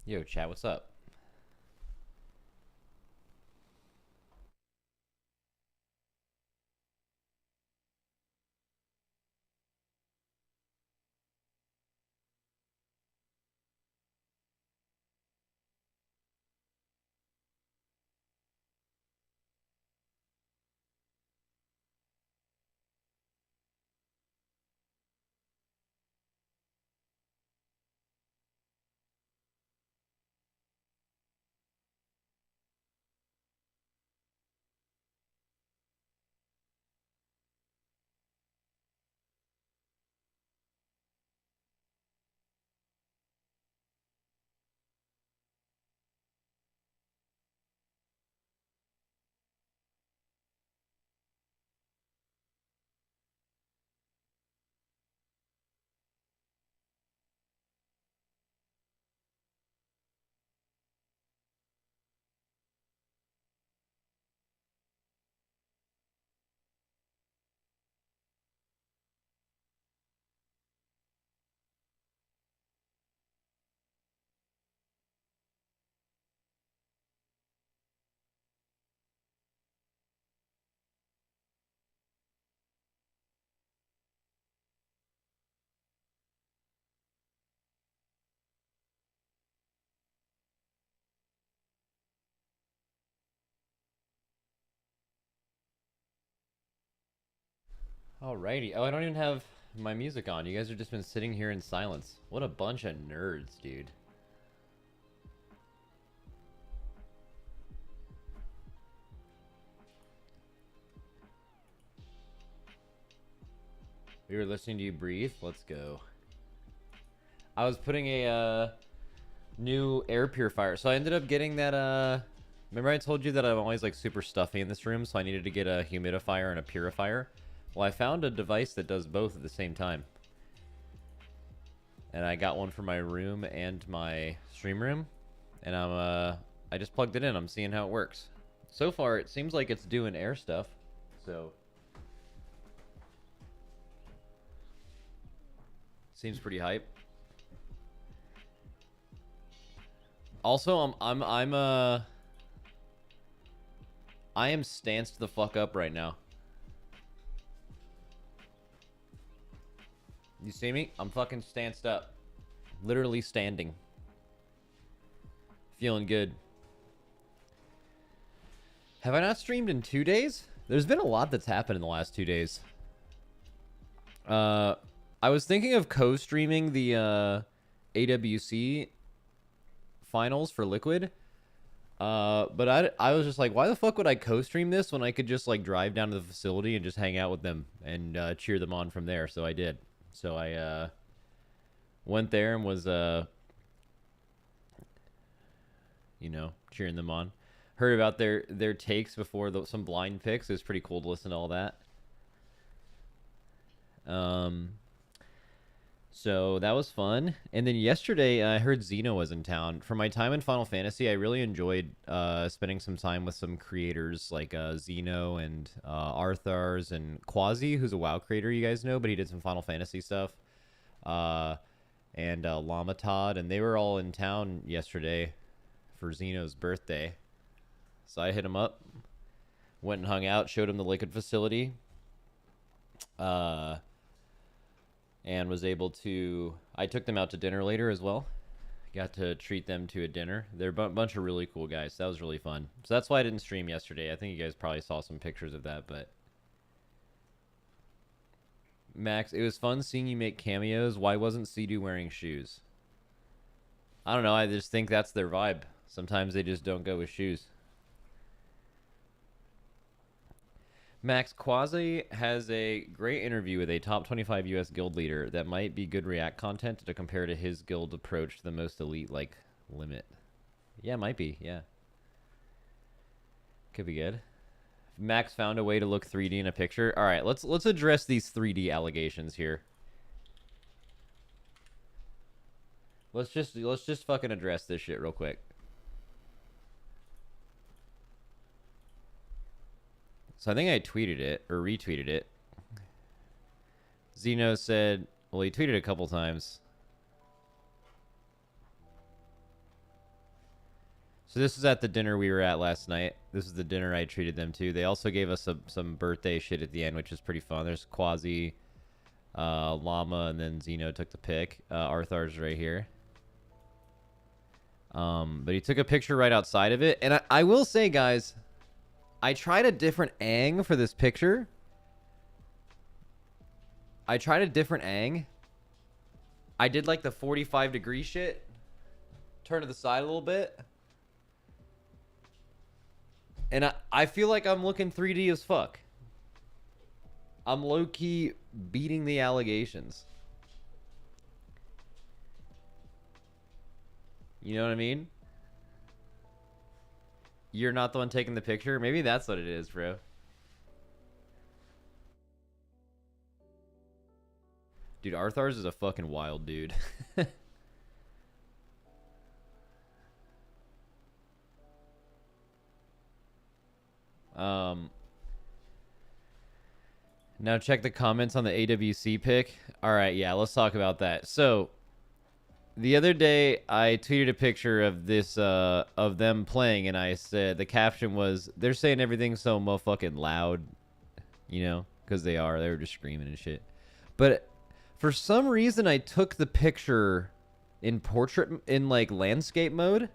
Yo, chat, what's up? Alrighty. Oh, I don't even have my music on. You guys have just been sitting here in silence. What a bunch of nerds, dude. We were listening to you breathe. Let's go. I was putting a new air purifier. So I ended up getting that remember I told you that I'm always like super stuffy in this room, so I needed to get a humidifier and a purifier. Well, I found a device that does both at the same time. And I got one for my room and my stream room. And I just plugged it in. I'm seeing how it works. So far, it seems like it's doing air stuff. So seems pretty hype. Also, I am stanced the fuck up right now. You see me? I'm fucking stanced up. Literally standing. Feeling good. Have I not streamed in 2 days? There's been a lot that's happened in the last 2 days. I was thinking of co-streaming the AWC finals for Liquid. But I was just like, why the fuck would I co-stream this when I could just like drive down to the facility and just hang out with them and cheer them on from there? So I did. So I went there and was you know, cheering them on. Heard about their takes before some blind picks. It was pretty cool to listen to all that. So that was fun. And then yesterday, I heard Xeno was in town. For my time in Final Fantasy, I really enjoyed spending some time with some creators like Xeno and Arthars and Quasi, who's a WoW creator you guys know, but he did some Final Fantasy stuff. And Llama Todd, and they were all in town yesterday for Xeno's birthday. So I hit him up, went and hung out, showed him the Liquid facility. And was able to... I took them out to dinner later as well. Got to treat them to a dinner. They're a bunch of really cool guys. That was really fun. So that's why I didn't stream yesterday. I think you guys probably saw some pictures of that, but... Max, it was fun seeing you make cameos. Why wasn't Sea-Doo wearing shoes? I don't know. I just think that's their vibe. Sometimes they just don't go with shoes. Max, Quasi has a great interview with a top 25 US guild leader that might be good React content to compare to his guild approach to the most elite, like, limit. Yeah, might be, yeah. Could be good. Max found a way to look 3D in a picture. All right, let's address these 3D allegations here. Let's just fucking address this shit real quick. So I think I tweeted it or retweeted it. Xeno said, well, he tweeted a couple times. So this is at the dinner we were at last night. This is the dinner I treated them to. They also gave us some birthday shit at the end, which is pretty fun. There's Quasi, Llama, and then Zeno took the pic. Arthar's right here. But he took a picture right outside of it. And I will say, guys, I tried a different ang for this picture. I did like the 45-degree shit. Turn to the side a little bit. And I feel like I'm looking 3D as fuck. I'm low-key beating the allegations. You know what I mean? You're not the one taking the picture? Maybe that's what it is, bro. Dude, Arthar's is a fucking wild dude. Now check the comments on the AWC pic. All right, yeah, let's talk about that. So, the other day I tweeted a picture of this of them playing, and I said the caption was, "They're saying everything's so motherfucking loud," you know, because they were just screaming and shit. But for some reason, I took the picture in portrait in like landscape mode.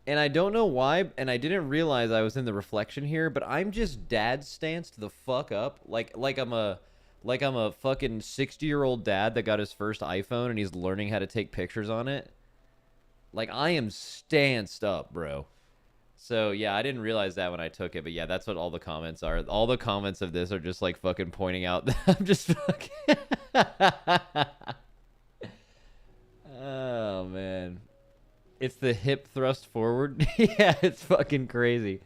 And I don't know why, and I didn't realize I was in the reflection here, but I'm just dad stanced the fuck up. Like I'm a fucking 60-year-old dad that got his first iPhone and he's learning how to take pictures on it. Like, I am stanced up, bro. So, yeah, I didn't realize that when I took it, but yeah, that's what all the comments are. All the comments of this are just like fucking pointing out that I'm just fucking... Oh, man. It's the hip thrust forward. Yeah, it's fucking crazy.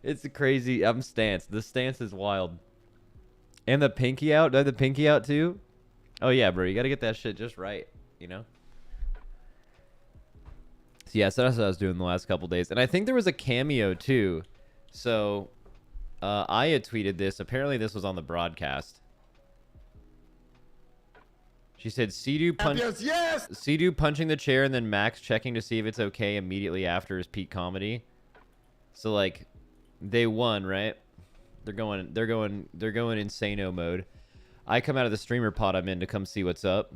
It's crazy. I'm stanced. The stance is wild. And the pinky out. Do I have the pinky out too? Oh, yeah, bro. You got to get that shit just right, you know? So, yeah, so that's what I was doing the last couple days. And I think there was a cameo too. So, Aya tweeted this. Apparently, this was on the broadcast. She said, Sea-Doo punching the chair and then Max checking to see if it's okay immediately after his peak comedy. So, like, they won, right? They're going insano mode. I come out of the streamer pod I'm in to come see what's up.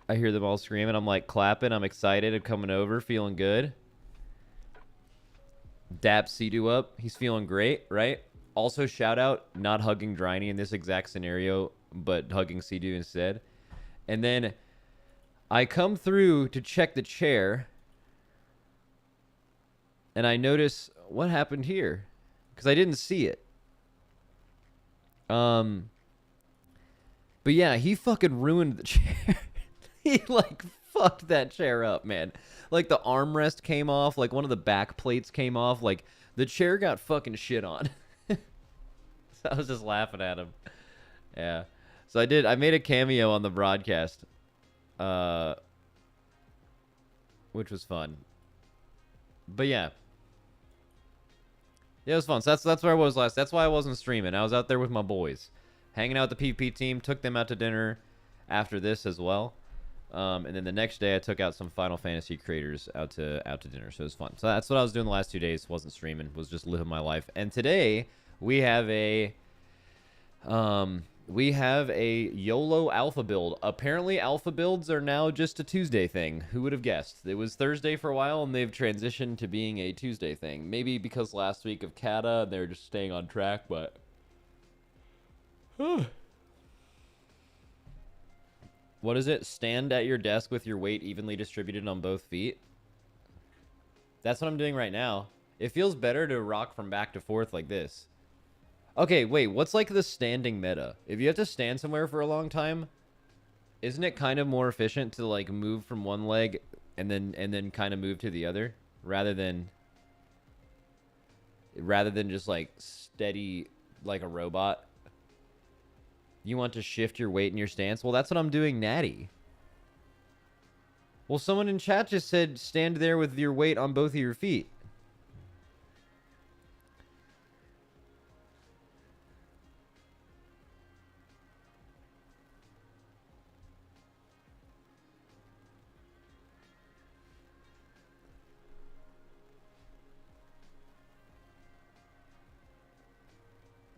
I hear them all screaming. I'm like clapping. I'm excited. I'm coming over, feeling good. Dap Sea-Doo up. He's feeling great, right? Also, shout out, not hugging Dryny in this exact scenario, but hugging Sea-Doo instead. And then I come through to check the chair, and I notice what happened here, because I didn't see it. But yeah, he fucking ruined the chair. He, like, fucked that chair up, man. Like, the armrest came off, like, one of the back plates came off. Like, the chair got fucking shit on. I was just laughing at him. Yeah. So I made a cameo on the broadcast. Which was fun. But yeah. Yeah, it was fun. So that's where I was last. That's why I wasn't streaming. I was out there with my boys. Hanging out with the PvP team. Took them out to dinner after this as well. And then the next day I took out some Final Fantasy creators out to dinner. So it was fun. So that's what I was doing the last 2 days. Wasn't streaming. Was just living my life. And today we have a YOLO alpha build. Apparently alpha builds are now just a Tuesday thing. Who would have guessed? It was Thursday for a while and they've transitioned to being a Tuesday thing. Maybe because last week of Kata they're just staying on track, but what is it? Stand at your desk with your weight evenly distributed on both feet. That's what I'm doing right now. It feels better to rock from back to forth like this. Okay, wait, what's like the standing meta? If you have to stand somewhere for a long time, isn't it kind of more efficient to like move from one leg and then kind of move to the other rather than just like steady like a robot? You want to shift your weight in your stance? Well, that's what I'm doing, Natty. Well, someone in chat just said stand there with your weight on both of your feet.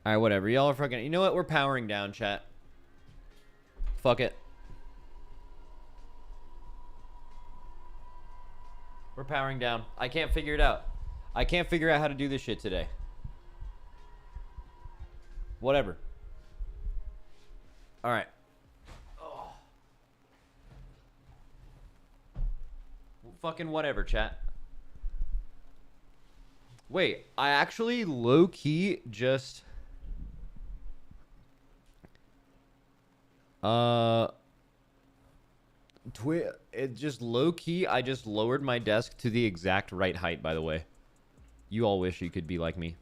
All right, whatever. Y'all are fucking... You know what? We're powering down, chat. Fuck it. We're powering down. I can't figure it out. I can't figure out how to do this shit today. Whatever. All right. Oh. Fucking whatever, chat. Wait, I actually low-key just... It just low-key, I just lowered my desk to the exact right height, by the way. You all wish you could be like me.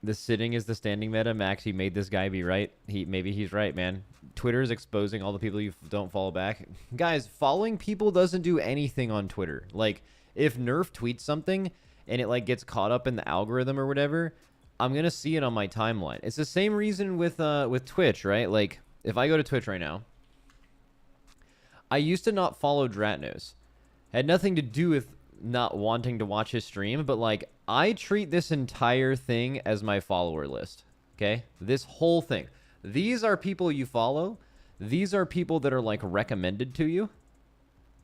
The sitting is the standing meta. Max, you made this guy be right. Maybe he's right, man. Twitter is exposing all the people you don't follow back. Guys, following people doesn't do anything on Twitter. Like, if Nerf tweets something and it like gets caught up in the algorithm or whatever, I'm gonna see it on my timeline. It's the same reason with Twitch, right? Like, if I go to Twitch right now, I used to not follow Dratnos. Had nothing to do with not wanting to watch his stream, but like, I treat this entire thing as my follower list. Okay? This whole thing. These are people you follow. These are people that are like recommended to you.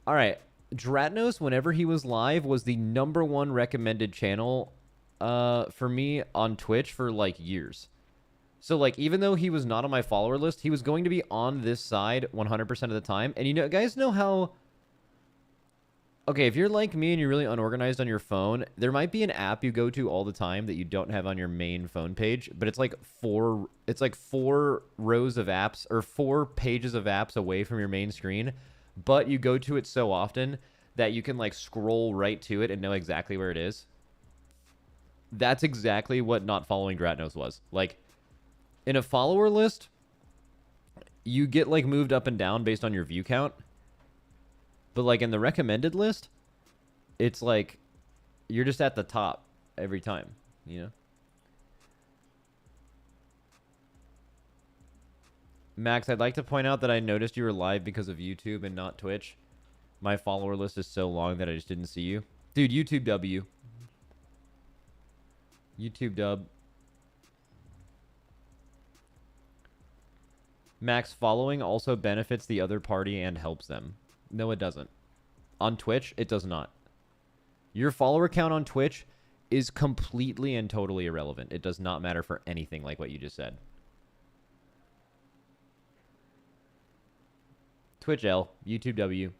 All right. Dratnos, whenever he was live, was the #1 recommended channel for me on Twitch for like years. So like, even though he was not on my follower list, he was going to be on this side 100% of the time. And you know, guys know how... Okay, if you're like me and you're really unorganized on your phone, there might be an app you go to all the time that you don't have on your main phone page, but it's like four rows of apps or 4 pages of apps away from your main screen, but you go to it so often that you can like scroll right to it and know exactly where it is. That's exactly what not following Dratnos was. Like, in a follower list, you get like moved up and down based on your view count. But like in the recommended list, it's like you're just at the top every time, you know? Max, I'd like to point out that I noticed you were live because of YouTube and not Twitch. My follower list is so long that I just didn't see you. Dude, YouTube W. YouTube dub. Max, following also benefits the other party and helps them. No, it doesn't. On Twitch, it does not. Your follower count on Twitch is completely and totally irrelevant. It does not matter for anything like what you just said. Twitch L, YouTube W.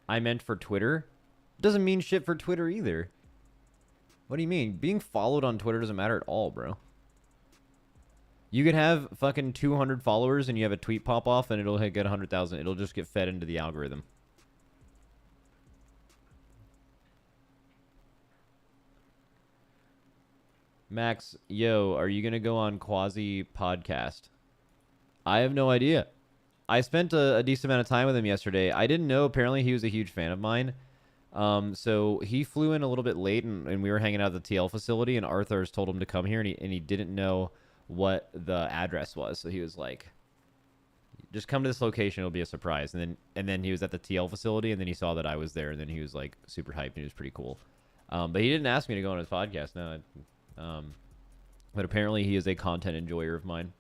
I meant for Twitter. Doesn't mean shit for Twitter either. What do you mean? Being followed on Twitter doesn't matter at all, bro. You could have fucking 200 followers and you have a tweet pop off and it'll get 100,000. It'll just get fed into the algorithm. Max, yo, are you going to go on Quasi podcast? I have no idea. I spent a decent amount of time with him yesterday. I didn't know. Apparently, he was a huge fan of mine. So he flew in a little bit late, and we were hanging out at the TL facility, and Arthur's told him to come here, and he didn't know what the address was. So he was like, just come to this location. It'll be a surprise. And then he was at the TL facility, and then he saw that I was there, and then he was like super hyped, and it was pretty cool. But he didn't ask me to go on his podcast. No. But apparently he is a content enjoyer of mine.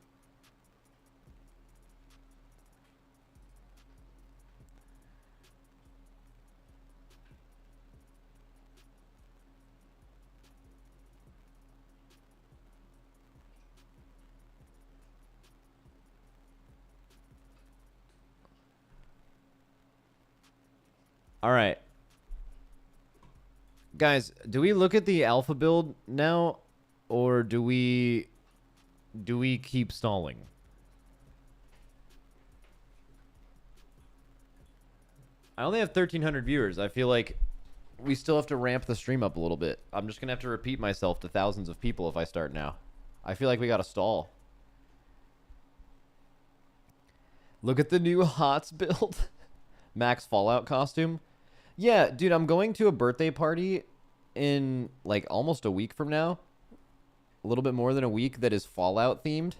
All right. Guys, do we look at the alpha build now, or do we keep stalling? I only have 1,300 viewers. I feel like we still have to ramp the stream up a little bit. I'm just going to have to repeat myself to thousands of people if I start now. I feel like we got to stall. Look at the new HOTS build. Max Fallout costume. Yeah, dude, I'm going to a birthday party in like almost a week from now. A little bit more than a week that is Fallout themed.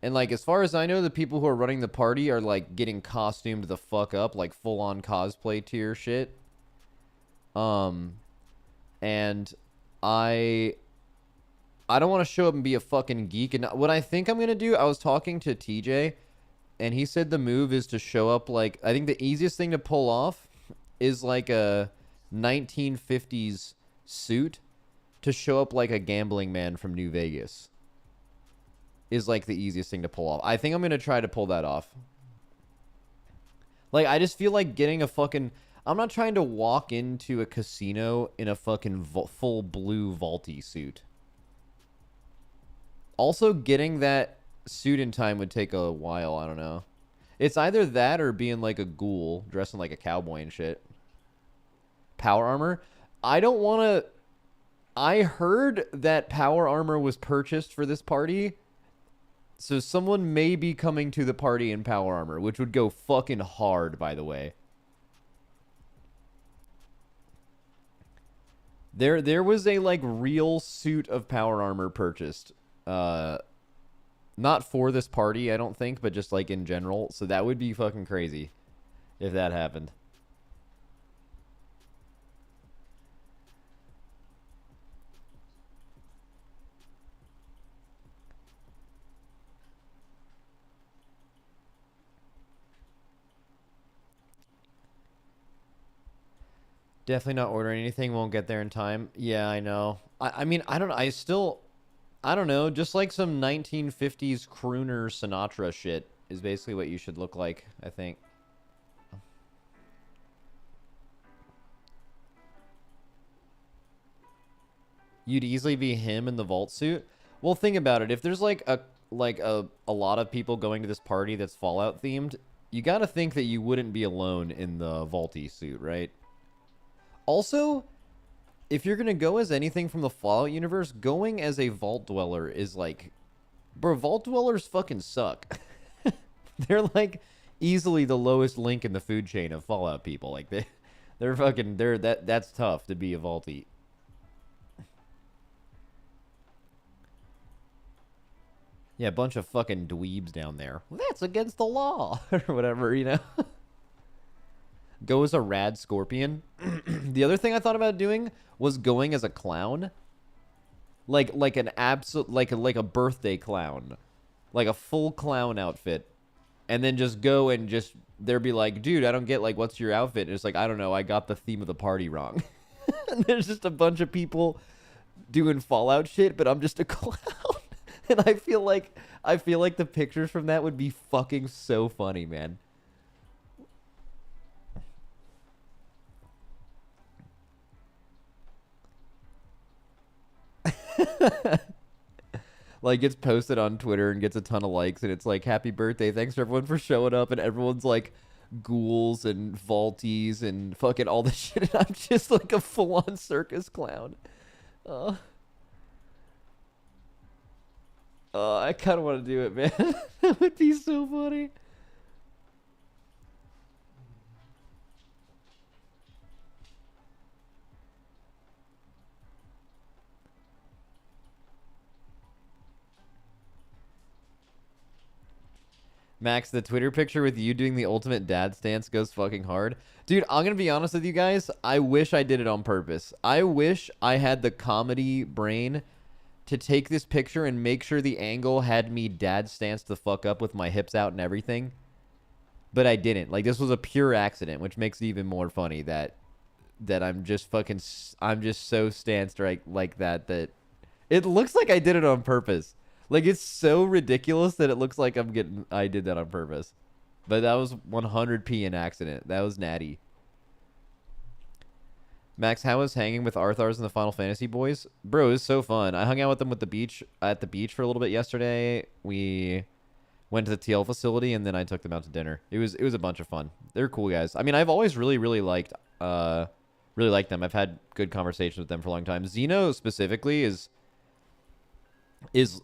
And like as far as I know, the people who are running the party are like getting costumed the fuck up, like full on cosplay tier shit. And I don't want to show up and be a fucking geek. And what I think I'm gonna do, I was talking to TJ, and he said the move is to show up like, I think the easiest thing to pull off is like a 1950s suit to show up like a gambling man from New Vegas. Is like the easiest thing to pull off. I think I'm gonna try to pull that off. Like, I just feel like getting a fucking... I'm not trying to walk into a casino in a fucking full blue vaulty suit. Also, getting that suit in time would take a while. I don't know. It's either that or being like a ghoul, dressing like a cowboy and shit. Power armor? I don't want to... I heard that power armor was purchased for this party. So someone may be coming to the party in power armor, which would go fucking hard, by the way. There was a, like, real suit of power armor purchased. Not for this party, I don't think, but just, like, in general. So that would be fucking crazy if that happened. Definitely not ordering anything. Won't get there in time. Yeah, I know. I mean, I don't know. I don't know. Just like some 1950s crooner Sinatra shit is basically what you should look like, I think. You'd easily be him in the vault suit. Well, think about it. If there's like a lot of people going to this party that's Fallout themed, you got to think that you wouldn't be alone in the vaulty suit, right? Also, if you're going to go as anything from the Fallout universe, going as a Vault Dweller is like... Bro, Vault Dwellers fucking suck. They're like easily the lowest link in the food chain of Fallout people. Like, that's tough to be a Vaulty. Yeah, a bunch of fucking dweebs down there. Well, that's against the law. Or whatever, you know? Go as a rad scorpion. The other thing I thought about doing was going as a clown. Like an absolute... Like a birthday clown. Like a full clown outfit. And then just go and just... They'll be like, dude, I don't get, like, what's your outfit? And it's like, I don't know, I got the theme of the party wrong. And there's just a bunch of people doing Fallout shit, but I'm just a clown. And I feel like the pictures from that would be fucking so funny, man. Like, gets posted on Twitter and gets a ton of likes, and it's like, happy birthday, thanks everyone for showing up, and everyone's like ghouls and vaulties and fucking all this shit, and I'm just like a full-on circus clown. I kind of want to do it, man. That would be so funny. Max, the Twitter picture with you doing the ultimate dad stance goes fucking hard. Dude, I'm going to be honest with you guys. I wish I did it on purpose. I wish I had the comedy brain to take this picture and make sure the angle had me dad stance the fuck up with my hips out and everything. But I didn't. Like, this was a pure accident, which makes it even more funny that I'm just fucking... I'm just so stanced like that it looks like I did it on purpose. Like, it's so ridiculous that it looks like I did that on purpose. But that was 100p an accident. That was natty. Max, how was hanging with Arthars and the Final Fantasy boys? Bro, it was so fun. I hung out with them at the beach for a little bit yesterday. We went to the TL facility, and then I took them out to dinner. It was a bunch of fun. They're cool guys. I mean, I've always really liked them. I've had good conversations with them for a long time. Xeno specifically is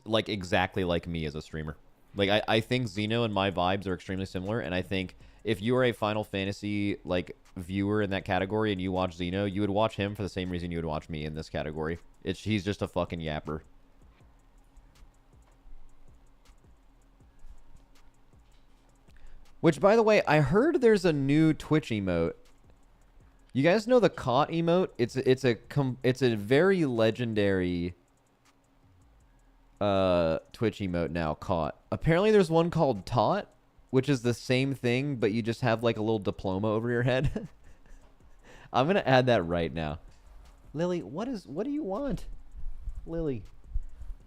like exactly like me as a streamer. Like, I think Xeno and my vibes are extremely similar, and I think if you are a Final Fantasy like viewer in that category and you watch Xeno, you would watch him for the same reason you would watch me in this category. He's just a fucking yapper. Which, by the way, I heard there's a new Twitch emote. You guys know the caught emote? It's a very legendary Twitch emote now, caught. Apparently there's one called taught, which is the same thing, but you just have like a little diploma over your head. I'm gonna add that right now. Lily, what do you want? Lily,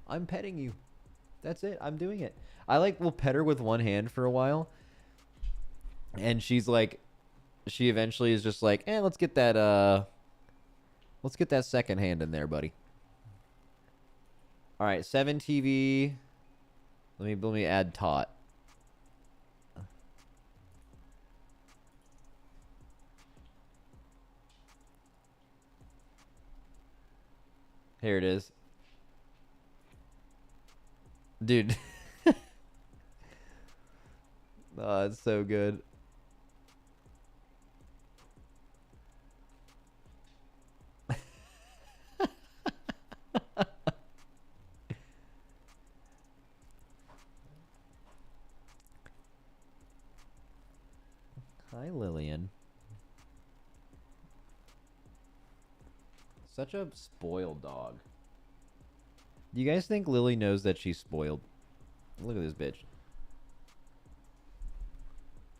I'm petting you. That's it. I'm doing it. I like will pet her with one hand for a while. And she's like, she eventually is just like, let's get that second hand in there, buddy. All right, 7 TV. Let me add tot. Here it is. Dude. Oh, it's so good. Hi, Lillian. Such a spoiled dog. Do you guys think Lily knows that she's spoiled? Look at this bitch.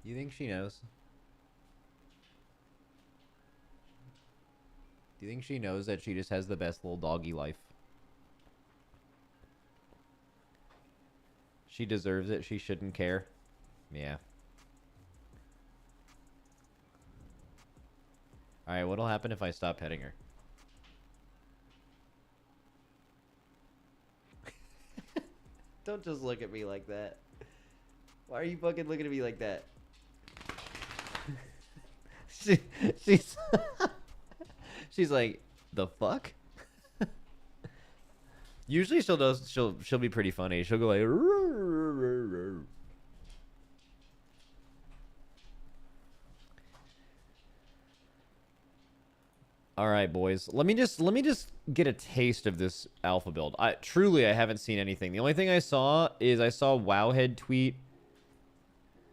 You think she knows? Do you think she knows that she just has the best little doggy life? She deserves it. She shouldn't care. Yeah. Alright, what'll happen if I stop petting her? Don't just look at me like that. Why are you fucking looking at me like that? She's she's like, the fuck? Usually she'll be pretty funny. She'll go like all right, boys. Let me just get a taste of this alpha build. I haven't seen anything. The only thing I saw is Wowhead tweet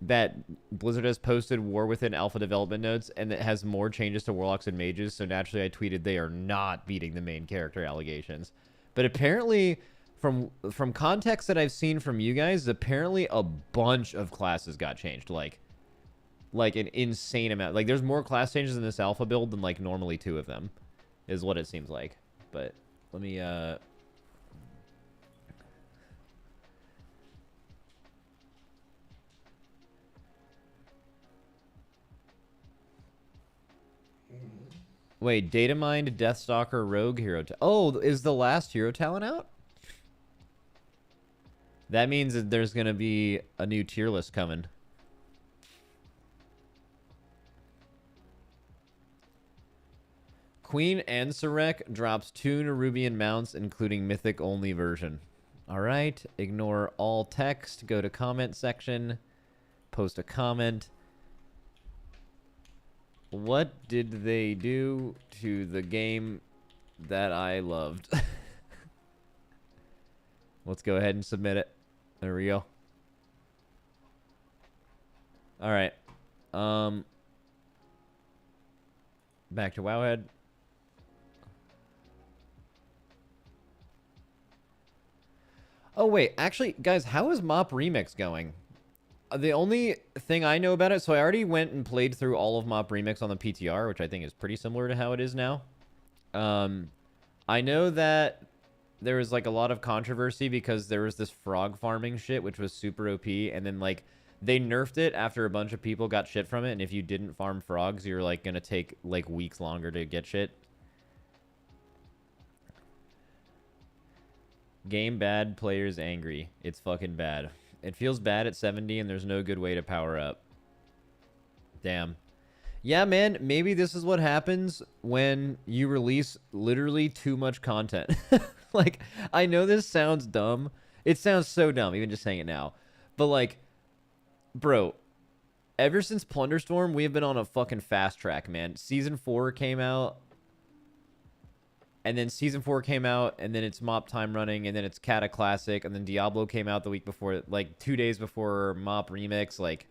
that Blizzard has posted War Within alpha development notes, and it has more changes to warlocks and mages. So naturally, I tweeted they are not beating the main character allegations. But apparently, from context that I've seen from you guys, apparently a bunch of classes got changed. Like an insane amount. Like there's more class changes in this alpha build than like normally 2 of them, is what it seems like. But let me wait, data mined, Deathstalker, Rogue, Hero. Oh, is the last hero talent out? That means that there's gonna be a new tier list coming. Queen Ansurek drops 2 Nerubian mounts, including mythic only version. Alright, ignore all text, go to comment section, post a comment. What did they do to the game that I loved? Let's go ahead and submit it. There we go. Alright. Back to Wowhead. Oh, wait. Actually, guys, how is Mop Remix going? The only thing I know about it... So I already went and played through all of Mop Remix on the PTR, which I think is pretty similar to how it is now. I know that there was, like, a lot of controversy because there was this frog farming shit, which was super OP. And then, like, they nerfed it after a bunch of people got shit from it. And if you didn't farm frogs, you're, like, gonna take, like, weeks longer to get shit. Game bad, players angry. It's fucking bad. It feels bad at 70 and there's no good way to power up. Damn. Yeah, man, maybe this is what happens when you release literally too much content. Like, I know this sounds dumb. It sounds so dumb, even just saying it now. But, like, bro, ever since Plunderstorm, we have been on a fucking fast track, man. Season 4 came out. And then Season 4 came out, and then it's Mop Time Running, and then it's Kata Classic, and then Diablo came out the week before, like, 2 days before Mop Remix. Like,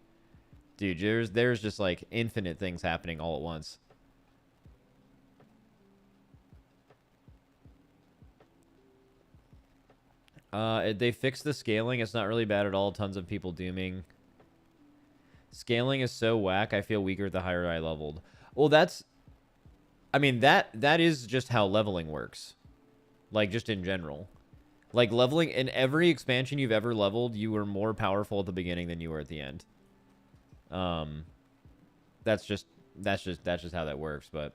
Dude, there's just like infinite things happening all at once. They fixed the scaling. It's not really bad at all. Tons of people dooming. Scaling is so whack. I feel weaker the higher I leveled. Well, that's... I mean, that is just how leveling works. Like, just in general. Like, leveling... In every expansion you've ever leveled, you were more powerful at the beginning than you were at the end. That's just how that works, but...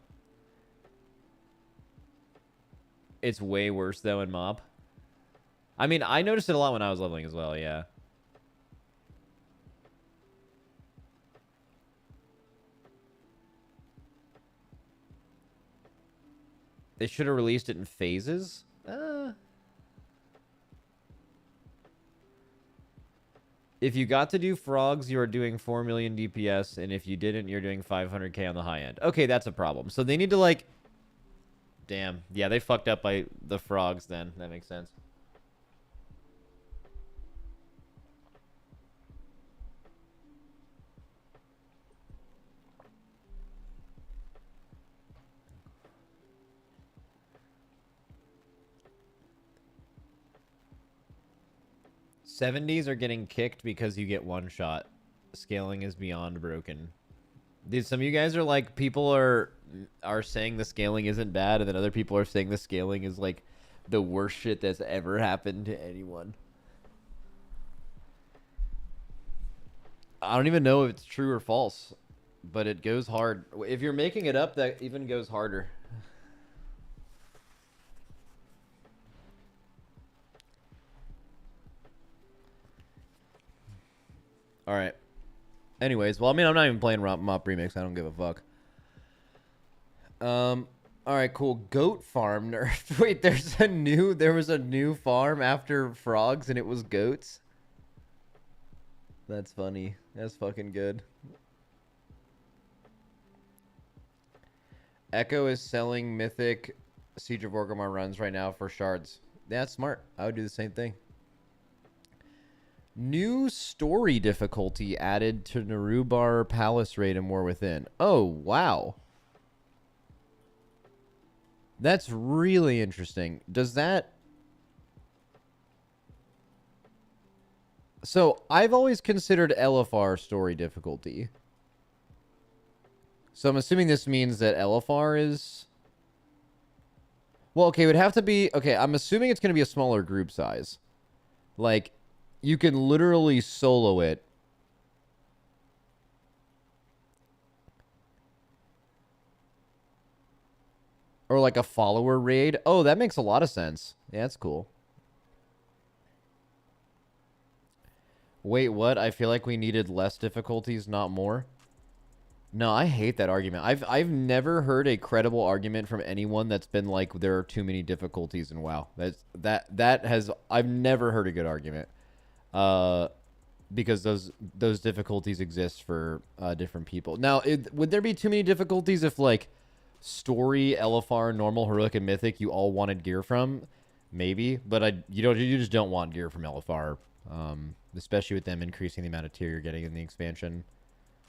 It's way worse, though, in MoB. I mean, I noticed it a lot when I was leveling as well, yeah. They should have released it in phases? If you got to do frogs, you are doing 4 million DPS, and if you didn't, you're doing 500k on the high end. Okay, that's a problem. So they need to, like... Damn. Yeah, they fucked up by the frogs then. That makes sense. '70s are getting kicked because you get one shot. Scaling is beyond broken. Dude, some of you guys are like, people are saying the scaling isn't bad, and then other people are saying the scaling is like the worst shit that's ever happened to anyone. I don't even know if it's true or false, but it goes hard. If you're making it up, that even goes harder. All right. Anyways, well, I mean, I'm not even playing Mop Remix. I don't give a fuck. All right, cool. Goat farm nerfed. Wait, there was a new farm after frogs, and it was goats. That's funny. That's fucking good. Echo is selling Mythic Siege of Orgrimmar runs right now for shards. That's smart. I would do the same thing. New story difficulty added to Narubar Palace raid and War Within. Oh, wow. That's really interesting. Does that... So, I've always considered LFR story difficulty. So, I'm assuming this means that LFR is... Well, okay, it would have to be... Okay, I'm assuming it's going to be a smaller group size. Like... You can literally solo it. Or like a follower raid. Oh, that makes a lot of sense. Yeah, that's cool. Wait, what? I feel like we needed less difficulties, not more. No, I hate that argument. I've never heard a credible argument from anyone that's been like there are too many difficulties in WoW. I've never heard a good argument. Because those difficulties exist for different people. Now, would there be too many difficulties if, like, story, LFR, normal, heroic, and mythic you all wanted gear from? Maybe, but you just don't want gear from LFR, especially with them increasing the amount of tier you're getting in the expansion.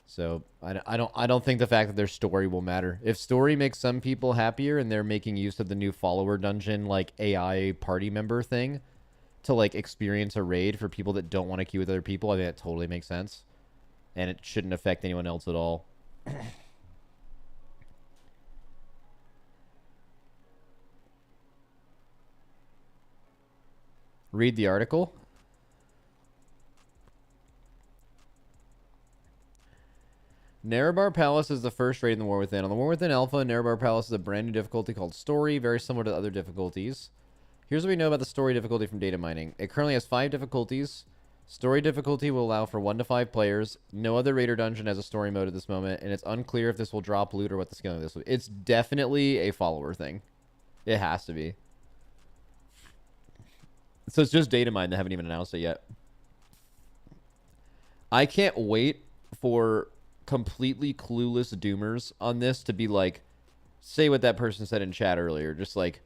So I don't think the fact that their story will matter. If story makes some people happier and they're making use of the new follower dungeon, like AI party member thing, to like experience a raid for people that don't want to queue with other people, I think that totally makes sense, and it shouldn't affect anyone else at all. Read the article. Narubar Palace is the first raid in the War Within. On the War Within Alpha, Narubar Palace is a brand new difficulty called Story, very similar to other difficulties. Here's what we know about the story difficulty from data mining. It currently has 5 difficulties. Story difficulty will allow for 1 to 5 players. No other raid or dungeon has a story mode at this moment, and it's unclear if this will drop loot or what the scaling of this will be. It's definitely a follower thing. It has to be. So it's just data mine. They haven't even announced it yet. I can't wait for completely clueless doomers on this to be like, say what that person said in chat earlier. Just like,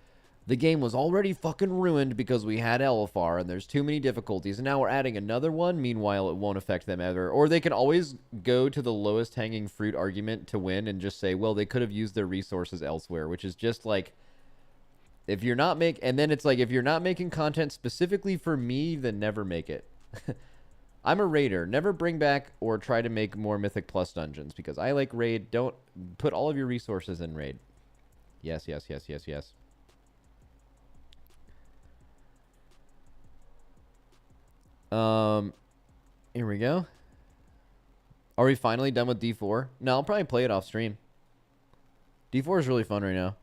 the game was already fucking ruined because we had LFR and there's too many difficulties, and now we're adding another one. Meanwhile, it won't affect them ever. Or they can always go to the lowest hanging fruit argument to win and just say, well, they could have used their resources elsewhere, which is just like, if you're not and then it's like, if you're not making content specifically for me, then never make it. I'm a raider. Never bring back or try to make more Mythic Plus dungeons because I like raid. Don't put all of your resources in raid. Yes, yes, yes, yes, yes. Here we go. Are we finally done with D4? No, I'll probably play it off stream. D4 is really fun right now.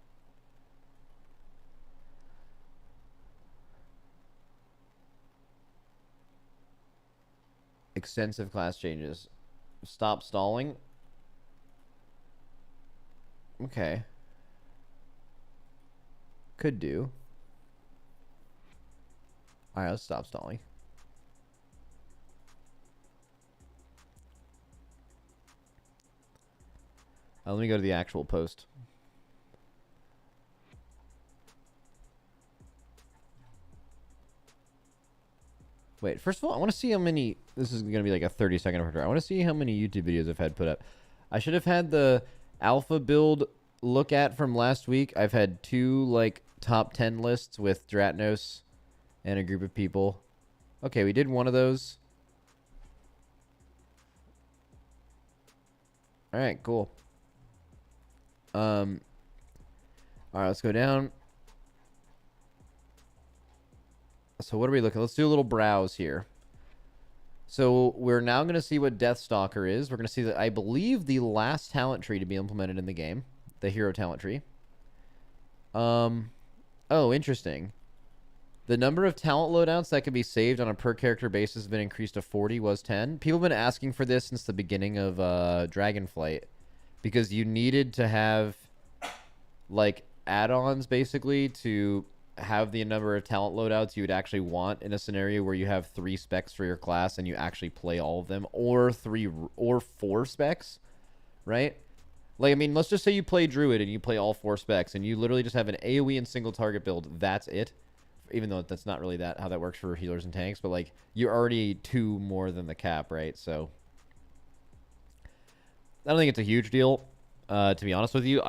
Extensive class changes. Stop stalling. Okay. Could do. Alright, let's stop stalling. Let me go to the actual post. Wait, first of all, I want to see how many... This is going to be like a 30-second order. I want to see how many YouTube videos I've had put up. I should have had the alpha build look at from last week. I've had 2, like, top 10 lists with Dratnos and a group of people. Okay, we did one of those. Alright, cool. Alright, let's go down. So what are we looking? Let's do a little browse here. So we're now going to see what Deathstalker is. We're going to see that I believe the last talent tree to be implemented in the game. The hero talent tree. Oh, interesting. The number of talent loadouts that can be saved on a per character basis has been increased to 40, was 10. People have been asking for this since the beginning of Dragonflight. Because you needed to have, like, add-ons, basically, to have the number of talent loadouts you would actually want in a scenario where you have 3 specs for your class and you actually play all of them. Or 4 specs, right? Like, I mean, let's just say you play Druid and you play all 4 specs and you literally just have an AoE and single target build. That's it. Even though that's not really how that works for healers and tanks. But, like, you're already 2 more than the cap, right? So I don't think it's a huge deal, to be honest with you.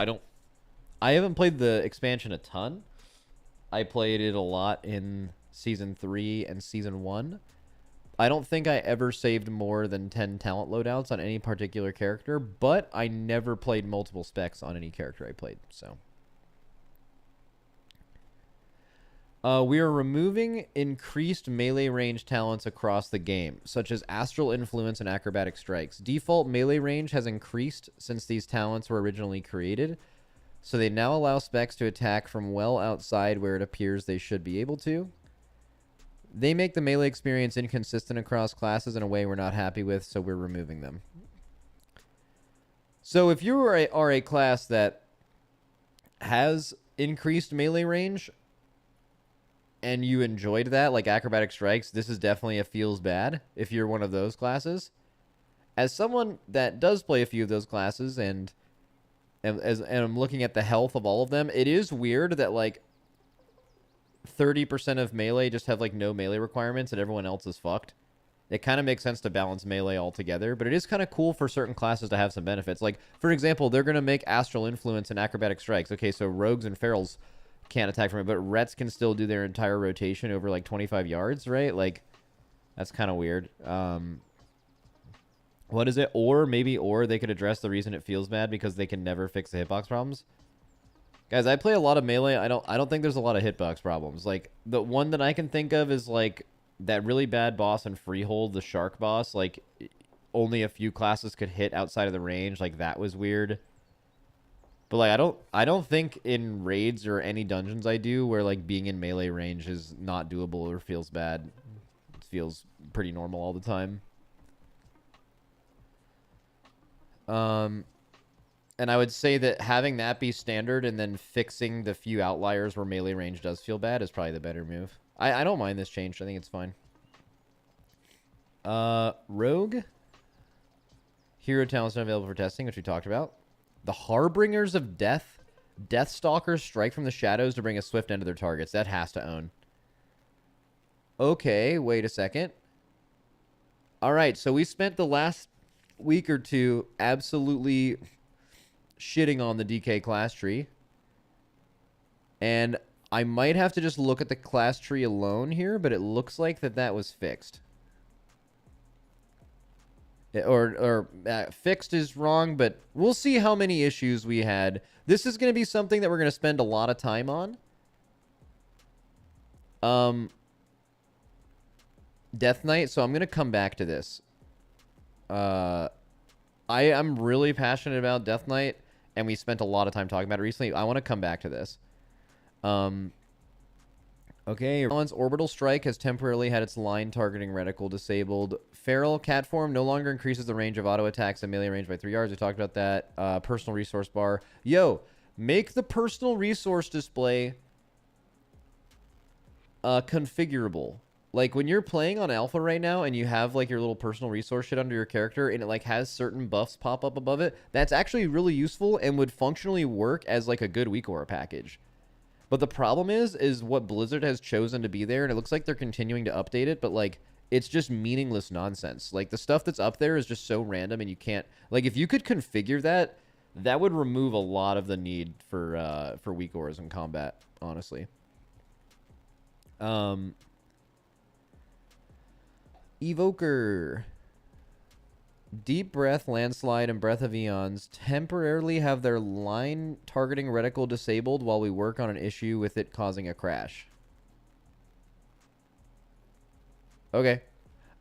I haven't played the expansion a ton. I played it a lot in Season 3 and Season 1. I don't think I ever saved more than 10 talent loadouts on any particular character, but I never played multiple specs on any character I played, so. We are removing increased melee range talents across the game, such as Astral Influence and Acrobatic Strikes. Default melee range has increased since these talents were originally created, so they now allow specs to attack from well outside where it appears they should be able to. They make the melee experience inconsistent across classes in a way we're not happy with, so we're removing them. So if you are a class that has increased melee range, and you enjoyed that, like Acrobatic Strikes, this is definitely a feels bad if you're one of those classes. As someone that does play a few of those classes, and I'm looking at the health of all of them, it is weird that, like, 30% of melee just have, like, no melee requirements and everyone else is fucked. It kind of makes sense to balance melee altogether, but it is kind of cool for certain classes to have some benefits. Like, for example, they're going to make Astral Influence and Acrobatic Strikes. Okay, so Rogues and Ferals can't attack from it, but Rets can still do their entire rotation over like 25 yards, right? Like, that's kind of weird. What is it? Or they could address the reason it feels bad because they can never fix the hitbox problems. Guys, I play a lot of melee. I don't think there's a lot of hitbox problems. Like, the one that I can think of is like that really bad boss in Freehold, the Shark boss. Like, only a few classes could hit outside of the range. Like, that was weird. But, like, I don't think in raids or any dungeons I do where, like, being in melee range is not doable or feels bad. It feels pretty normal all the time. And I would say that having that be standard and then fixing the few outliers where melee range does feel bad is probably the better move. I don't mind this change. I think it's fine. Rogue. Hero talents not available for testing, which we talked about. The Harbingers of Death Deathstalkers strike from the shadows to bring a swift end to their targets. That has to own. Okay, wait a second. All right, so we spent the last week or two absolutely shitting on the DK class tree. And I might have to just look at the class tree alone here, but it looks like that was fixed. Fixed is wrong, but we'll see how many issues we had. This is going to be something that we're going to spend a lot of time on. Death Knight, so I'm going to come back to this. I'm really passionate about Death Knight, and we spent a lot of time talking about it recently. I want to come back to this. Okay, Balance Orbital Strike has temporarily had its line targeting reticle disabled. Feral Cat Form no longer increases the range of auto attacks and melee range by 3 yards. We talked about that. Personal Resource Bar. Yo, make the personal resource display configurable. Like, when you're playing on alpha right now and you have, like, your little personal resource shit under your character and it, like, has certain buffs pop up above it, that's actually really useful and would functionally work as, like, a good weak aura package. But the problem is what Blizzard has chosen to be there, and it looks like they're continuing to update it, but, like, it's just meaningless nonsense. Like, the stuff that's up there is just so random, and you can't... Like, if you could configure that, that would remove a lot of the need for weak auras in combat, honestly. Evoker. Deep Breath, Landslide, and Breath of Eons temporarily have their line targeting reticle disabled while we work on an issue with it causing a crash. Okay.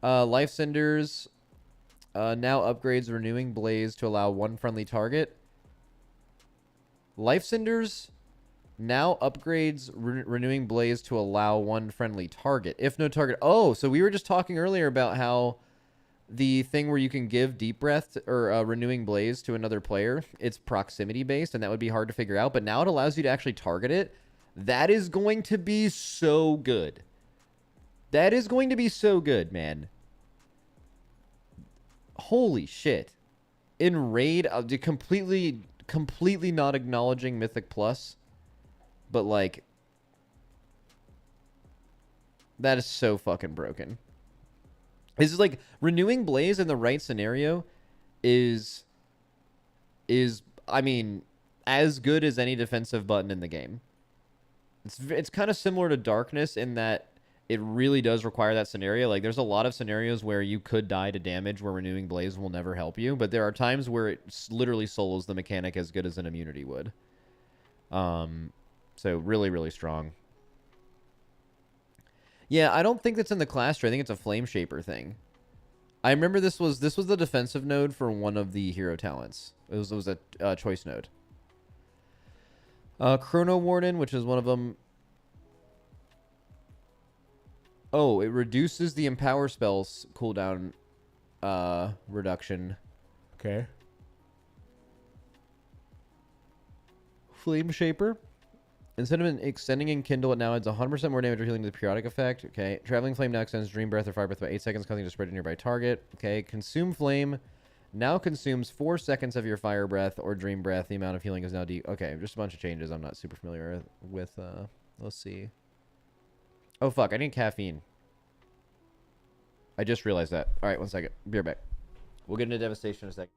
Life Cinders now upgrades Renewing Blaze to allow one friendly target. Life Cinders now upgrades Renewing Blaze to allow one friendly target. If no target... Oh, so we were just talking earlier about how the thing where you can give Deep Breath or Renewing Blaze to another player, it's proximity based, and that would be hard to figure out, but now it allows you to actually target it. That is going to be so good. That is going to be so good, man. Holy shit. In Raid, completely not acknowledging Mythic Plus, but, like, that is so fucking broken. This is like Renewing Blaze in the right scenario is I mean, as good as any defensive button in the game. It's kind of similar to Darkness in that it really does require that scenario. Like, there's a lot of scenarios where you could die to damage where Renewing Blaze will never help you, but there are times where it literally solos the mechanic as good as an immunity would. So really, really strong. Yeah, I don't think that's in the class tree. I think it's a Flame Shaper thing. I remember this was the defensive node for one of the hero talents. It was a choice node. Chrono Warden, which is one of them. Oh, it reduces the Empower spells cooldown reduction. Okay. Flame Shaper. Instead of extending and kindle, it now adds 100% more damage or healing to the periodic effect. Okay. Traveling Flame now extends Dream Breath or Fire Breath by 8 seconds, causing it to spread to nearby target. Okay. Consume Flame now consumes 4 seconds of your Fire Breath or Dream Breath. The amount of healing is now deep. Okay. Just a bunch of changes I'm not super familiar with. Let's see. Oh, fuck. I need caffeine. I just realized that. All right. 1 second. Be right back. We'll get into Devastation in a second.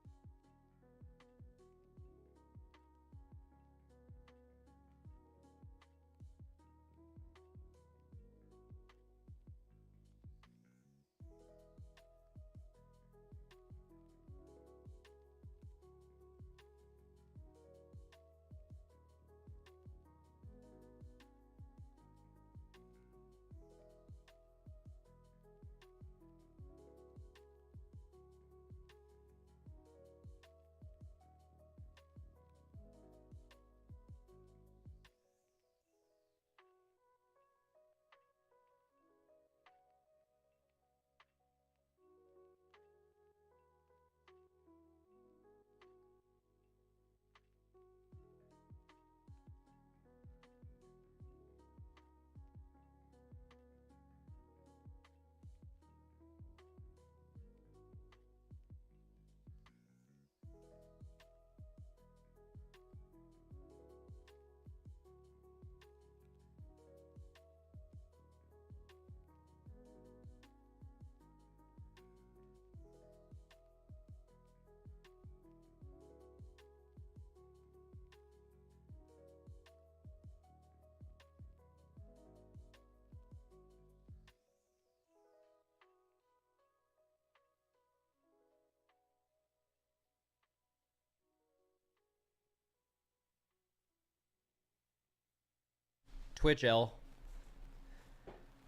Twitch L.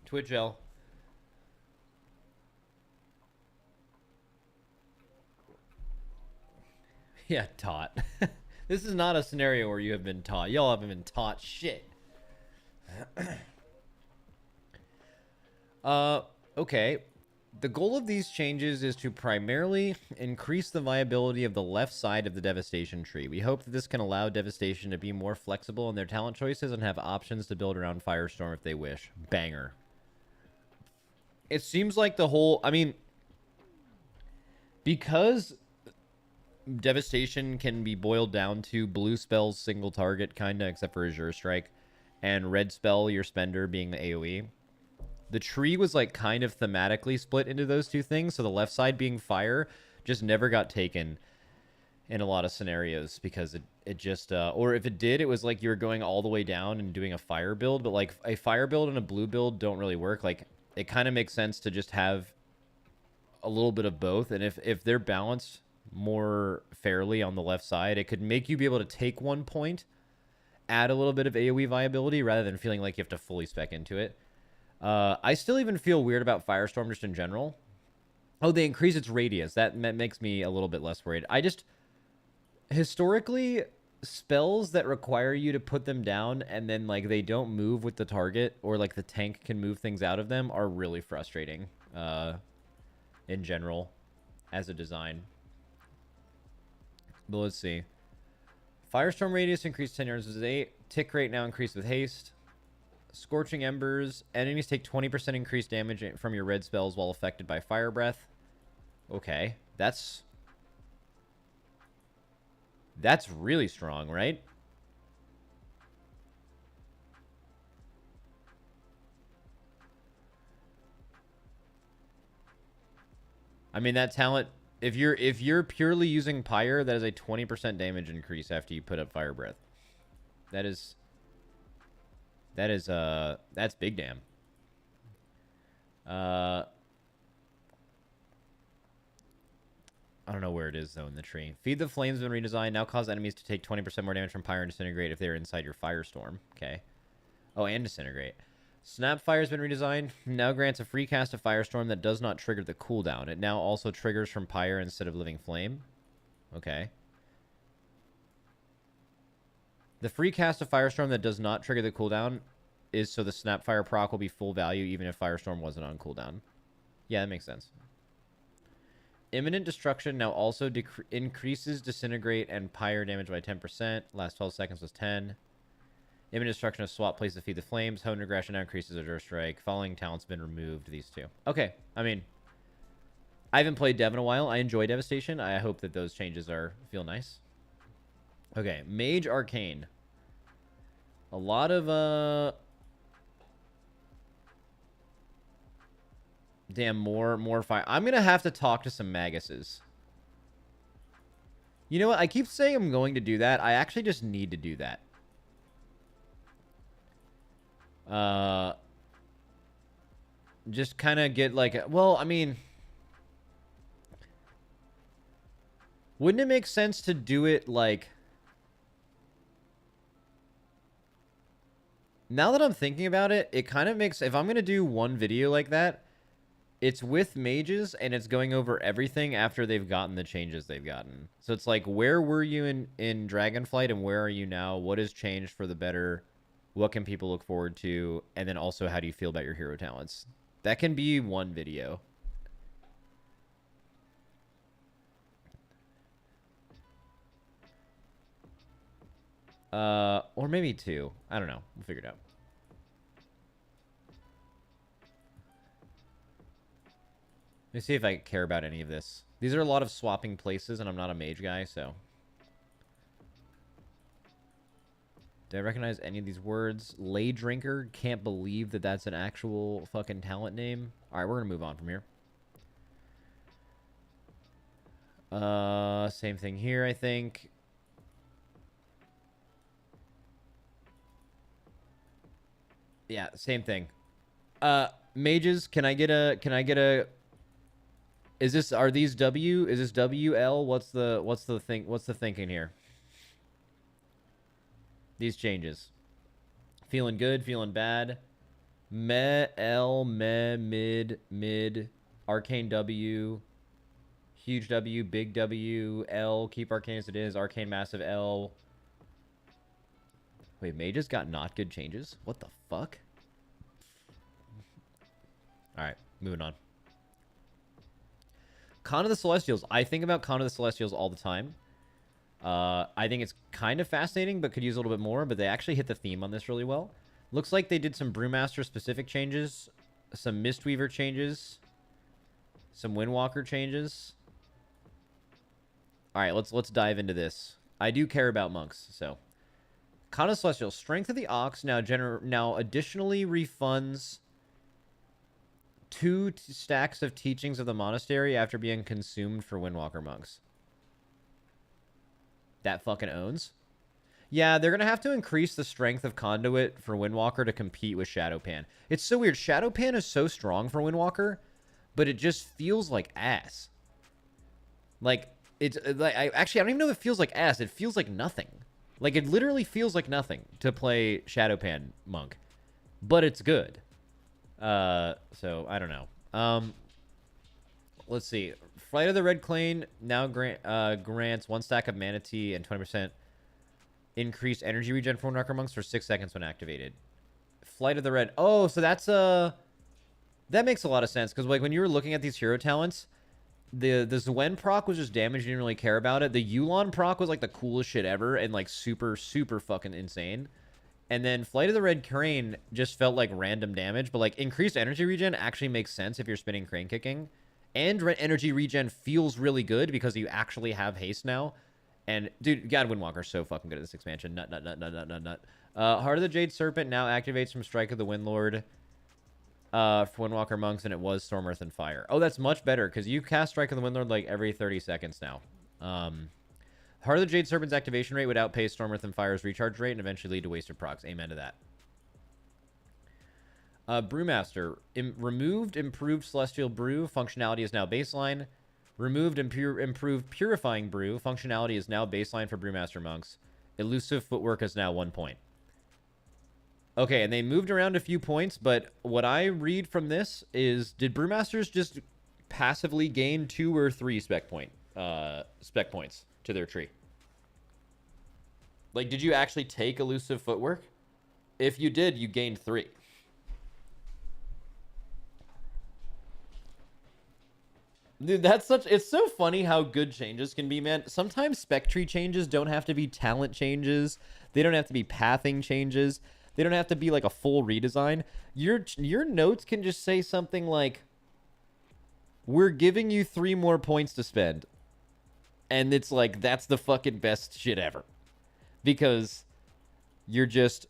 Twitch L. Yeah, taught. This is not a scenario where you have been taught. Y'all haven't been taught shit. Okay. The goal of these changes is to primarily increase the viability of the left side of the Devastation tree. We hope that this can allow Devastation to be more flexible in their talent choices and have options to build around Firestorm if they wish. Banger. It seems like the whole... I mean... Because Devastation can be boiled down to blue spells single target, kinda, except for Azure Strike, and red spell, your spender, being the AoE. The tree was like kind of thematically split into those two things, so the left side being fire just never got taken in a lot of scenarios because it just or if it did, it was like you were going all the way down and doing a fire build, but like a fire build and a blue build don't really work. Like it kind of makes sense to just have a little bit of both, and if they're balanced more fairly on the left side, it could make you be able to take 1 point, add a little bit of AoE viability rather than feeling like you have to fully spec into it. I still even feel weird about Firestorm just in general. Oh, they increase its radius. That makes me a little bit less worried. I just... Historically, spells that require you to put them down and then, like, they don't move with the target or, like, the tank can move things out of them are really frustrating, in general, as a design. But let's see. Firestorm radius increased 10 yards with 8. Tick rate now increased with haste. Scorching Embers. Enemies take 20% increased damage from your red spells while affected by Fire Breath. Okay. That's really strong, right? I mean, that talent... If you're purely using Pyre, that is a 20% damage increase after you put up Fire Breath. That's big damn. I don't know where it is, though, in the tree. Feed the Flames has been redesigned. Now cause enemies to take 20% more damage from Pyre and Disintegrate if they're inside your Firestorm. Okay. Oh, and Disintegrate. Snapfire has been redesigned. Now grants a free cast of Firestorm that does not trigger the cooldown. It now also triggers from Pyre instead of Living Flame. Okay. The free cast of Firestorm that does not trigger the cooldown is so the Snapfire proc will be full value even if Firestorm wasn't on cooldown. Yeah, that makes sense. Imminent Destruction now also increases Disintegrate and Pyre damage by 10%. Last 12 seconds was 10. Imminent Destruction of Swap plays to Feed the Flames. Hone Regression now increases Azure Strike. Following talent's been removed, these two. Okay, I mean, I haven't played Dev in a while. I enjoy Devastation. I hope that those changes feel nice. Okay, Mage Arcane. A lot of, damn, more fire. I'm going to have to talk to some Maguses. You know what? I keep saying I'm going to do that. I actually just need to do that. Just kind of get like... Well, I mean... Wouldn't it make sense to do it like... Now that I'm thinking about it, it kind of makes... If I'm going to do one video like that, it's with mages and it's going over everything after they've gotten the changes they've gotten. So it's like, where were you in Dragonflight and where are you now? What has changed for the better? What can people look forward to? And then also, how do you feel about your hero talents? That can be one video. Or maybe two. I don't know. We'll figure it out. Let me see if I care about any of this. These are a lot of swapping places, and I'm not a mage guy, so... Do I recognize any of these words? Lay Drinker. Can't believe that that's an actual fucking talent name. Alright, we're gonna move on from here. Same thing here, I think. Yeah, same thing. Mages, can I get a... Is this WL? What's the thinking here? These changes. Feeling good, feeling bad. Meh, L, meh, mid, arcane W, huge W, big W, L, keep arcane as it is, arcane massive L. Wait, mages got not good changes? What the fuck? Alright, moving on. Con of the Celestials. I think about Con of the Celestials all the time. I think it's kind of fascinating, but could use a little bit more, but they actually hit the theme on this really well. Looks like they did some Brewmaster-specific changes, some Mistweaver changes, some Windwalker changes. All right, let's dive into this. I do care about monks, so. Con of Celestial. Strength of the Ox now additionally refunds 2 stacks of Teachings of the Monastery after being consumed for Windwalker monks. That fucking owns. Yeah, they're going to have to increase the strength of Conduit for Windwalker to compete with Shadowpan. It's so weird. Shadowpan is so strong for Windwalker, but it just feels like ass. Like, it's like I don't even know if it feels like ass. It feels like nothing. Like, it literally feels like nothing to play Shadowpan Monk. But it's good. So, I don't know. Let's see. Flight of the Red Clane now grants 1 stack of Mana Tea and 20% increased energy regen for Windwalker monks for 6 seconds when activated. Flight of the Red. Oh, so that's that makes a lot of sense, because like when you were looking at these hero talents, the Zwen proc was just damage, you didn't really care about it. The Yulon proc was like the coolest shit ever and like super fucking insane. And then Flight of the Red Crane just felt like random damage, but like increased energy regen actually makes sense if you're spinning crane kicking. And energy regen feels really good because you actually have haste now. And, dude, God, Windwalker's so fucking good at this expansion. Nut. Heart of the Jade Serpent now activates from Strike of the Windlord for Windwalker monks, and it was Storm, Earth, and Fire. Oh, that's much better, because you cast Strike of the Windlord like every 30 seconds now. Heart of the Jade Serpent's activation rate would outpace Storm, Earth, and Fire's recharge rate and eventually lead to wasted procs. Amen to that. Brewmaster. Removed Improved Celestial Brew. Functionality is now baseline. Removed Improved Purifying Brew. Functionality is now baseline for Brewmaster monks. Elusive Footwork is now 1 point. Okay, and they moved around a few points, but what I read from this is, did Brewmasters just passively gain 2 or 3 spec points to their tree? Like, did you actually take Elusive Footwork? If you did, you gained 3. Dude, it's so funny how good changes can be, man. Sometimes spec tree changes don't have to be talent changes. They don't have to be pathing changes. They don't have to be like a full redesign. Your notes can just say something like, we're giving you 3 more points to spend. And it's like, that's the fucking best shit ever. Because you're just...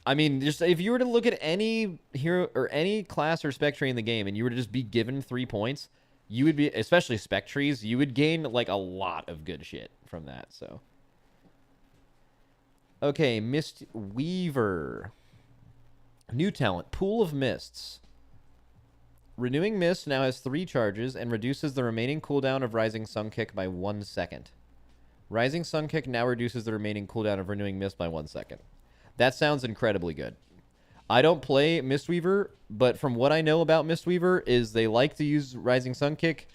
I mean, just if you were to look at any hero or any class or spec tree in the game and you were to just be given 3 points, you would be, especially spec trees, you would gain like a lot of good shit from that. So, okay, Mistweaver. New talent, Pool of Mists. Renewing Mist now has 3 charges and reduces the remaining cooldown of Rising Sun Kick by 1 second. Rising Sun Kick now reduces the remaining cooldown of Renewing Mist by 1 second. That sounds incredibly good. I don't play Mistweaver, but from what I know about Mistweaver is they like to use Rising Sun Kick,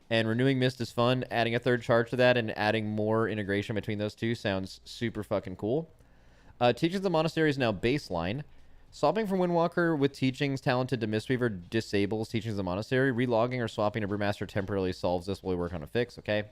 and Renewing Mist is fun. Adding a 3rd charge to that and adding more integration between those two sounds super fucking cool. Teachings of the Monastery is now baseline. Swapping from Windwalker with Teachings talented to Mistweaver disables Teachings of the Monastery. Relogging or swapping to Brewmaster temporarily solves this while we work on a fix, okay?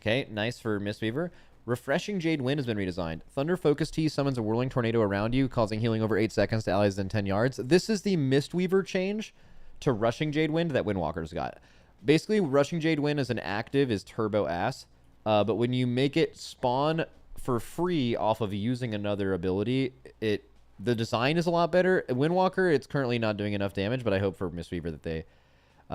Okay, nice for Mistweaver. Refreshing Jade Wind has been redesigned. Thunder Focus Tea summons a whirling tornado around you, causing healing over 8 seconds to allies within 10 yards. This is the Mistweaver change to Rushing Jade Wind that Windwalker's got. Basically, Rushing Jade Wind as an active is turbo ass, but when you make it spawn for free off of using another ability, the design is a lot better. Windwalker, it's currently not doing enough damage, but I hope for Mistweaver that they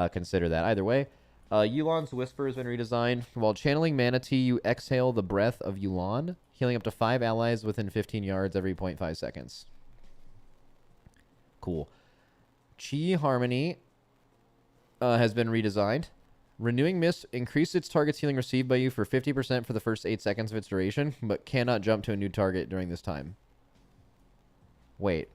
consider that. Either way. Yulon's Whisper has been redesigned. While channeling Mana Tea, you exhale the breath of Yulon, healing up to 5 allies within 15 yards every 0.5 seconds. Cool. Chi Harmony has been redesigned. Renewing Mist increases its target's healing received by you for 50% for the first 8 seconds of its duration, but cannot jump to a new target during this time. Wait.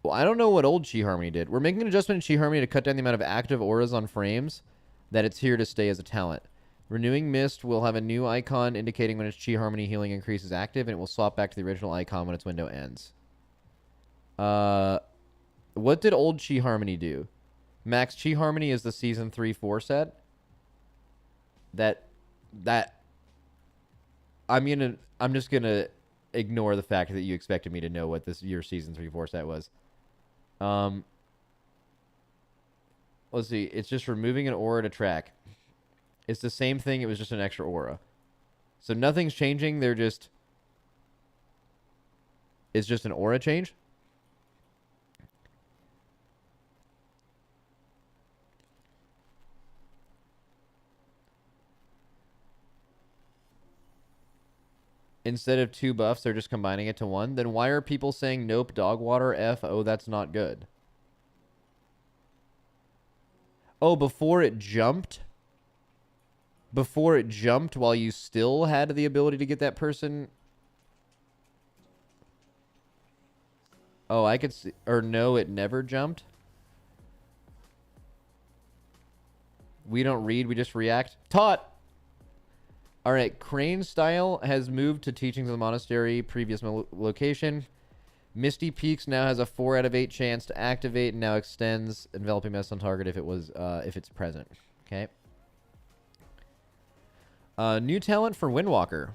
Well, I don't know what old Chi Harmony did. We're making an adjustment in Chi Harmony to cut down the amount of active auras on frames that it's here to stay as a talent. Renewing Mist will have a new icon indicating when its Chi Harmony healing increase is active, and it will swap back to the original icon when its window ends. What did old Chi Harmony do? Max, Chi Harmony is the Season 3-4 set. I'm just gonna ignore the fact that you expected me to know what this year's Season 3-4 set was. Let's see. It's just removing an aura to track. It's the same thing. It was just an extra aura. So nothing's changing. It's just an aura change. Instead of 2 buffs, they're just combining it to 1. Then why are people saying nope, dog water, F, oh, that's not good? Oh, before it jumped? Before it jumped while you still had the ability to get that person? Oh, I could see. Or no, it never jumped? We don't read, we just react. Taught! Alright, Crane Style has moved to Teachings of the Monastery, previous location. Misty Peaks now has a 4 out of 8 chance to activate and now extends enveloping mist on target if it's present. Okay. New talent for Windwalker.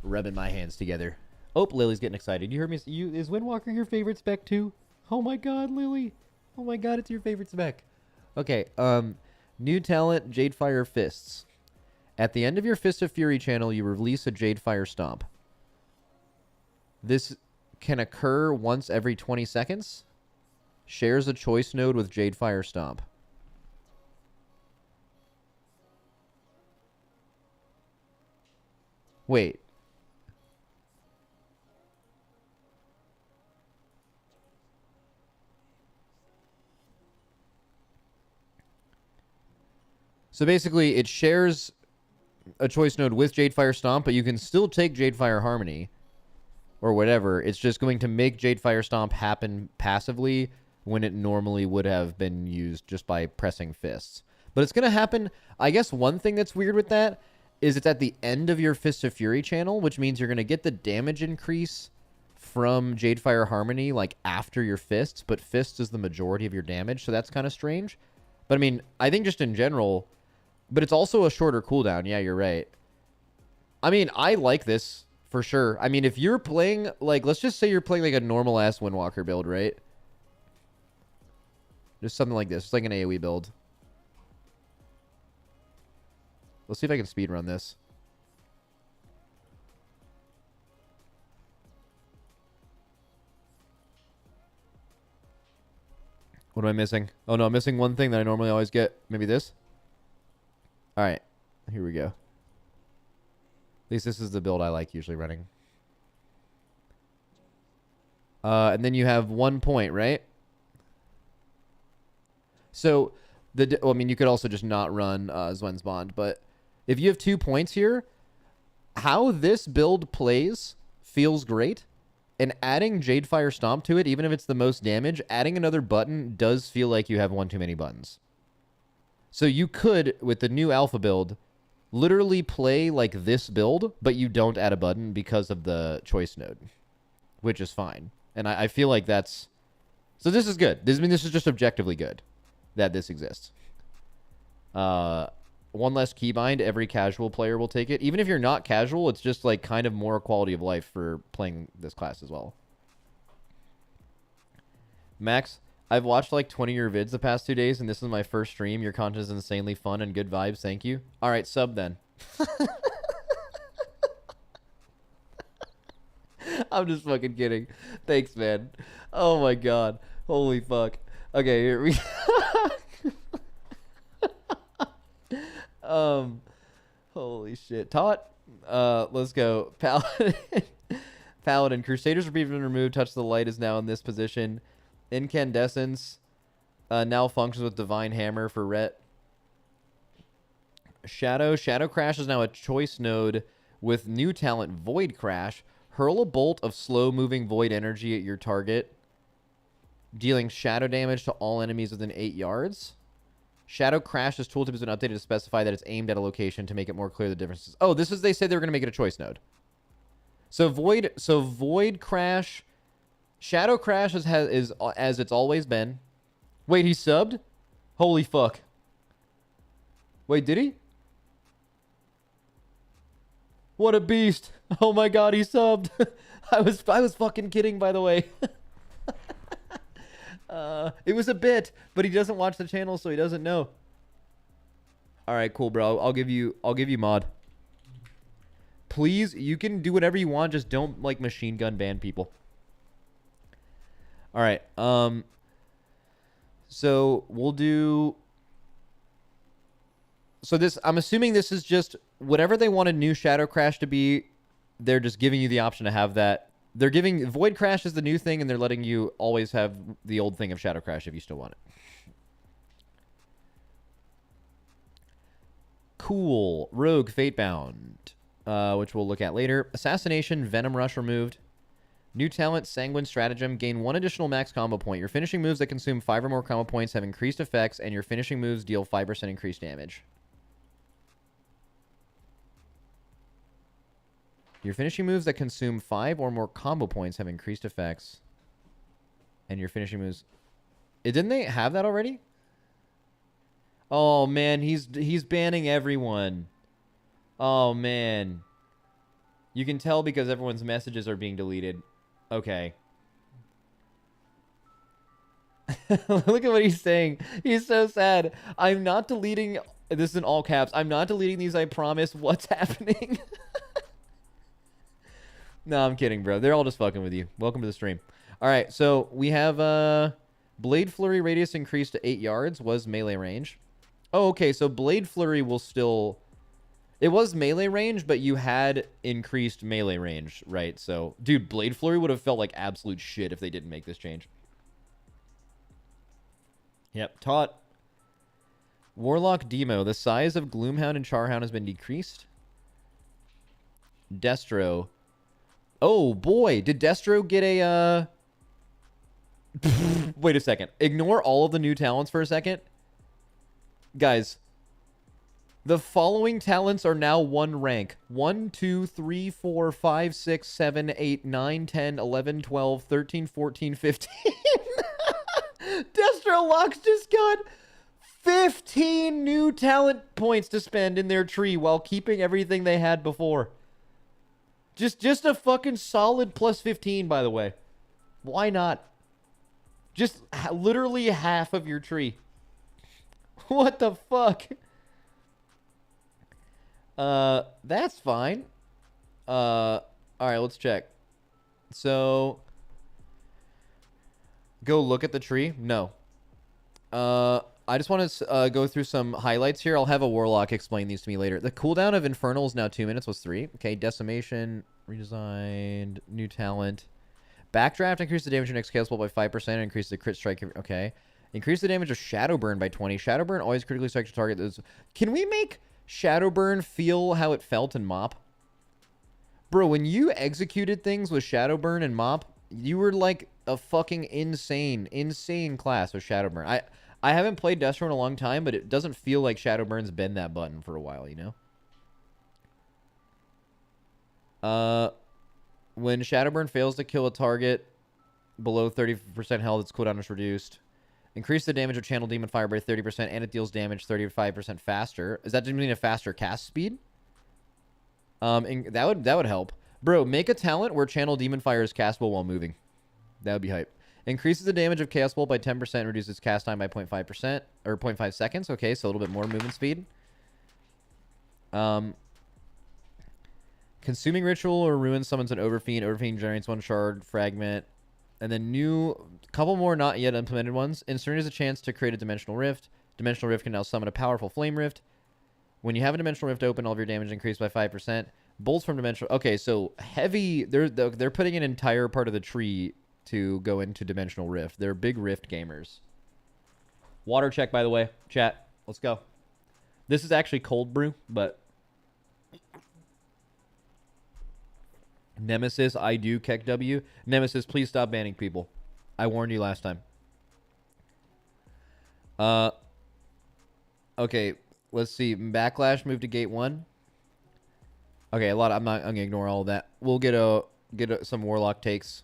Rubbing my hands together. Oh, Lily's getting excited. You heard me. Is Windwalker your favorite spec too? Oh my god, Lily. Oh my god, it's your favorite spec. Okay. New talent, Jadefire Fists. At the end of your Fist of Fury channel, you release a Jadefire Stomp. This can occur once every 20 seconds. Shares a choice node with Jadefire Stomp. Wait. So basically, it shares a choice node with Jadefire Stomp, but you can still take Jadefire Harmony or whatever. It's just going to make Jadefire Stomp happen passively when it normally would have been used just by pressing fists. But it's going to happen. I guess one thing that's weird with that is it's at the end of your Fist of Fury channel, which means you're going to get the damage increase from Jadefire Harmony like after your fists, but fists is the majority of your damage, so that's kind of strange. But I mean, I think just in general, but it's also a shorter cooldown. Yeah, you're right. I mean, I like this for sure. I mean, if you're playing, like, let's just say you're playing like a normal-ass Windwalker build, right? Just something like this. It's like an AoE build. Let's see if I can speedrun this. What am I missing? Oh, no, I'm missing one thing that I normally always get. Maybe this? All right. Here we go. At least this is the build I like usually running. And then you have 1 point, right? So, well, I mean, you could also just not run Zwen's Bond, but if you have 2 points here, how this build plays feels great. And adding Jadefire Stomp to it, even if it's the most damage, adding another button does feel like you have one too many buttons. So you could, with the new alpha build, literally play like this build, but you don't add a button because of the choice node, which is fine. And I feel like that's... So this is good. I mean, this is just objectively good that this exists. One less keybind, every casual player will take it. Even if you're not casual, it's just like kind of more quality of life for playing this class as well. Max, I've watched like 20 of your vids the past 2 days, and this is my first stream. Your content is insanely fun and good vibes. Thank you. All right, sub then. I'm just fucking kidding. Thanks, man. Oh my god. Holy fuck. Okay, here we holy shit. Tot, Let's go. Paladin. Paladin. Crusader's repeat been removed. Touch of the Light is now in this position. Incandescence now functions with Divine Hammer for Ret. Shadow. Shadow Crash is now a choice node with new talent Void Crash. Hurl a bolt of slow-moving void energy at your target, dealing shadow damage to all enemies within 8 yards. Shadow Crash's tooltip has been updated to specify that it's aimed at a location to make it more clear the differences. Oh, this is, they said they were going to make it a choice node. So Void Crash, Shadow Crash is as it's always been. Wait, he subbed? Holy fuck. Wait, did he? What a beast. Oh my god, he subbed. I was fucking kidding, by the way. It was a bit, but he doesn't watch the channel, so he doesn't know. All right, cool, bro. I'll give you mod. Please, you can do whatever you want, just don't like machine gun ban people. All right. So we'll do. So this, I'm assuming this is just whatever they wanted new Shadow Crash to be. They're just giving you the option to have that. They're giving Void Crash is the new thing, and they're letting you always have the old thing of Shadow Crash if you still want it. Cool. Rogue Fatebound, which we'll look at later. Assassination, Venom Rush removed. New talent, Sanguine Stratagem. Gain 1 additional max combo point. Your finishing moves that consume 5 or more combo points have increased effects, and your finishing moves deal 5% increased damage. Your finishing moves that consume 5 or more combo points have increased effects. And your finishing moves... Didn't they have that already? Oh, man. He's banning everyone. Oh, man. You can tell because everyone's messages are being deleted. Okay. Look at what he's saying. He's so sad. I'm not deleting... This is in all caps. I'm not deleting these, I promise. What's happening? No, I'm kidding, bro. They're all just fucking with you. Welcome to the stream. All right, so we have Blade Flurry radius increased to 8 yards. Was melee range. Oh, okay, so Blade Flurry will still... It was melee range, but you had increased melee range, right? So, dude, Blade Flurry would have felt like absolute shit if they didn't make this change. Yep, taught. Warlock Demo. The size of Gloomhound and Charhound has been decreased. Destro. Oh, boy. Did Destro get a... Wait a second. Ignore all of the new talents for a second. Guys. The following talents are now 1 rank. 1, 2, 3, 4, 5, 6, 7, 8, 9, 10, 11, 12, 13, 14, 15. Destro Locks just got 15 new talent points to spend in their tree while keeping everything they had before. Just a fucking solid plus 15, by the way. Why not? Just literally half of your tree. What the fuck? That's fine. All right, let's check. So, go look at the tree? No. I just want to go through some highlights here. I'll have a Warlock explain these to me later. The cooldown of Infernal is now 2 minutes, was 3. Okay, Decimation, redesigned, new talent. Backdraft, increase the damage of next Chaos Bolt by 5%, increase the crit strike. Okay. Increase the damage of Shadow Burn by 20. Shadow Burn always critically strikes your target. Can we make Shadow Burn feel how it felt in Mop? Bro, when you executed things with Shadow Burn and Mop, you were like a fucking insane class with Shadow Burn. I haven't played Destro in a long time, but it doesn't feel like Shadow Burn's been that button for a while, you know? When Shadow Burn fails to kill a target below 30% health, its cooldown is reduced. Increase the damage of Channel Demon Fire by 30%, and it deals damage 35% faster. Is that just mean a faster cast speed? That would help. Bro, make a talent where Channel Demon Fire is castable while moving. That would be hype. Increases the damage of Chaos Bolt by 10%, reduces cast time by 0.5%, or 0.5 seconds. Okay, so a little bit more movement speed. Consuming Ritual or Ruin summons an Overfiend. Overfiend generates 1 shard fragment. And then couple more not yet implemented ones. Insert has a chance to create a Dimensional Rift. Dimensional Rift can now summon a powerful Flame Rift. When you have a Dimensional Rift open, all of your damage increased by 5%. Bolts from dimensional. Okay, so heavy. They're putting an entire part of the tree to go into dimensional rift. They're big rift gamers. Water check, by the way. Chat. Let's go. This is actually cold brew, but Nemesis, I do Keck W. Nemesis, please stop banning people. I warned you last time. Okay, let's see. Backlash moved to gate 1. Okay, I'm gonna ignore all of that. We'll get some Warlock takes.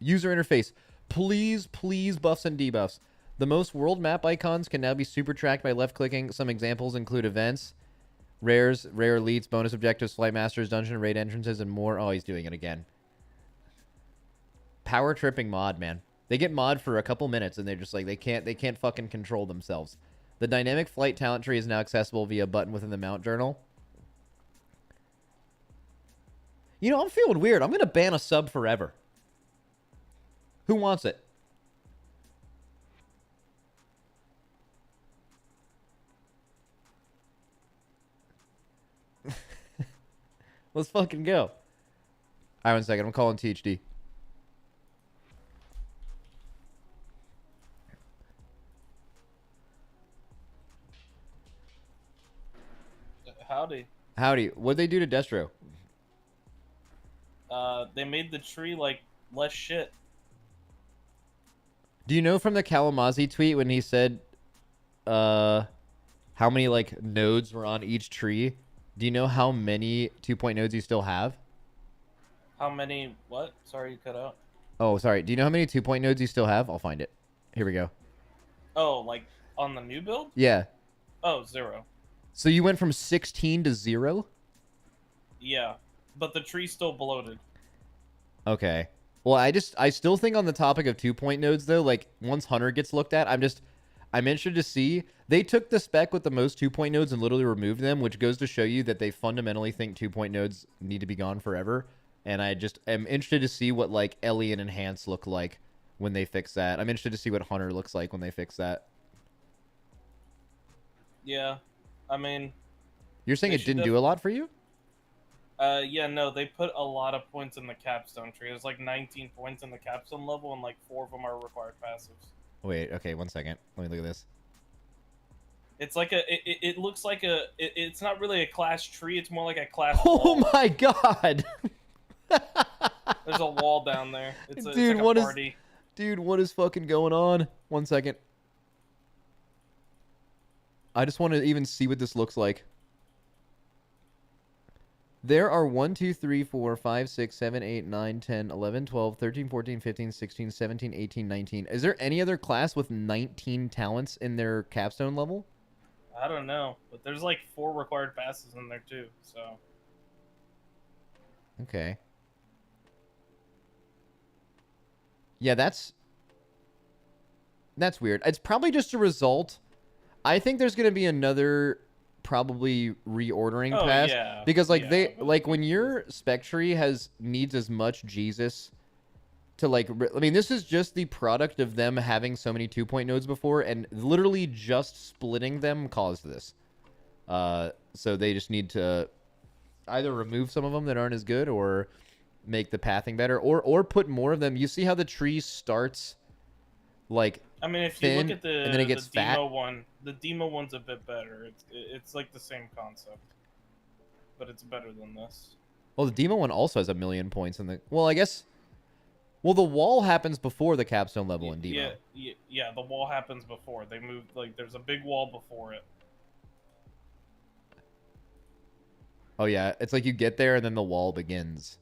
User interface. Please buffs and debuffs. The most world map icons can now be super tracked by left clicking. Some examples include events, rares, rare elites, bonus objectives, flight masters, dungeon raid entrances, and more. Oh, he's doing it again. Power tripping mod, man. They get mod for a couple minutes and they're just like they can't fucking control themselves. The dynamic flight talent tree is now accessible via a button within the mount journal. You know, I'm feeling weird. I'm gonna ban a sub forever. Who wants it? Let's fucking go. All right, 1 second. I'm calling THD. Howdy. Howdy. What'd they do to Destro? They made the tree, like, less shit. Do you know from the Kalamazoo tweet when he said how many, like, nodes were on each tree? Do you know how many 2-point nodes you still have? How many... What? Sorry, you cut out. Oh, sorry. Do you know how many 2-point nodes you still have? I'll find it. Here we go. Oh, like, on the new build? Yeah. Oh, 0. So you went from 16 to 0? Yeah. But the tree's still bloated. Okay. Well, I still think on the topic of 2-point nodes, though, like, once Hunter gets looked at, I'm interested to see. They took the spec with the most 2-point nodes and literally removed them, which goes to show you that they fundamentally think 2-point nodes need to be gone forever. And I just am interested to see what, like, Ellie and Enhance look like when they fix that. I'm interested to see what Hunter looks like when they fix that. Yeah. I mean... You're saying it didn't do a lot for you? Yeah, no, they put a lot of points in the capstone tree. There's like 19 points in the capstone level, and like 4 of them are required passives. Wait, okay, 1 second. Let me look at this. It's like it looks like it's not really a class tree, it's more like a class Oh wall. my god! There's a wall down there. It's Dude, like a party. Dude, what is fucking going on? 1 second. I just want to even see what this looks like. There are 1, 2, 3, 4, 5, 6, 7, 8, 9, 10, 11, 12, 13, 14, 15, 16, 17, 18, 19. Is there any other class with 19 talents in their capstone level? I don't know, but there's like 4 required passes in there too, so. Okay. Yeah, that's weird. It's probably just a result. I think there's going to be another probably reordering pass, yeah, because like yeah, like when your spec tree needs as much Jesus to like I mean, this is just the product of them having so many 2-point nodes before, and literally just splitting them caused this. So they just need to either remove some of them that aren't as good, or make the pathing better, or put more of them. You see how the tree starts like, I mean, if thin, you look at and then it gets the demo fat? one, the demo one's a bit better. It's like the same concept, but it's better than this. Well, the demo one also has 1,000,000 points in the... Well, I guess... Well, the wall happens before the capstone level in demo. Yeah, the wall happens before. They moved, like, there's a big wall before it. Oh, yeah. It's like you get there and then the wall begins.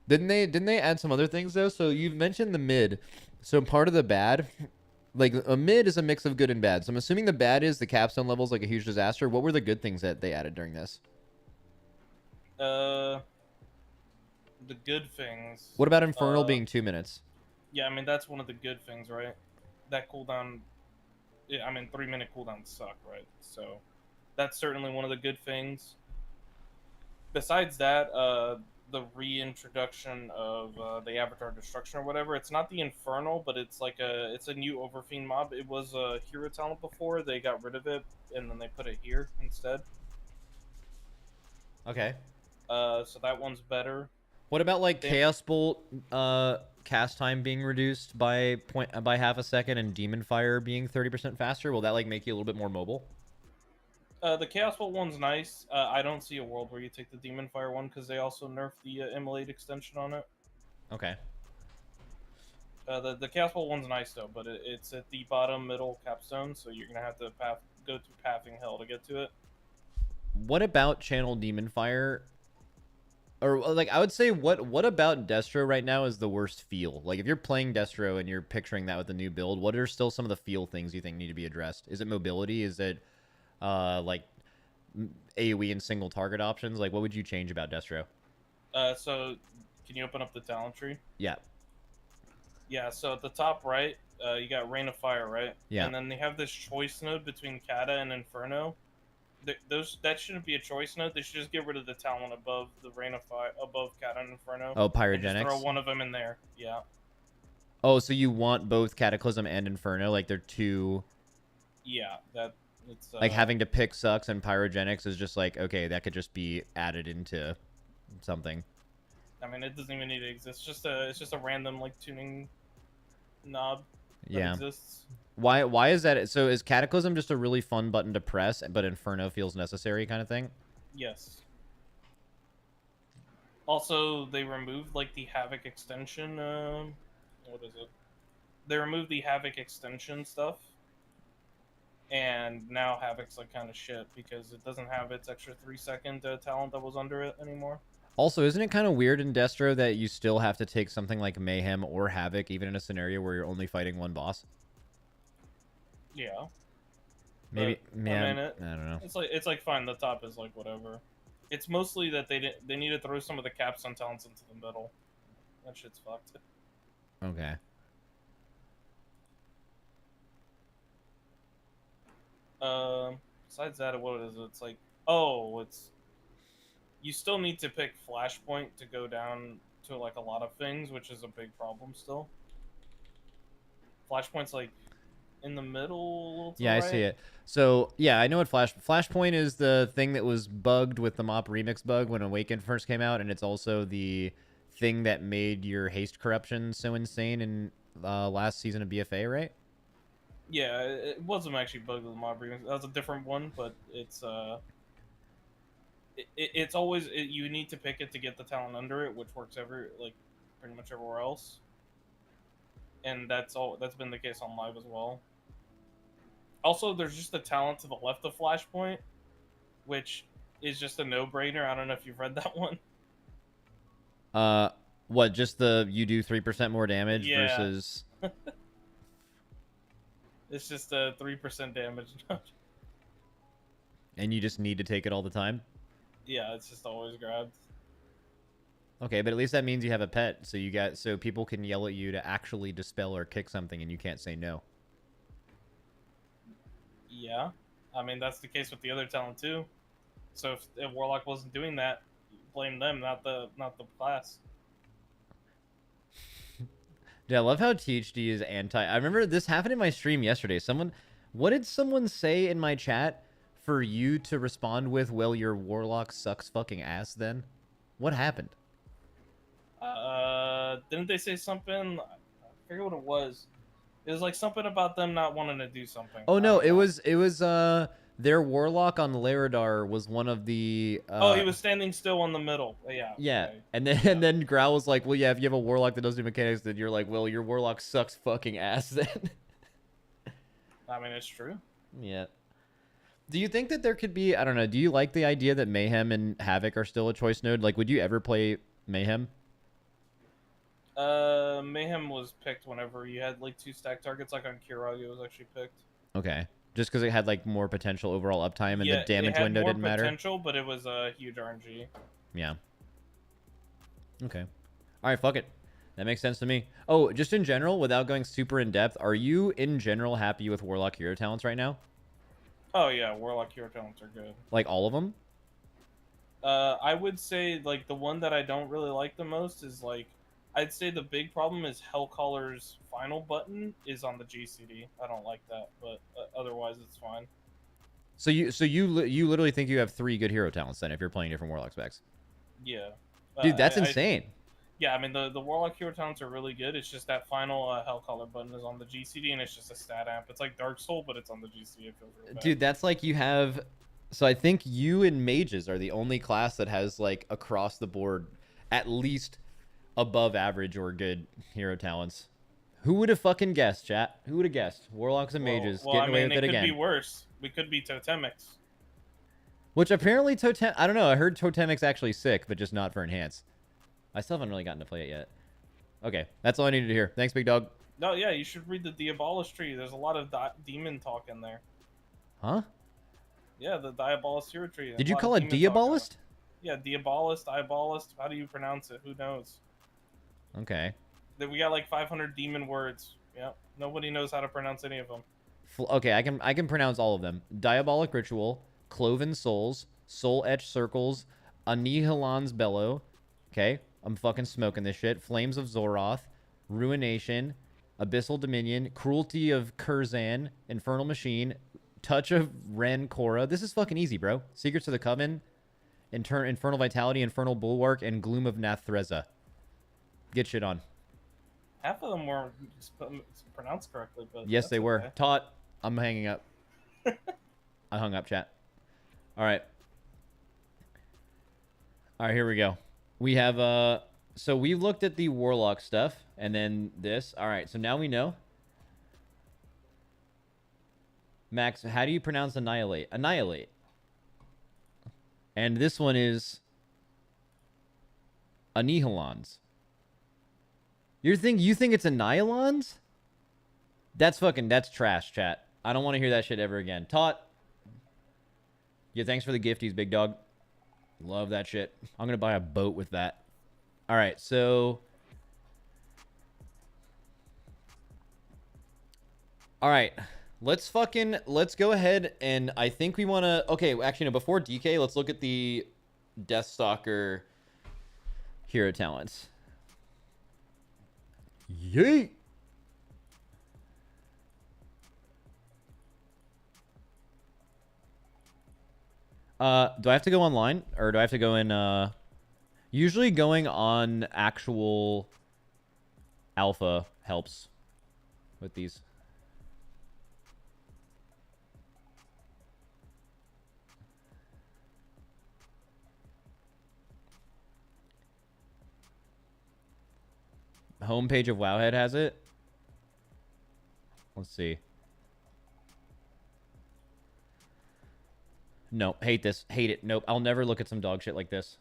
Didn't they add some other things, though? So you've mentioned the mid. So part of the bad... Like, a mid is a mix of good and bad. So I'm assuming the bad is the capstone level's like a huge disaster. What were the good things that they added during this? The good things. What about Infernal being 2 minutes? Yeah, I mean, that's one of the good things, right? That cooldown... Yeah, I mean, 3-minute cooldowns suck, right? So, that's certainly one of the good things. Besides that, the reintroduction of the Avatar Destruction or whatever, it's not the Infernal, but it's like it's a new Overfiend mob. It was a hero talent before, they got rid of it, and then they put it here instead. Okay. So that one's better. What about like They, Chaos Bolt cast time being reduced by half a second and Demon Fire being 30% faster? Will that like make you a little bit more mobile? the Chaos Bolt one's nice. I don't see a world where you take the Demon Fire one because they also nerfed the Immolate extension on it. Okay. The Chaos Bolt one's nice though, but it's at the bottom middle capstone, so you're gonna have to go through pathing hell to get to it. What about Channel Demon Fire? Or like I would say what about Destro right now is the worst feel? Like if you're playing Destro and you're picturing that with the new build, what are still some of the feel things you think need to be addressed? Is it mobility? Is it like AoE and single target options? Like what would you change about Destro? So can you open up the talent tree? Yeah. Yeah. So at the top right, you got Rain of Fire, right? Yeah. And then they have this choice node between Kata and Inferno. That shouldn't be a choice node. They should just get rid of the talent above the Rain of Fire, above Kata and Inferno. Oh, And just throw pyrogenics. one of them in there. Yeah. Oh, so you want both Cataclysm and Inferno? Like they're two. Yeah. That it's Like having to pick sucks and pyrogenics is just like okay, that could just be added into something. I mean, it doesn't even need to exist. It's just a random like tuning knob that Yeah. exists. Why is that? So is Cataclysm just a really fun button to press, but Inferno feels necessary kind of thing? Yes. Also, they removed like the Havoc extension. What is it? They removed the Havoc extension stuff, and now Havoc's like kind of shit because it doesn't have its extra 3-second talent that was under it anymore. Also, isn't it kind of weird in Destro that you still have to take something like Mayhem or Havoc, even in a scenario where you're only fighting one boss? Yeah. Maybe, yeah, I mean, I don't know. it's like fine. The top is like whatever. It's mostly that they need to throw some of the capstone talents into the middle. That shit's fucked. Okay. Besides that, what is it? It's like, oh, it's you still need to pick Flashpoint to go down to like a lot of things, which is a big problem still. Flashpoint's like in the middle. Yeah, I see it. So yeah, I know what Flashpoint is the thing that was bugged with the Mop Remix bug when Awakened first came out, and it's also the thing that made your haste corruption so insane in last season of BFA, right? Yeah, it wasn't actually bugged with the Mob Remix. That was a different one, but it's always you need to pick it to get the talent under it, which works pretty much everywhere else. And that's been the case on live as well. Also, there's just a talent to the left of Flashpoint, which is just a no-brainer. I don't know if you've read that one. What? Just the you do 3% more damage versus. It's just a 3% damage. And you just need to take it all the time. Yeah, it's just always grabbed. Okay, but at least that means you have a pet, so people can yell at you to actually dispel or kick something, and you can't say no. Yeah, I mean that's the case with the other talent too. So if Warlock wasn't doing that, blame them, not the class. Dude, I love how THD is anti. I remember this happened in my stream yesterday. What did someone say in my chat for you to respond with? Well, your Warlock sucks fucking ass. Then, what happened? Didn't they say something? I forget what it was. It was like something about them not wanting to do something. Oh no, it was their Warlock on Laradar was one of the. Oh, he was standing still in the middle. Yeah. Yeah, Okay. and then Growl was like, "Well, yeah, if you have a Warlock that doesn't do mechanics, then you're like, well, your Warlock sucks fucking ass." Then. I mean, it's true. Yeah. Do you think that there could be? I don't know. Do you like the idea that Mayhem and Havoc are still a choice node? Like, would you ever play Mayhem? Mayhem was picked whenever you had like 2 stack targets, like on Kirog, it was actually picked. Okay. Just because it had like more potential overall uptime and Yeah, the damage it had window more didn't matter. potential, but it was a huge RNG. Yeah. Okay. All right. Fuck it. That makes sense to me. Oh, just in general, without going super in depth, are you in general happy with Warlock hero talents right now? Oh yeah, Warlock hero talents are good. Like all of them? I would say like the one that I don't really like the most is like I'd say the big problem is Hellcaller's final button is on the GCD. I don't like that, but otherwise it's fine. So you literally think you have 3 good hero talents then if you're playing different Warlock specs? Yeah. Dude, that's I insane. yeah, I mean the Warlock hero talents are really good. It's just that final Hellcaller button is on the GCD and it's just a stat amp. It's like Dark Soul, but it's on the GCD. It feels real bad. Dude, that's like you have. So I think you and mages are the only class that has like across the board at least above average or good hero talents. Who would have fucking guessed, chat? Who would have guessed? Warlocks and mages Well, getting I away mean, with it it could be again. worse. We could be totemics. Which apparently Totem. I don't know. I heard Totemic's actually sick, but just not for enhance. I still haven't really gotten to play it yet. Okay, that's all I needed to hear. Thanks, big dog. No, yeah, you should read the Diabolus tree. There's a lot of demon talk in there. Huh? Yeah, the Diabolus hero tree. Did you call it Diabolist? Yeah, Diabolist, Diabolist. How do you pronounce it? Who knows? Okay. We got like 500 demon words. Yeah, nobody knows how to pronounce any of them. Okay, I can pronounce all of them. Diabolic Ritual, Cloven Souls, Soul Etched Circles, Anihilan's Bellow. Okay, I'm fucking smoking this shit. Flames of Zoroth, Ruination, Abyssal Dominion, Cruelty of Kurzan, Infernal Machine, Touch of Ren Korra. This is fucking easy, bro. Secrets of the Coven, Infernal Vitality, Infernal Bulwark, and Gloom of Nathreza. Get shit on. Half of them weren't pronounced correctly, but yes, they were. Okay. Taught. I'm hanging up. I hung up, chat. All right. All right, here we go. We have so we looked at the Warlock stuff and then this. All right, so now we know. Max, how do you pronounce annihilate? Annihilate. And this one is Annihilons. You think it's Annihilons? That's trash, chat. I don't want to hear that shit ever again. Taught. Yeah, thanks for the gifties, big dog. Love that shit. I'm going to buy a boat with that. All right, so... All right. Let's go ahead and I think we want to... Okay, actually, no, before DK, let's look at the Deathstalker hero talents. Yeet! Do I have to go online or do I have to go in usually going on actual alpha helps with these. Homepage of Wowhead has it. Let's see. No, hate this. Hate it. Nope. I'll never look at some dog shit like this.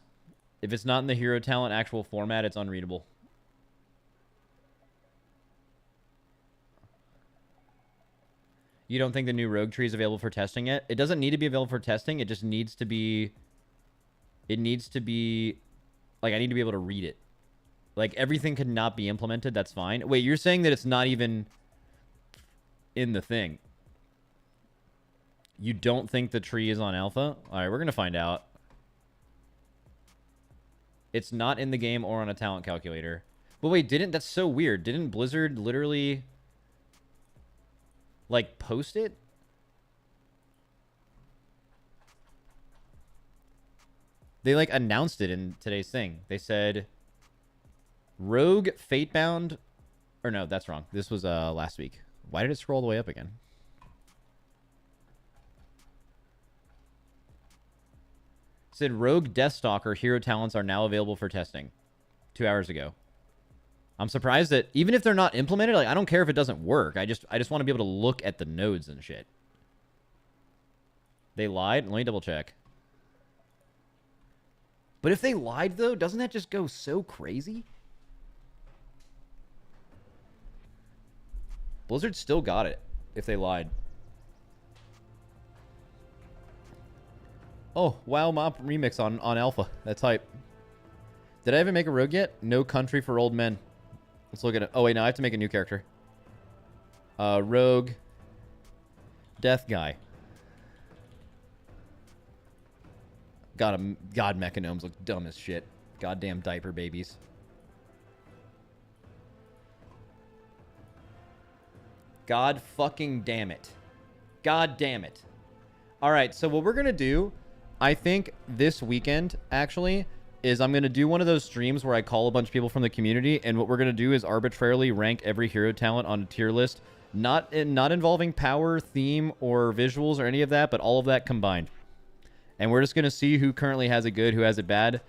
If it's not in the hero talent actual format, it's unreadable. You don't think the new rogue tree is available for testing yet? It doesn't need to be available for testing. It just needs to be... It needs to be... Like, I need to be able to read it. Like, everything could not be implemented. That's fine. Wait, you're saying that it's not even in the thing? You don't think the tree is on alpha? All right, we're going to find out. It's not in the game or on a talent calculator. But wait, that's so weird. Didn't Blizzard literally, like, post it? They, like, announced it in today's thing. They said, Rogue, Fatebound, or no, that's wrong. This was last week. Why did it scroll all the way up again? Said Rogue Deathstalker hero talents are now available for testing 2 hours ago. I'm surprised that even if they're not implemented, like, I don't care if it doesn't work. I just want to be able to look at the nodes and shit. They lied? Let me double check. But if they lied, though, doesn't that just go so crazy? Blizzard still got it if they lied. Oh, WoW Mop remix on Alpha. That's hype. Did I even make a rogue yet? No Country for Old Men. Let's look at it. Oh, wait, no, I have to make a new character. Rogue. Death Guy. God, mechanomes look dumb as shit. Goddamn diaper babies. God fucking damn it. God damn it. All right, so what we're going to do, I think this weekend, actually, is I'm going to do one of those streams where I call a bunch of people from the community, and what we're going to do is arbitrarily rank every hero talent on a tier list, not involving power, theme, or visuals or any of that, but all of that combined. And we're just going to see who currently has it good, who has it bad,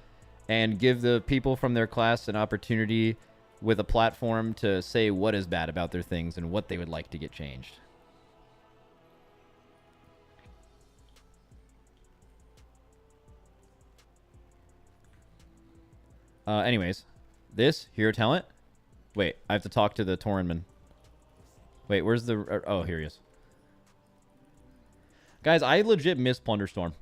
and give the people from their class an opportunity with a platform to say what is bad about their things and what they would like to get changed. Anyways, this hero talent. Wait, I have to talk to the Taurenman. Wait, where's the... Oh, here he is. Guys, I legit miss Plunderstorm.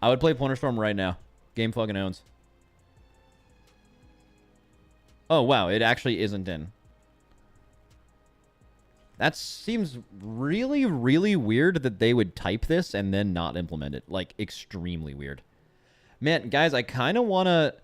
I would play Plunderstorm right now. Game fucking owns. Oh, wow. It actually isn't in. That seems really, really weird that they would type this and then not implement it. Like, extremely weird. Man, guys, I kind of want to...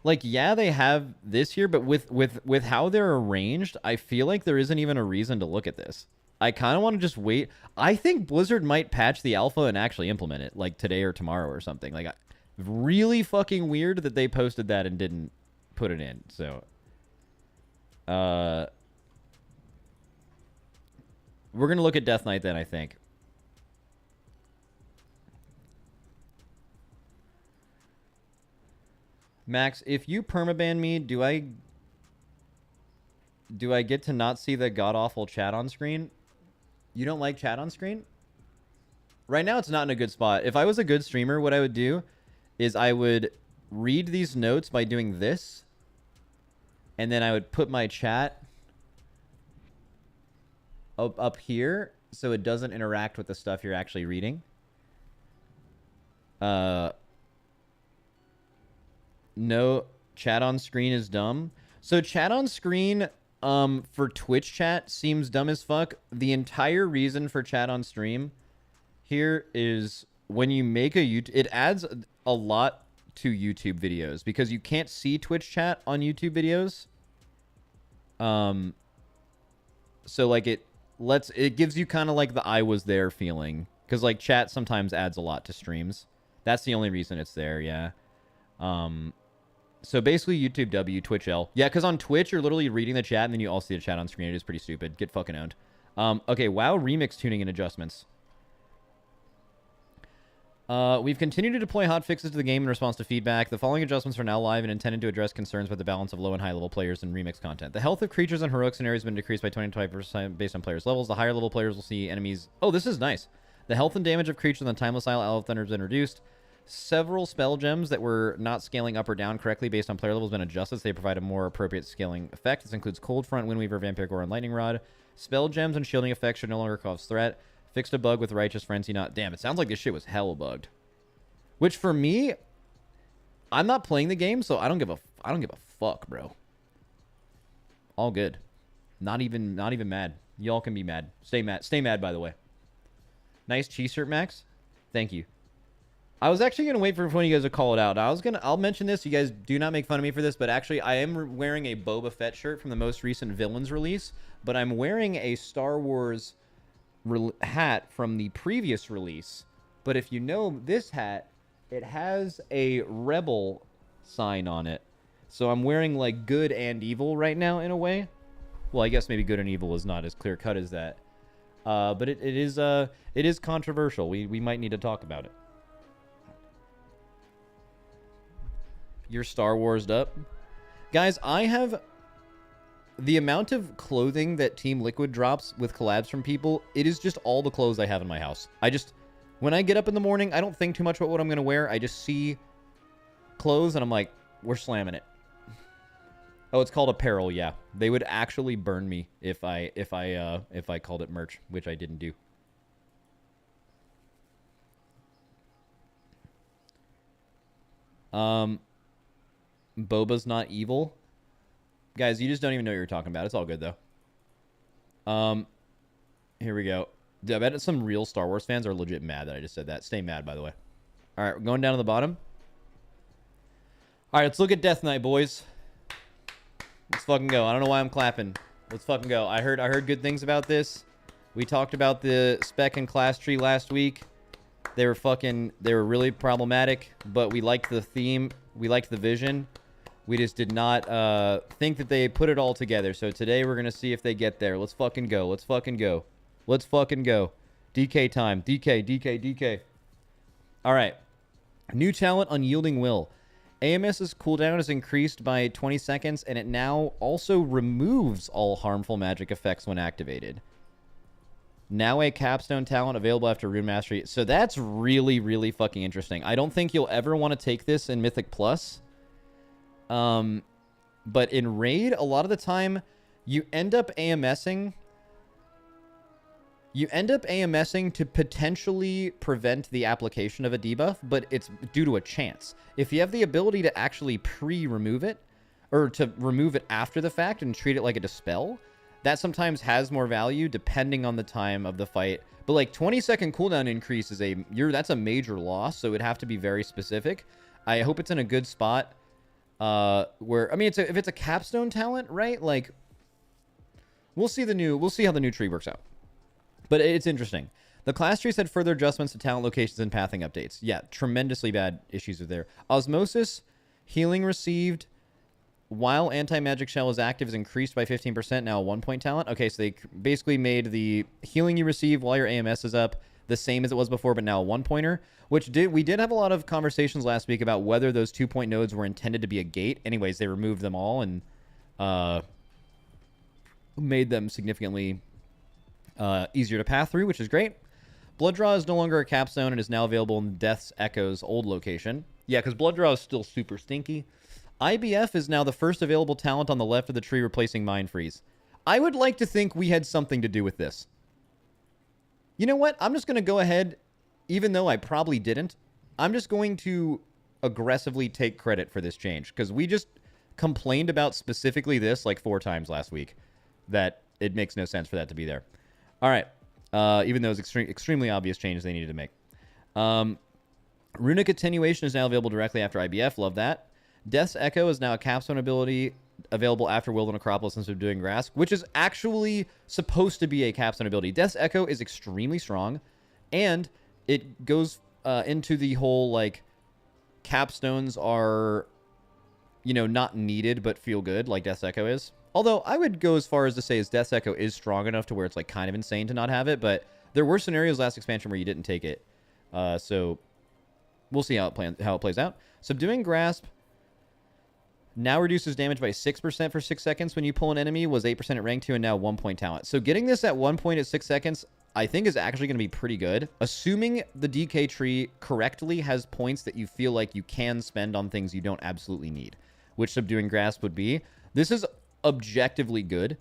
Like, yeah, they have this here, but with how they're arranged, I feel like there isn't even a reason to look at this. I kind of want to just wait. I think Blizzard might patch the alpha and actually implement it, like, today or tomorrow or something. Like, really fucking weird that they posted that and didn't put it in, so... We're going to look at Death Knight then, I think. Max, if you permaban me, do I get to not see the god-awful chat on screen? You don't like chat on screen? Right now, it's not in a good spot. If I was a good streamer, what I would do is I would read these notes by doing this, and then I would put my chat up here so it doesn't interact with the stuff you're actually reading. No, chat on screen is dumb. So chat on screen for Twitch chat seems dumb as fuck. The entire reason for chat on stream here is when you make a YouTube, it adds a lot to YouTube videos because you can't see Twitch chat on YouTube videos. So like it gives you kind of like the I was there feeling because like chat sometimes adds a lot to streams. That's the only reason it's there. Yeah. So basically YouTube W, Twitch L. Yeah, because on Twitch, you're literally reading the chat and then you all see the chat on screen. It is pretty stupid. Get fucking owned. Okay, WoW remix tuning and adjustments. We've continued to deploy hotfixes to the game in response to feedback. The following adjustments are now live and intended to address concerns with the balance of low and high level players and remix content. The health of creatures in heroic scenarios has been decreased by 25% based on players' levels. The higher level players will see enemies... Oh, this is nice. The health and damage of creatures on Timeless Isle Owl of Thunder has been reduced. Several spell gems that were not scaling up or down correctly based on player levels have been adjusted so they provide a more appropriate scaling effect. This includes Cold Front, Windweaver, Vampire Gore, and Lightning Rod. Spell gems and shielding effects should no longer cause threat. Fixed a bug with Righteous Frenzy not... Damn, it sounds like this shit was hella bugged. Which for me, I'm not playing the game, so I don't give a fuck, bro. All good. Not even mad. Y'all can be mad. Stay mad. Stay mad, by the way. Nice cheese shirt, Max. Thank you. I was actually gonna wait for when you guys to call it out. I'll mention this. You guys do not make fun of me for this, but actually, I am wearing a Boba Fett shirt from the most recent Villains release. But I'm wearing a Star Wars hat from the previous release. But if you know this hat, it has a Rebel sign on it. So I'm wearing like good and evil right now in a way. Well, I guess maybe good and evil is not as clear cut as that. But it is controversial. We might need to talk about it. You're Star Wars'd up. Guys, I have the amount of clothing that Team Liquid drops with collabs from people. It is just all the clothes I have in my house. When I get up in the morning, I don't think too much about what I'm going to wear. I just see clothes and I'm like, we're slamming it. Oh, it's called apparel. Yeah. They would actually burn me if I called it merch, which I didn't do. Boba's not evil. Guys, you just don't even know what you're talking about. It's all good, though. Here we go. I bet some real Star Wars fans are legit mad that I just said that. Stay mad, by the way. All right, we're going down to the bottom. All right, let's look at Death Knight, boys. Let's fucking go. I don't know why I'm clapping. Let's fucking go. I heard good things about this. We talked about the spec and class tree last week. They were really problematic, but we liked the theme. We liked the vision. We just did not think that they put it all together. So today we're going to see if they get there. Let's fucking go. Let's fucking go. Let's fucking go. DK time. DK, DK, DK. All right. New talent, Unyielding Will. AMS's cooldown is increased by 20 seconds, and it now also removes all harmful magic effects when activated. Now a capstone talent available after Rune Mastery. So that's really, really fucking interesting. I don't think you'll ever want to take this in Mythic Plus. But in Raid, a lot of the time, you end up AMSing. You end up AMSing to potentially prevent the application of a debuff, but it's due to a chance. If you have the ability to actually pre-remove it, or to remove it after the fact and treat it like a dispel, that sometimes has more value depending on the time of the fight. But like 20-second cooldown increase is that's a major loss, so it'd have to be very specific. I hope it's in a good spot. Where I mean, if it's a capstone talent, right? Like, we'll see how the new tree works out. But it's interesting. The class trees had further adjustments to talent locations and pathing updates. Yeah, tremendously bad issues are there. Osmosis, healing received while anti-magic shell is active is increased by 15%, now a 1-point talent. Okay, so they basically made the healing you receive while your AMS is up the same as it was before, but now a 1-pointer, which we did have a lot of conversations last week about whether those 2-point nodes were intended to be a gate. Anyways, they removed them all and made them significantly easier to path through, which is great. Blood Draw is no longer a capstone and is now available in Death's Echo's old location. Yeah, because Blood Draw is still super stinky. IBF is now the first available talent on the left of the tree, replacing Mind Freeze. I would like to think we had something to do with this. You know what? I'm just going to go ahead, even though I probably didn't. I'm just going to aggressively take credit for this change, because we just complained about specifically this like 4 times last week, that it makes no sense for that to be there. All right. Even though it's extremely obvious changes they needed to make. Runic Attenuation is now available directly after IBF. Love that. Death's Echo is now a capstone ability available after Will and Acropolis instead of doing Grasp, which is actually supposed to be a capstone ability. Death's Echo is extremely strong, and it goes into the whole, like, capstones are, you know, not needed but feel good, like Death's Echo is. Although I would go as far as to say Death's Echo is strong enough to where it's, like, kind of insane to not have it, but there were scenarios last expansion where you didn't take it. So we'll see how it plays out. Subduing Grasp now reduces damage by 6% for 6 seconds when you pull an enemy, was 8% at rank 2, and now 1-point talent. So getting this at 1 point at 6 seconds, I think is actually going to be pretty good. Assuming the DK tree correctly has points that you feel like you can spend on things you don't absolutely need, which Subduing Grasp would be. This is objectively good.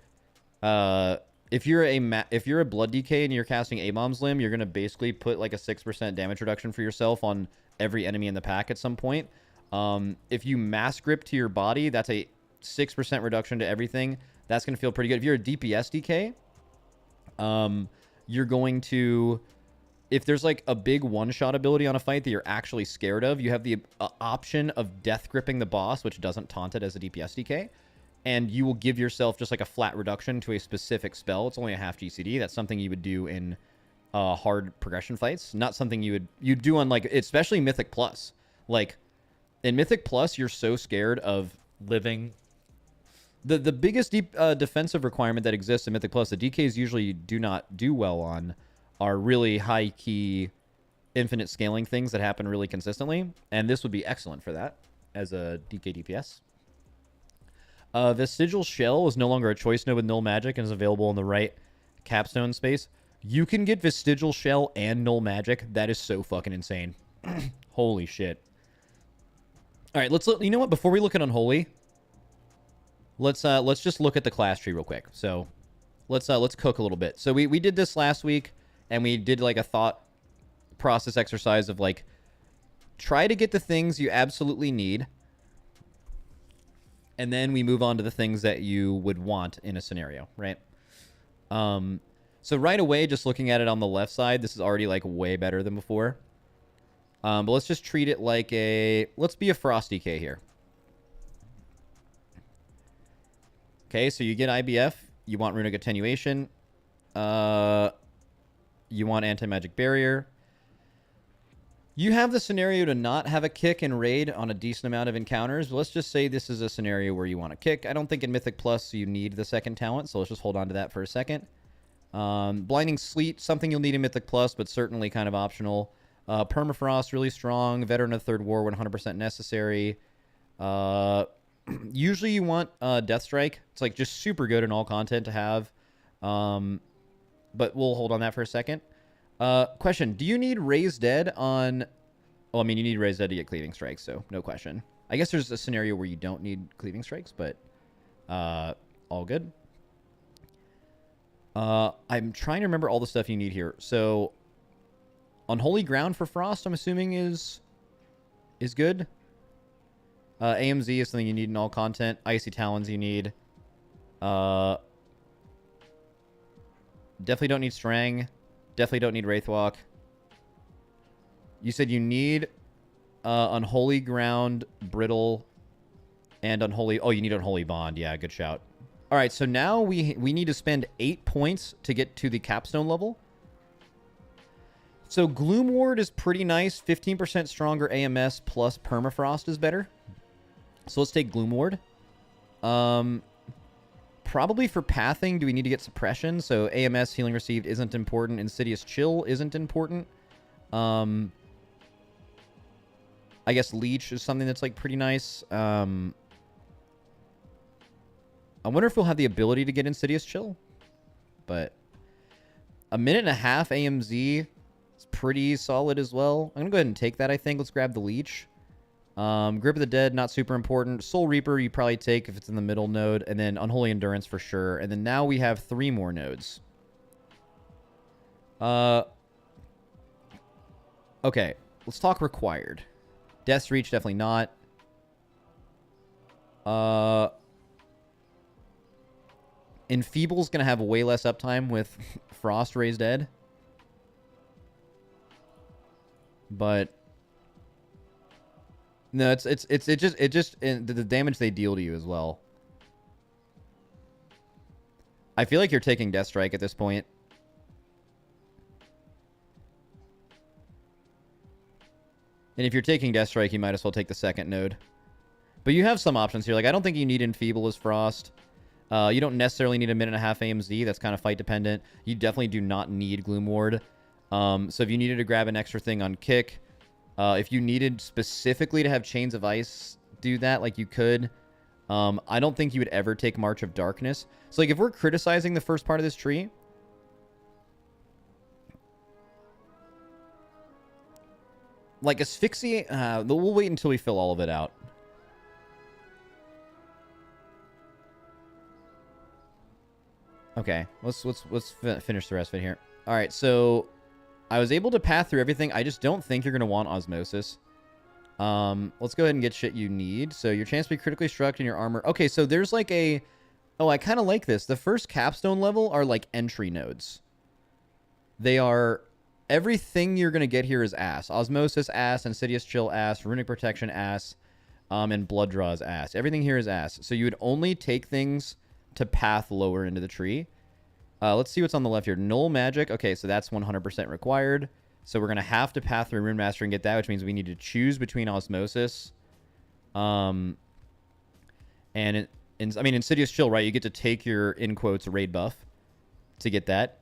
If you're a Blood DK and you're casting A-Bomb's Limb, you're going to basically put like a 6% damage reduction for yourself on every enemy in the pack at some point. If you mass grip to your body, that's a 6% reduction to everything. That's going to feel pretty good. If you're a DPS DK, you're going to, if there's like a big one-shot ability on a fight that you're actually scared of, you have the option of death gripping the boss, which doesn't taunt it as a DPS DK. And you will give yourself just like a flat reduction to a specific spell. It's only a half GCD. That's something you would do in hard progression fights. Not something you'd do on, like, especially Mythic Plus. Like, in Mythic Plus, you're so scared of living. The biggest defensive requirement that exists in Mythic Plus, the DKs usually do not do well on, are really high-key infinite scaling things that happen really consistently. And this would be excellent for that as a DK DPS. Vestigial Shell is no longer a choice node with null magic and is available in the right capstone space. You can get Vestigial Shell and null magic. That is so fucking insane. Holy shit. All right, you know what? Before we look at Unholy, let's just look at the class tree real quick. So let's cook a little bit. So we did this last week, and we did like a thought process exercise of like, try to get the things you absolutely need, and then we move on to the things that you would want in a scenario, right? So right away, just looking at it on the left side, this is already like way better than before. But let's just treat it like let's be a Frost DK here. Okay, so you get IBF. You want Runic Attenuation. You want Anti-Magic Barrier. You have the scenario to not have a kick and raid on a decent amount of encounters. But let's just say this is a scenario where you want to kick. I don't think in Mythic Plus you need the second talent, so let's just hold on to that for a second. Blinding Sleet, something you'll need in Mythic Plus, but certainly kind of optional. Permafrost, really strong. Veteran of Third War, 100% necessary. Usually you want Death Strike. It's like just super good in all content to have. But we'll hold on that for a second. Question, do you need Raise Dead on... Well, I mean, you need Raise Dead to get Cleaving Strikes, so no question. I guess there's a scenario where you don't need Cleaving Strikes, but all good. I'm trying to remember all the stuff you need here. So, Unholy Ground for Frost, I'm assuming is good. AMZ is something you need in all content. Icy Talons you need. Definitely don't need Strang. Definitely don't need Wraithwalk. You said you need Unholy Ground, Brittle, and Unholy... Oh, you need Unholy Bond. Yeah, good shout. All right, so now we need to spend 8 points to get to the capstone level. So Gloom Ward is pretty nice. 15% stronger AMS plus Permafrost is better. So let's take Gloom Ward. Probably for pathing, do we need to get suppression? So AMS, healing received, isn't important. Insidious Chill isn't important. I guess Leech is something that's like pretty nice. I wonder if we'll have the ability to get Insidious Chill. But a minute and a half AMZ is pretty solid as well. I'm going to go ahead and take that, I think. Let's grab the Leech. Grip of the Dead, not super important. Soul Reaper, you probably take if it's in the middle node. And then Unholy Endurance for sure. And then now we have 3 more nodes. Okay, let's talk required. Death's Reach, definitely not. Enfeeble's going to have way less uptime with Frost Raised Dead. But... No, it just the damage they deal to you as well. I feel like you're taking Death Strike at this point. And if you're taking Death Strike, you might as well take the second node. But you have some options here. Like, I don't think you need Enfeeble as Frost. You don't necessarily need a minute and a half AMZ. That's kind of fight dependent. You definitely do not need Gloom Ward. So if you needed to grab an extra thing on Kick... if you needed specifically to have Chains of Ice do that, like you could. I don't think you would ever take March of Darkness. So, like, if we're criticizing the first part of this tree... Like, Asphyxiate... we'll wait until we fill all of it out. Okay, let's finish the rest of it here. Alright, so... I was able to path through everything. I just don't think you're going to want Osmosis. Let's go ahead and get shit you need. So your chance to be critically struck in your armor. Okay, so there's like a... Oh, I kind of like this. The first capstone level are like entry nodes. They are... Everything you're going to get here is ass. Osmosis ass, Insidious Chill ass, Runic Protection ass, and Blood Draws ass. Everything here is ass. So you would only take things to path lower into the tree. Let's see what's on the left here. Null Magic. Okay, so that's 100% required. So we're going to have to path through Rune Master and get that, which means we need to choose between Osmosis. I mean, Insidious Chill, right? You get to take your, in quotes, raid buff to get that.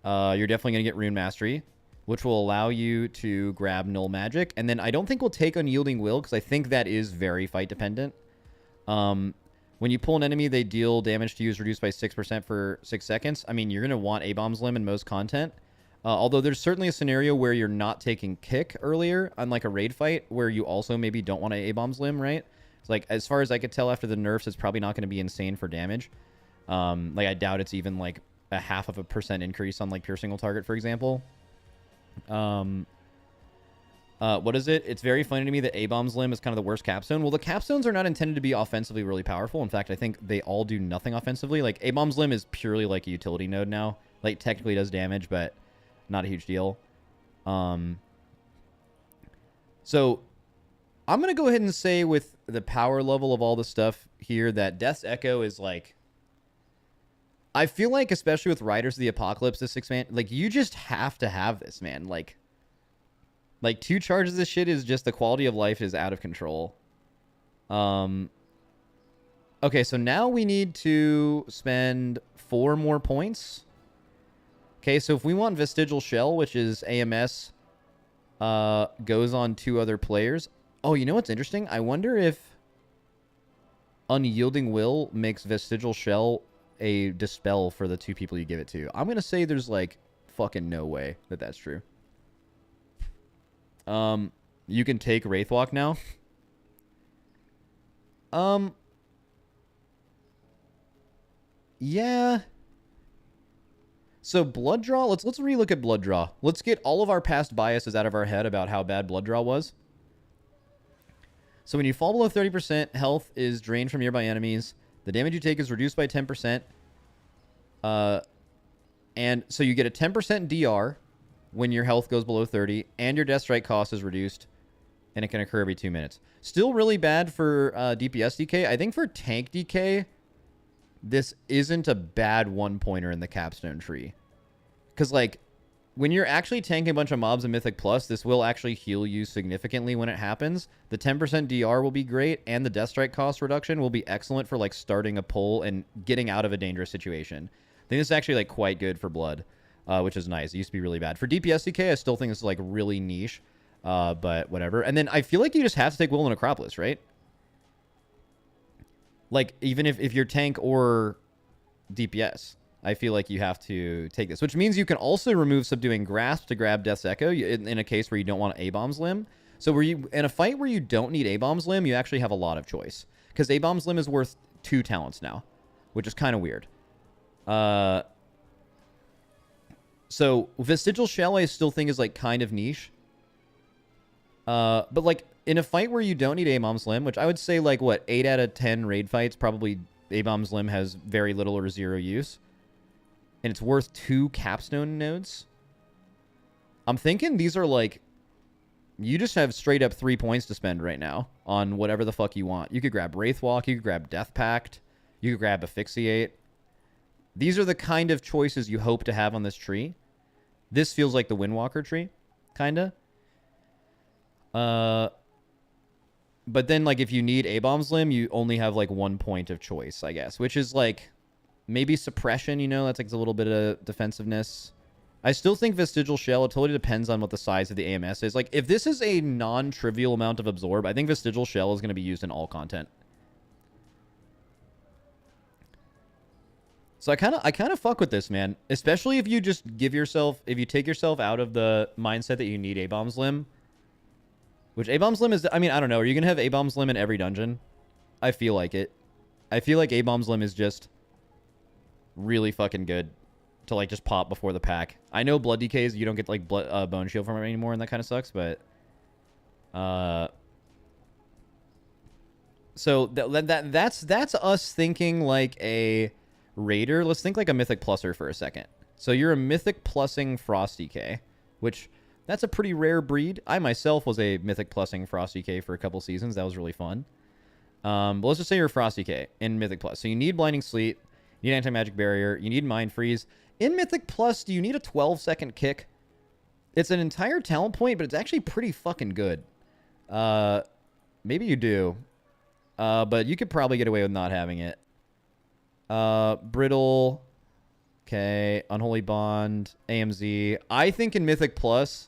You're definitely going to get Rune Mastery, which will allow you to grab Null Magic. And then I don't think we'll take Unyielding Will, because I think that is very fight dependent. When you pull an enemy, they deal damage to you is reduced by 6% for 6 seconds. I mean, you're going to want A-Bomb's Limb in most content. Although there's certainly a scenario where you're not taking Kick earlier, unlike a raid fight, where you also maybe don't want A-Bomb's Limb, right? It's like, as far as I could tell after the nerfs, it's probably not going to be insane for damage. Like, I doubt it's even, like, a 0.5% increase on, like, Pure Single Target, for example. What is it? It's very funny to me that A-Bomb's Limb is kind of the worst capstone. Well, the capstones are not intended to be offensively really powerful. In fact, I think they all do nothing offensively. Like, A-Bomb's Limb is purely like a utility node now. Like, technically does damage, but not a huge deal. So, I'm going to go ahead and say with the power level of all the stuff here that Death's Echo is, like, I feel like, especially with Riders of the Apocalypse, this expansion, like, you just have to have this, man. Like 2 charges of this shit is just, the quality of life is out of control. Okay, so now we need to spend 4 more points. Okay, so if we want Vestigial Shell, which is AMS, goes on 2 other players. Oh, you know what's interesting? I wonder if Unyielding Will makes Vestigial Shell a dispel for the 2 people you give it to. I'm going to say there's, like, fucking no way that that's true. You can take Wraithwalk now. Yeah. So Blood Draw, let's relook at Blood Draw. Let's get all of our past biases out of our head about how bad Blood Draw was. So when you fall below 30%, health is drained from nearby enemies. The damage you take is reduced by 10%. And so you get a 10% DR when your health goes below 30, and your Death Strike cost is reduced, and it can occur every 2 minutes. Still really bad for DPS DK. I think for tank DK, this isn't a bad 1-pointer in the capstone tree. Because, like, when you're actually tanking a bunch of mobs in Mythic Plus, this will actually heal you significantly when it happens. The 10% DR will be great, and the Death Strike cost reduction will be excellent for, like, starting a pull and getting out of a dangerous situation. I think this is actually, like, quite good for Blood, which is nice. It used to be really bad. For DPS DK, I still think this is, like, really niche, but whatever. And then I feel like you just have to take Will and Acropolis, right? Like, even if you're tank or DPS, I feel like you have to take this, which means you can also remove Subduing Grasp to grab Death's Echo in a case where you don't want A-Bomb's Limb. So where you in a fight where you don't need A-Bomb's Limb, you actually have a lot of choice. Because A-Bomb's Limb is worth 2 talents now, which is kind of weird. So Vestigial Shell I still think is, like, kind of niche. But, like, in a fight where you don't need A-Bomb's Limb, which I would say, like, what, 8 out of 10 raid fights, probably A-Bomb's Limb has very little or 0 use. And it's worth 2 capstone nodes. I'm thinking these are, like, you just have straight up 3 points to spend right now on whatever the fuck you want. You could grab Wraithwalk, you could grab Death Pact, you could grab Asphyxiate. These are the kind of choices you hope to have on this tree. This feels like the Windwalker tree, kinda. But then, like, if you need A-Bomb's Limb, you only have, like, 1 point of choice, I guess. Which is, like, maybe Suppression, you know? That's, like, a little bit of defensiveness. I still think Vestigial Shell, it totally depends on what the size of the AMS is. Like, if this is a non-trivial amount of Absorb, I think Vestigial Shell is going to be used in all content. So I kind of fuck with this, man. Especially if you just if you take yourself out of the mindset that you need A-Bomb's Limb. Which A-Bomb's Limb is, I mean, I don't know. Are you going to have A-Bomb's Limb in every dungeon? I feel like it. I feel like A-Bomb's Limb is just really fucking good to, like, just pop before the pack. I know Blood DKs, you don't get, like, Bone Shield from it anymore, and that kind of sucks, but... So that's us thinking like a Raider. Let's think like a Mythic Plusser for a second. So you're a Mythic Plussing Frost DK, which... That's a pretty rare breed. I myself was a Mythic Plussing Frost DK for a couple seasons. That was really fun. But let's just say you're a Frost DK in Mythic Plus. So you need Blinding Sleet, you need Anti-Magic Barrier, you need Mind Freeze. In Mythic Plus, do you need a 12-second kick? It's an entire talent point, but it's actually pretty fucking good. Maybe you do. But you could probably get away with not having it. Brittle. Okay. Unholy Bond. AMZ. I think in Mythic Plus...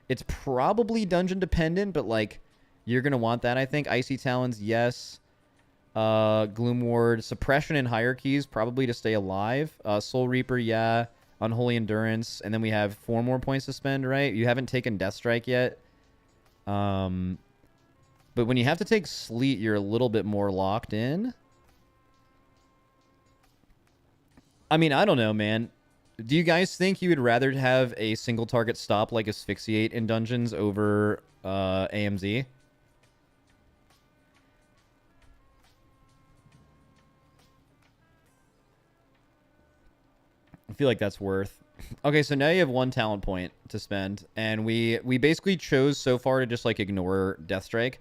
It's probably dungeon dependent, but, like, you're going to want that, I think. Icy Talons, yes. Gloom Ward. Suppression and Hierarchies, probably to stay alive. Soul Reaper, yeah. Unholy Endurance. And then we have 4 more points to spend, right? You haven't taken Death Strike yet. But when you have to take Sleet, you're a little bit more locked in. I mean, I don't know, man. Do you guys think you would rather have a single target stop like Asphyxiate in dungeons over AMZ? I feel like that's worth. Okay, so now you have 1 talent point to spend, and we basically chose so far to just, like, ignore Death Strike.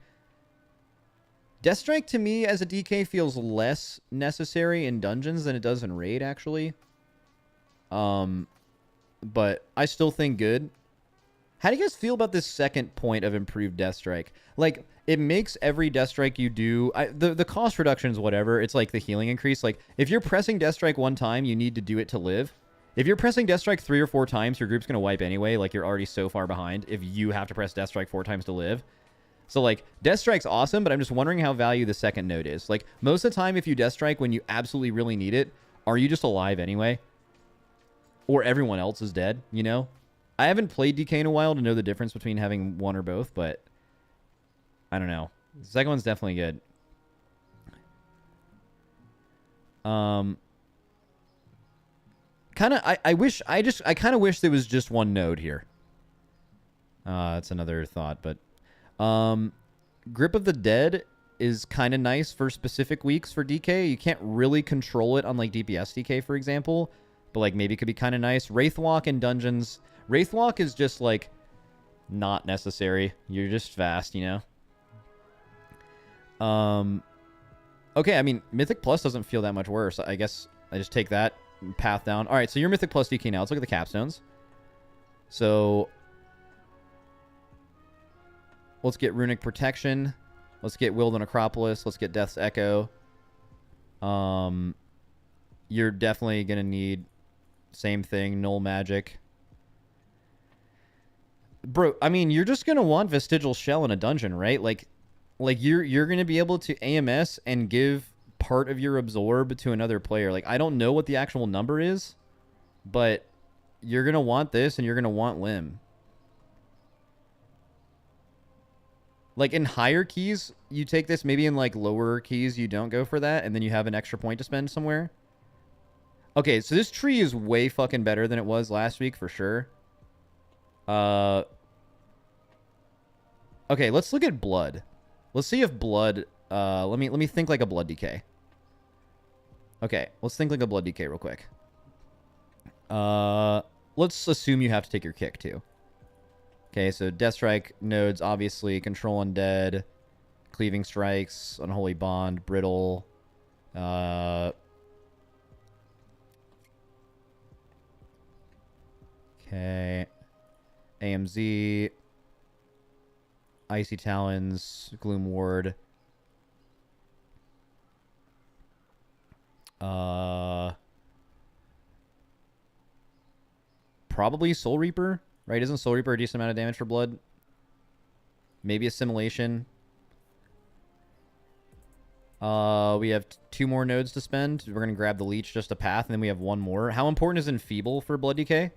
Death Strike to me as a DK feels less necessary in dungeons than it does in raid, actually. But I still think good. How do you guys feel about this second point of improved Death Strike? Like, it makes every Death Strike you do... the cost reductions, whatever, it's like the healing increase. Like, if you're pressing Death Strike one time, you need to do it to live. If you're pressing Death Strike 3 or 4 times, your group's going to wipe anyway. Like, you're already so far behind if you have to press Death Strike 4 times to live. So, like, Death Strike's awesome, but I'm just wondering how value the second node is. Like, most of the time, if you Death Strike when you absolutely really need it, are you just alive anyway? Or everyone else is dead, you know? I haven't played DK in a while to know the difference between having one or both, but I don't know. The second one's definitely good. I kind of wish there was just one node here. That's another thought, but Grip of the Dead is kind of nice for specific weeks for DK. You can't really control it on like DPS DK, for example, but like maybe it could be kind of nice. Wraithwalk in dungeons. Wraithwalk is just like not necessary. You're just fast, you know? Okay, I mean, Mythic Plus doesn't feel that much worse. I guess I just take that path down. All right, so you're Mythic Plus DK now. Let's look at the capstones. So let's get Runic Protection. Let's get Willed Necropolis. Let's get Death's Echo. You're definitely going to need same thing, Null Magic. Bro, I mean, you're just going to want Vestigial Shell in a dungeon, right? Like you're going to be able to AMS and give part of your absorb to another player. Like, I don't know what the actual number is, but you're going to want this and you're going to want Limb. Like, in higher keys, you take this. Maybe in, like, lower keys, you don't go for that, and then you have an extra point to spend somewhere. Okay, so this tree is way fucking better than it was last week, for sure. Okay, let's look at blood. Let's see if blood... let me think like a blood DK. Okay, let's think like a blood DK real quick. Let's assume you have to take your kick, too. Okay, so Death Strike nodes, obviously. Control Undead. Cleaving Strikes. Unholy Bond. Brittle. Okay. AMZ. Icy Talons. Gloom Ward. Probably Soul Reaper, right? Isn't Soul Reaper a decent amount of damage for blood? Maybe Assimilation. We have 2 more nodes to spend. We're going to grab the Leech, just a path, and then we have 1 more. How important is Enfeeble for blood DK?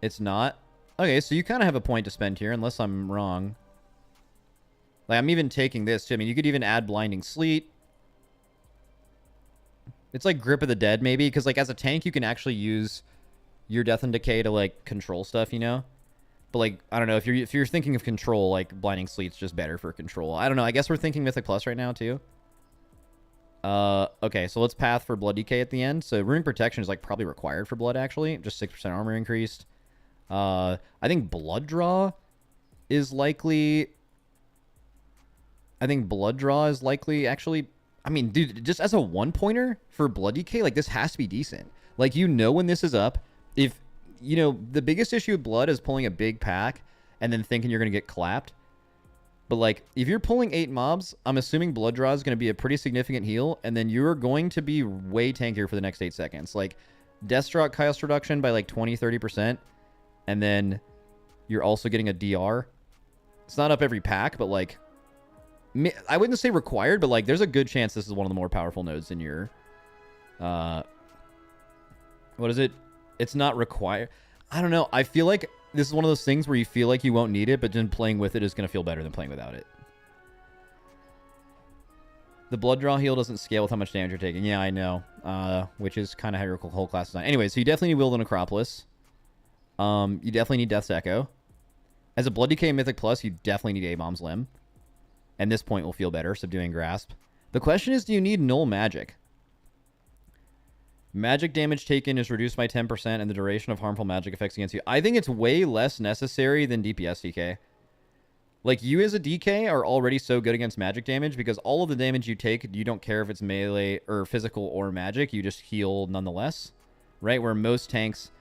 It's not? Okay, so you kind of have a point to spend here, unless I'm wrong. Like, I'm even taking this, too. I mean, you could even add Blinding Sleet. It's like Grip of the Dead, maybe, because, like, as a tank, you can actually use your Death and Decay to, like, control stuff, you know? But, like, I don't know, if you're thinking of control, like, Blinding Sleet's just better for control. I don't know, I guess we're thinking Mythic Plus right now, too. Okay, so let's path for Blood DK at the end. So, Runic Protection is, like, probably required for Blood, actually. Just 6% armor increased. I think Blood Draw is likely... actually... I mean, dude, just as a 1-pointer for Blood DK, like, this has to be decent. Like, you know when this is up. If, you know, the biggest issue with Blood is pulling a big pack and then thinking you're going to get clapped. But, like, if you're pulling 8 mobs, I'm assuming Blood Draw is going to be a pretty significant heal, and then you're going to be way tankier for the next 8 seconds. Like, Deathstroke cost reduction by, like, 20-30%, and then you're also getting a DR. It's not up every pack, but, like... I wouldn't say required, but, like, there's a good chance this is one of the more powerful nodes in your... what is it? It's not required. I don't know. I feel like this is one of those things where you feel like you won't need it, but then playing with it is going to feel better than playing without it. The Blood Draw heal doesn't scale with how much damage you're taking. Yeah, I know. Which is kind of how your whole class design. Anyway, so you definitely need Will the Necropolis. You definitely need Death's Echo. As a Blood DK Mythic Plus, you definitely need A-Bomb's Limb. And this point will feel better, Subduing Grasp. The question is, do you need Null Magic? Magic damage taken is reduced by 10% and the duration of harmful magic effects against you. I think it's way less necessary than DPS DK. Like, you as a DK are already so good against magic damage because all of the damage you take, you don't care if it's melee or physical or magic. You just heal nonetheless, right? Where most tanks,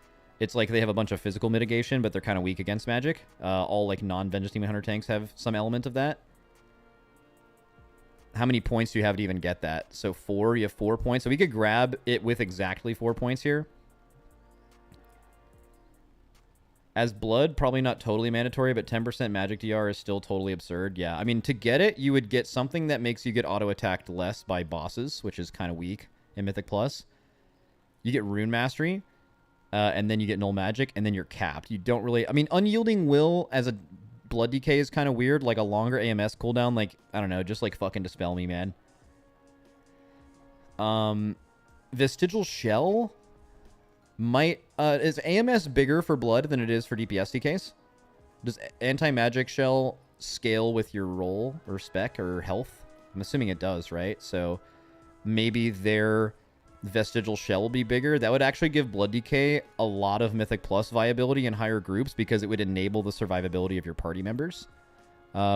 it's like they have a bunch of physical mitigation, but they're kind of weak against magic. All, like, non-Vengeance Demon Hunter tanks have some element of that. How many points do you have to even get that? So 4, you have 4 points. So we could grab it with exactly 4 points here. As blood, probably not totally mandatory, but 10% magic DR is still totally absurd. Yeah, I mean, to get it, you would get something that makes you get auto-attacked less by bosses, which is kind of weak in Mythic Plus. You get Rune Mastery, and then you get Null Magic, and then you're capped. You don't really... I mean, Unyielding Will as a Blood DK is kind of weird. Like, a longer AMS cooldown, like, I don't know, just, like, fucking dispel me, man. Vestigial Shell... might is AMS bigger for blood than it is for DPS DKs? Does anti-magic shell scale with your roll or spec or health? I'm assuming it does, right? So maybe their vestigial shell will be bigger. That would actually give blood DK a lot of Mythic Plus viability in higher groups because it would enable the survivability of your party members,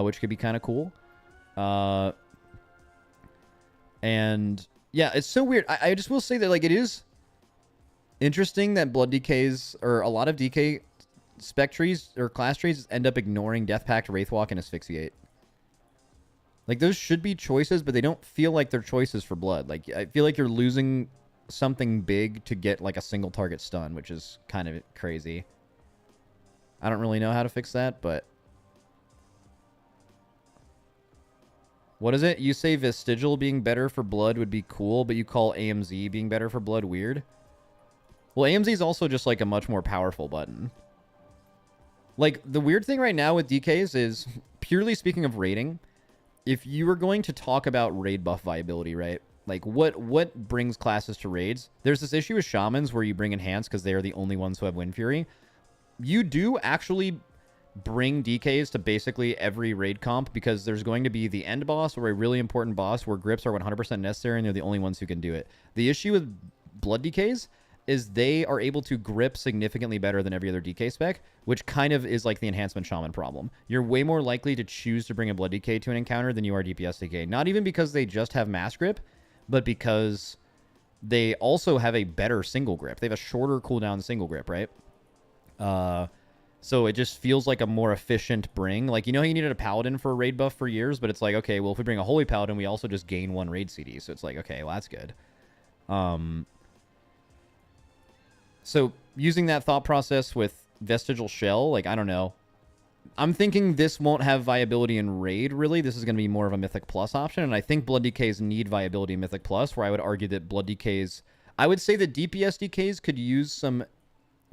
which could be kind of cool. And yeah, it's so weird. I just will say that, like, it is interesting that blood DKs, or a lot of DK spec trees or class trees, end up ignoring Death Pact, Wraithwalk, and Asphyxiate. Like, those should be choices, but they don't feel like they're choices for blood. Like, I feel like you're losing something big to get, like, a single target stun, which is kind of crazy. I don't really know how to fix that, but... What is it? You say Vestigial being better for blood would be cool, but you call AMZ being better for blood weird? Well, AMZ is also just, like, a much more powerful button. Like, the weird thing right now with DKs is, purely speaking of raiding, if you were going to talk about raid buff viability, right? Like, what brings classes to raids? There's this issue with Shamans where you bring Enhance because they are the only ones who have Wind Fury. You do actually bring DKs to basically every raid comp because there's going to be the end boss or a really important boss where grips are 100% necessary and they're the only ones who can do it. The issue with blood DKs is they are able to grip significantly better than every other DK spec, which kind of is like the enhancement shaman problem. You're way more likely to choose to bring a blood DK to an encounter than you are DPS DK. Not even because they just have mass grip, but because they also have a better single grip. They have a shorter cooldown single grip, right? So it just feels like a more efficient bring. Like, you know how you needed a paladin for a raid buff for years, but it's like, okay, well, if we bring a holy paladin, we also just gain 1 raid CD. So it's like, okay, well, that's good. So using that thought process with Vestigial Shell, like, I don't know. I'm thinking this won't have viability in raid, really. This is going to be more of a Mythic Plus option, and I think Blood DKs need viability in Mythic Plus, where I would argue that Blood DKs... I would say that DPS DKs could use some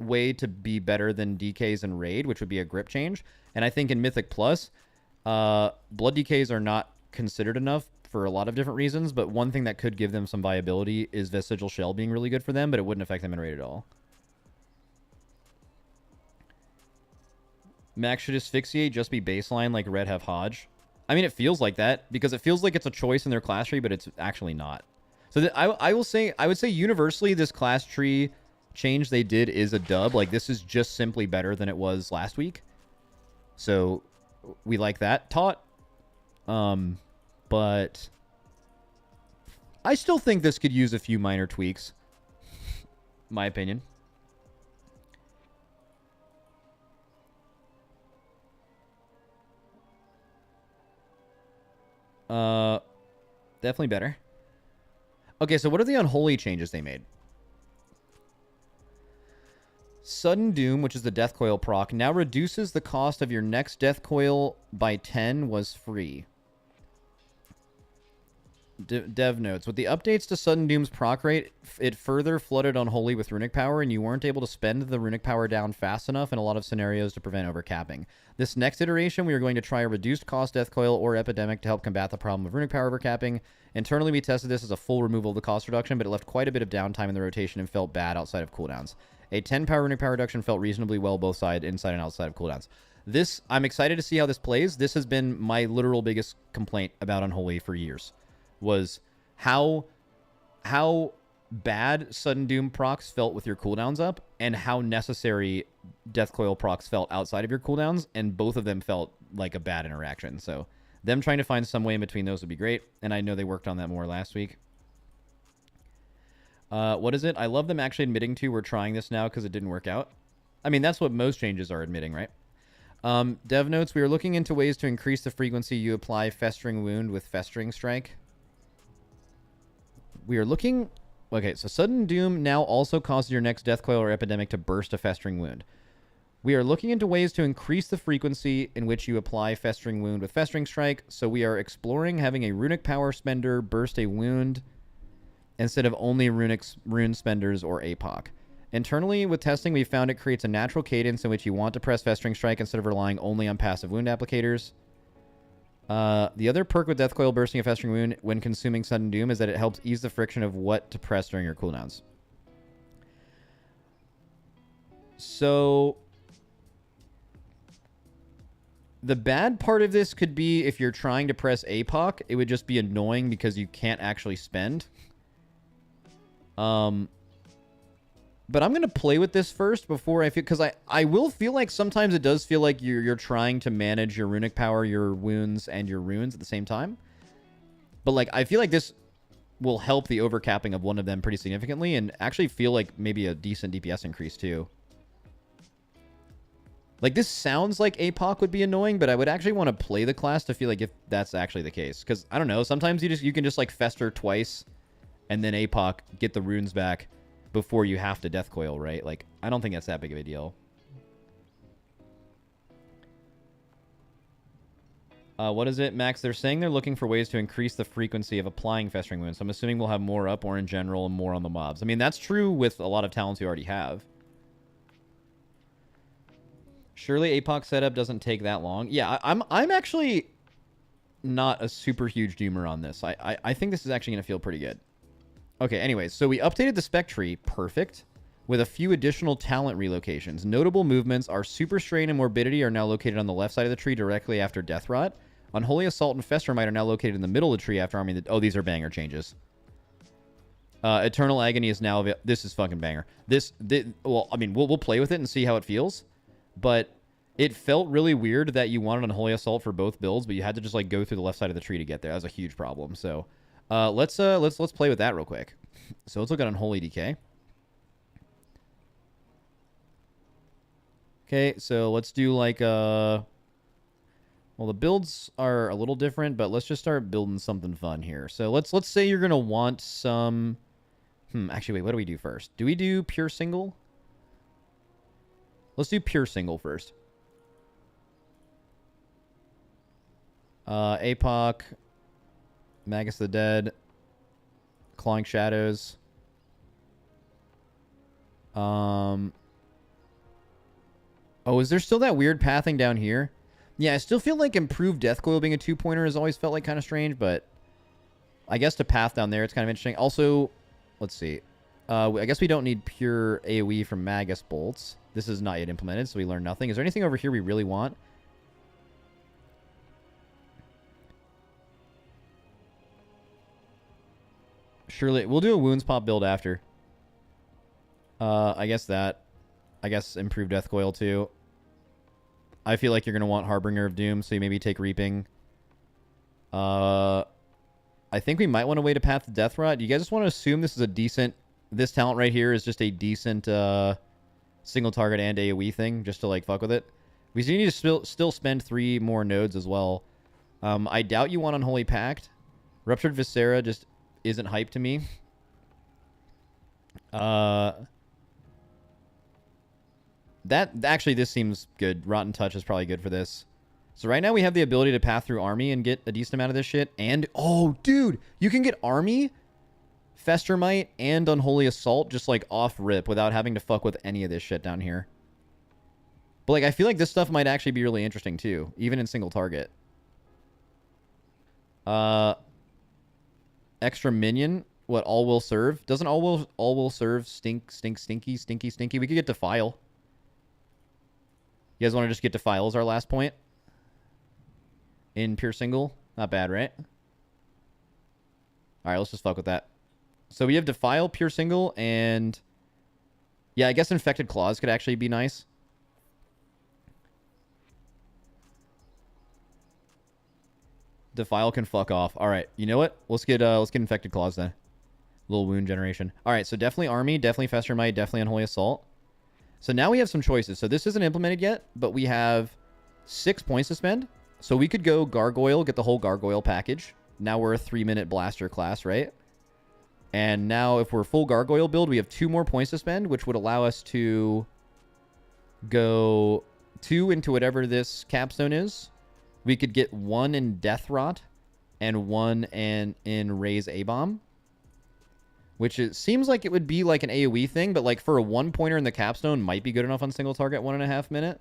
way to be better than DKs in raid, which would be a grip change. And I think in Mythic Plus, Blood DKs are not considered enough for a lot of different reasons, but one thing that could give them some viability is Vestigial Shell being really good for them, but it wouldn't affect them in raid at all. Max should Asphyxiate just be baseline like Red have Hodge? I mean, it feels like that, because it feels like it's a choice in their class tree, but it's actually not. So I would say universally, this class tree change they did is a dub. Like, this is just simply better than it was last week. So we like that. Taught. But I still think this could use a few minor tweaks. My opinion. Definitely better. Okay, so what are the unholy changes they made? Sudden Doom, which is the Death Coil proc, now reduces the cost of your next Death Coil by 10 was free. Dev notes, with the updates to Sudden Doom's proc rate, it further flooded Unholy with runic power, and you weren't able to spend the runic power down fast enough in a lot of scenarios to prevent overcapping. This next iteration, we are going to try a reduced cost Death Coil or Epidemic to help combat the problem of runic power overcapping. Internally, we tested this as a full removal of the cost reduction, but it left quite a bit of downtime in the rotation and felt bad outside of cooldowns. A 10 power runic power reduction felt reasonably well both inside and outside of cooldowns. This, I'm excited to see how this plays. This has been my literal biggest complaint about Unholy for years. Was how bad Sudden Doom procs felt with your cooldowns up and how necessary Death Coil procs felt outside of your cooldowns, and both of them felt like a bad interaction. So them trying to find some way in between those would be great, and I know they worked on that more last week. What is it? I love them actually admitting to we're trying this now because it didn't work out. I mean, that's what most changes are admitting, right? Dev notes, we are looking into ways to increase the frequency you apply Festering Wound with Festering Strike. We are looking... Okay, so Sudden Doom now also causes your next Death Coil or Epidemic to burst a Festering Wound. We are looking into ways to increase the frequency in which you apply Festering Wound with Festering Strike, so we are exploring having a Runic Power Spender burst a wound instead of only Rune Spenders or APOC. Internally, with testing, we found it creates a natural cadence in which you want to press Festering Strike instead of relying only on passive wound applicators. The other perk with Death Coil bursting a Festering Wound when consuming Sudden Doom is that it helps ease the friction of what to press during your cooldowns. So the bad part of this could be if you're trying to press APOC, it would just be annoying because you can't actually spend. But I'm going to play with this first before I feel... Because I will feel like sometimes it does feel like you're trying to manage your runic power, your wounds, and your runes at the same time. But, like, I feel like this will help the overcapping of one of them pretty significantly and actually feel like maybe a decent DPS increase, too. Like, this sounds like APOC would be annoying, but I would actually want to play the class to feel like if that's actually the case. Because, I don't know, sometimes you can just, like, Fester twice and then APOC, get the runes back before you have to Death Coil, right? Like, I don't think that's that big of a deal. What is it, Max? They're saying they're looking for ways to increase the frequency of applying Festering Wounds. So I'm assuming we'll have more up, or in general, more on the mobs. I mean, that's true with a lot of talents we already have. Surely APOC setup doesn't take that long. Yeah, I'm actually not a super huge doomer on this. I think this is actually going to feel pretty good. Okay, anyways, so we updated the spec tree, perfect, with a few additional talent relocations. Notable movements are Super Strain and Morbidity are now located on the left side of the tree directly after Death Rot. Unholy Assault and Festermite are now located in the middle of the tree after arming the... Oh, these are banger changes. Eternal Agony is now... This is fucking banger. Well, I mean, we'll play with it and see how it feels, but it felt really weird that you wanted Unholy Assault for both builds, but you had to just, like, go through the left side of the tree to get there. That was a huge problem, so... let's play with that real quick. So let's look at Unholy DK. Okay, so let's do like well, the builds are a little different, but let's just start building something fun here. So let's say you're gonna want some. Actually, wait. What do we do first? Do we do pure single? Let's do pure single first. APOC. Magus the Dead, Clawing Shadows. Oh, is there still that weird pathing down here? Yeah, I still feel like improved Death Coil being a 2-pointer has always felt like kind of strange, but I guess to path down there, it's kind of interesting. Also, let's see. I guess we don't need pure AoE from Magus bolts. This is not yet implemented, so we learn nothing. Is there anything over here we really want? Surely we'll do a wounds pop build after. I guess improved Death Coil too. I feel like you're gonna want Harbinger of Doom, so you maybe take Reaping. I think we might want to wait a path to Death Rot. Do you guys just want to assume this is a decent... This talent right here is just a decent single target and AoE thing, just to like fuck with it. We need to still spend 3 more nodes as well. I doubt you want Unholy Pact. Ruptured Viscera just isn't hype to me. Actually, this seems good. Rotten Touch is probably good for this. So right now we have the ability to path through Army and get a decent amount of this shit. And, oh, dude, you can get Army, Festermite, and Unholy Assault just, like, off rip without having to fuck with any of this shit down here. But, like, I feel like this stuff might actually be really interesting, too, even in single target. Extra minion. What, all will serve? Doesn't all will serve stinky? We could get Defile. You guys want to just get Defile as our last point? In pure single? Not bad, right? Alright, let's just fuck with that. So we have Defile, Pure Single, and... Yeah, I guess Infected Claws could actually be nice. Defile can fuck off. All right, you know what? Let's get Infected Claws then. Little wound generation. All right, so definitely Army, definitely Fester Might, definitely Unholy Assault. So now we have some choices. So this isn't implemented yet, but we have 6 points to spend. So we could go Gargoyle, get the whole Gargoyle package. Now we're a 3-minute blaster class, right? And now if we're full Gargoyle build, we have 2 more points to spend, which would allow us to go 2 into whatever this capstone is. We could get 1 in Death Rot and 1 in Raise A-Bomb. Which seems like it would be like an AoE thing, but like for a 1-pointer in the capstone might be good enough on single target 1.5 minute.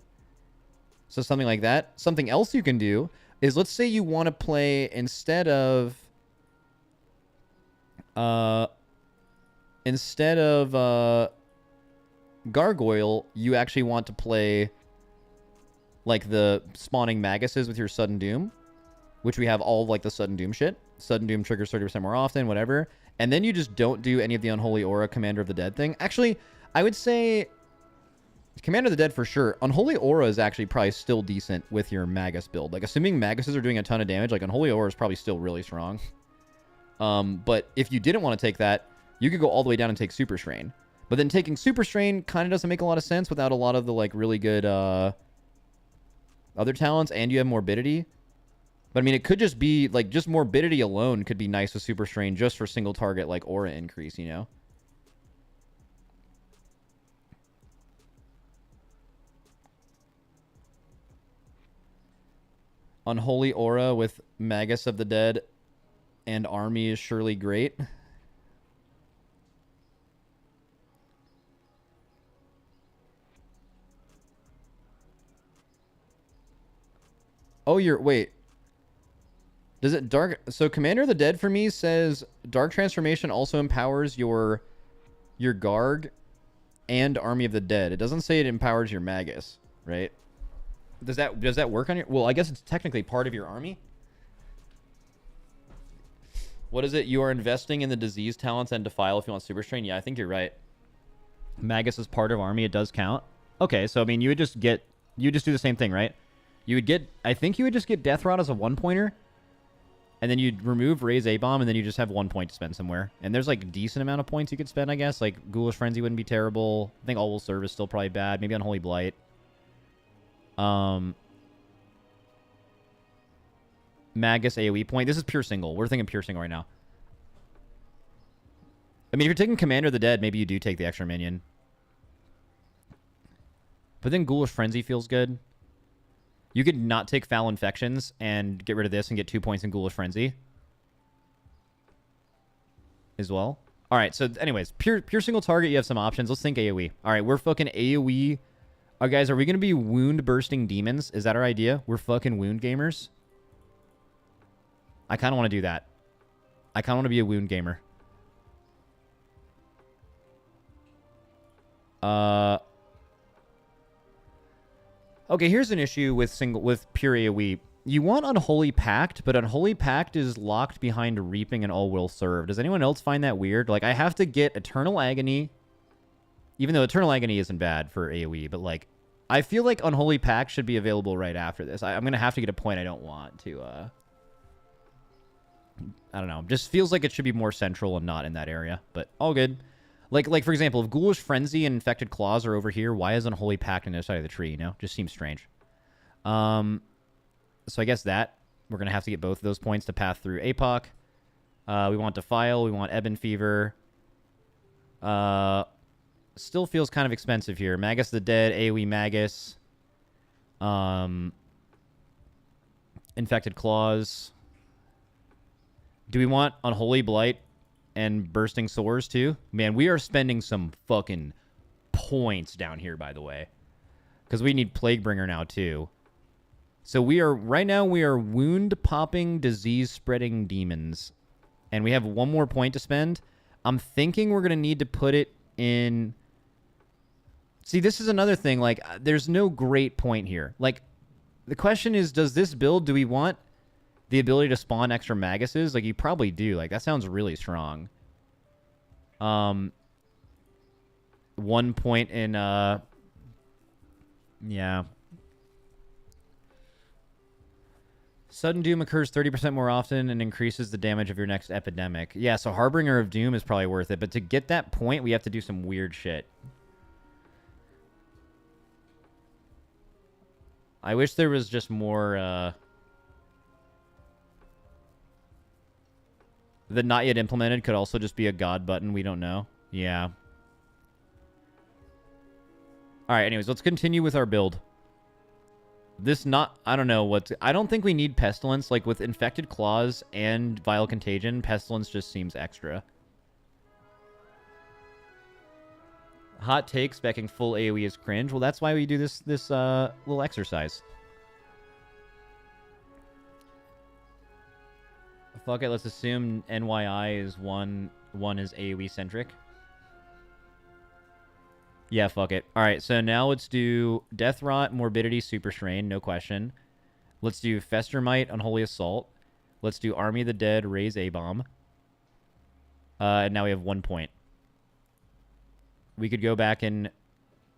So something like that. Something else you can do is, let's say you want to play instead of Gargoyle, you actually want to play like the spawning Maguses with your Sudden Doom, which we have all of like the Sudden Doom shit. Sudden Doom triggers 30% more often, whatever. And then you just don't do any of the Unholy Aura Commander of the Dead thing. Actually, I would say Commander of the Dead for sure. Unholy Aura is actually probably still decent with your Magus build. Like, assuming Maguses are doing a ton of damage, like Unholy Aura is probably still really strong. But if you didn't want to take that, you could go all the way down and take Super Strain. But then taking Super Strain kind of doesn't make a lot of sense without a lot of the like really good other talents, and you have Morbidity. But I mean, it could just be like, just Morbidity alone could be nice with Super Strain just for single target like aura increase, you know? Unholy Aura with Magus of the Dead and Army is surely great. Oh, wait. Does it dark? So Commander of the Dead for me says Dark Transformation also empowers your Garg and Army of the Dead. It doesn't say it empowers your Magus, right? Does that work on your? Well, I guess it's technically part of your army. What is it? You are investing in the disease talents and Defile if you want Super Strain. Yeah, I think you're right. Magus is part of army. It does count. Okay, so I mean, you would just do the same thing, right? You would get. I think you would just get Death Rod as a 1-pointer. And then you'd remove Raise A-Bomb, and then you just have 1 point to spend somewhere. And there's, like, a decent amount of points you could spend, I guess. Like, Ghoulish Frenzy wouldn't be terrible. I think All Will Serve is still probably bad. Maybe Unholy Blight. Magus AoE point. This is pure single. We're thinking pure single right now. I mean, if you're taking Commander of the Dead, maybe you do take the extra minion. But then Ghoulish Frenzy feels good. You could not take Foul Infections and get rid of this and get 2 points in Ghoulish Frenzy as well. All right, so anyways, pure single target, you have some options. Let's think AoE. All right, we're fucking AoE. Guys, are we going to be wound bursting demons? Is that our idea? We're fucking wound gamers? I kind of want to do that. I kind of want to be a wound gamer. Okay, here's an issue with pure AoE. You want Unholy Pact, but Unholy Pact is locked behind Reaping and All Will Serve. Does anyone else find that weird? Like, I have to get Eternal Agony, even though Eternal Agony isn't bad for AoE, but, like, I feel like Unholy Pact should be available right after this. I'm going to have to get a point I don't want to, I don't know. Just feels like it should be more central and not in that area, but all good. Like for example, if Ghoulish Frenzy and Infected Claws are over here, why is Unholy Pact on the other side of the tree, you know? Just seems strange. So I guess that. We're going to have to get both of those points to path through APOC. We want Defile. We want Ebon Fever. Still feels kind of expensive here. Magus the Dead, AoE Magus. Infected Claws. Do we want Unholy Blight and Bursting Sores too? Man, we are spending some fucking points down here, by the way. Because we need Plaguebringer now too. So right now we are wound popping, disease spreading demons. And we have 1 more point to spend. I'm thinking we're going to need to put it in... See, this is another thing. Like, there's no great point here. Like, the question is, does this build, do we want the ability to spawn extra Maguses? Like, you probably do. Like, that sounds really strong. 1 point in yeah. Sudden Doom occurs 30% more often and increases the damage of your next epidemic. Yeah, so Harbinger of Doom is probably worth it, but to get that point, we have to do some weird shit. I wish there was just more, the not yet implemented could also just be a god button. We don't know. Yeah. Alright, anyways, let's continue with our build. I don't know what... I don't think we need Pestilence. Like, with Infected Claws and Vile Contagion, Pestilence just seems extra. Hot take, specking full AoE is cringe. Well, that's why we do this little exercise. Fuck it, let's assume NYI is one is AoE-centric. Yeah, fuck it. Alright, so now let's do Death Rot, Morbidity, Super Strain, no question. Let's do Festermite, Unholy Assault. Let's do Army of the Dead, Raise A-Bomb. And now we have 1 point. We could go back and,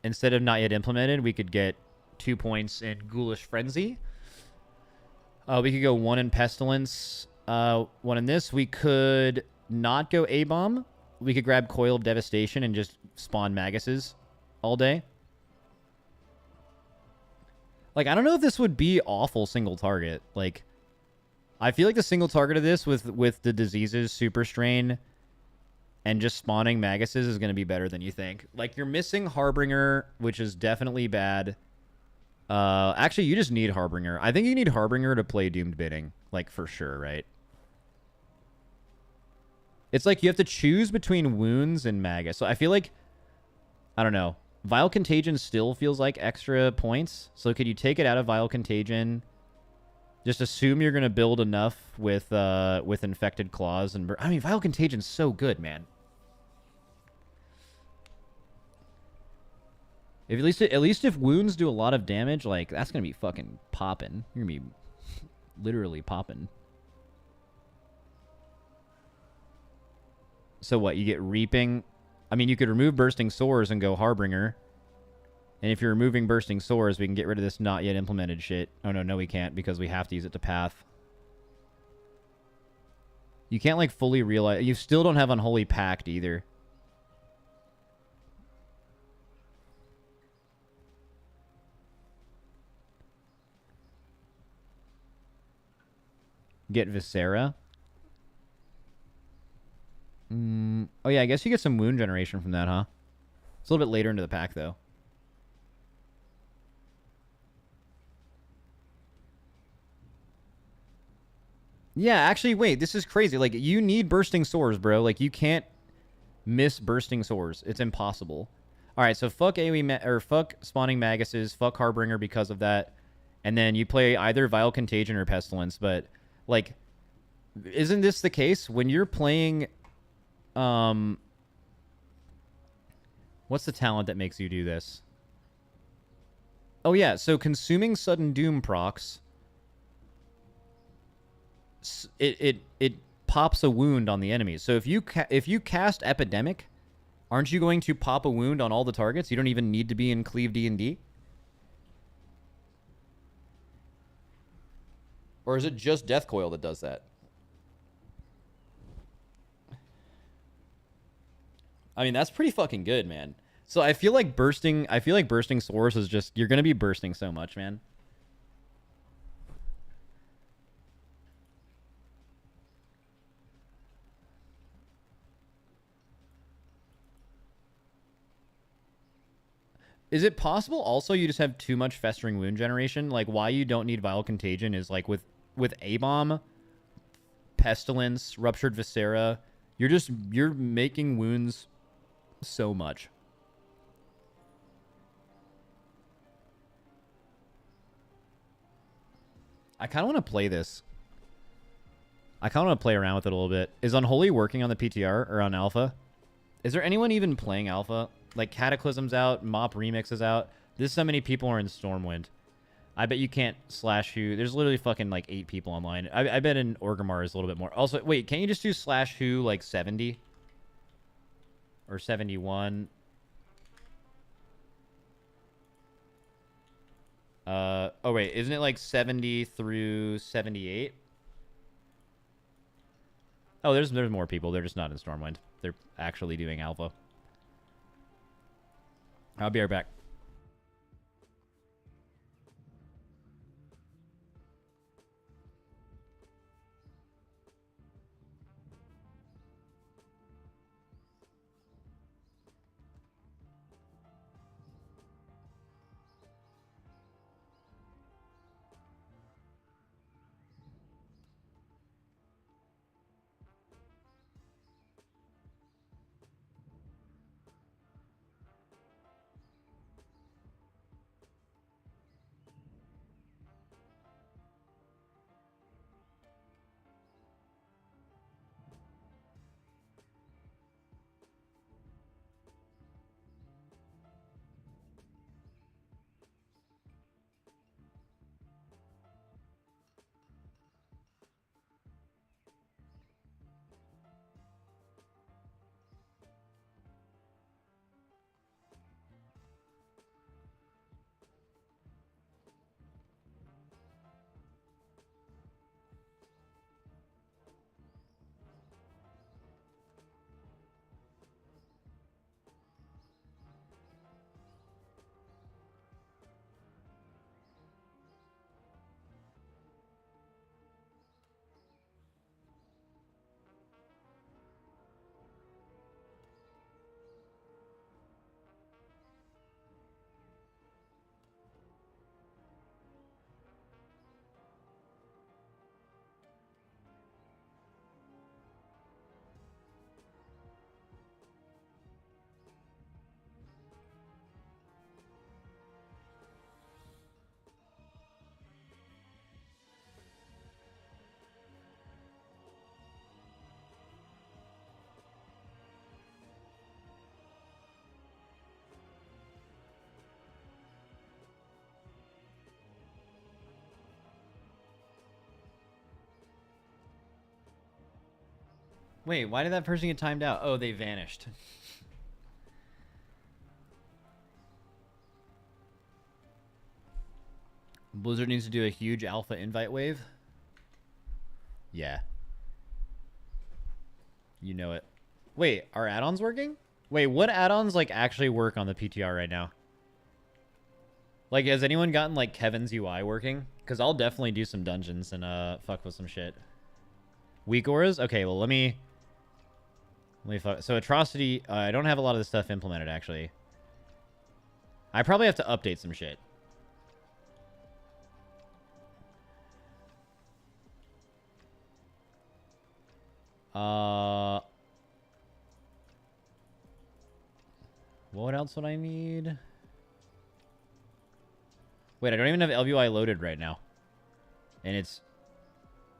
instead of not yet implemented, we could get 2 points in Ghoulish Frenzy. We could go 1 in Pestilence, 1 in this. We could not go A-Bomb. We could grab Coil of Devastation and just spawn Maguses all day. Like, I don't know if this would be awful single target. Like, I feel like the single target of this with the diseases, Super Strain, and just spawning Maguses is going to be better than you think. Like, you're missing Harbinger, which is definitely bad. Actually, you just need Harbinger. I think you need Harbinger to play Doomed Bidding. Like, for sure, right? It's like you have to choose between Wounds and Magus. So I feel like, I don't know. Vile Contagion still feels like extra points. So could you take it out of Vile Contagion? Just assume you're going to build enough with Infected Claws. And I mean, Vile Contagion's so good, man. If at least if Wounds do a lot of damage, like, that's going to be fucking popping. You're going to be literally popping. So what, you get Reaping? I mean, you could remove Bursting Sores and go Harbinger. And if you're removing Bursting Sores, we can get rid of this not yet implemented shit. Oh, no, we can't because we have to use it to Path. You can't, like, fully realize... You still don't have Unholy Pact either. Get Viscera. Oh, yeah, I guess you get some wound generation from that, huh? It's a little bit later into the pack, though. Yeah, actually, wait, this is crazy. Like, you need Bursting Sores, bro. Like, you can't miss Bursting Sores. It's impossible. All right, so fuck AoE, or fuck spawning Maguses, fuck Harbinger because of that. And then you play either Vile Contagion or Pestilence. But, like, isn't this the case? When you're playing... What's the talent that makes you do this? Oh, yeah. So consuming Sudden Doom procs, it pops a wound on the enemy. So if you cast Epidemic, aren't you going to pop a wound on all the targets? You don't even need to be in Cleave D&D? Or is it just Death Coil that does that? I mean, that's pretty fucking good, man. So I feel like bursting Sores is just, you're going to be bursting so much, man. Is it possible also you just have too much Festering Wound generation? Like, why you don't need Vile Contagion is like with A-Bomb, Pestilence, Ruptured Viscera, you're making wounds so much. I kind of want to play this. I kind of want to play around with it a little bit. Is Unholy working on the PTR or on Alpha? Is there anyone even playing Alpha? Like, Cataclysm's out, Mop Remix is out. There's so many people are in Stormwind. I bet you can't slash who. There's literally fucking like 8 people online. I bet in Orgrimmar is a little bit more. Also, wait, can't you just do slash who like 70? or 71. Oh wait, isn't it like 70 through 78? Oh, there's more people. They're just not in Stormwind. They're actually doing alpha. I'll be right back. Wait, why did that person get timed out? Oh, they vanished. Blizzard needs to do a huge alpha invite wave. Yeah. You know it. Wait, are add-ons working? Wait, what add-ons like actually work on the PTR right now? Like, has anyone gotten like Kevin's UI working? Because I'll definitely do some dungeons and fuck with some shit. Weak auras? Okay, well let me fuck. So atrocity, I don't have a lot of this stuff implemented actually. I probably have to update some shit. What else would I need? Wait, I don't even have LVI loaded right now. And it's...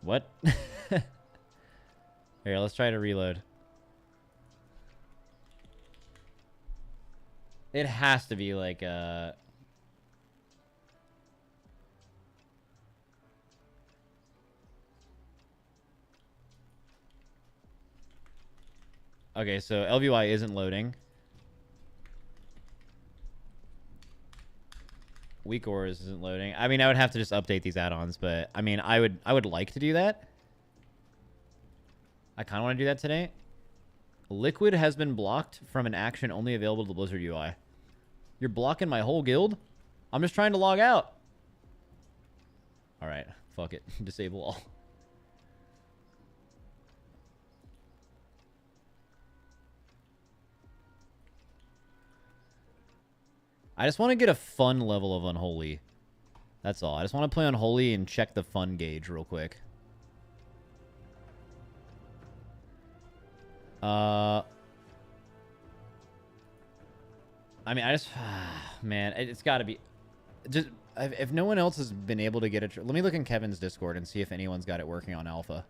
What? Here, let's try to reload. It has to be like Okay, so LVI isn't loading. Weak auras isn't loading. I mean, I would have to just update these add-ons, but I mean, I would like to do that. I kind of want to do that today. Liquid has been blocked from an action only available to the Blizzard UI. You're blocking my whole guild? I'm just trying to log out. All right, fuck it. Disable all. I just want to get a fun level of Unholy. That's all. I just want to play Unholy and check the fun gauge real quick. I mean, I just... man, it's got to be... Just if no one else has been able to get it... Let me look in Kevin's Discord and see if anyone's got it working on Alpha.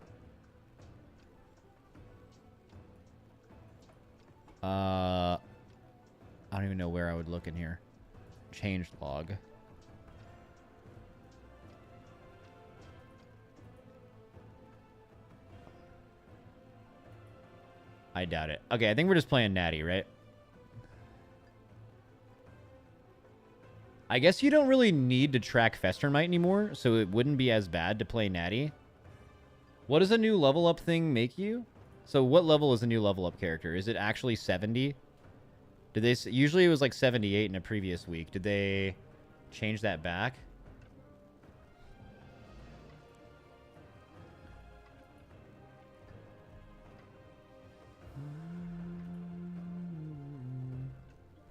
I don't even know where I would look in here. Change log. I doubt it. Okay, I think we're just playing Natty, right? I guess you don't really need to track Festermite anymore, so it wouldn't be as bad to play Natty. What does a new level up thing make you? So what level is a new level up character? Is it actually 70? Did they... Usually it was like 78 in a previous week. Did they change that back?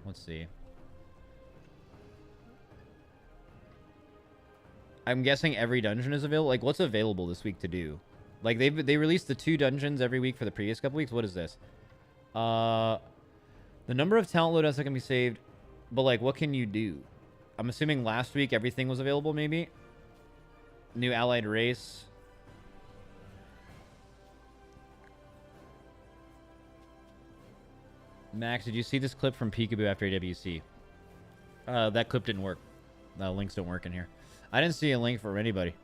Let's see. I'm guessing every dungeon is available. Like, what's available this week to do? Like, they released the 2 dungeons every week for the previous couple weeks. What is this? The number of talent loadouts that can be saved. But, like, what can you do? I'm assuming last week everything was available, maybe? New allied race. Max, did you see this clip from Peekaboo after AWC? That clip didn't work. Links don't work in here. I didn't see a link for anybody.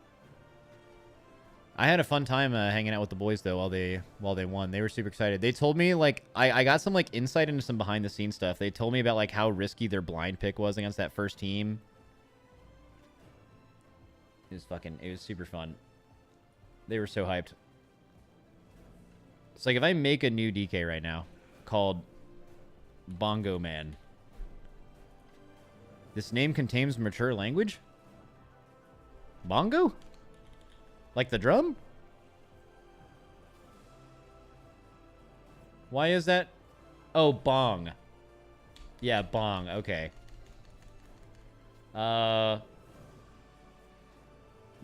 I had a fun time hanging out with the boys though while they won. They were super excited. They told me like I got some like insight into some behind the scenes stuff. They told me about like how risky their blind pick was against that first team. It was super fun. They were so hyped. It's like if I make a new DK right now called Bongo Man. This name contains mature language? Bongo? Like the drum? Why is that? Oh, bong. Yeah, bong. Okay.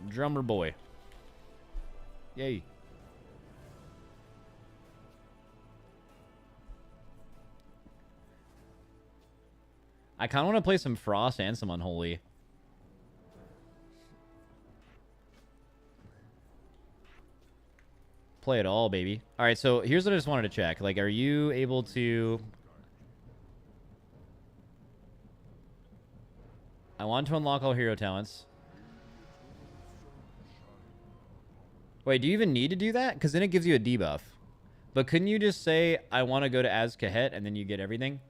Drummer boy. Yay. I kind of want to play some Frost and some Unholy. Play it all, baby. All right, so here's what I just wanted to check. Like, are you able to... I want to unlock all hero talents. Wait, do you even need to do that? Because then it gives you a debuff. But couldn't you just say, I want to go to Az-Kahet, and then you get everything?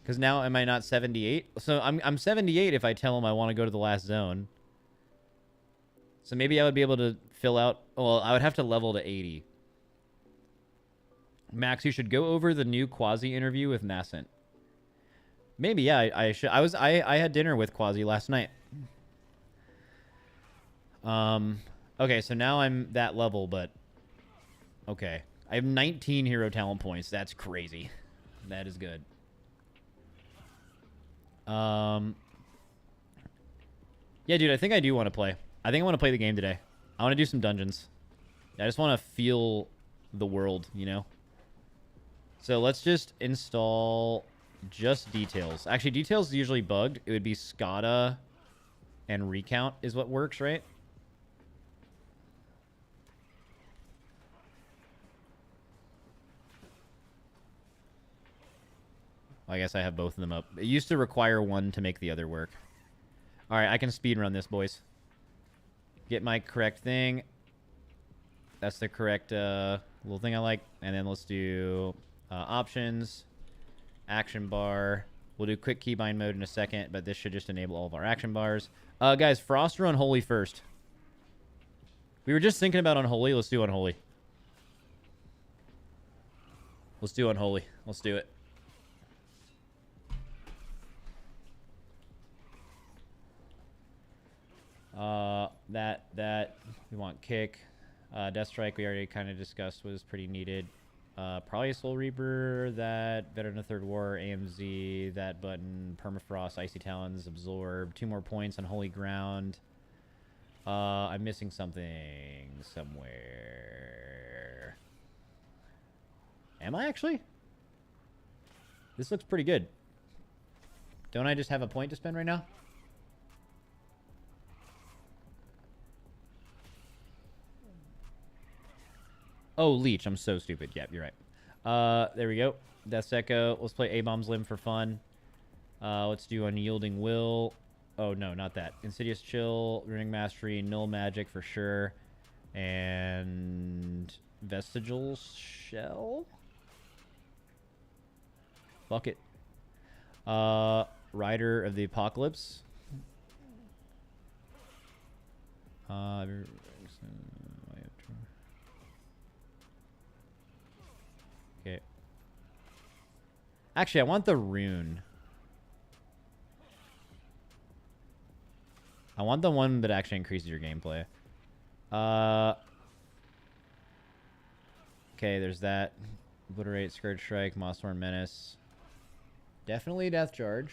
Because now, am I not 78? So I'm 78 if I tell him I want to go to the last zone. So maybe I would be able to fill out... Well, I would have to level to 80. Max, you should go over the new Quasi interview with Nascent. Maybe, yeah, I should. I had dinner with Quasi last night. Okay, so now I'm that level, but... Okay. I have 19 hero talent points. That's crazy. That is good. Yeah, dude, I think I do want to play. I think I want to play the game today. I want to do some dungeons. I just want to feel the world, you know? So let's just install just details. Actually, details is usually bugged. It would be SCADA and recount is what works, right? I guess I have both of them up. It used to require one to make the other work. All right, I can speedrun this, boys. Get my correct thing. That's the correct little thing I like. And then let's do options, action bar. We'll do quick keybind mode in a second, but this should just enable all of our action bars. Guys, Frost or Unholy first? We were just thinking about Unholy. Let's do Unholy. Let's do Unholy. Let's do it. That we want kick. Death Strike we already kind of discussed was pretty needed. Probably a Soul Reaper, that Veteran of Third War, AMZ, that button, Permafrost, Icy Talons, Absorb, 2 more points on Holy Ground. I'm missing something somewhere. Am I actually? This looks pretty good. Don't I just have a point to spend right now? Oh, Leech. I'm so stupid. Yeah, you're right. There we go. Death Echo. Let's play A-Bomb's Limb for fun. Let's do Unyielding Will. Oh, no, not that. Insidious Chill, Runic Mastery, Null Magic for sure. And Vestigial Shell? Fuck it. Rider of the Apocalypse. Okay. Actually, I want the rune. I want the one that actually increases your gameplay. Okay, there's that. Obliterate, Scourge Strike, Mossthorn Menace. Definitely Death Charge.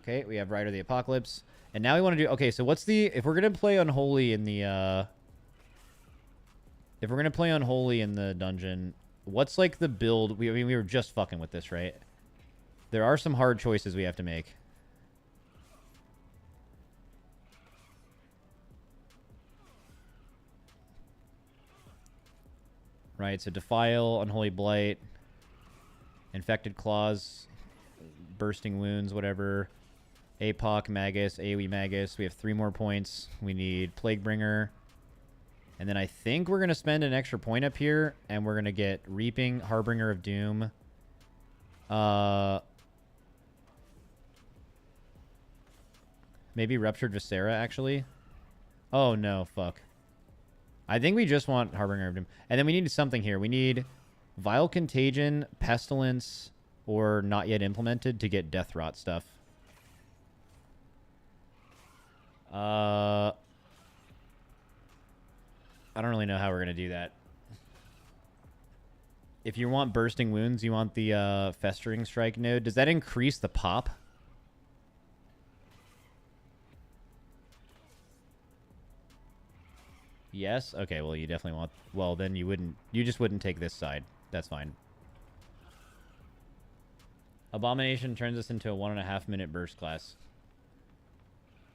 Okay, we have Rider of the Apocalypse. And now we want to do... Okay, so what's the... If we're going to play Unholy in the... If we're going to play Unholy in the dungeon, what's like the build... I mean, we were just fucking with this, right? There are some hard choices we have to make. Right, so Defile, Unholy Blight, Infected Claws, Bursting Wounds, whatever. APOC, Magus, AoE Magus. We have 3 more points. We need Plaguebringer. And then I think we're going to spend an extra point up here, and we're going to get Reaping, Harbinger of Doom. Maybe Ruptured Viscera, actually. Oh, no, fuck. I think we just want Harbinger of Doom. And then we need something here. We need Vile Contagion, Pestilence, or Not Yet Implemented to get Death Rot stuff. I don't really know how we're going to do that. If you want Bursting Wounds, you want the Festering Strike node. Does that increase the pop? Yes? Okay, well, you definitely want... Well, then you wouldn't... You just wouldn't take this side. That's fine. Abomination turns us into a 1.5 minute burst class.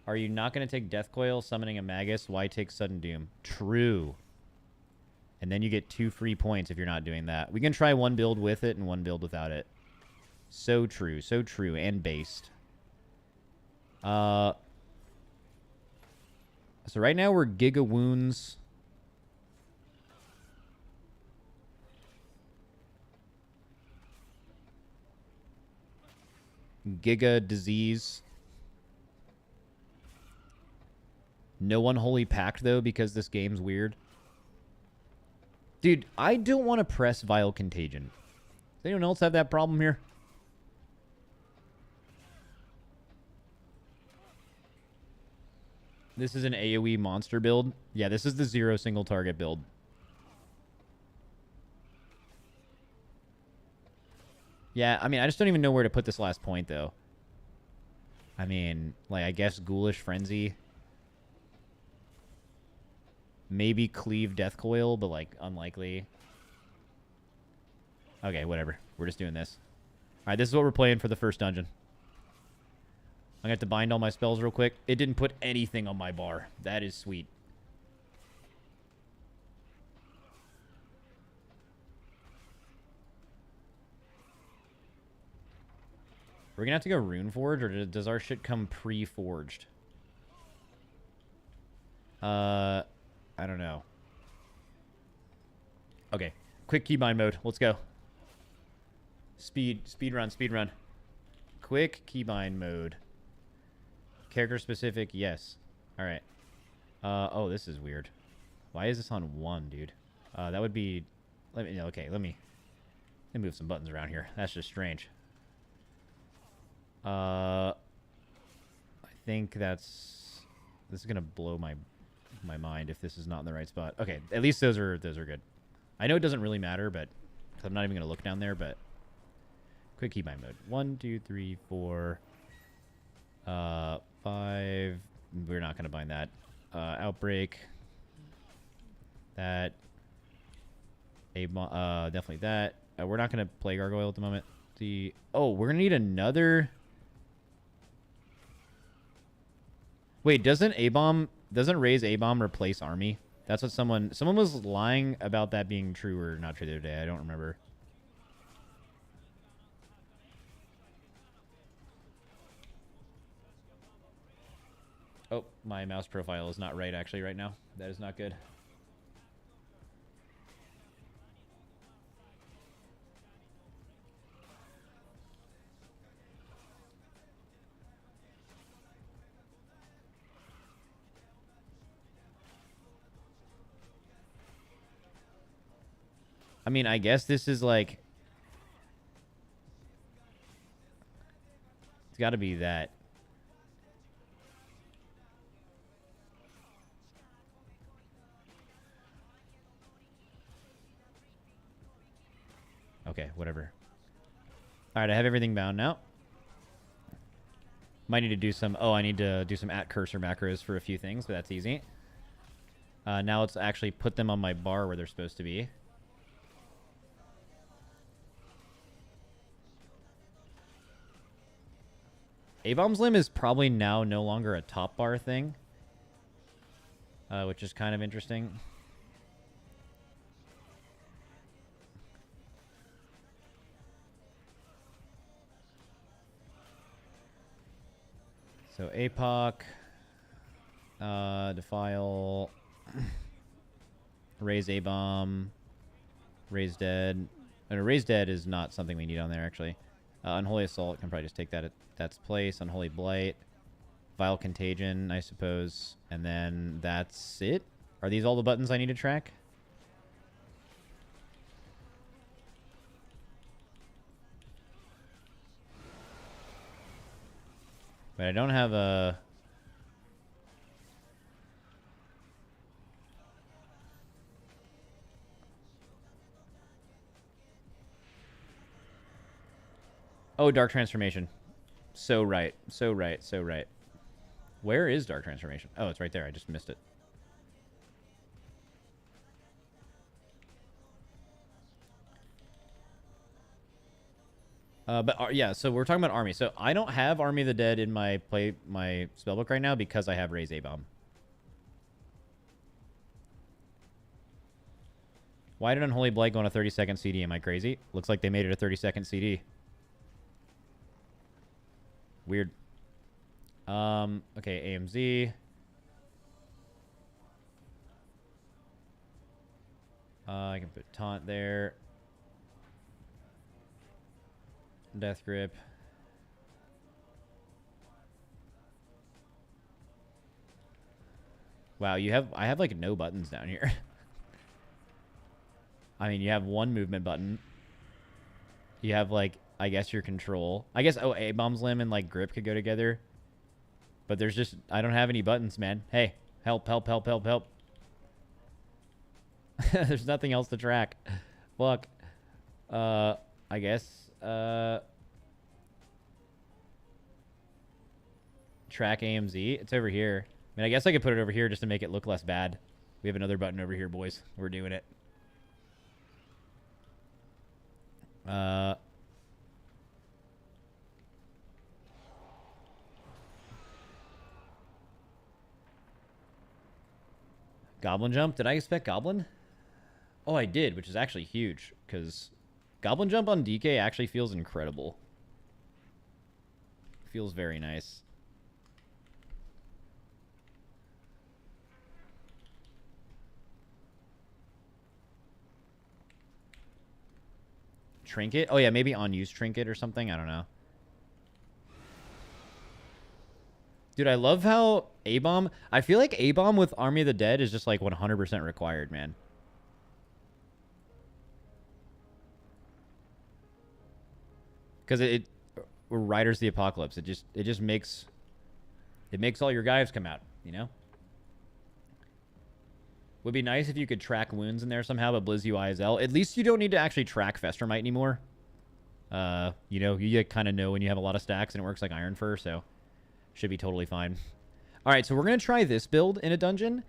Are you not going to take Death Coil, summoning a Magus? Why take Sudden Doom? True. And then you get 2 free points if you're not doing that. We can try one build with it and one build without it. So true. So true. And based. So right now we're Giga Wounds. Giga Disease. No Unholy Pact, though, because this game's weird. Dude, I don't want to press Vile Contagion. Does anyone else have that problem here? This is an AoE monster build. Yeah, this is the 0 single target build. Yeah, I mean, I just don't even know where to put this last point, though. I mean, like, I guess Ghoulish Frenzy. Maybe Cleave Death Coil, but, like, unlikely. Okay, whatever. We're just doing this. Alright, this is what we're playing for the first dungeon. I'm going to have to bind all my spells real quick. It didn't put anything on my bar. That is sweet. We're going to have to go Runeforge, or does our shit come pre-forged? I don't know. Okay. Quick keybind mode. Let's go. Speed run. Quick keybind mode. Character specific, yes. Alright. Oh, this is weird. Why is this on 1, dude? That would be... Okay, let me move some buttons around here. That's just strange. I think that's... This is gonna blow my mind if this is not in the right spot. Okay, at least those are good. I know it doesn't really matter, but... I'm not even gonna look down there, but... Quick keybind mode. 1, 2, 3, 4... 5... We're not gonna bind that. Outbreak. That. Definitely that. We're not gonna play Gargoyle at the moment. Oh, we're gonna need another... Wait, doesn't raise A-bomb replace army? That's what someone was lying about that being true or not true the other day. I don't remember. Oh, my mouse profile is not right actually right now. That is not good. I mean, I guess this is like... It's got to be that. Okay, whatever. Alright, I have everything bound now. Might need to do some... Oh, I need to do some @cursor macros for a few things, but that's easy. Now let's actually put them on my bar where they're supposed to be. A-Bomb's Limb is probably now no longer a top bar thing. Which is kind of interesting. So APOC, Defile, Raise A-Bomb, Raise Dead. Raise Dead is not something we need on there, actually. Unholy Assault can probably just take that at that's place. Unholy Blight. Vile Contagion, I suppose. And then that's it? Are these all the buttons I need to track? But I don't have a... Oh, Dark Transformation. So right. So right. So right. Where is Dark Transformation? Oh, it's right there. I just missed it. Yeah, so we're talking about army. So I don't have Army of the Dead in my spellbook right now because I have Raise A-Bomb. Why did Unholy Blight go on a 30-second CD? Am I crazy? Looks like they made it a 30-second CD. Weird. Okay, AMZ. I can put Taunt there. Death Grip. Wow, I have like no buttons down here. I mean, you have one movement button. You have like, I guess your control. I guess, oh, A-Bomb's Limb and like grip could go together. But there's just, I don't have any buttons, man. Hey, help, help, help, help, help. There's nothing else to track. Fuck. I guess, track AMZ. It's over here. I mean, I guess I could put it over here just to make it look less bad. We have another button over here, boys. We're doing it. Goblin Jump? Did I expect Goblin? Oh, I did, which is actually huge, because Goblin Jump on DK actually feels incredible. Feels very nice. Trinket? Oh, yeah, maybe on-use Trinket or something. I don't know. Dude, I love how A-Bomb... I feel like A-Bomb with Army of the Dead is just like 100% required, man. Because it Riders the Apocalypse. It just makes... It makes all your guys come out, you know? Would be nice if you could track wounds in there somehow, but Blizz you ISL. At least you don't need to actually track Festermite anymore. You know, you kind of know when you have a lot of stacks and it works like Iron Fur, so... Should be totally fine. All right, so we're going to try this build in a dungeon.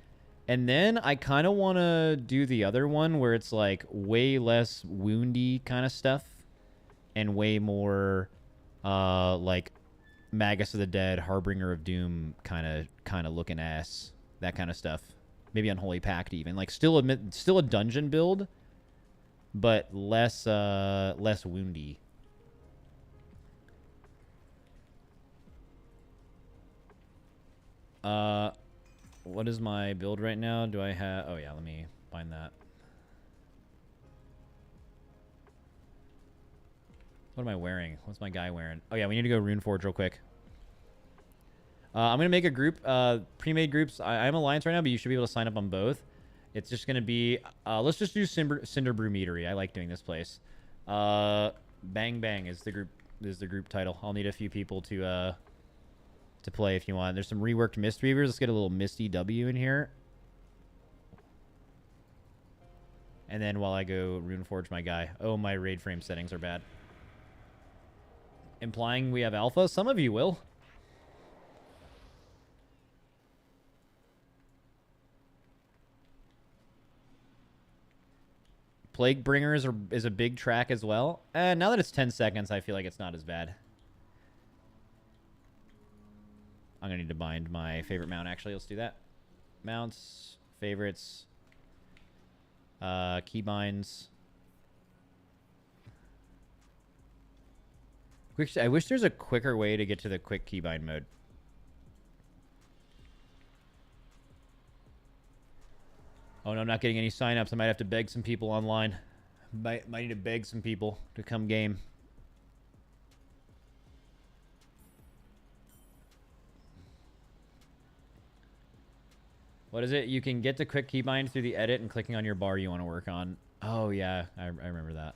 And then I kind of want to do the other one where it's like way less woundy kind of stuff. And way more like Magus of the Dead, Harbinger of Doom kind of looking ass. That kind of stuff. Maybe Unholy Pact even. Like still a dungeon build, but less woundy. What is my build right now? Do I have... Oh, yeah, let me find that. What am I wearing? What's my guy wearing? Oh, yeah, we need to go Runeforge real quick. I'm going to make a group, pre-made groups. I'm Alliance right now, but you should be able to sign up on both. It's just going to be... let's just do Cinder Brew Meadery. I like doing this place. Bang Bang is the group title. I'll need a few people to play if you want. There's some reworked Mistweavers. Let's get a little Misty W in here. And then while I go Runeforge my guy. Oh, my raid frame settings are bad. Implying we have alpha? Some of you will. Plague Bringer is a big track as well. Now that it's 10 seconds, I feel like it's not as bad. I'm going to need to bind my favorite mount, actually. Let's do that. Mounts, favorites, keybinds. I wish there's a quicker way to get to the quick keybind mode. Oh, no, I'm not getting any signups. I might have to beg some people online. Might need to beg some people to come game. What is it? You can get to quick keybind through the edit and clicking on your bar you want to work on. Oh, yeah. I remember that.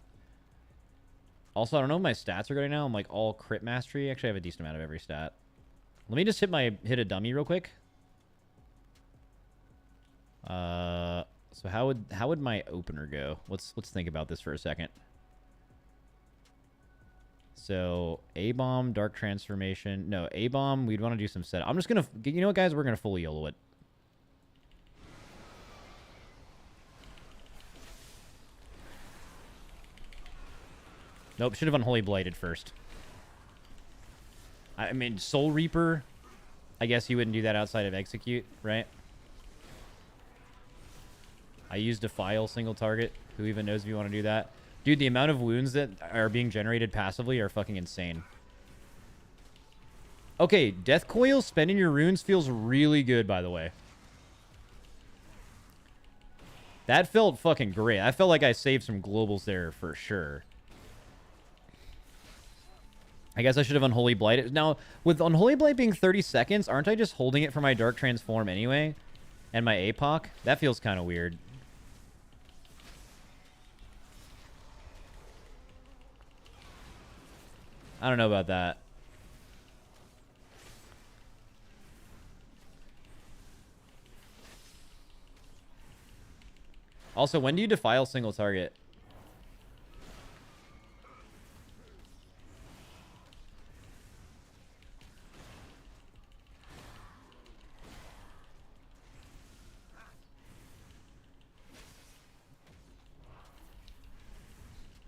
Also, I don't know what my stats are going now. I'm like all crit mastery. Actually, I have a decent amount of every stat. Let me just hit a dummy real quick. So how would my opener go? Let's think about this for a second. So A-bomb, dark transformation. No, A-bomb, we'd want to do some setup. I'm just gonna, you know what, guys, we're gonna fully YOLO it. Nope, should have Unholy Blighted first. I mean, Soul Reaper. I guess you wouldn't do that outside of Execute, right? I used Defile single target. Who even knows if you want to do that? Dude, the amount of wounds that are being generated passively are fucking insane. Okay, Death Coil, spending your runes feels really good, by the way. That felt fucking great. I felt like I saved some globals there for sure. I guess I should have Unholy Blight. Now, with Unholy Blight being 30 seconds, aren't I just holding it for my Dark Transform anyway? And my APOC? That feels kind of weird. I don't know about that. Also, when do you defile single target?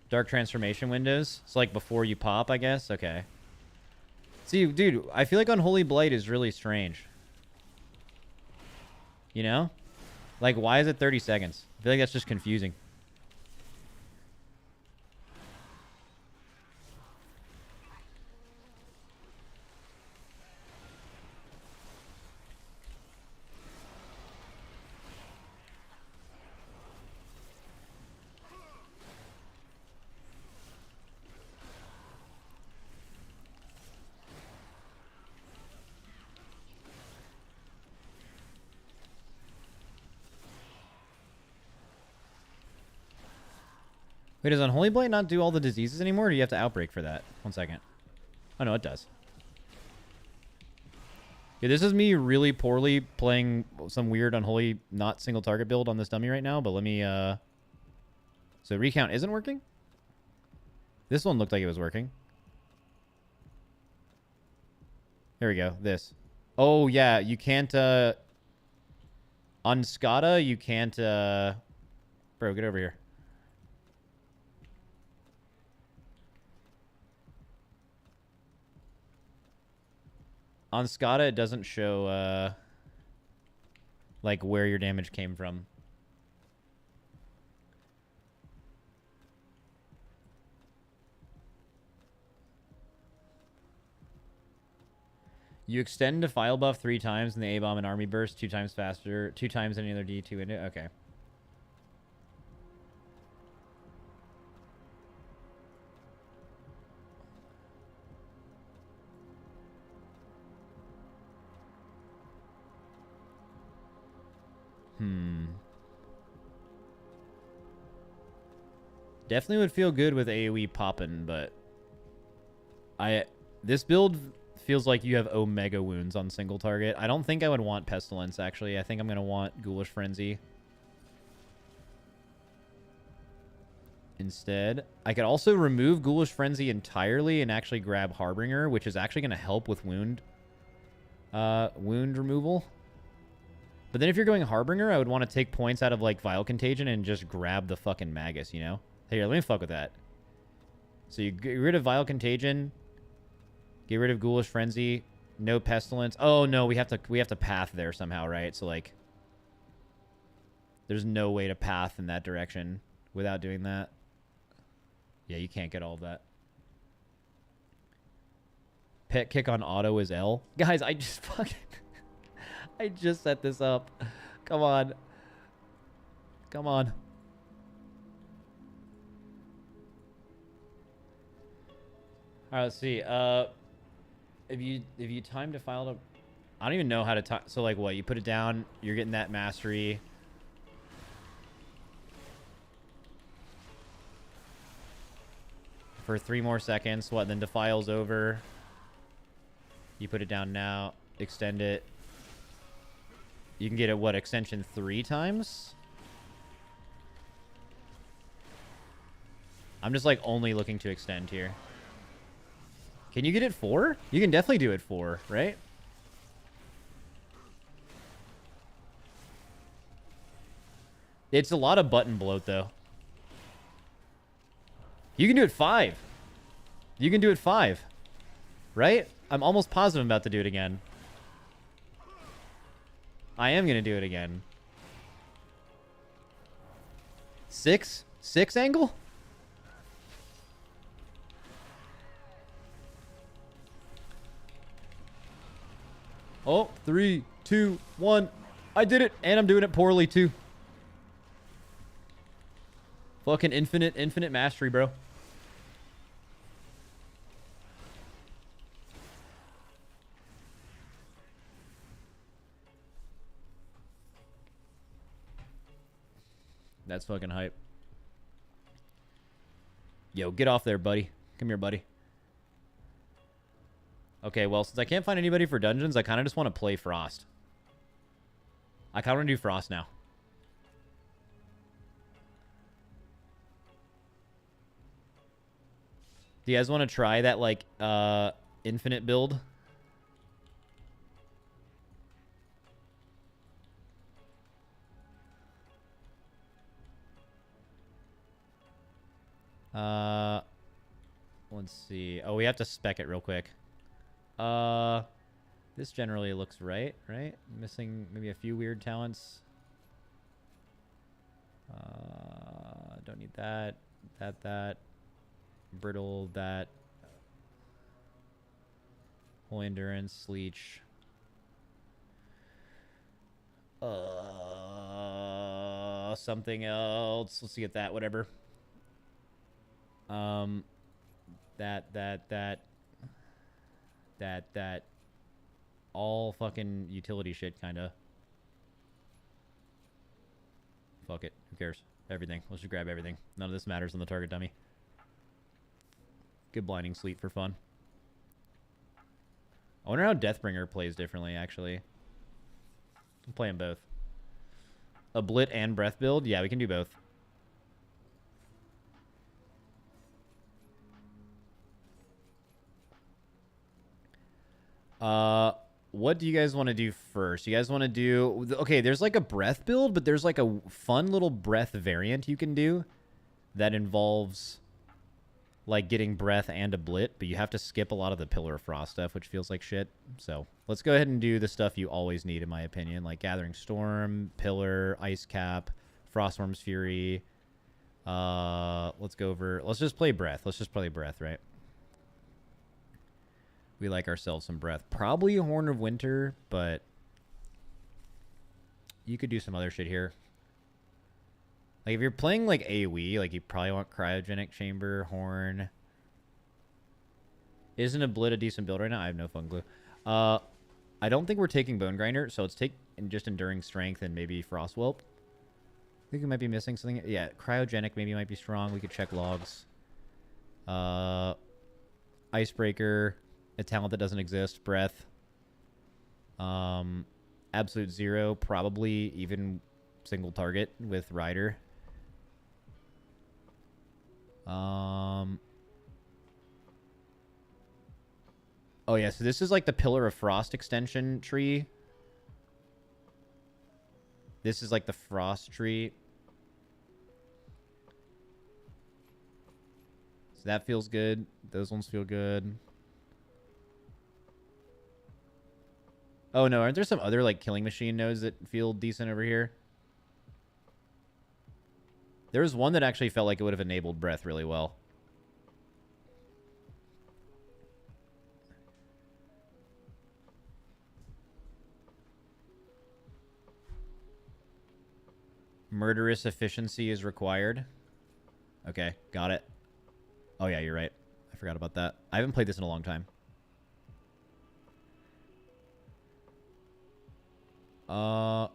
Dark transformation windows. It's like before you pop, I guess. Okay. See, dude, I feel like Unholy Blight is really strange. You know? Like, why is it 30 seconds? I feel like that's just confusing. Wait, does Unholy Blight not do all the diseases anymore, or do you have to Outbreak for that? 1 second. Oh, no, it does. Yeah, this is me really poorly playing some weird Unholy not single target build on this dummy right now, but let me, So Recount isn't working? This one looked like it was working. Here we go, this. Oh, yeah, you can't, on Skada, you can't, Bro, get over here. On Skada, it doesn't show, like, where your damage came from. You extend to file buff 3 times in the A-bomb and army burst, 2 times faster, 2 times any other D2 window. Okay. Definitely would feel good with AoE popping, but this build feels like you have Omega wounds on single target. I don't think I would want Pestilence, actually. I think I'm going to want Ghoulish Frenzy instead. I could also remove Ghoulish Frenzy entirely and actually grab Harbinger, which is actually going to help with wound removal. But then if you're going Harbinger, I would want to take points out of, like, Vile Contagion and just grab the fucking Magus, you know? Here, let me fuck with that. So you get rid of Vile Contagion, get rid of Ghoulish Frenzy, no Pestilence. Oh no, we have to path there somehow, right? So like, there's no way to path in that direction without doing that. Yeah, you can't get all of that. Pet kick on auto is L. Guys, I just fucking I just set this up. Come on. Come on. All right, let's see. If you time to file to, I don't even know how to time. So like, what? You put it down. You're getting that mastery. For 3 more seconds. What? Then defile's over. You put it down now. Extend it. You can get it, what, extension 3 times? I'm just like only looking to extend here. Can you get it 4? You can definitely do it 4, right? It's a lot of button bloat, though. You can do it 5. You can do it 5. Right? I'm almost positive I'm about to do it again. I am going to do it again. 6? 6 angle? Oh, 3, 2, 1. I did it, and I'm doing it poorly, too. Fucking infinite mastery, bro. That's fucking hype. Yo, get off there, buddy. Come here, buddy. Okay, well, since I can't find anybody for dungeons, I kind of just want to play Frost. I kind of want to do Frost now. Do you guys want to try that, like, infinite build? Let's see. Oh, we have to spec it real quick. This generally looks right? Missing maybe a few weird talents. Don't need that. That. Brittle, that. Holy Endurance, Leech. Something else. Let's get that, whatever. That. All fucking utility shit, kinda. Fuck it. Who cares? Everything. Let's just grab everything. None of this matters on the target dummy. Good Blinding Sleep for fun. I wonder how Deathbringer plays differently, actually. I'm playing both. A Blit and Breath build? Yeah, we can do both. What do you guys want to do first? You guys want to do... Okay, there's like a Breath build, but there's like a fun little Breath variant you can do that involves like getting Breath and a Blit, but you have to skip a lot of the Pillar of Frost stuff, which feels like shit. So let's go ahead and do the stuff you always need, in my opinion, like Gathering Storm, Pillar, Ice Cap, Frostworm's Fury. Let's just play Breath. Let's just play Breath, right? We like ourselves some breath. Probably a Horn of Winter, but you could do some other shit here. Like, if you're playing, like, AoE, like, you probably want Cryogenic Chamber, Horn. Isn't a Blit a decent build right now? I have no fun glue. I don't think we're taking Bone Grinder, so let's take just Enduring Strength and maybe Frostwhelp. I think we might be missing something. Yeah, Cryogenic maybe might be strong. We could check logs. Icebreaker, a talent that doesn't exist. Breath. Absolute Zero, probably even single target with Rider. Oh, yeah, so this is like the Pillar of Frost extension tree. This is like the Frost tree. So that feels good. Those ones feel good. Oh, no, aren't there some other, like, Killing Machine nodes that feel decent over here? There was one that actually felt like it would have enabled Breath really well. Murderous efficiency is required. Okay, got it. Oh, yeah, you're right. I forgot about that. I haven't played this in a long time.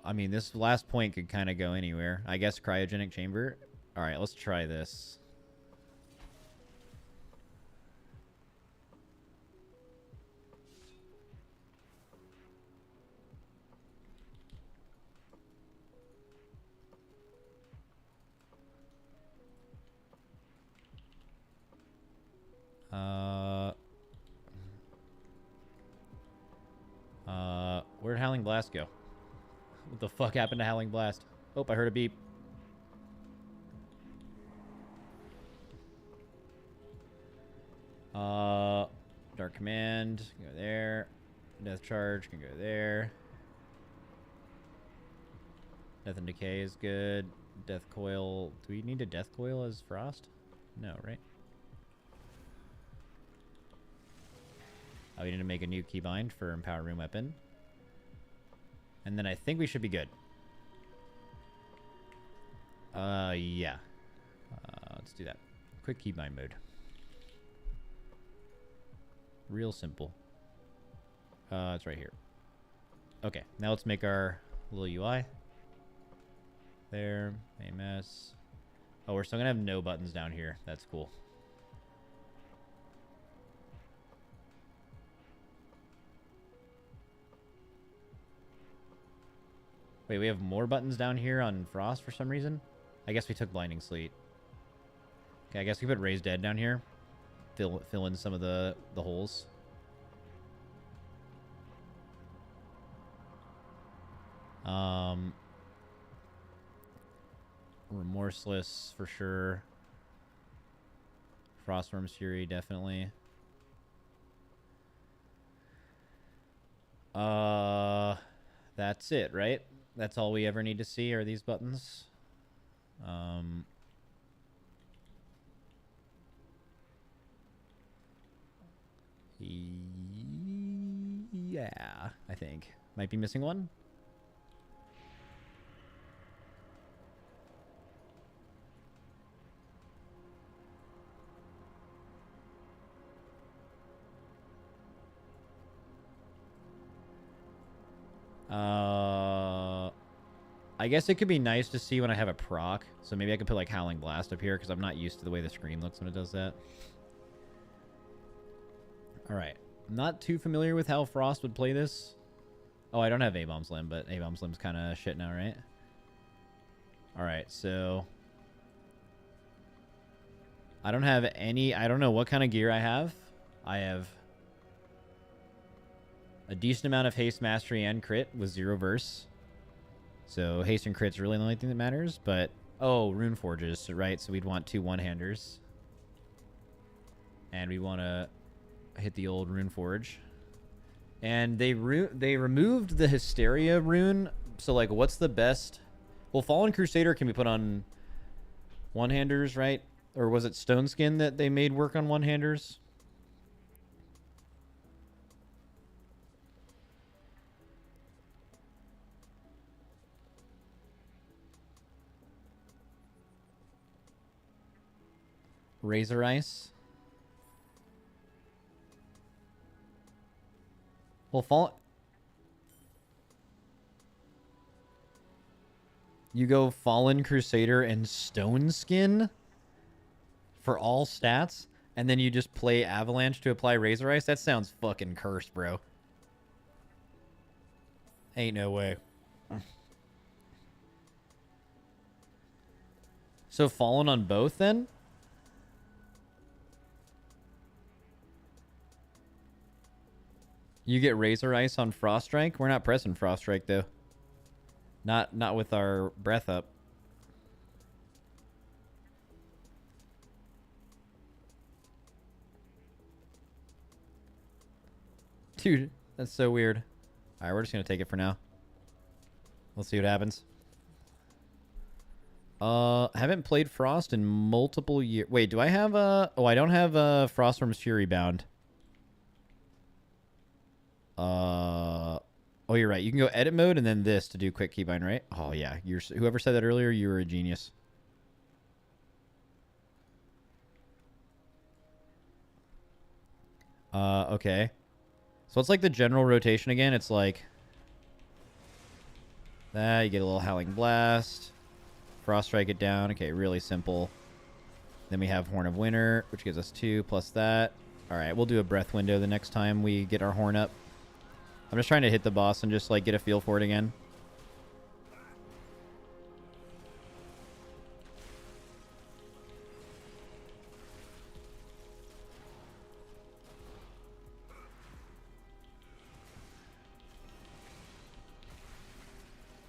I mean, this last point could kind of go anywhere. I guess Cryogenic Chamber. All right, let's try this. Where'd Howling Blast go? What the fuck happened to Howling Blast? Oh, I heard a beep. Dark Command can go there. Death Charge can go there. Death and Decay is good. Death Coil. Do we need a Death Coil as Frost? No, right? Oh, we need to make a new keybind for Empower Room Weapon. And then I think we should be good. Yeah. Let's do that. Quick keybind mode. Real simple. It's right here. Okay, now let's make our little UI. There. AMS. Oh, we're still gonna have no buttons down here. That's cool. Wait, we have more buttons down here on Frost for some reason? I guess we took Blinding Sleet. Okay, I guess we put Raise Dead down here. Fill in some of the holes. Remorseless for sure. Frostworm's Fury, definitely. That's it, right? That's all we ever need to see are these buttons. Yeah, I think. Might be missing one. I guess it could be nice to see when I have a proc. So maybe I could put like Howling Blast up here because I'm not used to the way the screen looks when it does that. Alright. I'm not too familiar with how Frost would play this. Oh, I don't have A-Bomb's Limb, but A-Bomb's Limb's kind of shit now, right? Alright, so... I don't have any... I don't know what kind of gear I have. I have... a decent amount of Haste, Mastery, and Crit with 0 verse. So Haste and Crit's really the only thing that matters, but... Oh, Rune Forges, right? So we'd want 2 one-handers. And we want to hit the old Rune Forge. And they removed the Hysteria rune. So, like, what's the best... Well, Fallen Crusader can be put on one-handers, right? Or was it Stone Skin that they made work on one-handers? Razor Ice. Well, you go Fallen Crusader and Stone Skin for all stats, and then you just play Avalanche to apply Razor Ice? That sounds fucking cursed, bro. Ain't no way. So Fallen on both, then? You get Razor Ice on Frost Strike? We're not pressing Frost Strike, though. Not with our breath up. Dude, that's so weird. Alright, we're just going to take it for now. Let's see what happens. Haven't played Frost in multiple years. Wait, do I have a... Oh, I don't have a Frostworm's Fury bound. Oh, you're right. You can go edit mode and then this to do quick keybind, right? Oh, yeah. Whoever said that earlier, you were a genius. Okay. So it's like the general rotation again. It's like that. You get a little Howling Blast. Frost Strike it down. Okay, really simple. Then we have Horn of Winter, which gives us 2 plus that. All right, we'll do a breath window the next time we get our horn up. I'm just trying to hit the boss and just like get a feel for it again.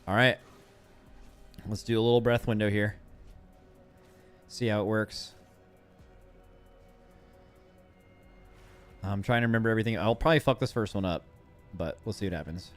All right. Let's do a little breath window here. See how it works. I'm trying to remember everything. I'll probably fuck this first one up, but we'll see what happens.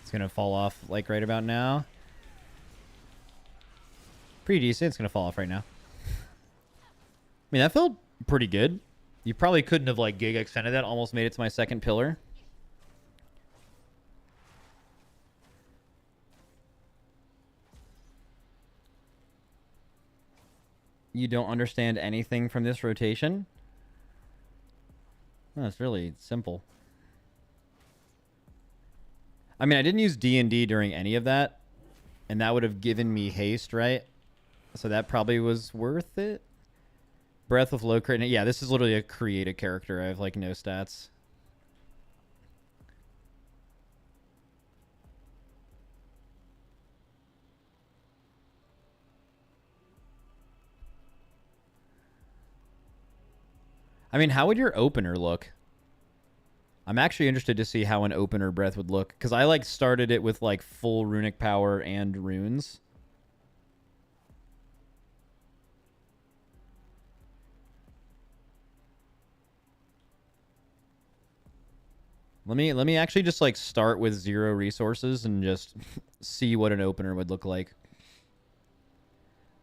It's going to fall off like right about now. Pretty decent. It's going to fall off right now. I mean, that felt pretty good. You probably couldn't have like gig extended that. Almost made it to my second pillar. You don't understand anything from this rotation? Oh, it's really simple. I mean, I didn't use D&D during any of that, and that would have given me haste, right? So that probably was worth it. Breath with low crit. Yeah, this is literally a created character. I have, like, no stats. I mean, how would your opener look? I'm actually interested to see how an opener breath would look, because I like started it with like full runic power and runes. Let me actually just like start with 0 resources and just see what an opener would look like.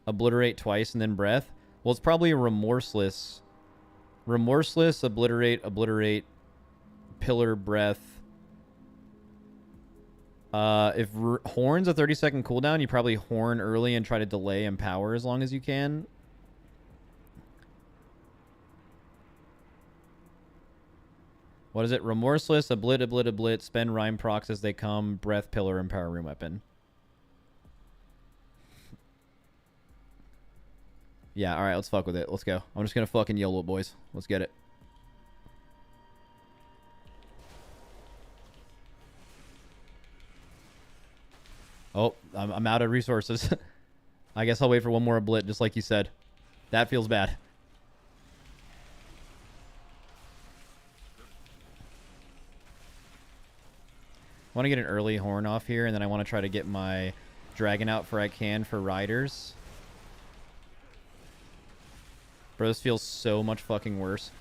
Obliterate twice and then breath. Well, it's probably a remorseless. Remorseless, obliterate, pillar, breath. If horn's a 30-second cooldown, you probably horn early and try to delay empower as long as you can. What is it? Remorseless, oblit, spend rhyme procs as they come, breath, pillar, empower, room weapon. Yeah, alright, let's fuck with it. Let's go. I'm just gonna fucking YOLO it, boys. Let's get it. Oh, I'm out of resources. I guess I'll wait for one more oblit, just like you said. That feels bad. I want to get an early horn off here, and then I want to try to get my dragon out for I can for riders. Bro, this feels so much fucking worse.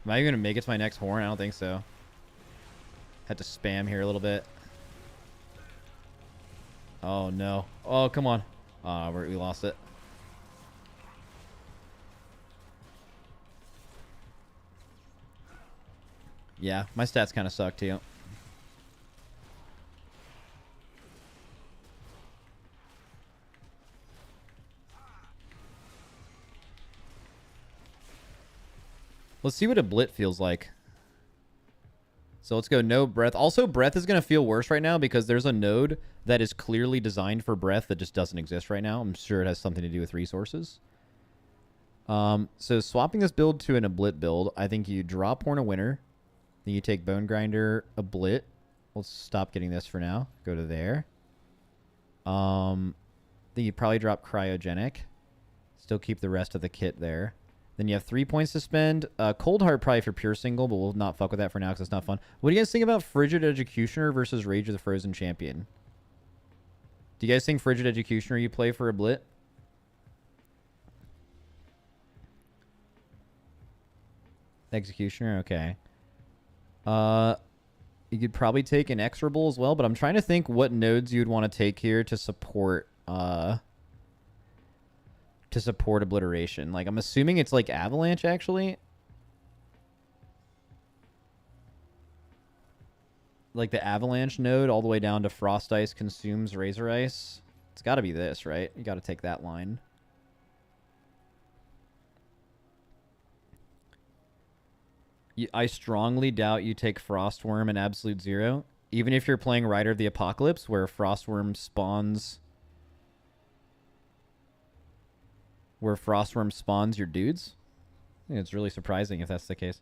Am I even gonna make it to my next horn? I don't think so. Had to spam here a little bit. Oh no. Oh, come on. We lost it. Yeah, my stats kind of suck too. Let's see what a blit feels like. So let's go no breath. Also, breath is going to feel worse right now because there's a node that is clearly designed for breath that just doesn't exist right now. I'm sure it has something to do with resources. So swapping this build to an ablit build, I think you drop Horn of Winter. Then you take Bone Grinder, ablit. Let's stop getting this for now. Go to there. Then you probably drop Cryogenic. Still keep the rest of the kit there. Then you have 3 points to spend. Cold Heart probably for pure single, but we'll not fuck with that for now because it's not fun. What do you guys think about Frigid Executioner versus Rage of the Frozen Champion? Do you guys think Frigid Executioner you play for a blit? Executioner, okay. You could probably take Inexorable as well, but I'm trying to think what nodes you'd want to take here to support obliteration. Like, I'm assuming it's like Avalanche, actually. Like the Avalanche node all the way down to Frost Ice consumes Razor Ice. It's got to be this, right? You got to take that line. I strongly doubt you take Frostworm and Absolute Zero. Even if you're playing Rider of the Apocalypse, where Frostworm spawns... Where Frostworm spawns your dudes? I think it's really surprising if that's the case.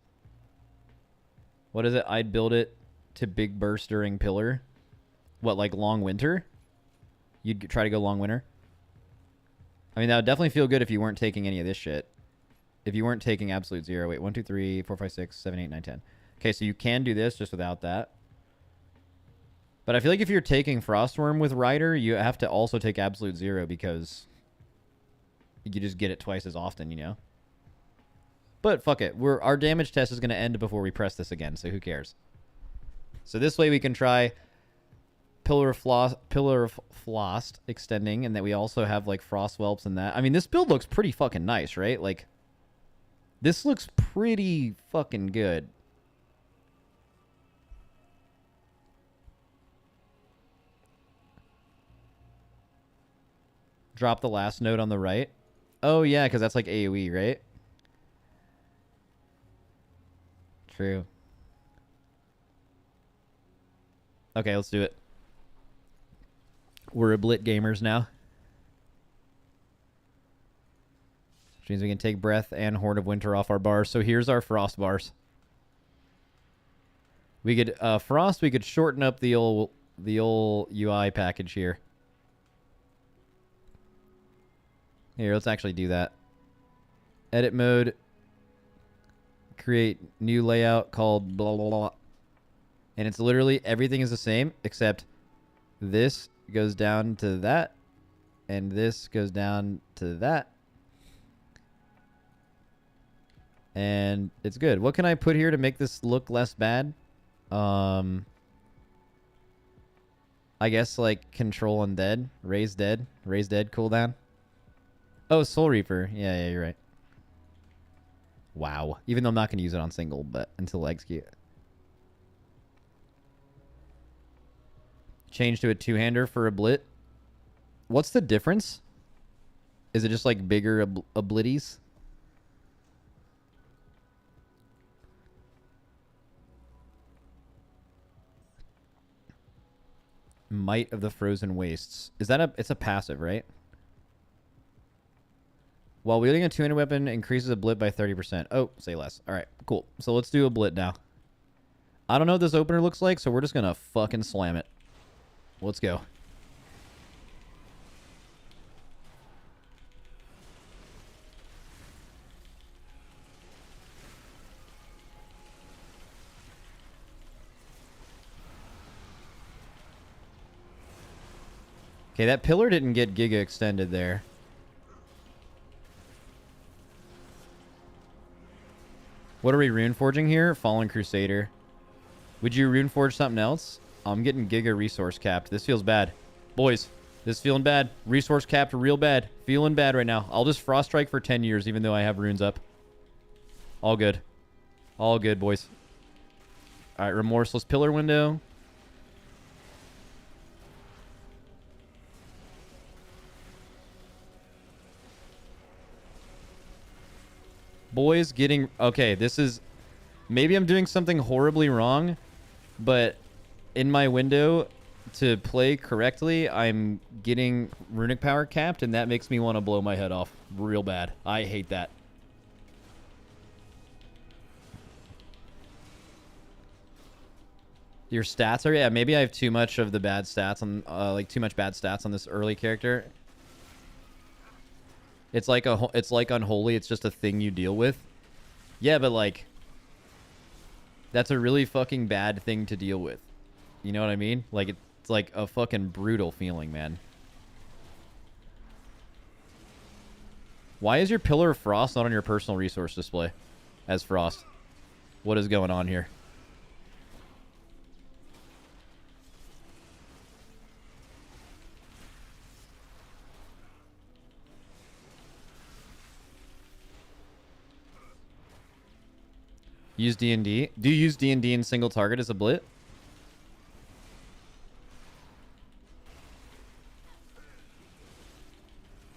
What is it? I'd build it to Big Burst during Pillar. What, like Long Winter? You'd try to go Long Winter? I mean, that would definitely feel good if you weren't taking any of this shit. If you weren't taking Absolute Zero. Wait, 1, 2, 3, 4, 5, 6, 7, 8, 9, 10. Okay, so you can do this just without that. But I feel like if you're taking Frostworm with Rider, you have to also take Absolute Zero because you just get it twice as often, you know? But fuck it. Our damage test is going to end before we press this again, so who cares? So this way we can try Pillar of Flost extending, and that we also have like Frost Whelps and that. I mean, this build looks pretty fucking nice, right? Like, this looks pretty fucking good. Drop the last node on the right. Oh, yeah, because that's like AoE, right? True. Okay, let's do it. We're Blit gamers now. Which means we can take Breath and Horn of Winter off our bars. So here's our Frost bars. We could Frost. We could shorten up the old UI package here. Here, let's actually do that. Edit mode. Create new layout called blah blah blah. And it's literally everything is the same except this goes down to that, and this goes down to that. And it's good. What can I put here to make this look less bad? I guess like control undead, raise dead cooldown. Oh, Soul Reaper. Yeah, you're right. Wow. Even though I'm not going to use it on single, but until I execute. Change to a two-hander for a blit. What's the difference? Is it just like bigger oblitties? Might of the Frozen Wastes. Is that it's a passive, right? While wielding a two-handed weapon increases a blit by 30%. Oh, say less. All right, cool. So let's do a blit now. I don't know what this opener looks like, so we're just going to fucking slam it. Let's go. Okay, that pillar didn't get Giga extended there. What are we rune forging here? Fallen Crusader. Would you rune forge something else? I'm getting Giga resource capped. This feels bad. Boys, this is feeling bad. Resource capped real bad. Feeling bad right now. I'll just frost strike for 10 years even though I have runes up. All good. All good, boys. All right, remorseless pillar window. Boys getting... Okay, this is... Maybe I'm doing something horribly wrong, but in my window to play correctly, I'm getting runic power capped, and that makes me want to blow my head off real bad. I hate that. Your stats are... Yeah, maybe I have too much of the bad stats on... like, too much bad stats on this early character. It's like Unholy. It's just a thing you deal with. Yeah, but like, that's a really fucking bad thing to deal with. You know what I mean? Like, it's like a fucking brutal feeling, man. Why is your Pillar of Frost not on your personal resource display as Frost? What is going on here? Use D&D. Do you use D&D in single target as a blit?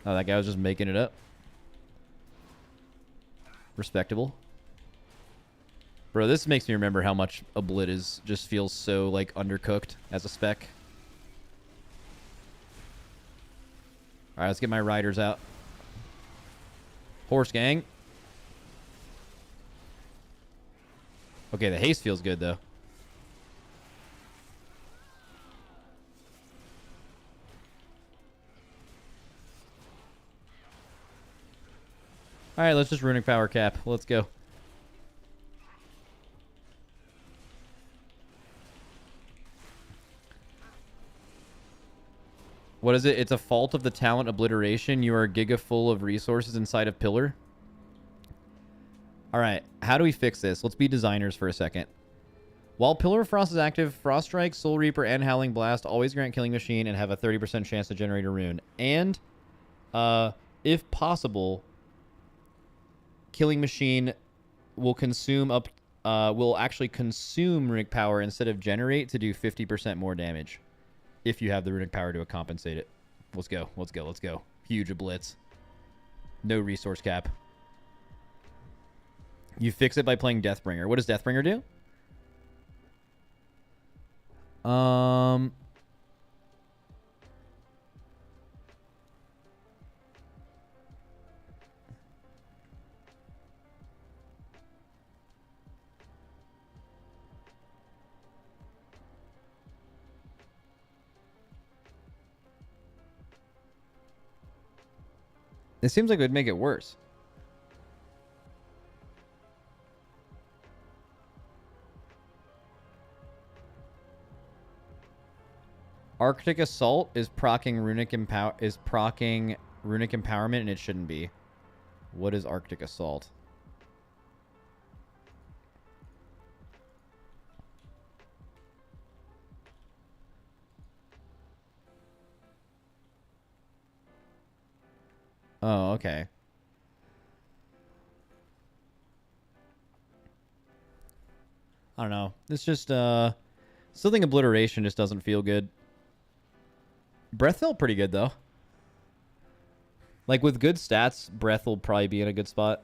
Oh, that guy was just making it up. Respectable. Bro, this makes me remember how much a blit is. Just feels so, like, undercooked as a spec. Alright, let's get my riders out. Horse gang. Okay, the haste feels good, though. Alright, let's just runic power cap. Let's go. What is it? It's a fault of the talent obliteration. You are giga full of resources inside of Pillar. Alright, how do we fix this? Let's be designers for a second. While Pillar of Frost is active, Frost Strike, Soul Reaper, and Howling Blast always grant Killing Machine and have a 30% chance to generate a rune. And, if possible, Killing Machine will consume up... will actually consume runic power instead of generate to do 50% more damage. If you have the runic power to compensate it. Let's go, let's go, let's go. Huge blitz. No resource cap. You fix it by playing Deathbringer. What does Deathbringer do? It seems like it would make it worse. Arctic Assault is proccing runic empowerment, and it shouldn't be. What is Arctic Assault? Oh, okay. I don't know. It's just still think obliteration just doesn't feel good. Breath felt pretty good, though. Like, with good stats, Breath will probably be in a good spot.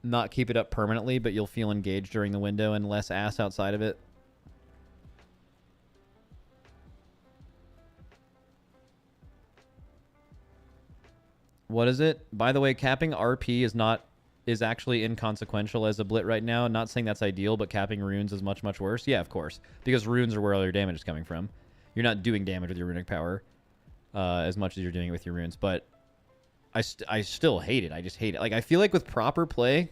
Not keep it up permanently, but you'll feel engaged during the window and less ass outside of it. What is it? By the way, capping RP is actually inconsequential as a blit right now. Not saying that's ideal, but capping runes is much, much worse. Yeah, of course. Because runes are where all your damage is coming from. You're not doing damage with your runic power as much as you're doing it with your runes. But I still hate it. I just hate it. Like, I feel like with proper play,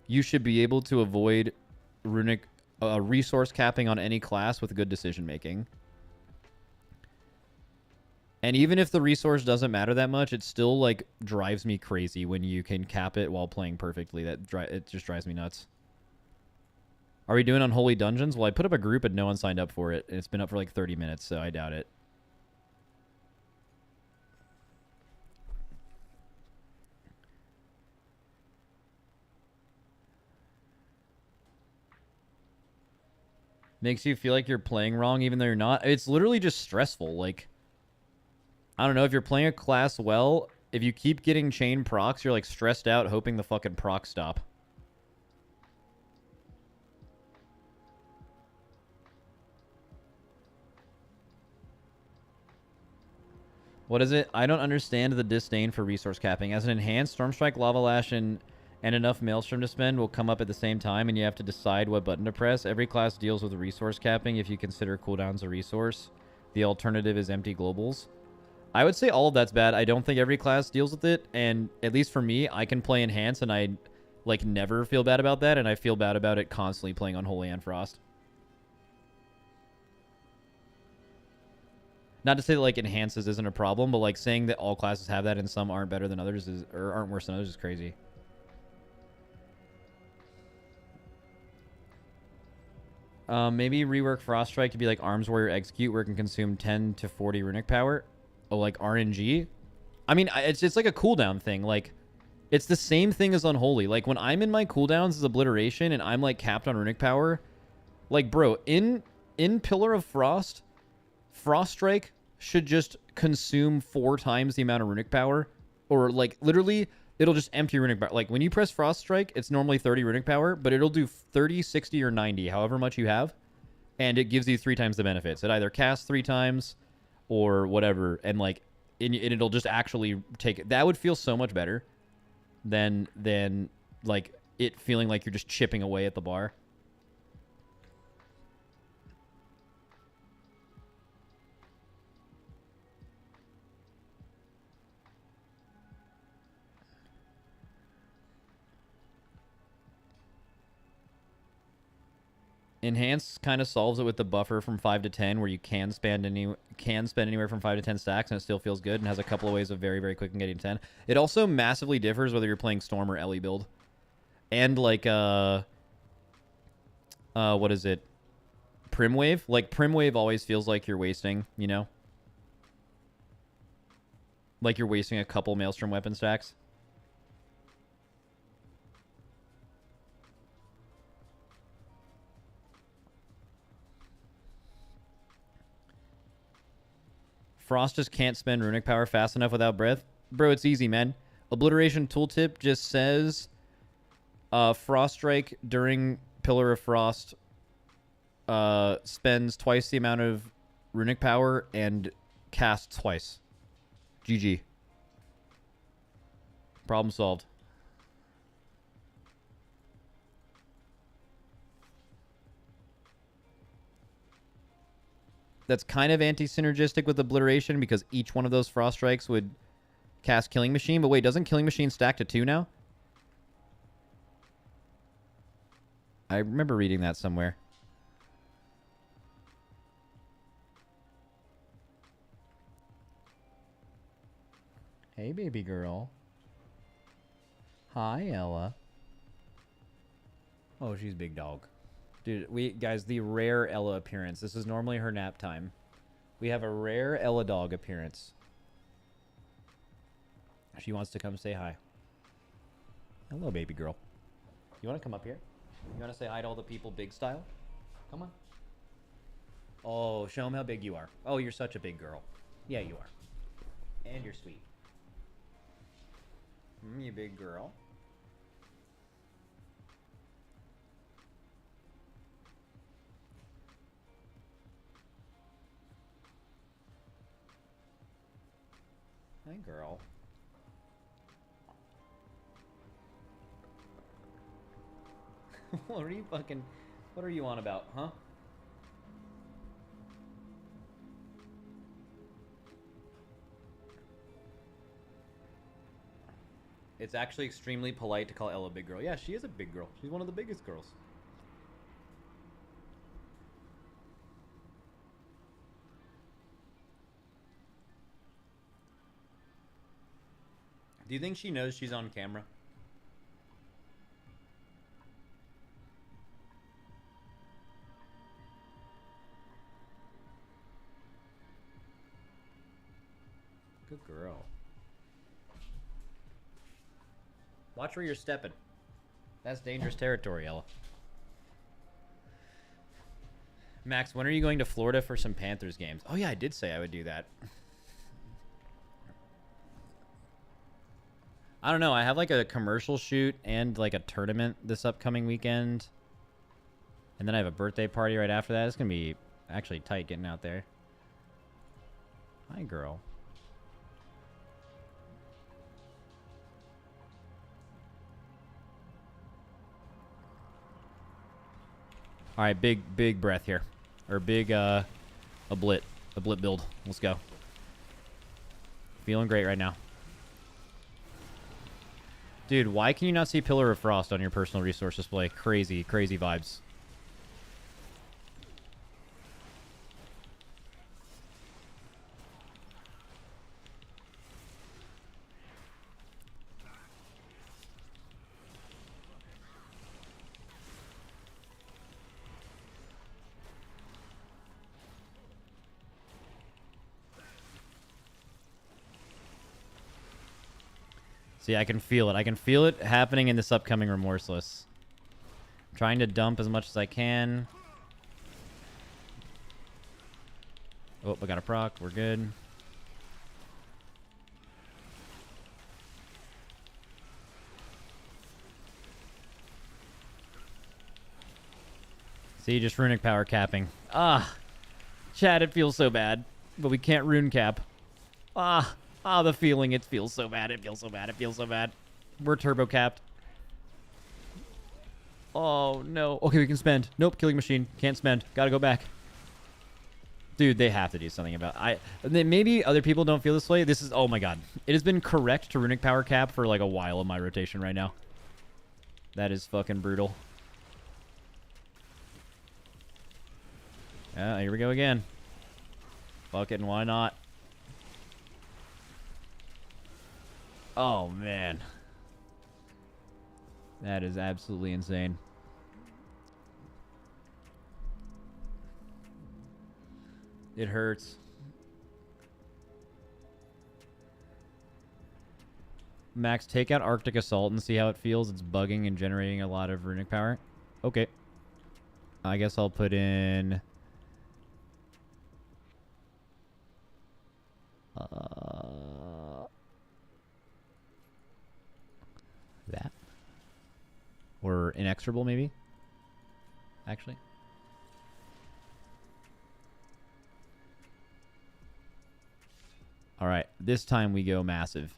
you should be able to avoid runic resource capping on any class with good decision making. And even if the resource doesn't matter that much, it still like drives me crazy when you can cap it while playing perfectly. It just drives me nuts. Are we doing Unholy Dungeons? Well, I put up a group and no one signed up for it. And it's been up for like 30 minutes, so I doubt it. Makes you feel like you're playing wrong even though you're not. It's literally just stressful. Like, I don't know, if you're playing a class well, if you keep getting chain procs, you're like stressed out hoping the fucking procs stop. What is it? I don't understand the disdain for resource capping. As an enhanced, Stormstrike, Lava Lash, and enough Maelstrom to spend will come up at the same time, and you have to decide what button to press. Every class deals with resource capping if you consider cooldowns a resource. The alternative is empty globals. I would say all of that's bad. I don't think every class deals with it, and at least for me, I can play Enhance, and I like never feel bad about that, and I feel bad about it constantly playing Unholy and Frost. Not to say that like enhances isn't a problem, but like saying that all classes have that and some aren't better than others is, or aren't worse than others is crazy. Maybe rework Frost Strike to be like Arms Warrior Execute, where it can consume 10 to 40 runic power. Oh, like RNG. I mean, it's like a cooldown thing. Like, it's the same thing as Unholy. Like when I'm in my cooldowns as Obliteration and I'm like capped on runic power, like bro, in Pillar of Frost. Frost Strike should just consume 4 times the amount of runic power. Or, like, literally, it'll just empty runic power. Like, when you press Frost Strike, it's normally 30 runic power, but it'll do 30, 60, or 90, however much you have. And it gives you 3 times the benefits. It either casts 3 times or whatever. And, like, it'll just actually take it. That would feel so much better than like, it feeling like you're just chipping away at the bar. Enhance kind of solves it with the buffer from 5 to 10, where you can spend anywhere from 5 to 10 stacks, and it still feels good, and has a couple of ways of very, very quick in getting 10. It also massively differs whether you're playing Storm or Ellie build, and like what is it? Primwave. Like Primwave always feels like you're wasting, you know, like you're wasting a couple Maelstrom weapon stacks. Frost just can't spend runic power fast enough without breath. Bro, it's easy, man. Obliteration tooltip just says Frost Strike during Pillar of Frost spends twice the amount of runic power and casts twice. GG. Problem solved. That's kind of anti-synergistic with Obliteration because each one of those Frost Strikes would cast Killing Machine. But wait, doesn't Killing Machine stack to 2 now? I remember reading that somewhere. Hey, baby girl. Hi, Ella. Oh, she's big dog. Dude, guys, the rare Ella appearance. This is normally her nap time. We have a rare Ella dog appearance. She wants to come say hi. Hello, baby girl. You want to come up here? You want to say hi to all the people big style? Come on. Oh, show them how big you are. Oh, you're such a big girl. Yeah, you are. And you're sweet. You big girl. Hi, girl. What are you on about, huh? It's actually extremely polite to call Ella a big girl. Yeah, she is a big girl. She's one of the biggest girls. Do you think she knows she's on camera? Good girl. Watch where you're stepping. That's dangerous territory, Ella. Max, when are you going to Florida for some Panthers games? Oh yeah, I did say I would do that. I don't know. I have like a commercial shoot and like a tournament this upcoming weekend. And then I have a birthday party right after that. It's going to be actually tight getting out there. Hi, girl. All right, big breath here. Or big, a blit build. Let's go. Feeling great right now. Dude, why can you not see Pillar of Frost on your personal resource display? Crazy, crazy vibes. See, I can feel it. I can feel it happening in this upcoming Remorseless. I'm trying to dump as much as I can. Oh, I got a proc. We're good. See, just runic power capping. Ah, Chad, it feels so bad, but we can't rune cap. The feeling. It feels so bad. It feels so bad. It feels so bad. We're turbo capped. Oh, no. Okay, we can spend. Nope, killing machine. Can't spend. Gotta go back. Dude, they have to do something about it. Maybe other people don't feel this way. This is... Oh, my God. It has been correct to runic power cap for, like, a while in my rotation right now. That is fucking brutal. Yeah, here we go again. Fuck it, and why not? Oh, man. That is absolutely insane. It hurts. Max, take out Arctic Assault and see how it feels. It's bugging and generating a lot of runic power. Okay. I guess I'll put in... that. Or inexorable, maybe? Actually. Alright, this time we go massive.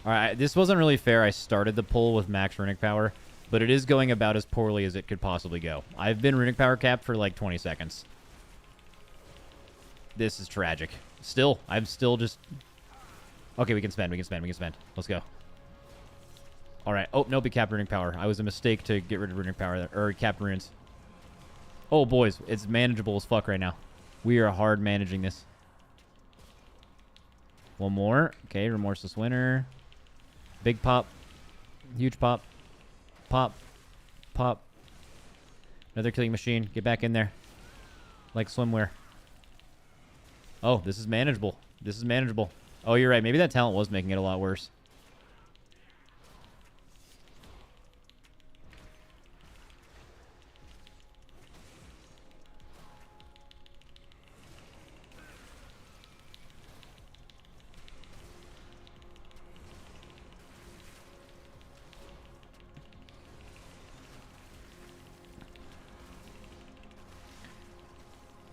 Alright, this wasn't really fair. I started the pull with max runic power, but it is going about as poorly as it could possibly go. I've been runic power capped for like 20 seconds. This is tragic. Still, I'm still just... Okay, we can spend, we can spend, we can spend. Let's go. Alright. Oh, no, be capped runic power. I was a mistake to get rid of runic power there, or cap runes. Oh, boys, it's manageable as fuck right now. We are hard managing this. One more. Okay, Remorseless Winter. Big pop. Huge pop. Pop. Pop. Another killing machine. Get back in there. Like swimwear. Oh, this is manageable. This is manageable. Oh, you're right. Maybe that talent was making it a lot worse.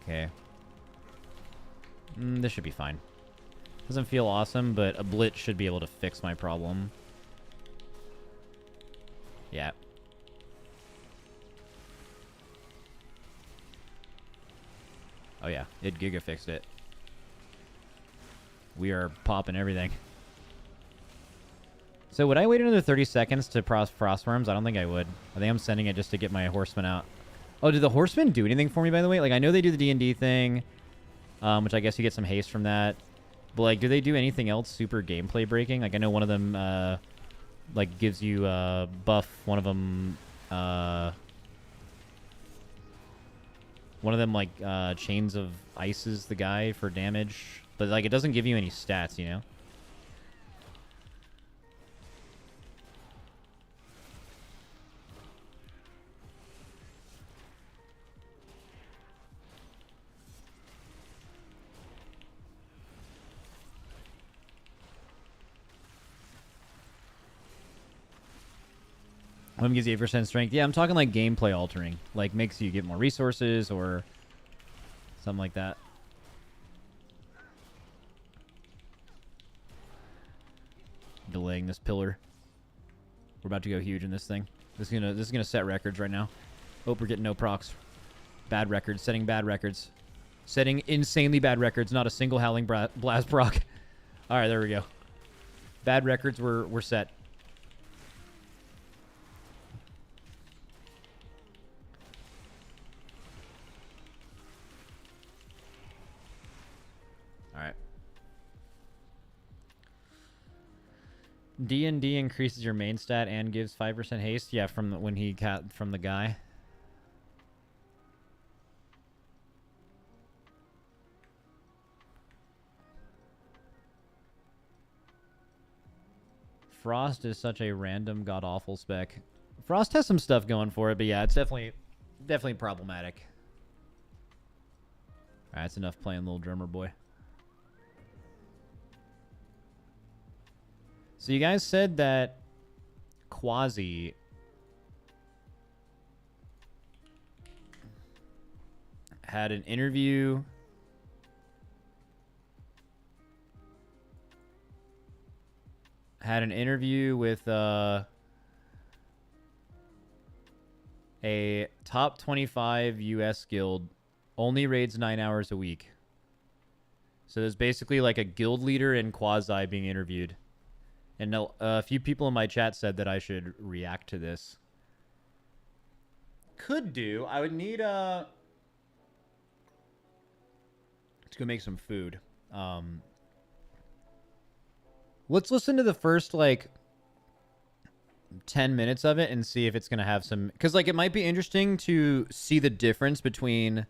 Okay. This should be fine. Doesn't feel awesome, but a blitz should be able to fix my problem. Yeah. Oh yeah, it giga fixed it. We are popping everything. So would I wait another 30 seconds to frostworms? I don't think I would. I think I'm sending it just to get my horsemen out. Oh, do the horsemen do anything for me, by the way? Like, I know they do the D&D thing, which I guess you get some haste from that. But, like, do they do anything else super gameplay breaking? Like, I know one of them, like, gives you buff. One of them, like, Chains of Ices the guy for damage. But, like, it doesn't give you any stats, you know? One gives you 8% strength. Yeah, I'm talking like gameplay altering. Like makes you get more resources or something like that. Delaying this pillar. We're about to go huge in this thing. This is gonna set records right now. Oh, we're getting no procs. Bad records. Setting bad records. Setting insanely bad records. Not a single Howling Blast proc. All right, there we go. Bad records were set. Alright. D&D increases your main stat and gives 5% haste. Yeah, from when he got from the guy. Frost is such a random god-awful spec. Frost has some stuff going for it, but yeah, it's definitely problematic. Alright, that's enough playing little drummer boy. So you guys said that Quasi had an interview with a top 25 US guild, only raids 9 hours a week. So there's basically like a guild leader and Quasi being interviewed. And a few people in my chat said that I should react to this. Could do. I would need let's go make some food. Let's listen to the first like 10 minutes of it and see if it's gonna have some, because like it might be interesting to see the difference between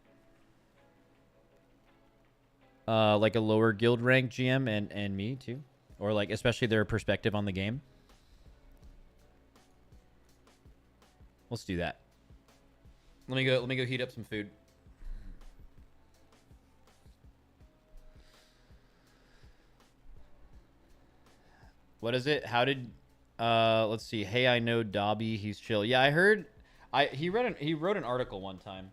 like a lower guild rank GM and me too. Or like especially their perspective on the game. Let's do that. Let me go heat up some food. What is it? How did let's see. Hey, I know Dobby, he's chill. Yeah, I heard he wrote an article one time.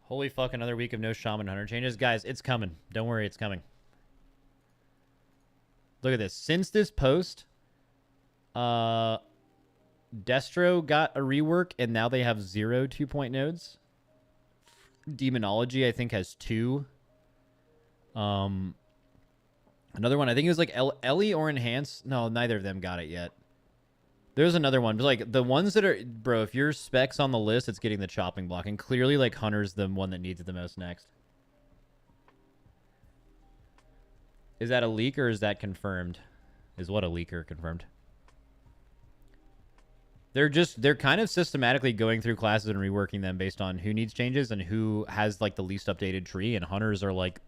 Holy fuck, another week of no Shaman Hunter changes. Guys, it's coming. Don't worry, it's coming. Look at this. Since this post, Destro got a rework, and now they have 0 2-point nodes. Demonology, I think, has 2. Another one, I think it was like Ellie or Enhance. No, neither of them got it yet. There's another one. But like the ones that are, bro, if your spec's on the list, it's getting the chopping block. And clearly, like, Hunter's the one that needs it the most next. Is that a leak or is that confirmed? Is what a leaker confirmed? They're kind of systematically going through classes and reworking them based on who needs changes and who has like the least updated tree. And Hunters are like,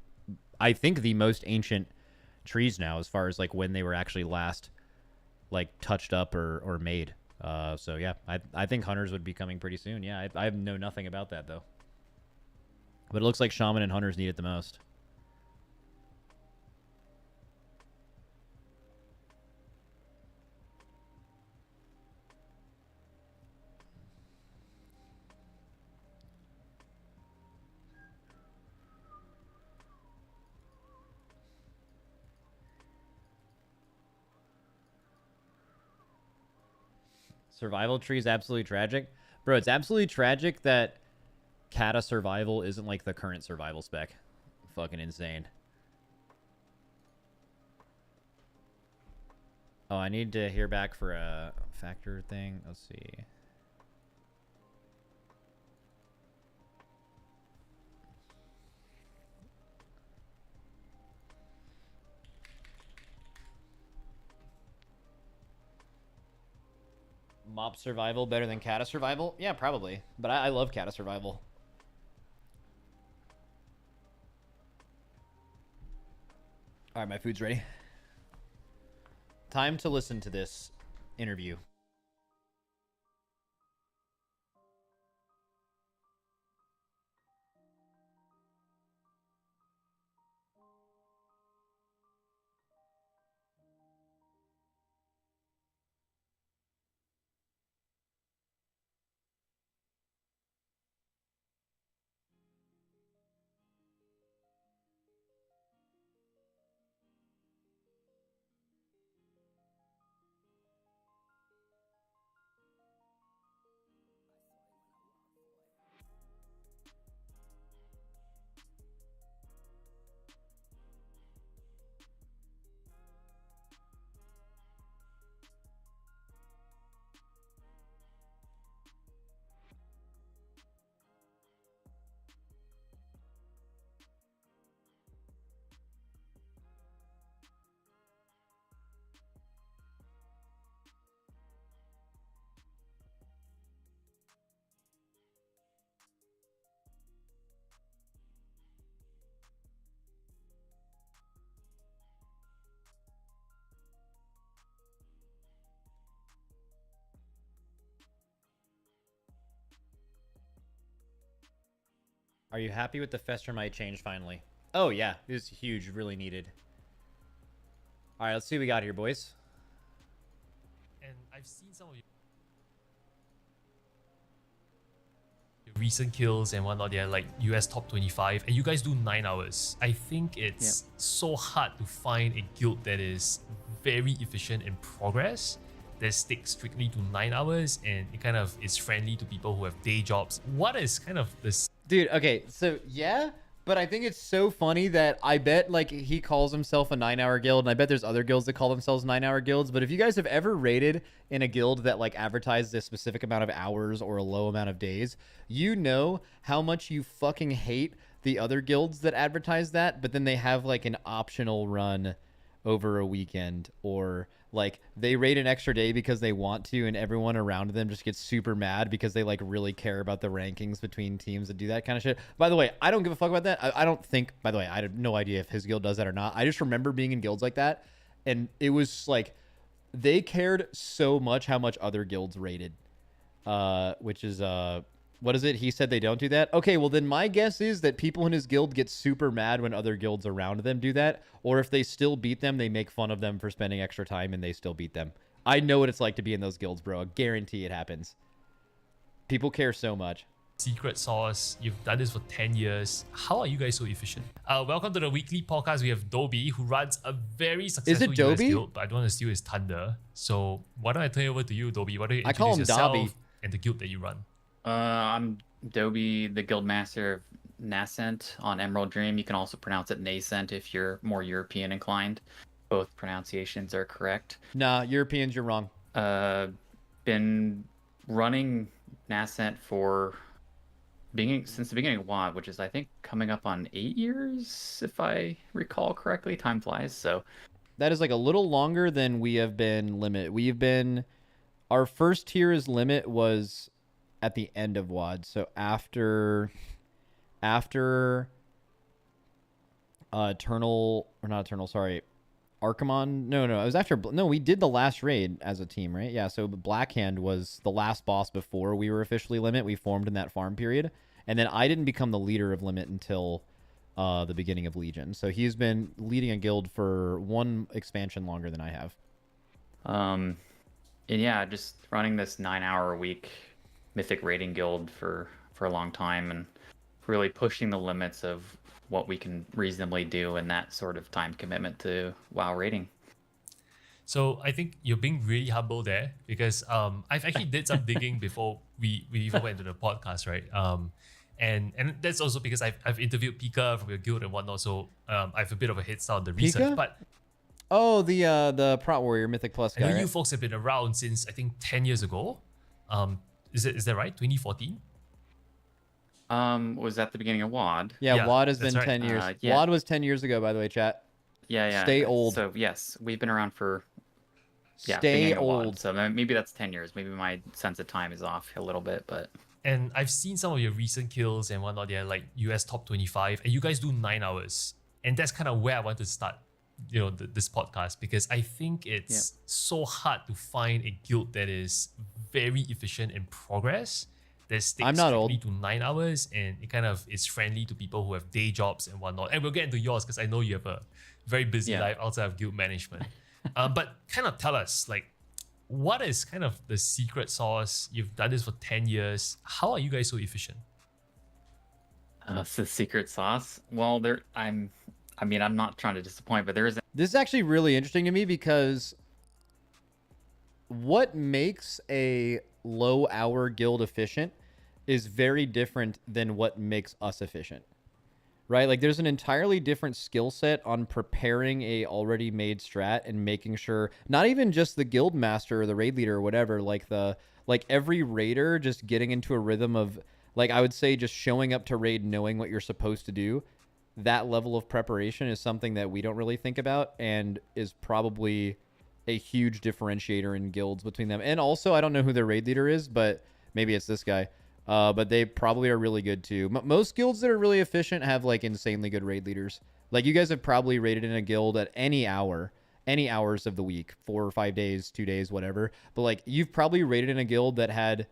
I think, the most ancient trees now as far as like when they were actually last like touched up or made. So yeah, I think Hunters would be coming pretty soon. Yeah, I know nothing about that though. But it looks like Shaman and Hunters need it the most. Survival tree is absolutely tragic. Bro, it's absolutely tragic that Kata survival isn't like the current survival spec. Fucking insane. Oh, I need to hear back for a factor thing. Let's see. Mop survival better than Kata survival? Yeah, probably. But I love Kata survival. All right, my food's ready. Time to listen to this interview. Are you happy with the Festermite change finally? Oh, yeah. This is huge. Really needed. All right, let's see what we got here, boys. And I've seen some of your recent kills and whatnot. They're like US top 25, and you guys do 9 hours. I think it's so hard to find a guild that is very efficient in progress, that sticks strictly to 9 hours, and it kind of is friendly to people who have day jobs. What is kind of this? Dude, okay, so yeah, but I think it's so funny that I bet like he calls himself a 9-hour guild, and I bet there's other guilds that call themselves 9-hour guilds. But if you guys have ever raided in a guild that like advertised a specific amount of hours or a low amount of days, you know how much you fucking hate the other guilds that advertise that, but then they have like an optional run over a weekend, or like they raid an extra day because they want to, and everyone around them just gets super mad because they like really care about the rankings between teams that do that kind of shit. By the way, I don't give a fuck about that. I don't think, by the way, I have no idea if his guild does that or not. I just remember being in guilds like that, and it was like they cared so much how much other guilds rated, which is what is it? He said they don't do that? Okay, well then my guess is that people in his guild get super mad when other guilds around them do that, or if they still beat them, they make fun of them for spending extra time and they still beat them. I know what it's like to be in those guilds, bro. I guarantee it happens. People care so much. secret sauce? You've done this for 10 years. How are you guys so efficient? Welcome to the weekly podcast. We have Dobie, who runs a very successful US Dobie? guild, but I don't want to steal his thunder. So why don't I turn it over to you, Dobie? Why don't you I call introduce him yourself Dobby. and the guild that you run? I'm Dobie, the guild master of Nascent on Emerald Dream. You can also pronounce it Nascent if you're more European inclined. Both pronunciations are correct. Nah, Europeans, you're wrong. Been running Nascent since the beginning of WoD, which is I think coming up on 8 years, if I recall correctly. Time flies. So That is like a little longer than we have been Limit. Our first tier is Limit was at the end of WoD. So after Archimon. No, it was after. No, we did the last raid as a team, right? Yeah. So Blackhand was the last boss before we were officially Limit. We formed in that farm period, and then I didn't become the leader of Limit until the beginning of Legion. So he's been leading a guild for one expansion longer than I have. and yeah, just running this 9-hour a week mythic raiding guild for a long time, and really pushing the limits of what we can reasonably do in that sort of time commitment to WoW raiding. So I think you're being really humble there, because I've actually did some digging before we even went to the podcast, right? And that's also because I've interviewed Pika from your guild and whatnot, so I have a bit of a head start on the research. Pika? But Oh, the Prot Warrior Mythic Plus I guy. know you Right? folks have been around since I think 10 years ago. Is that right? 2014? Was at the beginning of WoD. Yeah, WoD has that's been right. 10 years. Yeah. WoD was 10 years ago, by the way, chat. Yeah. Stay old. So yes, we've been around for Stay beginning of WoD. old. So maybe that's 10 years. Maybe my sense of time is off a little bit, but And I've seen some of your recent kills and whatnot. They're like US top 25, and you guys do 9 hours. And that's kind of where I want to start, this podcast, because I think it's so hard to find a guild that is very efficient in progress, that sticks I'm not strictly old. to 9 hours, and it kind of is friendly to people who have day jobs and whatnot. And we'll get into yours, because I know you have a very busy life outside of guild management. But kind of tell us, like, what is kind of the secret sauce? You've done this for 10 years. How are you guys so efficient? it's the secret sauce. Well, I'm not trying to disappoint, but there is This is actually really interesting to me, because what makes a low hour guild efficient is very different than what makes us efficient, right? Like there's an entirely different skill set on preparing a already made strat and making sure, not even just the guild master or the raid leader or whatever, like every raider just getting into a rhythm of, like, I would say just showing up to raid knowing what you're supposed to do. That level of preparation is something that we don't really think about, and is probably a huge differentiator in guilds between them. And also, I don't know who their raid leader is, but maybe it's this guy. But they probably are really good too. Most guilds that are really efficient have like insanely good raid leaders. Like you guys have probably raided in a guild at any hours of the week, 4 or 5 days, 2 days, whatever. But like you've probably raided in a guild that had,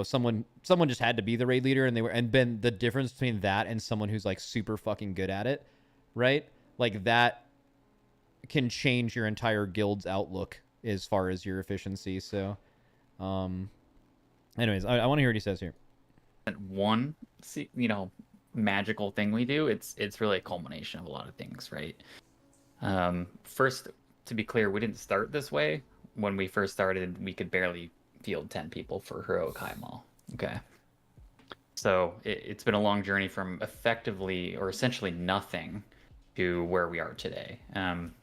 someone just had to be the raid leader, and been the difference between that and someone who's like super fucking good at it, right? Like that can change your entire guild's outlook as far as your efficiency. So, anyways, I want to hear what he says here. one magical thing we do. It's really a culmination of a lot of things, right? First, to be clear, we didn't start this way. When we first started, we could barely field 10 people for heroic high mall. Okay, so it's been a long journey from effectively or essentially nothing to where we are today.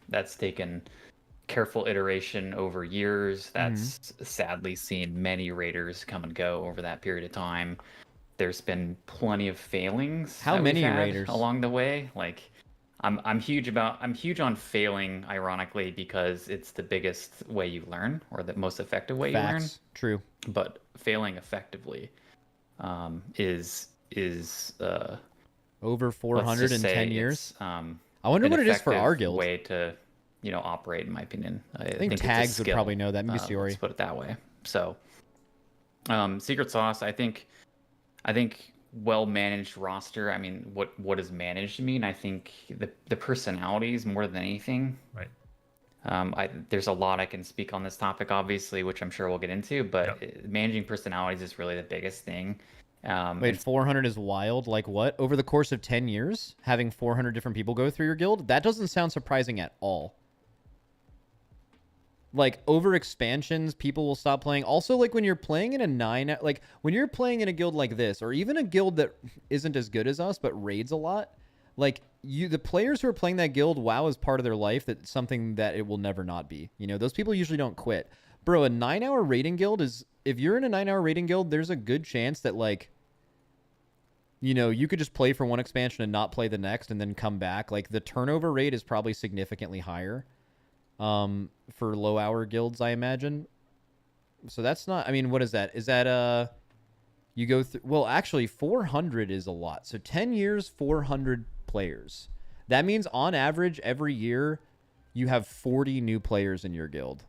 That's taken careful iteration over years. That's sadly seen many raiders come and go over that period of time. There's been plenty of failings. How many raiders along the way? Like, I'm huge on failing, ironically, because it's the biggest way you learn, or the most effective way you learn. True. But failing effectively is over let's 410 just say years. I wonder what it is for our guild. guild. Way to operate, in my opinion. I think it's a Tags would skill. probably know that. Maybe Siori. Let's put it that way. So, secret sauce. I think well-managed roster. I mean, what does managed mean? I think the personalities more than anything. Right. There's a lot I can speak on this topic, obviously, which I'm sure we'll get into. But managing personalities is really the biggest thing. Wait, 400 is wild? Like what? Over the course of 10 years, having 400 different people go through your guild? That doesn't sound surprising at all. Like, over expansions, people will stop playing. Also, like, when you're playing in a 9... Like, when you're playing in a guild like this, or even a guild that isn't as good as us, but raids a lot, like, the players who are playing that guild, WoW is part of their life. That's something that it will never not be. You know, those people usually don't quit. Bro, a 9-hour raiding guild is... If you're in a 9-hour raiding guild, there's a good chance that, like... You know, you could just play for one expansion and not play the next and then come back. Like, the turnover rate is probably significantly higher for low-hour guilds, I imagine. So that's not... I mean, what is that? Is that, you go through... Well, actually, 400 is a lot. So 10 years, 400 players. That means, on average, every year, you have 40 new players in your guild.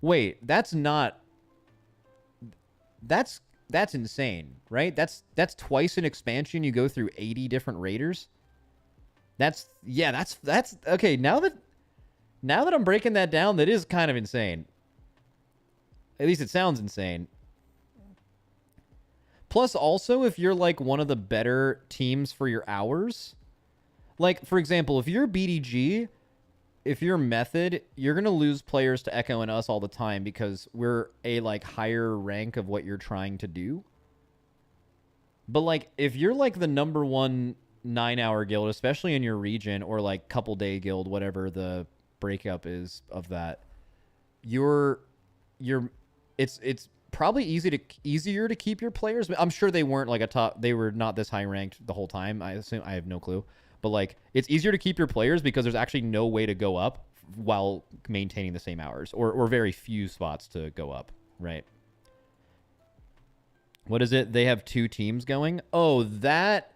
Wait, that's not... That's insane, right? That's twice an expansion. You go through 80 different raiders. That's okay. Now that I'm breaking that down, that is kind of insane. At least it sounds insane. Plus, also, if you're like one of the better teams for your hours, like for example, if you're BDG, if you're Method, you're going to lose players to Echo and us all the time because we're a like higher rank of what you're trying to do. But like if you're like the number one 9-hour guild, especially in your region, or like couple day guild, whatever the breakup is of that, it's probably easier to keep your players. I'm sure they weren't like they were not this high ranked the whole time. I assume, I have no clue. But, like, it's easier to keep your players because there's actually no way to go up while maintaining the same hours. Or very few spots to go up, right? What is it? They have 2 teams going? Oh, that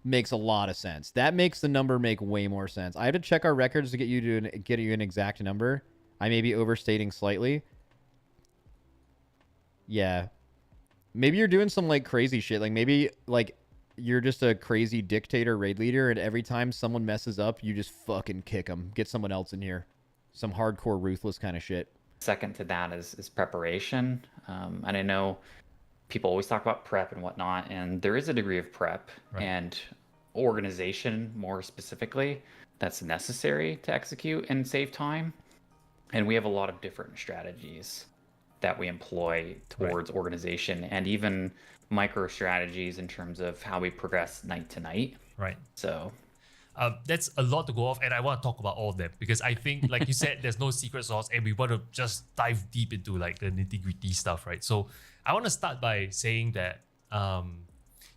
makes a lot of sense. That makes the number make way more sense. I have to check our records to get you an exact number. I may be overstating slightly. Yeah. Maybe you're doing some, like, crazy shit. Like, maybe, like... You're just a crazy dictator raid leader, and every time someone messes up, you just fucking kick them. Get someone else in here. Some hardcore ruthless kind of shit. Second to that is preparation. And I know people always talk about prep and whatnot, and there is a degree of prep and organization, more specifically, that's necessary to execute and save time. And we have a lot of different strategies that we employ towards organization, and even micro strategies in terms of how we progress night to night. Right. So that's a lot to go off, and I want to talk about all of them because I think, like you said, there's no secret sauce, and we want to just dive deep into like the nitty-gritty stuff, right? So I want to start by saying that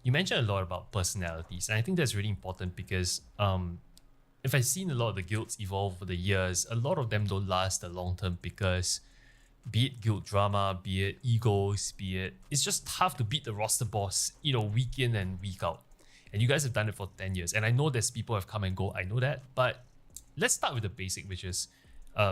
you mentioned a lot about personalities, and I think that's really important because if I've seen a lot of the guilds evolve over the years, a lot of them don't last the long term because be it guild drama, be it egos, it's just tough to beat the roster boss, you know, week in and week out. And you guys have done it for 10 years. And I know there's people have come and go, I know that. But let's start with the basic, which is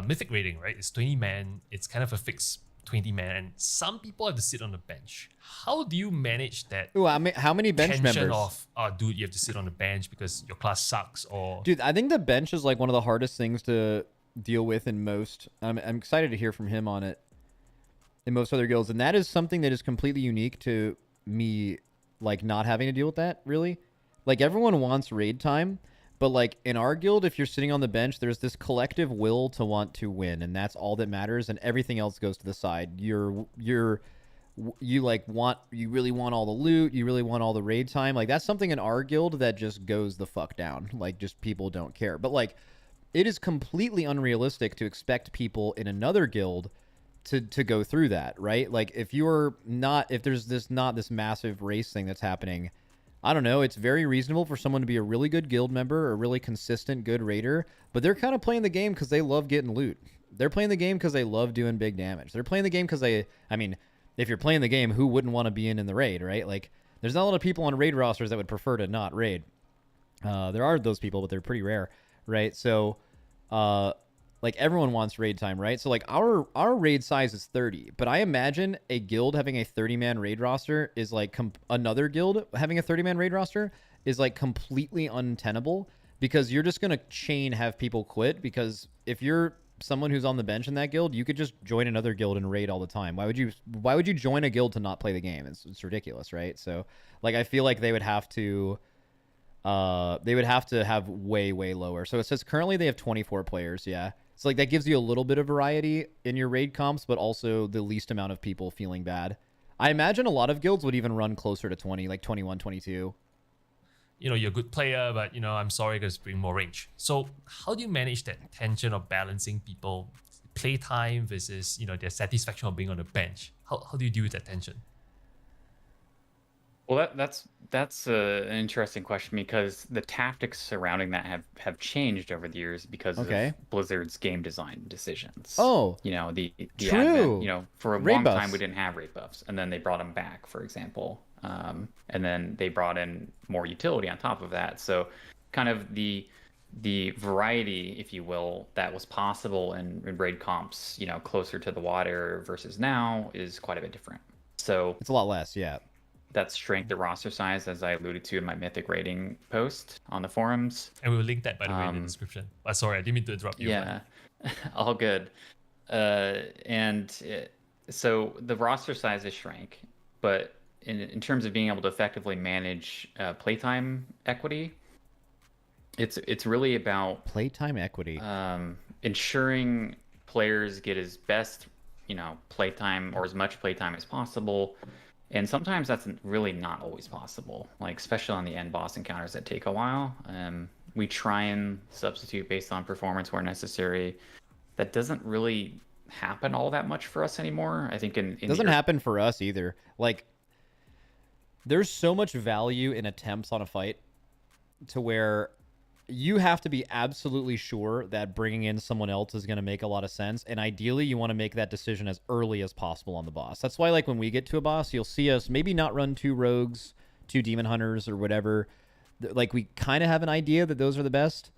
mythic rating, right? It's 20 man, it's kind of a fixed 20 man, and some people have to sit on the bench. How do you manage that? Ooh, I mean, how many bench members? Of, oh, dude, you have to sit on the bench because your class sucks, or... Dude, I think the bench is like one of the hardest things to deal with in most. I'm excited to hear from him on it in most other guilds, and that is something that is completely unique to me, like not having to deal with that, really. Like everyone wants raid time, but like in our guild, if you're sitting on the bench, there's this collective will to want to win, and that's all that matters, and everything else goes to the side. You really want all the loot, you really want all the raid time. Like that's something in our guild that just goes the fuck down. Like just people don't care. But like it is completely unrealistic to expect people in another guild to go through that, right? Like if there's not this massive race thing that's happening, I don't know, it's very reasonable for someone to be a really good guild member, a really consistent good raider, but they're kind of playing the game because they love getting loot. They're playing the game because they love doing big damage. They're playing the game because I mean, if you're playing the game, who wouldn't want to be in the raid, right? Like there's not a lot of people on raid rosters that would prefer to not raid. There are those people, but they're pretty rare, right? So like everyone wants raid time, right? So like our raid size is 30, but I imagine a guild having a 30-man raid roster is like another guild having a 30-man raid roster is like completely untenable, because you're just going to have people quit, because if you're someone who's on the bench in that guild, you could just join another guild and raid all the time. Why would you join a guild to not play the game? It's ridiculous, right? So like I feel like they would have to have way lower. So it says currently they have 24 players. Yeah. So like that gives you a little bit of variety in your raid comps, but also the least amount of people feeling bad. I imagine a lot of guilds would even run closer to 20, like 21, 22. You know, you're a good player, but you know, I'm sorry, because bring more range. So how do you manage that tension of balancing people playtime versus, you know, their satisfaction of being on the bench? How do you deal with that tension? Well, that's an interesting question, because the tactics surrounding that have changed over the years because of Blizzard's game design decisions. Oh, you know, the true. advent, you know, for a Raid long buffs. time we didn't have raid buffs, and then they brought them back, for example, and then they brought in more utility on top of that. So, kind of the variety, if you will, that was possible in raid comps, you know, closer to the water versus now is quite a bit different. So it's a lot less, yeah. That's shrank the roster size, as I alluded to in my Mythic rating post on the forums. And we will link that, by the way, in the description. Sorry, I didn't mean to interrupt you. Yeah, all good. So the roster size is shrank, but in terms of being able to effectively manage playtime equity, it's really about playtime equity, ensuring players get as best, you know, playtime or as much playtime as possible. And sometimes that's really not always possible, like especially on the end boss encounters that take a while. We try and substitute based on performance where necessary. That doesn't really happen all that much for us anymore. I think it doesn't happen for us either. Like, there's so much value in attempts on a fight to where you have to be absolutely sure that bringing in someone else is going to make a lot of sense. And ideally, you want to make that decision as early as possible on the boss. That's why, like, when we get to a boss, you'll see us maybe not run 2 rogues, 2 demon hunters, or whatever. Like, we kind of have an idea that those are the best.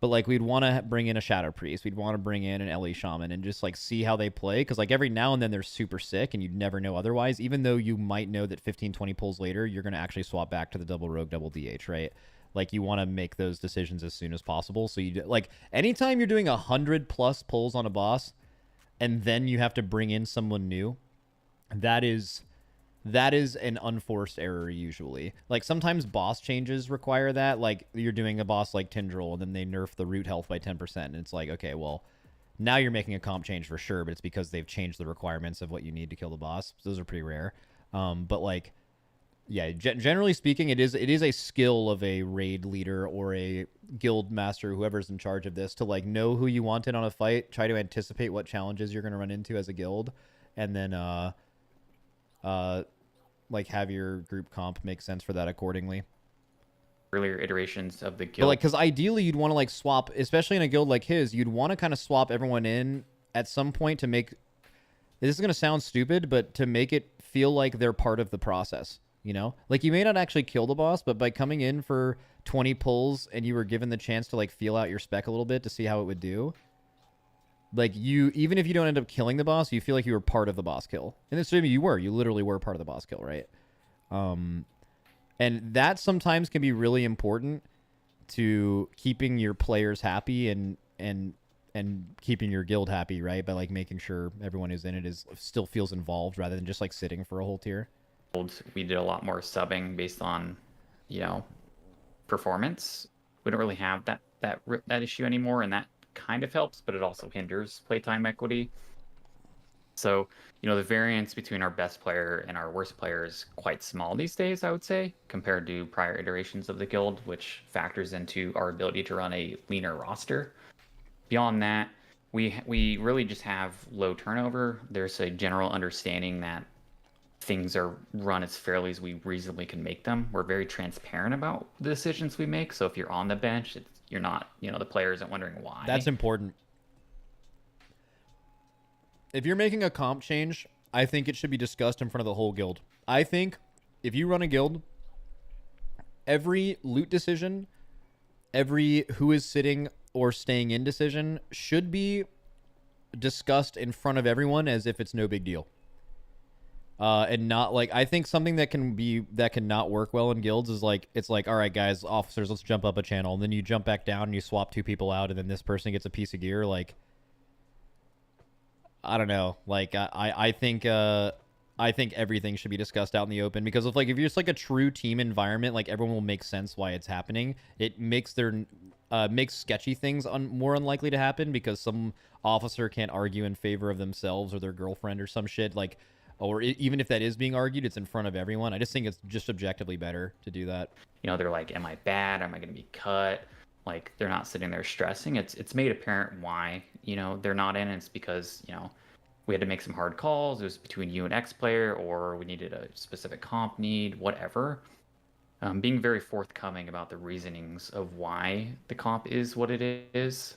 But, like, we'd want to bring in a Shadow Priest. We'd want to bring in an LE Shaman and just, like, see how they play. Because, like, every now and then they're super sick and you'd never know otherwise. Even though you might know that 15, 20 pulls later, you're going to actually swap back to the double rogue, double DH, right? Like, you want to make those decisions as soon as possible. So, you like, anytime you're doing 100+ pulls on a boss and then you have to bring in someone new, that is an unforced error usually. Like, sometimes boss changes require that. Like, you're doing a boss like Tindril and then they nerf the root health by 10%. And it's like, okay, well, now you're making a comp change for sure, but it's because they've changed the requirements of what you need to kill the boss. So those are pretty rare. But, like, yeah, generally speaking, it is a skill of a raid leader or a guild master, whoever's in charge of this, to, like, know who you want in on a fight, try to anticipate what challenges you're going to run into as a guild, and then like, have your group comp make sense for that accordingly. Earlier iterations of the guild. But, like, because ideally you'd want to, like, swap, especially in a guild like his, you'd want to kind of swap everyone in at some point to make, this is going to sound stupid, but to make it feel like they're part of the process. You know, like, you may not actually kill the boss, but by coming in for 20 pulls and you were given the chance to, like, feel out your spec a little bit to see how it would do, like, you, even if you don't end up killing the boss, you feel like you were part of the boss kill. And this, you literally were part of the boss kill, right? And that sometimes can be really important to keeping your players happy and keeping your guild happy, right? By, like, making sure everyone who's in it still feels involved rather than just, like, sitting for a whole tier. We did a lot more subbing based on, you know, performance. We don't really have that issue anymore, and that kind of helps, but it also hinders playtime equity. So, you know, the variance between our best player and our worst player is quite small these days, I would say, compared to prior iterations of the guild, which factors into our ability to run a leaner roster. Beyond that, we really just have low turnover. There's a general understanding that things are run as fairly as we reasonably can make them. We're very transparent about the decisions we make. So if you're on the bench, you're not, you know, the player isn't wondering why. That's important. If you're making a comp change, I think it should be discussed in front of the whole guild. I think if you run a guild, every loot decision, every who is sitting or staying in decision should be discussed in front of everyone as if it's no big deal. And not, like, I think something that can not work well in guilds is, like, it's like, all right, guys, officers, let's jump up a channel. And then you jump back down and you swap 2 people out and then this person gets a piece of gear. Like, I don't know. Like I think everything should be discussed out in the open, because if like if you're just like a true team environment, like everyone will make sense why it's happening. It makes their makes sketchy things more unlikely to happen, because some officer can't argue in favor of themselves or their girlfriend or some shit, like, or even if that is being argued, it's in front of everyone. I just think it's just objectively better to do that. You know, they're like, am I bad? Am I going to be cut? Like, they're not sitting there stressing. It's made apparent why, you know, they're not in. It's because, you know, we had to make some hard calls. It was between you and X player, or we needed a specific comp need, whatever. Being very forthcoming about the reasonings of why the comp is what it is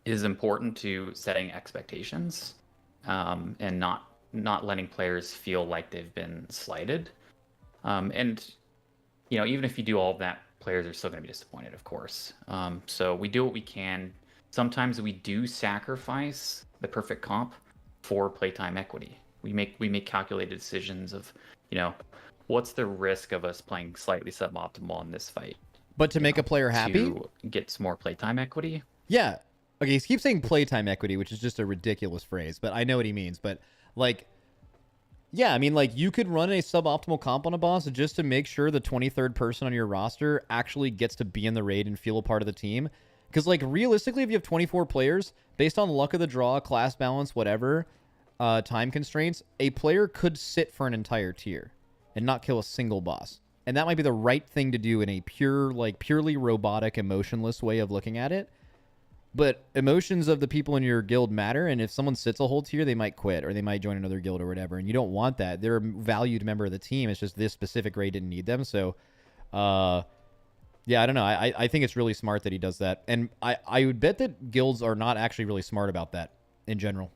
important to setting expectations, and not letting players feel like they've been slighted. And, you know, even if you do all of that, players are still going to be disappointed, of course. So we do what we can. Sometimes we do sacrifice the perfect comp for playtime equity. We make calculated decisions of, you know, what's the risk of us playing slightly suboptimal in this fight? But to make a player happy? To get some more playtime equity? Yeah. Okay, he keeps saying playtime equity, which is just a ridiculous phrase, but I know what he means. But, like, yeah, I mean, like, you could run a suboptimal comp on a boss just to make sure the 23rd person on your roster actually gets to be in the raid and feel a part of the team. Because, like, realistically, if you have 24 players, based on luck of the draw, class balance, whatever, time constraints, a player could sit for an entire tier and not kill a single boss. And that might be the right thing to do in a purely robotic, emotionless way of looking at it. But emotions of the people in your guild matter, and if someone sits a whole tier, they might quit, or they might join another guild or whatever, and you don't want that. They're a valued member of the team. It's just this specific raid didn't need them. So, yeah, I don't know. I think it's really smart that he does that. And I would bet that guilds are not actually really smart about that in general.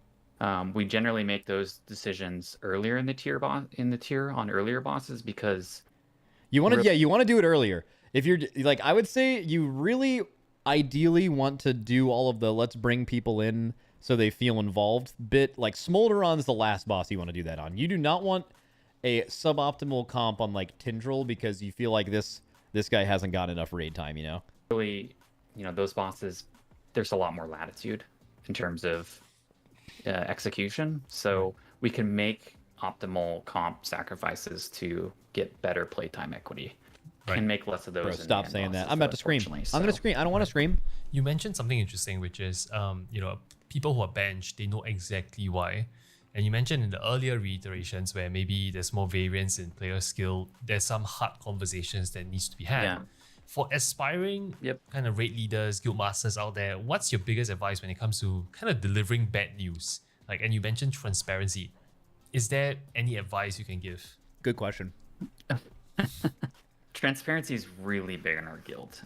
We generally make those decisions earlier in the tier on earlier bosses, because you want to do it earlier. If you're like, I would say you really ideally want to do all of the let's bring people in so they feel involved bit. Like Smolderon's the last boss you want to do that on. You do not want a suboptimal comp on like Tindril because you feel like this guy hasn't got enough raid time, you know? Really, you know, those bosses, there's a lot more latitude in terms of execution, so we can make optimal comp sacrifices to get better playtime equity. Can make less of those. Bro, stop saying that. I'm about to scream. I'm gonna scream. I don't want to scream. You mentioned something interesting, which is, you know, people who are benched, they know exactly why. And you mentioned in the earlier reiterations where maybe there's more variance in player skill, there's some hard conversations that needs to be had. Yeah. For aspiring kind of raid leaders, guild masters out there, what's your biggest advice when it comes to kind of delivering bad news? Like, and you mentioned transparency. Is there any advice you can give? Good question. Transparency is really big in our guild.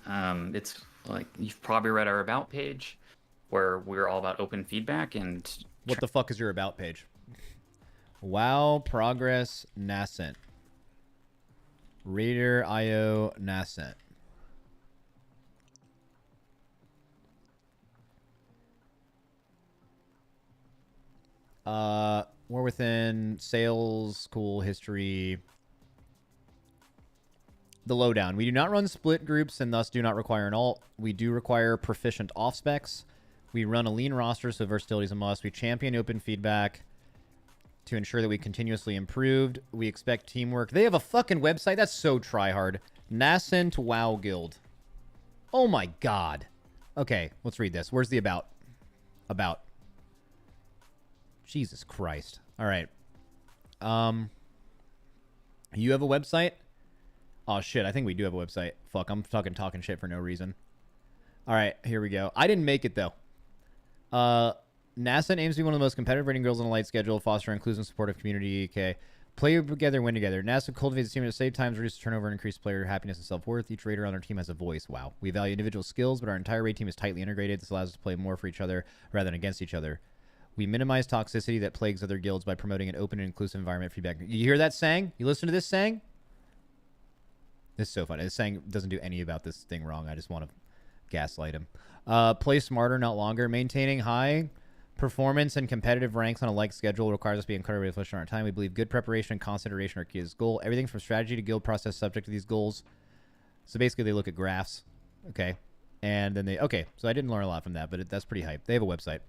It's like, you've probably read our about page where we're all about open feedback. And what the fuck is your about page? WoW progress nascent. Raider IO nascent. We're within sales, cool history. The lowdown. We do not run split groups and thus do not require an alt. We do require proficient off specs. We run a lean roster, so versatility is a must. We champion open feedback to ensure that we continuously improved. We expect teamwork. They have a fucking website. That's so tryhard. Nascent WoW Guild. Oh my god. Okay, let's read this. Where's the about? About. Jesus Christ. All right. You have a website? Oh, shit. I think we do have a website. Fuck, I'm talking shit for no reason. All right, here we go. I didn't make it, though. NASA aims to be one of the most competitive rating girls on a light schedule, foster inclusive, supportive community. Okay. Play together, win together. NASA cultivates a team to save times, reduce turnover, and increase player happiness and self-worth. Each raider on our team has a voice. Wow. We value individual skills, but our entire raid team is tightly integrated. This allows us to play more for each other rather than against each other. We minimize toxicity that plagues other guilds by promoting an open and inclusive environment for feedback. You hear that saying? You listen to this saying? This is so funny. This saying doesn't do any about this thing wrong. I just want to gaslight him. Play smarter, not longer. Maintaining high performance and competitive ranks on a like schedule requires us to be incredibly efficient on our time. We believe good preparation and concentration are key to this goal. Everything from strategy to guild process subject to these goals. So basically, they look at graphs. Okay. And then they... Okay, so I didn't learn a lot from that, but that's pretty hype. They have a website.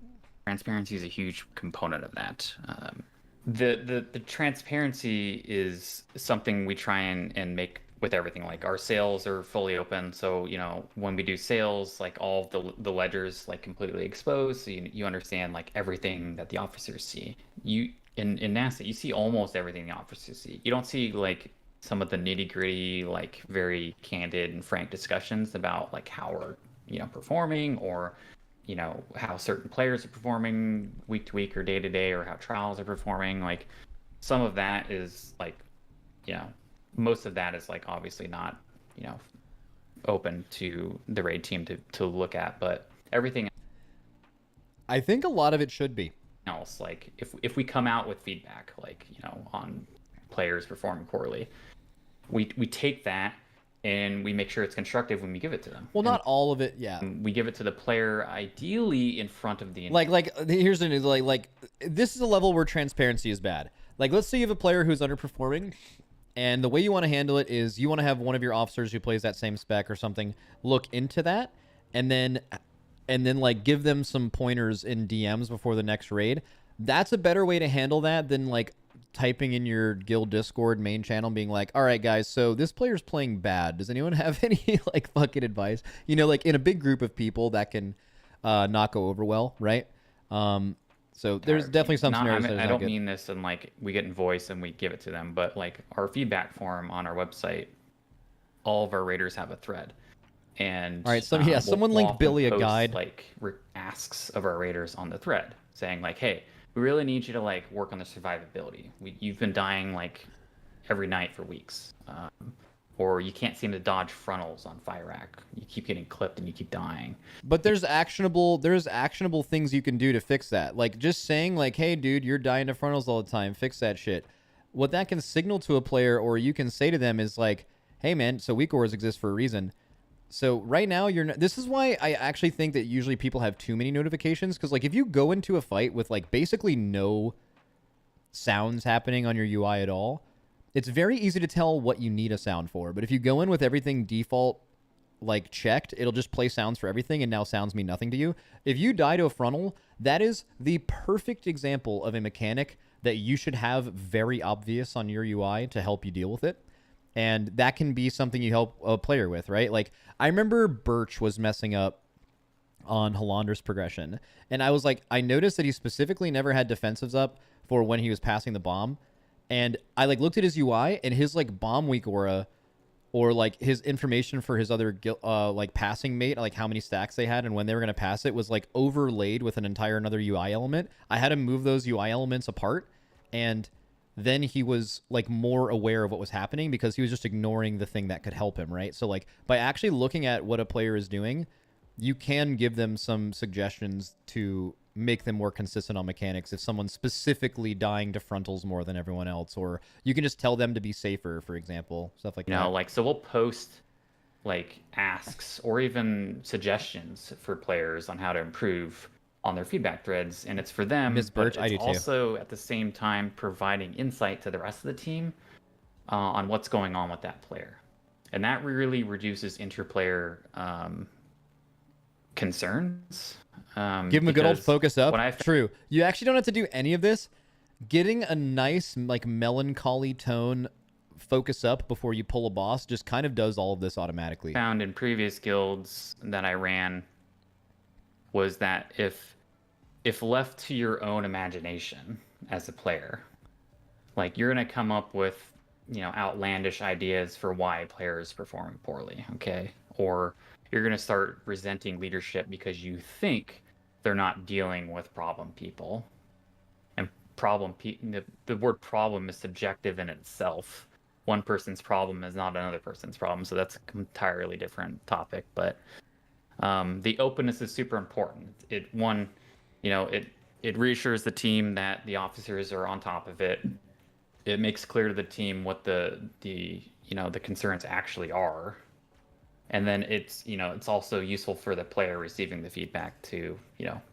Transparency is a huge component of that. The transparency is something we try and make with everything. Like our sales are fully open, so when we do sales, like all of the ledgers like completely exposed, so you understand like everything that the officers see. In NASA, you see almost everything the officers see. You don't see like some of the nitty gritty, like very candid and frank discussions about like how we're performing, or how certain players are performing week to week or day to day, or how trials are performing. Like some of that is like, most of that is like obviously not, open to the raid team to look at, but everything I think a lot of it should be. else, like if we come out with feedback, like, on players performing poorly, we take that and we make sure it's constructive when we give it to them. Well, not all of it, yeah. We give it to the player ideally in front of the here's the news. Like this is a level where transparency is bad. Like, let's say you have a player who's underperforming, and the way you want to handle it is you want to have one of your officers who plays that same spec or something look into that, and then like give them some pointers in DMs before the next raid. That's a better way to handle that than like typing in your guild Discord main channel being like, all right guys, so this player's playing bad, does anyone have any like fucking advice? Like in a big group of people that can not go over well, right? So there's definitely some scenarios. I don't mean this and like we get in voice and we give it to them, but like our feedback form on our website, all of our raiders have a thread. And all right, so yeah, someone link Billy a guide, like asks of our raiders on the thread saying like, hey, we really need you to like work on the survivability. You've been dying like every night for weeks, or you can't seem to dodge frontals on Fire Rack. You keep getting clipped and you keep dying. But there's actionable things you can do to fix that. Like just saying like, hey dude, you're dying to frontals all the time, fix that shit. What that can signal to a player, or you can say to them, is like, hey man, so weak ores exist for a reason. So right now this is why I actually think that usually people have too many notifications, because like if you go into a fight with like basically no sounds happening on your UI at all, it's very easy to tell what you need a sound for. But if you go in with everything default like checked, it'll just play sounds for everything, and now sounds mean nothing to you. If you die to a frontal, that is the perfect example of a mechanic that you should have very obvious on your UI to help you deal with it. And that can be something you help a player with, right? Like, I remember Birch was messing up on Halander's progression, and I was like, I noticed that he specifically never had defensives up for when he was passing the bomb, and I like looked at his UI, and his like bomb weak aura, or like his information for his other like passing mate, like how many stacks they had and when they were going to pass it, was like overlaid with an entire another UI element. I had to move those UI elements apart, and then he was like more aware of what was happening because he was just ignoring the thing that could help him, right? So like by actually looking at what a player is doing, you can give them some suggestions to make them more consistent on mechanics if someone's specifically dying to frontals more than everyone else, or you can just tell them to be safer, for example, stuff like that. Like, so we'll post like asks or even suggestions for players on how to improve on their feedback threads, and it's for them. Ms. Birch, but it's also at the same time providing insight to the rest of the team on what's going on with that player, and that really reduces interplayer concerns. Give them a good old focus up. True. You actually don't have to do any of this. Getting a nice like melancholy tone focus up before you pull a boss just kind of does all of this automatically. Found in previous guilds that I ran was that if left to your own imagination as a player, like you're gonna come up with outlandish ideas for why a player is performing poorly, okay? Or you're gonna start resenting leadership because you think they're not dealing with problem people. And the word problem is subjective in itself. One person's problem is not another person's problem, so that's an entirely different topic. But the openness is super important. It reassures the team that the officers are on top of it. It makes clear to the team what the concerns actually are. And then it's also useful for the player receiving the feedback to,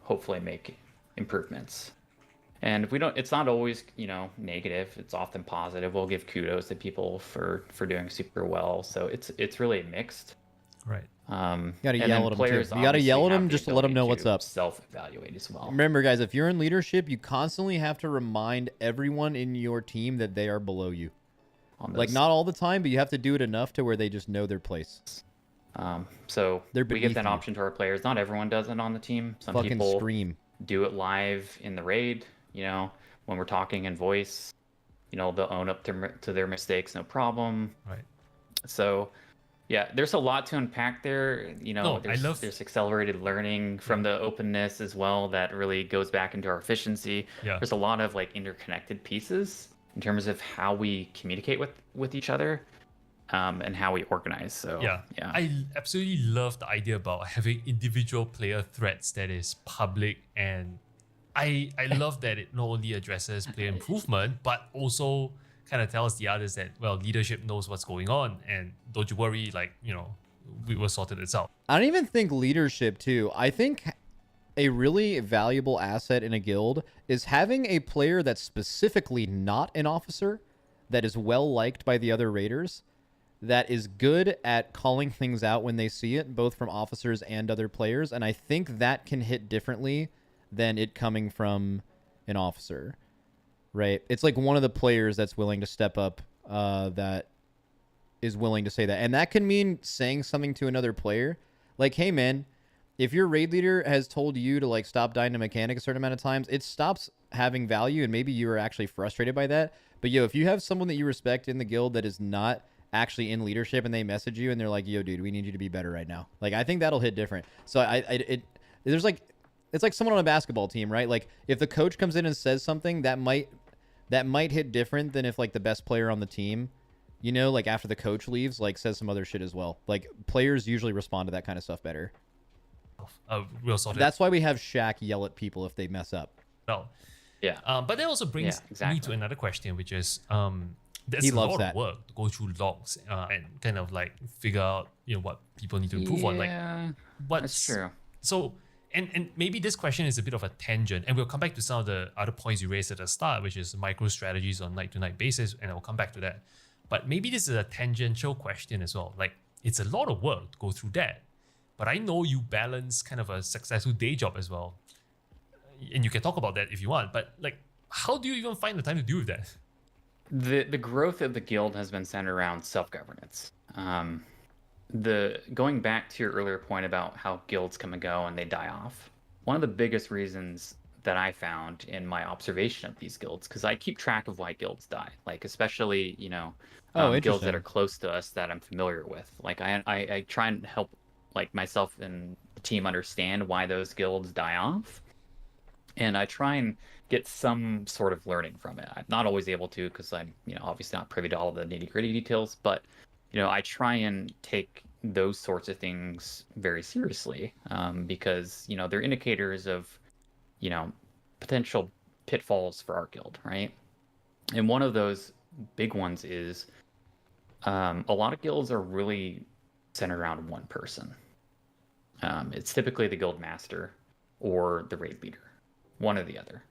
hopefully make improvements. And if we don't, it's not always, negative. It's often positive. We'll give kudos to people for doing super well. So it's really mixed. Right. You gotta and yell then at them players too. You gotta yell at obviously them have the just to let them know ability what's up. Self-evaluate as well. Remember, guys, if you're in leadership, you constantly have to remind everyone in your team that they are below you. Like, not all the time, but you have to do it enough to where they just know their place. So They're we give beneath that you. option to our players. Not everyone does it on the team. Some Fucking people scream. do it live in the raid. You know, when we're talking in voice, you know, they'll own up to their mistakes, no problem. Right. So, yeah, there's a lot to unpack there. You know, No, there's accelerated learning from the openness as well that really goes back into our efficiency. Yeah. There's a lot of like interconnected pieces in terms of how we communicate with each other, and how we organize. So yeah, I absolutely love the idea about having individual player threads that is public, and I love that it not only addresses player improvement but also kind of tells the others that, well, leadership knows what's going on and don't you worry, like, you know, we will sort it out. I don't even think leadership too. I think a really valuable asset in a guild is having a player that's specifically not an officer, that is well liked by the other raiders, that is good at calling things out when they see it, both from officers and other players. And I think that can hit differently than it coming from an officer, right? It's like one of the players that's willing to step up, that is willing to say that. And that can mean saying something to another player. Like, hey, man, if your raid leader has told you to, like, stop dying to mechanic a certain amount of times, it stops having value, and maybe you are actually frustrated by that. But, yo, if you have someone that you respect in the guild that is not actually in leadership and they message you and they're like, yo, dude, we need you to be better right now. Like, I think that'll hit different. So there's like, it's like someone on a basketball team, right? Like, if the coach comes in and says something, that might hit different than if, like, the best player on the team, you know, like, after the coach leaves, like, says some other shit as well. Like, players usually respond to that kind of stuff better. We'll sort it. That's why we have Shaq yell at people if they mess up. Well, yeah. But that also brings exactly. me to another question, which is, there's He a loves lot that. of work to go through logs and kind of like figure out, you know, what people need to improve on. Like, that's true. So, and maybe this question is a bit of a tangent, and we'll come back to some of the other points you raised at the start, which is micro strategies on night-to-night basis, and I'll come back to that. But maybe this is a tangential question as well. Like, it's a lot of work to go through that, but I know you balance kind of a successful day job as well, and you can talk about that if you want. But like, how do you even find the time to deal with that? The growth of the guild has been centered around self-governance. Going back to your earlier point about how guilds come and go and they die off, one of the biggest reasons that I found in my observation of these guilds, because I keep track of why guilds die, like especially, you know, guilds that are close to us that I'm familiar with. Like I try and help like myself and the team understand why those guilds die off, and I try and get some sort of learning from it. I'm not always able to, because I'm, you know, obviously not privy to all the nitty-gritty details, but you know, I try and take those sorts of things very seriously, because, you know, they're indicators of, you know, potential pitfalls for our guild, right? And one of those big ones is a lot of guilds are really centered around one person. It's typically the guild master or the raid leader, one or the other.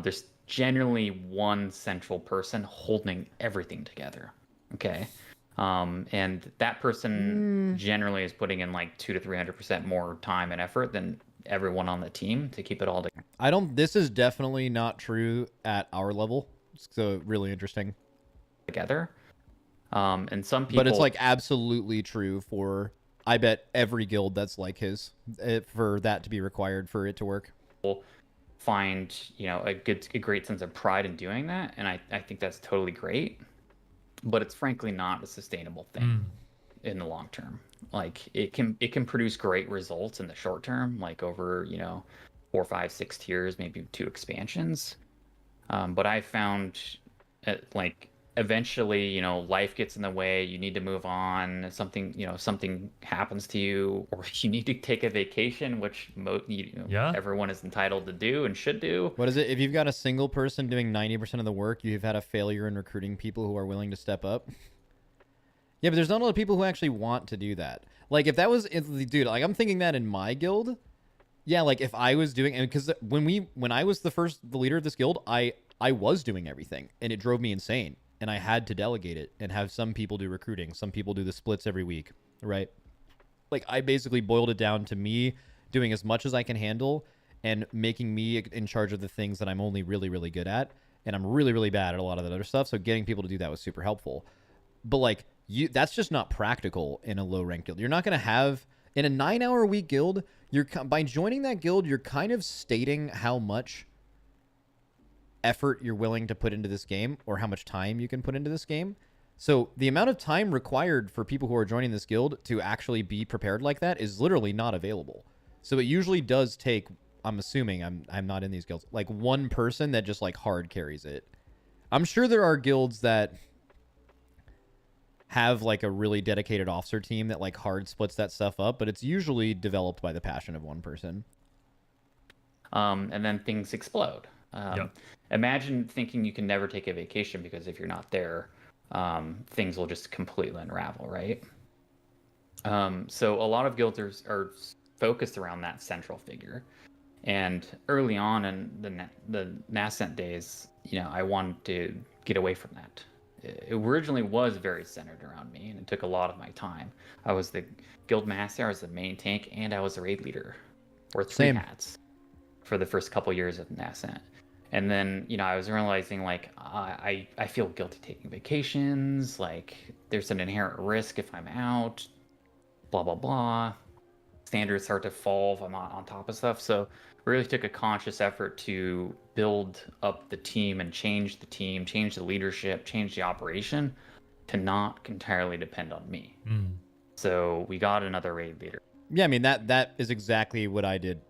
There's generally one central person holding everything together, okay? And that person generally is putting in like 200 to 300% more time and effort than everyone on the team to keep it all This is definitely not true at our level. So really interesting. together. And some people, But it's like absolutely true for, I bet, every guild that's like his, for that to be required for it to work. find, you know, a great sense of pride in doing that, and I think that's totally great, but it's frankly not a sustainable thing in the long term. Like it can produce great results in the short term, like over, you know, 4, 5, 6 tiers, maybe 2 expansions, but I found like eventually, you know, life gets in the way, you need to move on, something happens to you, or you need to take a vacation, which everyone is entitled to do and should do. What is it? If you've got a single person doing 90% of the work, you've had a failure in recruiting people who are willing to step up. Yeah, but there's not a lot of people who actually want to do that. Like, if that was, dude, like, I'm thinking that in my guild. Yeah, like, if I was doing, and because when I was the leader of this guild, I was doing everything, and it drove me insane. And I had to delegate it and have some people do recruiting. Some people do the splits every week, right? Like, I basically boiled it down to me doing as much as I can handle and making me in charge of the things that I'm only really, really good at. And I'm really, really bad at a lot of that other stuff. So getting people to do that was super helpful. But like, that's just not practical in a low rank guild. You're not going to have in a 9-hour-a-week guild. By joining that guild, you're kind of stating how much effort you're willing to put into this game, or how much time you can put into this game. So the amount of time required for people who are joining this guild to actually be prepared like that is literally not available. So it usually does take, I'm assuming, I'm not in these guilds, like one person that just like hard carries it. I'm sure there are guilds that have like a really dedicated officer team that like hard splits that stuff up, but it's usually developed by the passion of one person. And then things explode. Imagine thinking you can never take a vacation because if you're not there, things will just completely unravel, right? So a lot of guilds are focused around that central figure. And early on in the nascent days, you know, I wanted to get away from that. It originally was very centered around me, and it took a lot of my time. I was the guild master, I was the main tank, and I was the raid leader, or three hats, for the first couple years of nascent. And then, you know, I was realizing, like, I feel guilty taking vacations, like, there's an inherent risk if I'm out, blah, blah, blah. Standards start to fall if I'm not on top of stuff. So really took a conscious effort to build up the team and change the team, change the leadership, change the operation to not entirely depend on me. So we got another raid leader. Yeah, I mean, that is exactly what I did.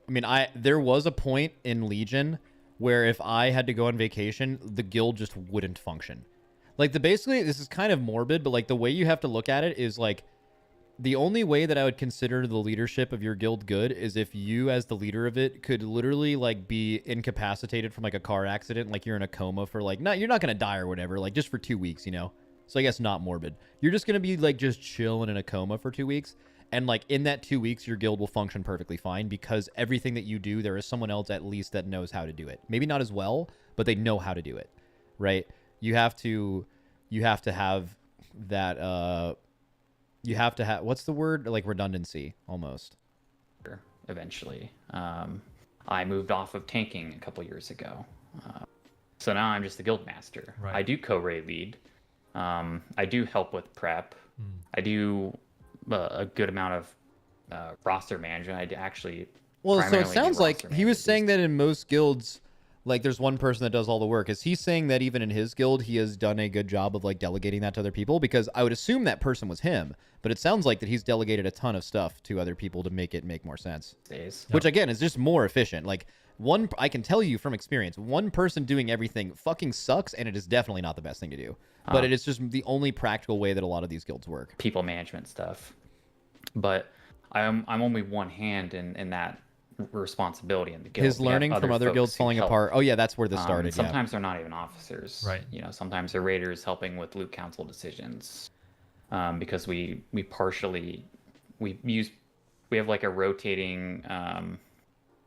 I mean, there was a point in Legion where if I had to go on vacation, the guild just wouldn't function. Like, basically, this is kind of morbid, but like the way you have to look at it is like, the only way that I would consider the leadership of your guild good is if you, as the leader of it, could literally like be incapacitated from like a car accident, like you're in a coma for like, you're not gonna die or whatever, like just for 2 weeks, you know. So I guess not morbid. You're just gonna be like just chilling in a coma for 2 weeks, and like in that 2 weeks, your guild will function perfectly fine because everything that you do, there is someone else at least that knows how to do it. Maybe not as well, but they know how to do it, right? You have to have that. You have to have, what's the word? Like redundancy, almost. Eventually. I moved off of tanking a couple years ago. So now I'm just the guild master. Right. I do co-raid lead. I do help with prep. I do a good amount of roster management. I actually... Well, so it sounds like he was management. saying that in most guilds, like there's one person that does all the work. Is he saying that even in his guild, he has done a good job of like delegating that to other people? Because I would assume that person was him, but it sounds like that he's delegated a ton of stuff to other people to make it make more sense. Which again is just more efficient. Like I can tell you from experience, one person doing everything fucking sucks, and it is definitely not the best thing to do. But it is just the only practical way that a lot of these guilds work. People management stuff. But I'm only one hand in that responsibility in the guild. His learning from other guilds falling apart. Oh yeah, that's where this started. Sometimes they're not even officers, right? You know, sometimes they're raiders helping with loot council decisions, because we have like a rotating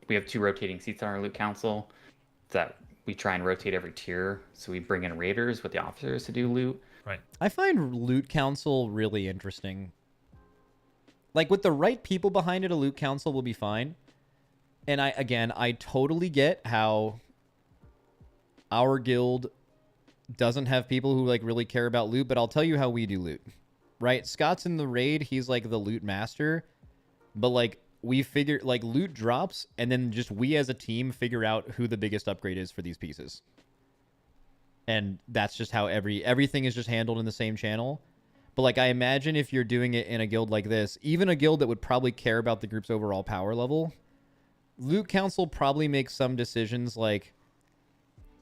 we have 2 rotating seats on our loot council that we try and rotate every tier. So we bring in raiders with the officers to do loot. Right. I find loot council really interesting. Like with the right people behind it, a loot council will be fine. And I totally get how our guild doesn't have people who like really care about loot, but I'll tell you how we do loot. Right? Scott's in the raid, he's like the loot master. But like we figure like loot drops, and then just we as a team figure out who the biggest upgrade is for these pieces. And that's just how everything is just handled in the same channel. But like I imagine if you're doing it in a guild like this, even a guild that would probably care about the group's overall power level, loot council probably makes some decisions like,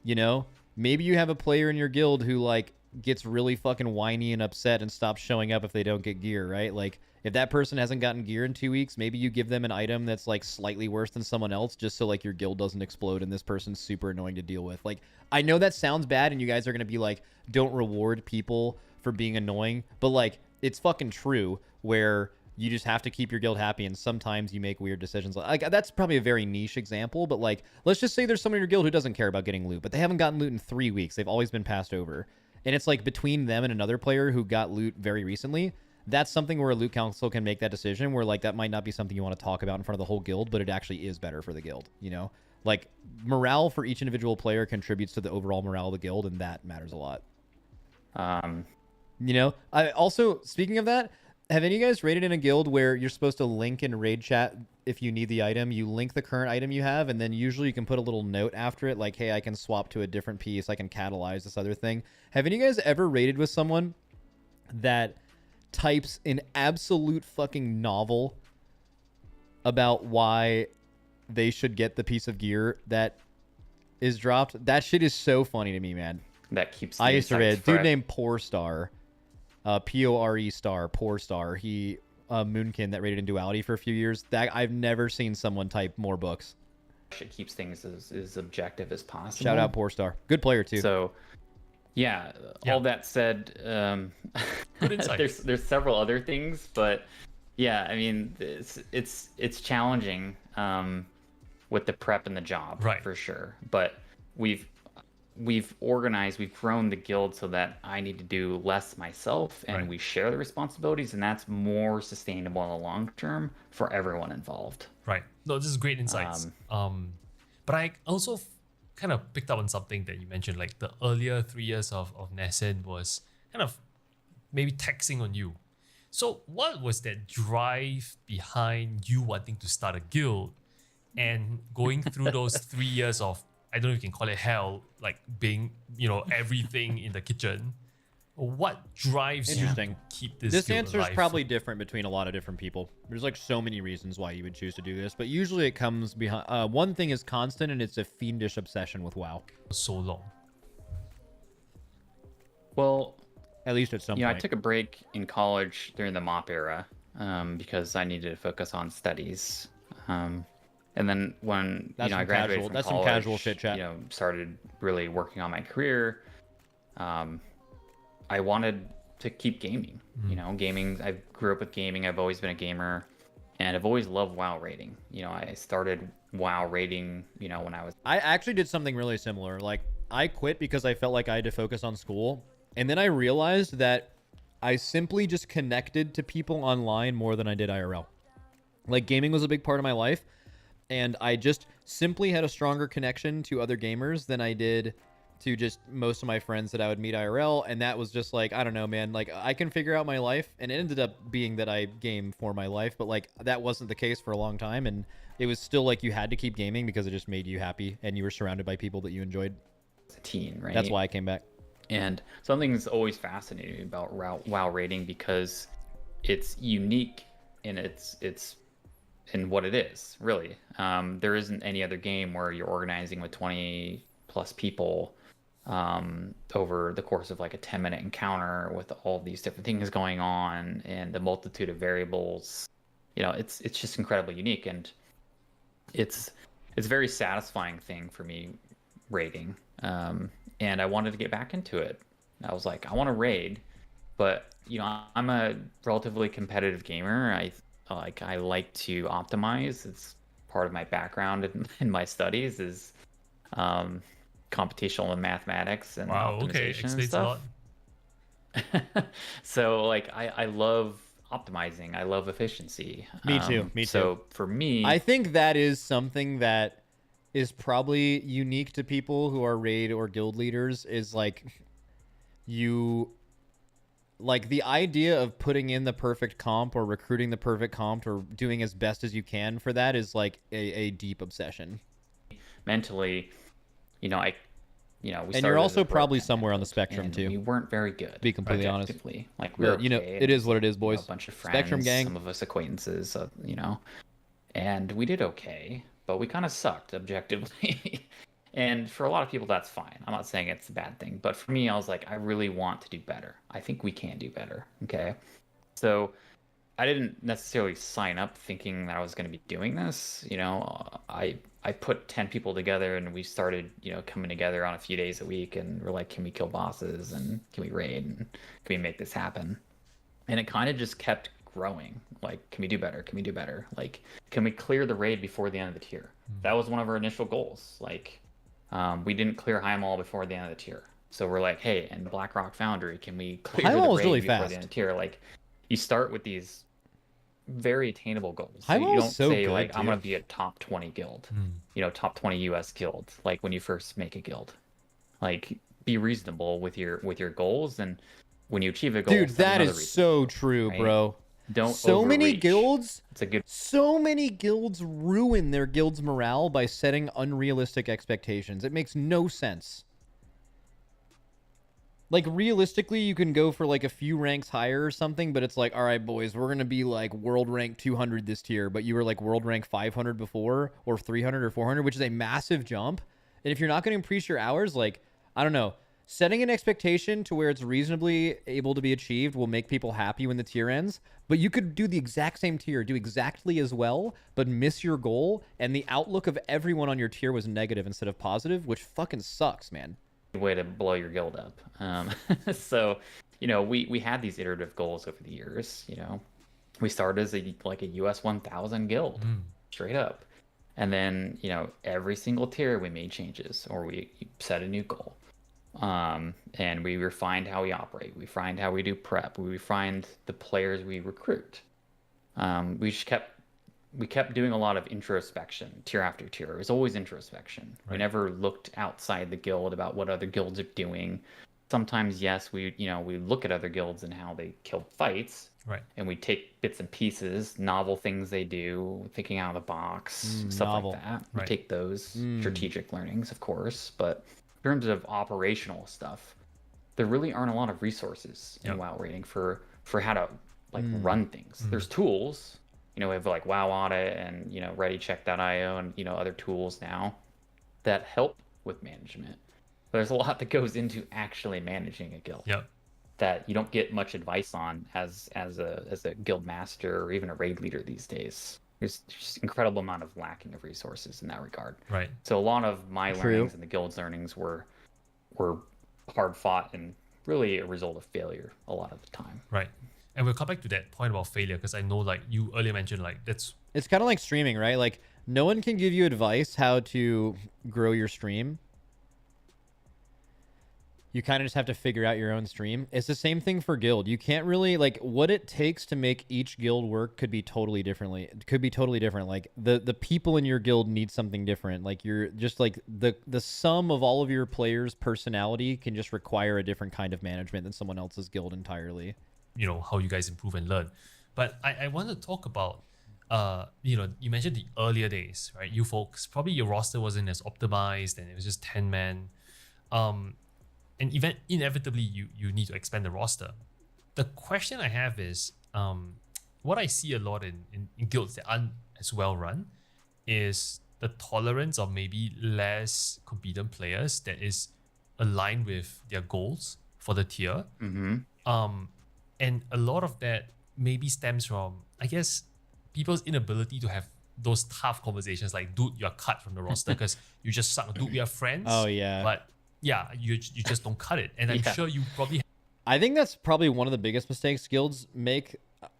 you know, maybe you have a player in your guild who like gets really fucking whiny and upset and stops showing up if they don't get gear, right? Like if that person hasn't gotten gear in 2 weeks, maybe you give them an item that's like slightly worse than someone else just so like your guild doesn't explode and this person's super annoying to deal with. Like I know that sounds bad and you guys are going to be like, don't reward people for being annoying, but like it's fucking true where you just have to keep your guild happy, and sometimes you make weird decisions. Like that's probably a very niche example, but like let's just say there's someone in your guild who doesn't care about getting loot, but they haven't gotten loot in 3 weeks. They've always been passed over, and it's like between them and another player who got loot very recently, that's something where a loot council can make that decision, where like that might not be something you want to talk about in front of the whole guild, but it actually is better for the guild, you know? Like, morale for each individual player contributes to the overall morale of the guild, and that matters a lot. You know, I also, speaking of that, have any of you guys raided in a guild where you're supposed to link in raid chat if you need the item? You link the current item you have, and then usually you can put a little note after it, like, hey, I can swap to a different piece, I can catalyze this other thing. Have any of you guys ever raided with someone that types an absolute fucking novel about why they should get the piece of gear that is dropped? That shit is so funny to me, man. That keeps. I used to read a dude named Poor Star, P-O-R-E Star, Poor Star. He Moonkin that raided in Duality for a few years. That I've never seen someone type more books. It keeps things as objective as possible. Shout out Poor Star, good player too. So, yeah. All that said, Good insight. there's several other things, but yeah, I mean, it's challenging with the prep and the job, right, for sure. But we've grown the guild so that I need to do less myself, and we share the responsibilities, and that's more sustainable in the long term for everyone involved. Right. No, this is great insights. But I also kind of picked up on something that you mentioned, like the earlier 3 years of Nascent was kind of maybe taxing on you. So what was that drive behind you wanting to start a guild and going through those 3 years of, I don't know if you can call it hell, like being, you know, everything in the kitchen? What drives you to keep this guild answer is alive? probably different between a lot of different people. There's like so many reasons why you would choose to do this, but usually it comes behind one thing is constant, and it's a fiendish obsession with WoW. So long. Well, at least at some point. I took a break in college during the MOP era because I needed to focus on studies. And then when I graduated from college, some casual shit chat. Started really working on my career. I wanted to keep gaming. Gaming. I grew up with gaming. I've always been a gamer, and I've always loved WoW raiding. I started WoW raiding. When I was. I actually did something really similar. Like, I quit because I felt like I had to focus on school, and then I realized that I simply just connected to people online more than I did IRL. Like, gaming was a big part of my life, and I just simply had a stronger connection to other gamers than I did to just most of my friends that I would meet IRL. And that was just like, I don't know, man, like I can figure out my life. And it ended up being that I game for my life, but like that wasn't the case for a long time. And it was still like you had to keep gaming because it just made you happy and you were surrounded by people that you enjoyed. As a teen, right? That's why I came back. And something that's always fascinating about WoW raiding, because it's unique in its in what it is, really. There isn't any other game where you're organizing with 20 plus people over the course of like a 10-minute encounter with all these different things going on and the multitude of variables. It's just incredibly unique, and it's a very satisfying thing for me, raiding. And I wanted to get back into it. I was like, I want to raid, but I'm a relatively competitive gamer. I like to optimize. It's part of my background in my studies is computational and mathematics and optimization and stuff. So like I love optimizing. I love efficiency. Me too. So for me, I think that is something that is probably unique to people who are raid or guild leaders, is like the idea of putting in the perfect comp or recruiting the perfect comp or doing as best as you can for that is like a deep obsession. Mentally, we and you're also probably somewhere on the spectrum too. We weren't very good. To be completely honest. Like we're okay, it is what it is, boys. A bunch of friends, Spectrum gang. Some of us acquaintances, and we did okay, but we kind of sucked objectively. And for a lot of people, that's fine. I'm not saying it's a bad thing, but for me, I was like, I really want to do better. I think we can do better. Okay, so I didn't necessarily sign up thinking that I was going to be doing this. I put 10 people together, and we started, coming together on a few days a week, and we're like, can we kill bosses, and can we raid, and can we make this happen? And it kind of just kept growing. Like, can we do better? Can we do better? Like, can we clear the raid before the end of the tier? That was one of our initial goals. Like, we didn't clear High Mall before the end of the tier. So we're like, hey, and Blackrock Foundry, can we clear the raid before the end of the tier? Like, you start with these very attainable goals. So Highball you is don't so say good, like I'm too. gonna be a top 20 guild, top 20 US guild, like when you first make a guild. Like be reasonable with your goals, and when you achieve a goal, Dude, set that another is reasonable so goal, true, right? bro. Don't So many overreach. guilds, It's a good so many guilds ruin their guild's morale by setting unrealistic expectations. It makes no sense. Like, realistically, you can go for like a few ranks higher or something, but it's like, all right, boys, we're gonna be like world rank 200 this tier, but you were like world rank 500 before, or 300 or 400, which is a massive jump. And if you're not going to increase your hours, like, I don't know, setting an expectation to where it's reasonably able to be achieved will make people happy when the tier ends. But you could do the exact same tier, do exactly as well, but miss your goal, and the outlook of everyone on your tier was negative instead of positive, which fucking sucks, man. way to blow your guild up. So, we had these iterative goals over the years. We started as a US 1000 guild, straight up, and then every single tier we made changes or we set a new goal, and we refined how we operate. We refined how we do prep. We refined the players we recruit. We kept doing a lot of introspection, tier after tier. It was always introspection. Right. We never looked outside the guild about what other guilds are doing. Sometimes, yes, we look at other guilds and how they killed fights, Right. and we take bits and pieces, novel things they do, thinking out of the box, stuff novel. like that. We Right. take those strategic learnings, of course, but in terms of operational stuff, there really aren't a lot of resources in Yep. WoW rating for how to run things. There's tools. We have like WoW Audit and ReadyCheck.io and other tools now that help with management. But there's a lot that goes into actually managing a guild Yep. that you don't get much advice on as a guild master or even a raid leader these days. There's just incredible amount of lacking of resources in that regard. Right. So a lot of my True. learnings and the guild's learnings were hard fought and really a result of failure a lot of the time. Right. And we'll come back to that point about failure because I know like you earlier mentioned It's kind of like streaming, right? Like, no one can give you advice how to grow your stream. You kind of just have to figure out your own stream. It's the same thing for guild. You can't really, like, what it takes to make each guild work could be totally different. Like, the people in your guild need something different. Like, you're just like the sum of all of your players' personality can just require a different kind of management than someone else's guild entirely. how you guys improve and learn. But I want to talk about you mentioned the earlier days, right? You folks, probably your roster wasn't as optimized and it was just 10 men. And inevitably you need to expand the roster. The question I have is what I see a lot in guilds that aren't as well run is the tolerance of maybe less competent players that is aligned with their goals for the tier. And a lot of that maybe stems from, I guess, people's inability to have those tough conversations like, dude, you're cut from the roster because you just suck. Dude, we are friends. Oh, yeah. But yeah, you just don't cut it. And I'm sure you probably... I think that's probably one of the biggest mistakes guilds make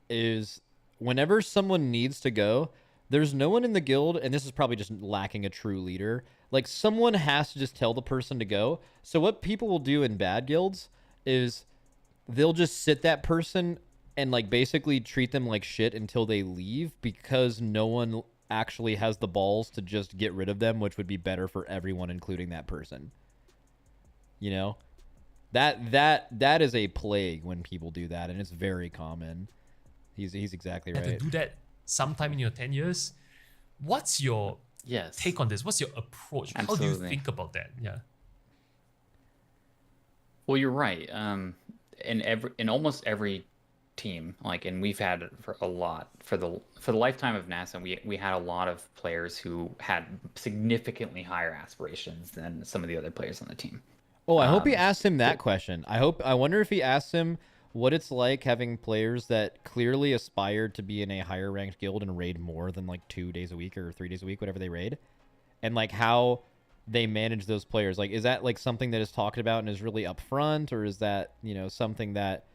is whenever someone needs to go, there's no one in the guild, and this is probably just lacking a true leader. Like, someone has to just tell the person to go. So what people will do in bad guilds is they'll just sit that person and like basically treat them like shit until they leave because no one actually has the balls to just get rid of them, which would be better for everyone, including that person. That is a plague when people do that, and it's very common. He's exactly right. to do that sometime in your 10 years. What's your take on this? What's your approach? Absolutely. How do you think about that? Yeah. Well, you're right. In almost every team, and we've had it for a lot for the lifetime of NASA, we had a lot of players who had significantly higher aspirations than some of the other players on the team. Oh, I hope he asked him that question. I wonder if he asked him what it's like having players that clearly aspired to be in a higher ranked guild and raid more than like 2 days a week or 3 days a week, whatever they raid, and like how they manage those players. Like, is that like something that is talked about and is really upfront, or is that something that?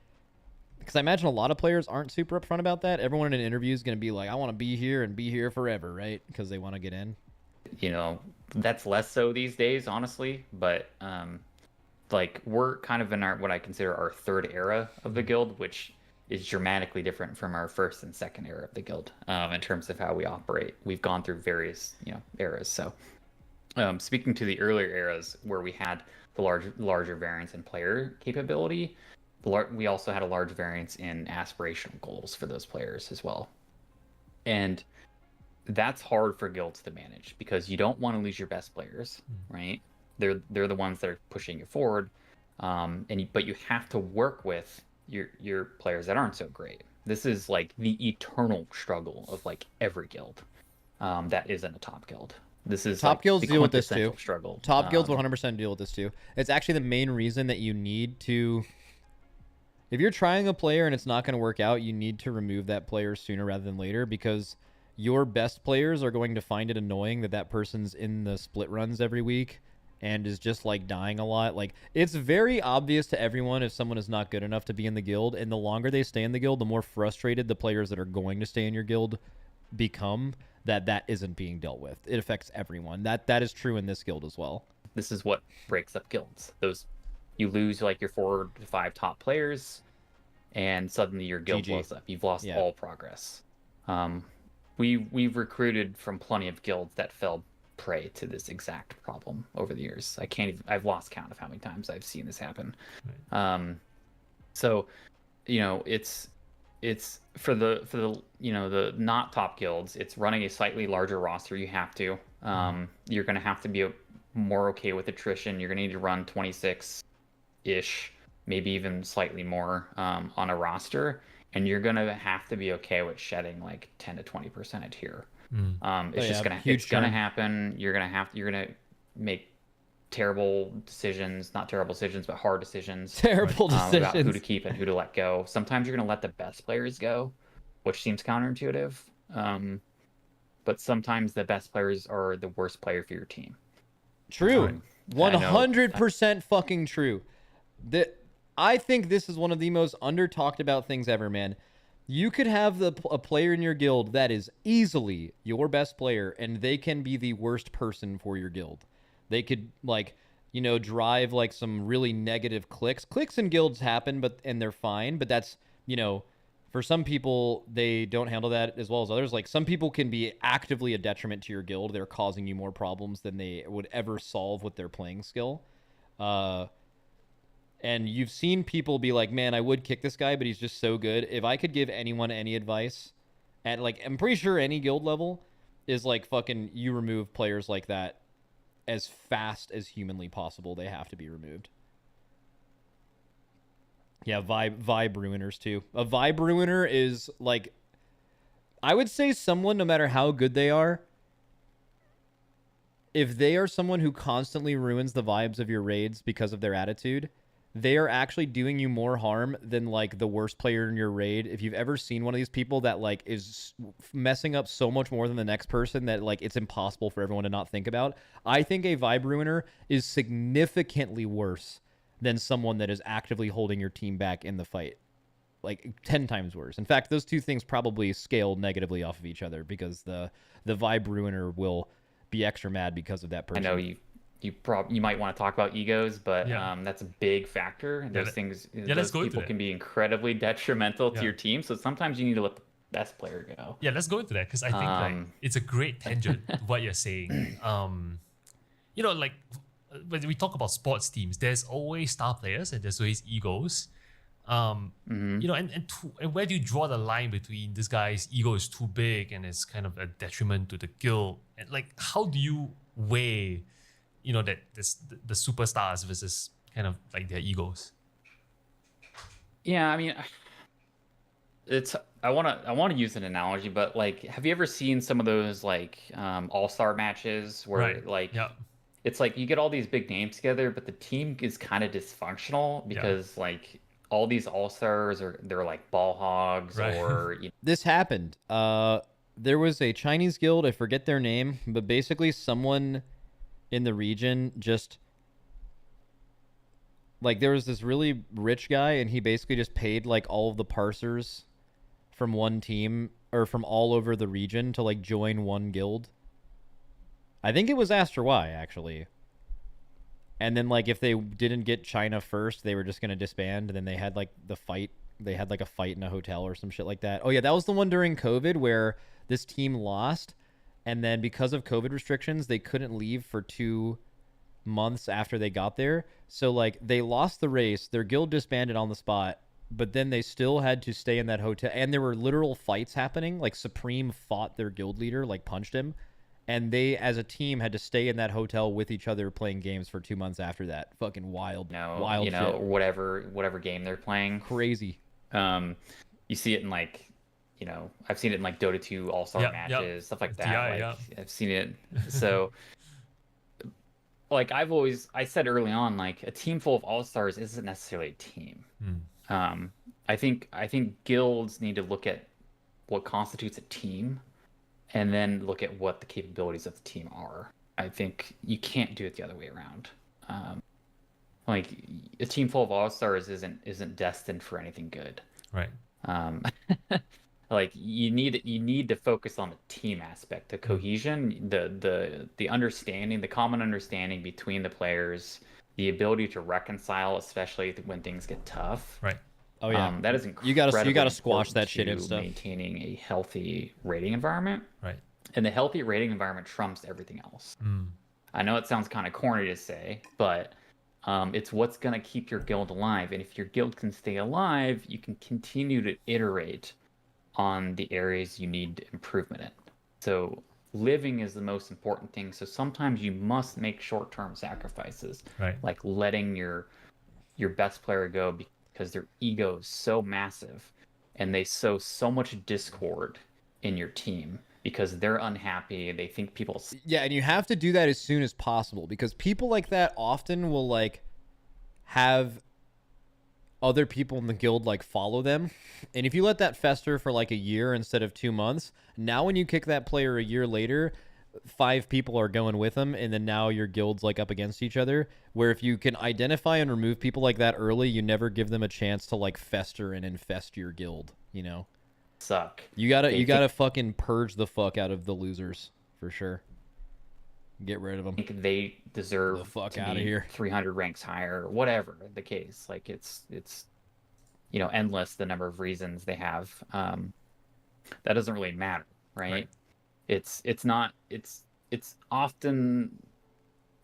Because I imagine a lot of players aren't super upfront about that. Everyone in an interview is going to be like, I want to be here and be here forever, right? Because they want to get in. That's less so these days, honestly. But we're kind of in what I consider our third era of the guild, which is dramatically different from our first and second era of the guild in terms of how we operate. We've gone through various eras. So speaking to the earlier eras where we had the larger variance in player capability, we also had a large variance in aspirational goals for those players as well. And that's hard for guilds to manage because you don't want to lose your best players, right? They're the ones that are pushing you forward, but you have to work with your players that aren't so great. This is like the eternal struggle of like every guild that isn't a top guild. This is top like guilds the deal with this too. quintessential struggle. Top guilds 100% deal with this too. It's actually the main reason that you need to. If you're trying a player and it's not going to work out, you need to remove that player sooner rather than later because your best players are going to find it annoying that that person's in the split runs every week and is just like dying a lot. Like, it's very obvious to everyone if someone is not good enough to be in the guild, and the longer they stay in the guild, the more frustrated the players that are going to stay in your guild become that isn't being dealt with. It affects everyone. That is true in this guild as well. This is what breaks up guilds. You lose like your 4 to 5 top players, and suddenly your guild blows up. You've lost all progress. We've recruited from plenty of guilds that fell prey to this exact problem over the years. I've lost count of how many times I've seen this happen. Right. So, it's for the the not top guilds. It's running a slightly larger roster. You have to. You're going to have to be more okay with attrition. You're going to need to run 26-ish, maybe even slightly more on a roster, and you're going to have to be okay with shedding like 10 to 20% a tier. It's gonna happen. You're gonna make terrible decisions, not terrible decisions, but hard decisions. About who to keep and who to let go. Sometimes you're gonna let the best players go, which seems counterintuitive. But sometimes the best players are the worst player for your team. True. 100% fucking true. I think this is one of the most under talked about things ever, man. You could have a player in your guild that is easily your best player, and they can be the worst person for your guild. They could, drive, some really negative clicks. Clicks in guilds happen, and they're fine, but that's, for some people, they don't handle that as well as others. Like, some people can be actively a detriment to your guild. They're causing you more problems than they would ever solve with their playing skill. And you've seen people be like, man, I would kick this guy, but he's just so good. If I could give anyone any advice at I'm pretty sure any guild level is fucking you remove players like that as fast as humanly possible. They have to be removed. Yeah, vibe ruiners too. A vibe ruiner is I would say someone, no matter how good they are, if they are someone who constantly ruins the vibes of your raids because of their attitude, they are actually doing you more harm than the worst player in your raid. If you've ever seen one of these people that is messing up so much more than the next person that it's impossible for everyone to not think about, I think a vibe ruiner is significantly worse than someone that is actively holding your team back in the fight. 10 times worse. In fact, those two things probably scale negatively off of each other because the vibe ruiner will be extra mad because of that person. I know you might want to talk about egos, but that's a big factor. Those people can be incredibly detrimental to your team. So sometimes you need to let the best player go. Yeah, let's go into that because I think it's a great tangent to what you're saying. When we talk about sports teams, there's always star players and there's always egos. And where do you draw the line between this guy's ego is too big and it's kind of a detriment to the guild? And how do you weigh that the superstars versus kind of their egos? Yeah, I mean, I want to use an analogy, but have you ever seen some of those all-star matches where it's you get all these big names together, but the team is kind of dysfunctional because all these all-stars they're ball hogs, or This happened. There was a Chinese guild, I forget their name, but basically someone in the region just there was this really rich guy, and he basically just paid all of the parsers from one team or from all over the region to join one guild. I think it was Aster Y, actually. And then if they didn't get China first, they were just going to disband, and then they had the fight they had like a fight in a hotel or some shit like that. Oh yeah, that was the one during COVID where this team lost, and then because of COVID restrictions, they couldn't leave for 2 months after they got there. So like they lost the race, their guild disbanded on the spot, but then they still had to stay in that hotel, and there were literal fights happening. Like Supreme fought their guild leader, like punched him, and they as a team had to stay in that hotel with each other playing games for 2 months after that. Fucking wild. Wild you know, shit. whatever game they're playing. Crazy. You see it in like, you know, I've seen it in like Dota 2 All-Star matches, stuff like that. TI, like I've seen it. So like I said early on, like a team full of all-stars isn't necessarily a team. I think guilds need to look at what constitutes a team and then look at what the capabilities of the team are. I think you can't do it the other way around. Like a team full of all-stars isn't destined for anything good. Right. Like you need to focus on the team aspect, the cohesion, the understanding, the common understanding between the players, the ability to reconcile, especially when things get tough. Right. Oh yeah. That is incredibly you gotta squash important that shit to and stuff. maintaining a healthy rating environment. Right. And the healthy rating environment trumps everything else. I know it sounds kind of corny to say, but it's what's going to keep your guild alive. And if your guild can stay alive, you can continue to iterate on the areas you need improvement in. So living is the most important thing. So sometimes you must make short-term sacrifices, Right. like letting your best player go because their ego is so massive and they sow so much discord in your team because they're unhappy. They think people... Yeah, and you have to do that as soon as possible because people like that often will like have other people in the guild like follow them, and if you let that fester for like a year instead of 2 months, now when you kick that player a year later, 5 people are going with them, and then now your guild's like up against each other. Where if you can identify and remove people like that early, you never give them a chance to like fester and infest your guild, you know. Suck. You gotta fucking purge the fuck out of the losers for sure. Get rid of them. I think they deserve the fuck to out of be here. 300 ranks higher, whatever the case. Like it's you know, endless the number of reasons they have. That doesn't really matter, right? It's often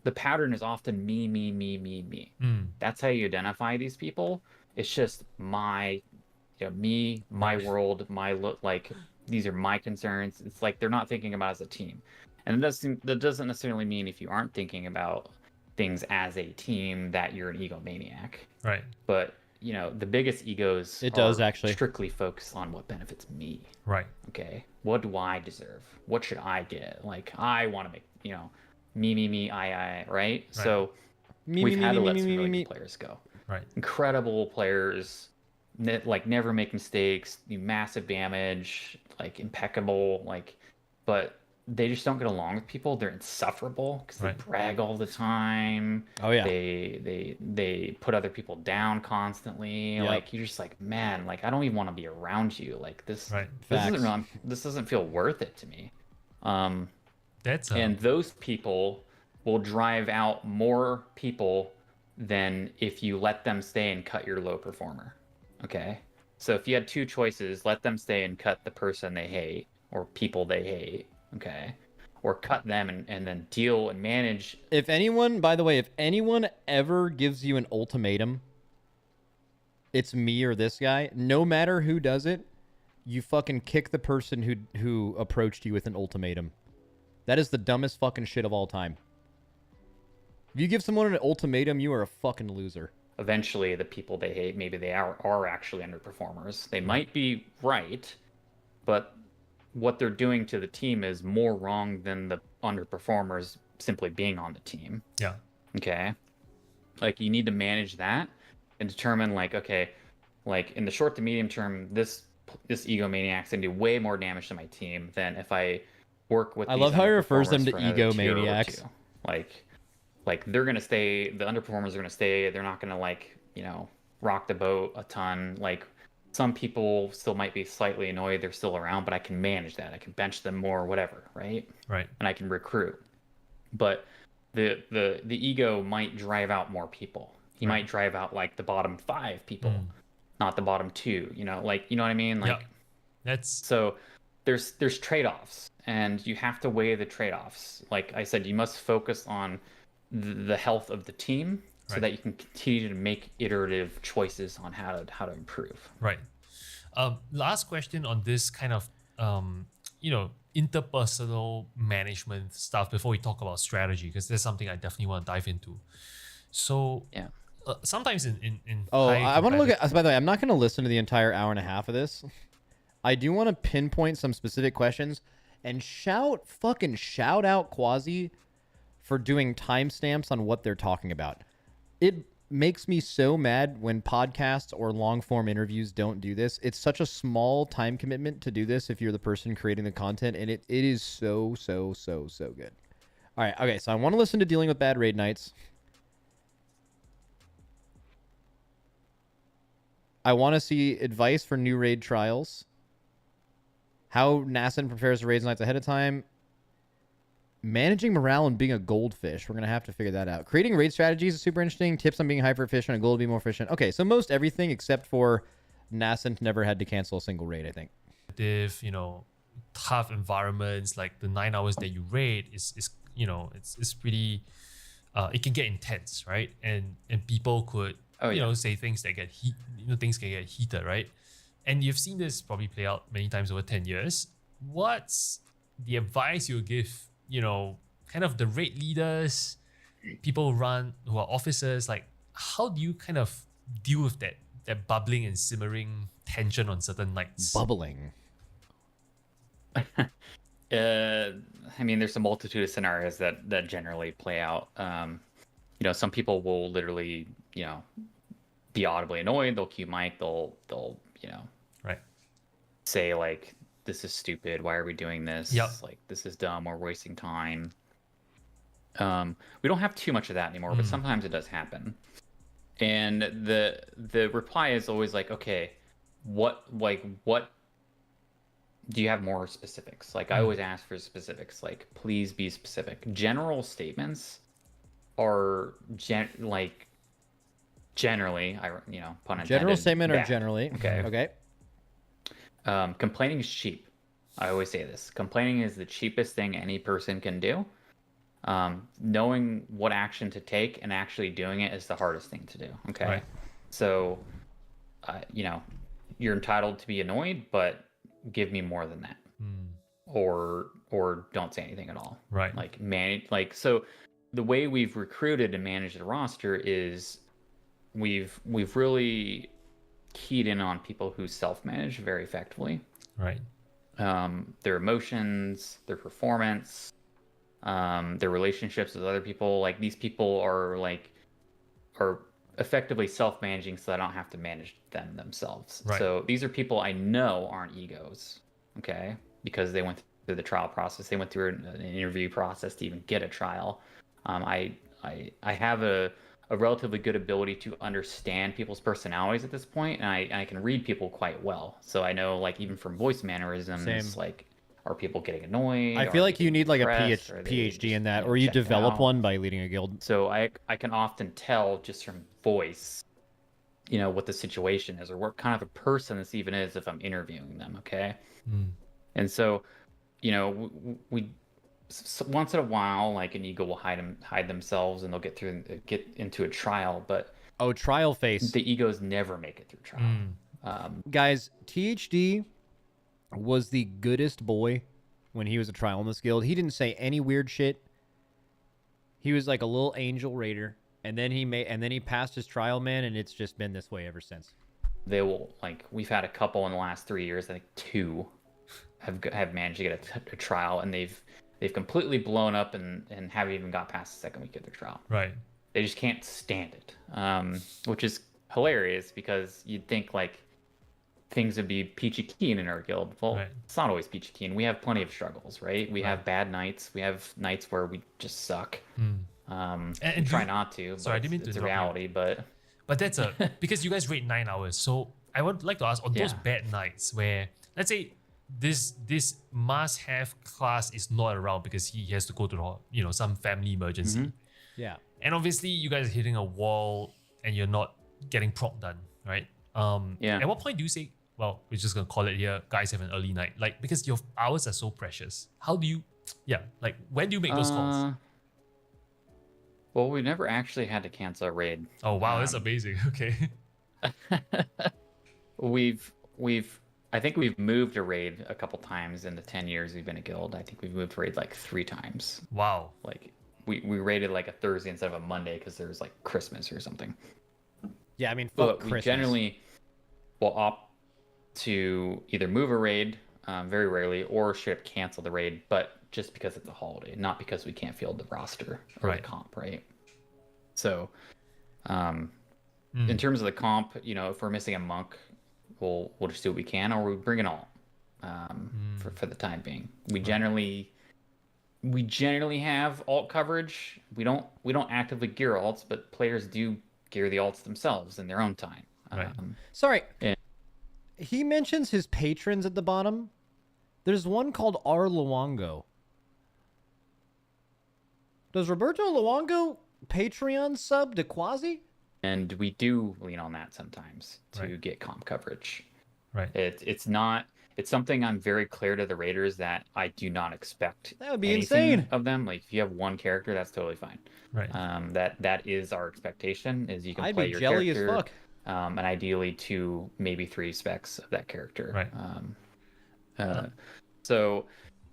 the pattern is often me. That's how you identify these people. It's just me, my world, like these are my concerns. It's like they're not thinking about it as a team. And that doesn't necessarily mean if you aren't thinking about things as a team that you're an egomaniac. Right. But, you know, the biggest egos does are actually strictly focus on what benefits me. Right. Okay. What do I deserve? What should I get? Like, I want to make, you know, me, I, right? So we've had to let some really good players go. Right. Incredible players, like never make mistakes, do massive damage, like impeccable, like, but they just don't get along with people. They're insufferable because they brag all the time. Oh yeah. They put other people down constantly. Yep. Like you're just like, man, like I don't even want to be around you. Like this Facts. this doesn't feel worth it to me. And those people will drive out more people than if you let them stay and cut your low performer. Okay. So if you had 2 choices, let them stay and cut the person they hate or people they hate. Okay. Or cut them and then deal and manage. If anyone, by the way, if anyone ever gives you an ultimatum, it's me or this guy, no matter who does it, you fucking kick the person who approached you with an ultimatum. That is the dumbest fucking shit of all time. If you give someone an ultimatum, you are a fucking loser. Eventually, the people they hate, maybe they are actually underperformers. They might be right, but what they're doing to the team is more wrong than the underperformers simply being on the team. Yeah. Okay. Like you need to manage that and determine like, okay, like in the short to medium term, this egomaniac's gonna do way more damage to my team than if I work with. I love how he refers them to for another tier or egomaniacs. 2. Like they're gonna stay. The underperformers are gonna stay. They're not gonna like, you know, rock the boat a ton. Like some people still might be slightly annoyed they're still around, but I can manage that. I can bench them more, whatever, right? Right. And I can recruit. But the ego might drive out more people. He might drive out like the bottom 5 people, not the bottom 2. You know, like, you know what I mean? Like, Yep. That's so there's trade-offs, and you have to weigh the trade-offs. Like I said, you must focus on the health of the team so Right. that you can continue to make iterative choices on how to improve. right. Last question on this kind of interpersonal management stuff before we talk about strategy, because there's something I definitely want to dive into. So Yeah. sometimes in Oh, high I want to look competitive- at. By the way, I'm not going to listen to the entire hour and a half of this. I do want to pinpoint some specific questions and fucking shout out Quasi for doing timestamps on what they're talking about. It makes me so mad when podcasts or long form interviews don't do this. It's such a small time commitment to do this if you're the person creating the content, and it is so good. All right, okay, so I want to listen to Dealing with Bad Raid Nights. I want to see advice for new raid trials. How Nascent prepares for raids nights ahead of time. Managing morale and being a goldfish. We're going to have to figure that out. Creating raid strategies is super interesting. Tips on being hyper efficient. A goal to be more efficient. Okay, so most everything except for Nascent never had to cancel a single raid, I think. Tough environments, like the 9 hours that you raid is it's pretty it can get intense, right? And people could say things that get things can get heated, right? And you've seen this probably play out many times over 10 years. What's the advice you'll give, kind of the raid leaders, people who are officers? Like, how do you kind of deal with that bubbling and simmering tension on certain nights? Bubbling. I mean, there's a multitude of scenarios that generally play out. Some people will literally, be audibly annoyed. They'll cue mic. They'll right, say like, "This is stupid. Why are we doing this? Yep. Like, this is dumb. We're wasting time." We don't have too much of that anymore, but sometimes it does happen. And the reply is always like, "Okay, what do you have more specifics?" Like, I always ask for specifics. Like, please be specific. General statements are generally, pun intended. General statement or bad. generally. Okay. Complaining is cheap. I always say this. Complaining is the cheapest thing any person can do. Knowing what action to take and actually doing it is the hardest thing to do. Okay. Right. So, you're entitled to be annoyed, but give me more than that. Or don't say anything at all. Right. So the way we've recruited and managed the roster is we've really keyed in on people who self-manage very effectively. Right. Their emotions, their performance, their relationships with other people. Like, these people are effectively self-managing, so I don't have to manage them themselves. Right. So these are people I know aren't egos, okay? Because they went through the trial process. They went through an interview process to even get a trial. I have a relatively good ability to understand people's personalities at this point, and I can read people quite well. So I know, like, even from voice mannerisms, Same. like, are people getting annoyed? I Are feel like they you need like a depressed? Are they PhD just, in that, you know, or you checking develop out? one by leading a guild. So I can often tell just from voice, what the situation is, or what kind of a person this even is if I'm interviewing them. Okay. And so, we once in a while, like, an ego will hide themselves, and they'll get into a trial, but Trial face. the egos never make it through trial. Guys, THD was the goodest boy when he was a trial in this guild. He didn't say any weird shit. He was like a little angel raider, and then he passed his trial, man, and it's just been this way ever since. They will, like, we've had a couple in the last 3 years. I think 2 have managed to get a trial, and they've completely blown up and haven't even got past the second week of their trial. Right. They just can't stand it, which is hilarious, because you'd think like things would be peachy keen in our guild. Well, Right. It's not always peachy keen. We have plenty of struggles, right? We have bad nights. We have nights where we just suck. And We try not to. Sorry, I But didn't mean to it's a interrupt you. reality, but But that's because you guys rate 9 hours. So I would like to ask, on those Yeah. bad nights where, let's say, this must-have class is not around because he has to go to some family emergency, Yeah. and obviously you guys are hitting a wall and you're not getting prop done, right? Yeah. At what point do you say, well, we're just gonna call it here, guys have an early night? Like, because your hours are so precious. How do you, like, when do you make those calls? Well, we never actually had to cancel a raid. Oh wow, that's amazing. Okay. I think we've moved a raid a couple times in the 10 years we've been a guild. I think we've moved raid like 3 times. Wow. Like we raided like a Thursday instead of a Monday because there was like Christmas or something. Yeah, I mean, fuck But Christmas. we generally will opt to either move a raid, very rarely, or straight up cancel the raid, but just because it's a holiday, not because we can't field the roster or Right. the comp, right? So, in terms of the comp, if we're missing a monk, we'll just do what we can, or we bring it all for the time being. We generally have alt coverage. We don't actively gear alts, but players do gear the alts themselves in their own time. Right. Sorry. Yeah. He mentions his patrons at the bottom. There's one called R. Luongo. Does Roberto Luongo Patreon sub to Quasi? And we do lean on that sometimes to Right. get comp coverage. Right. It's something I'm very clear to the raiders that I do not expect That would be anything insane. of them. Like if you have one character, that's totally fine. Right. That is our expectation, is you can I'd play be your jelly character, as fuck. and ideally 2, maybe 3 specs of that character. Right. So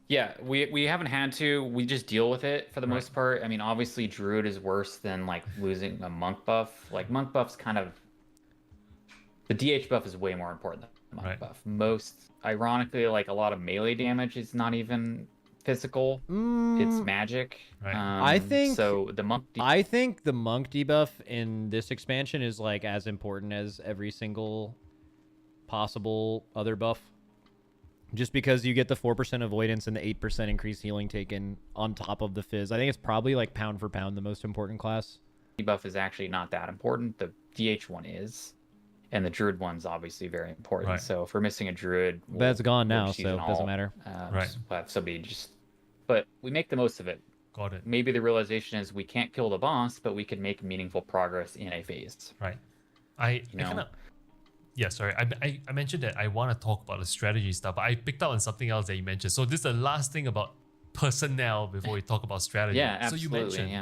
yeah, we haven't had to. We just deal with it for the most part. I mean, obviously Druid is worse than like losing a monk buff. Like monk buff's kind of, the DH buff is way more important than the monk buff. Ironically, like a lot of melee damage is not even physical. It's magic. Right. I think so. The monk. I think the monk debuff in this expansion is like as important as every single possible other buff. Just because you get the 4% avoidance and the 8% increased healing taken on top of the fizz. I think it's probably like pound for pound the most important class. Debuff is actually not that important. The DH one is. And the Druid one's obviously very important. Right. So if we're missing a Druid, But it's gone we'll now, just use so an it doesn't alt. matter. Right. We'll have somebody just. But we make the most of it. Got it. Maybe the realization is we can't kill the boss, but we can make meaningful progress in a phase. Right. I kind of. Yeah, sorry. I mentioned that I want to talk about the strategy stuff, but I picked up on something else that you mentioned. So this is the last thing about personnel before we talk about strategy. Yeah, So absolutely.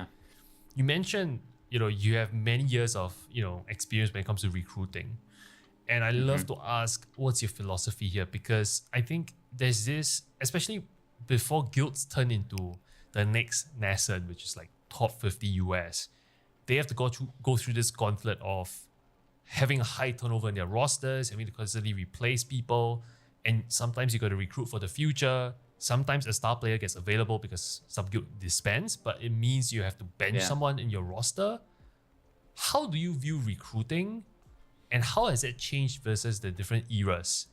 you mentioned, you have many years of, experience when it comes to recruiting. And I love to ask, what's your philosophy here? Because I think there's this, especially before guilds turn into the next nascent, which is like top 50 US, they have to go through this gauntlet of having a high turnover in their rosters, having to constantly replace people, and sometimes you got to recruit for the future. Sometimes a star player gets available because some guild disbands, but it means you have to bench someone in your roster. How do you view recruiting, and how has it changed versus the different eras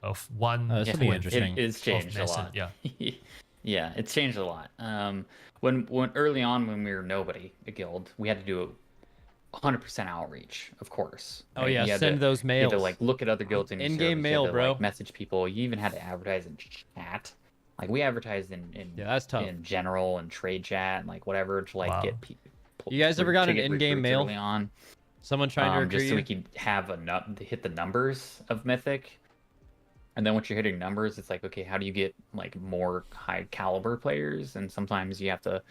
of one? This will be interesting. It's changed a lot. Yeah. Yeah, it's changed a lot. When early on, when we were nobody, a guild, we had to do 100% outreach, of course. Oh right? yeah, You had send those You mails. had to like look at other guilds in your In-game servers, mail, you had to, bro. like, message people. You even had to advertise in chat. Like we advertised in that's tough. in general and trade chat and like whatever to like get people. You guys ever got an in-game mail? Early on, Someone trying to recruit just so we you? could have to hit the numbers of Mythic. And then once you're hitting numbers, it's like, okay, how do you get like more high caliber players? And sometimes you have to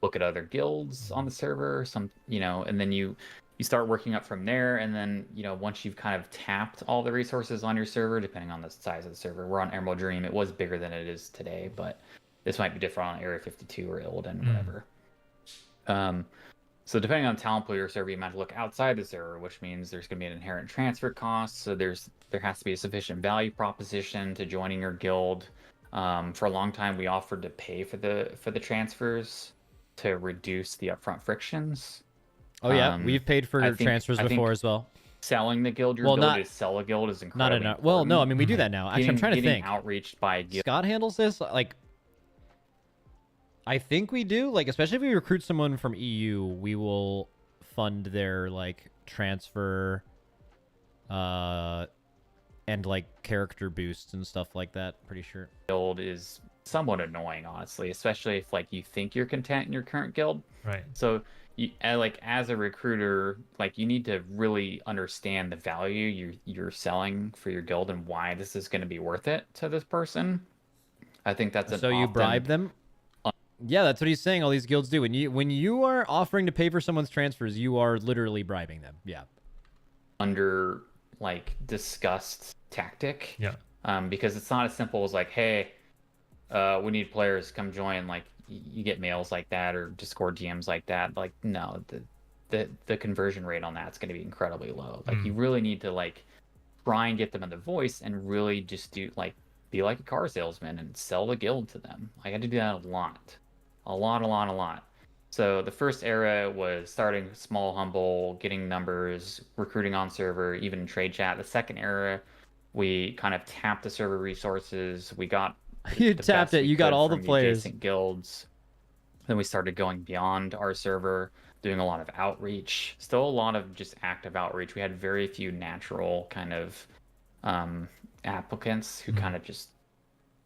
look at other guilds on the server, and then you start working up from there. And then, once you've kind of tapped all the resources on your server, depending on the size of the server, we're on Emerald Dream. It was bigger than it is today, but this might be different on Area 52 or Illidan, whatever. So depending on the talent pool of your server, you might have to look outside the server, which means there's going to be an inherent transfer cost. So there has to be a sufficient value proposition to joining your guild. For a long time, we offered to pay for the transfers to reduce the upfront frictions. Oh yeah, we've paid for transfers before as well. Selling the guild, guild to sell a guild is incredibly important. Well, no, I mean we do that now. Actually, I'm trying to think. Outreached by a guild. Scott handles this like. I think we do, like, especially if we recruit someone from EU, we will fund their like transfer and like character boosts and stuff like that, pretty sure. Guild is somewhat annoying, honestly, especially if like you think you're content in your current guild. Right. So like as a recruiter, like you need to really understand the value you're selling for your guild and why this is going to be worth it to this person. I think that's So you bribe them? Yeah, that's what he's saying. All these guilds do. When you are offering to pay for someone's transfers, you are literally bribing them. Yeah. Under like discussed tactic. Yeah. Because it's not as simple as like, hey, we need players, come join. Like you get mails like that or Discord DMs like that. Like no, the conversion rate on that's going to be incredibly low. Like you really need to like try and get them in the voice and really just do like be like a car salesman and sell the guild to them. I had to do that a lot. So the first era was starting small, humble, getting numbers, recruiting on server, even in trade chat. The second era, we kind of tapped the server resources. We got you tapped it. You got all the players. Adjacent guilds. Then we started going beyond our server, doing a lot of outreach. Still a lot of just active outreach. We had very few natural kind of applicants who kind of just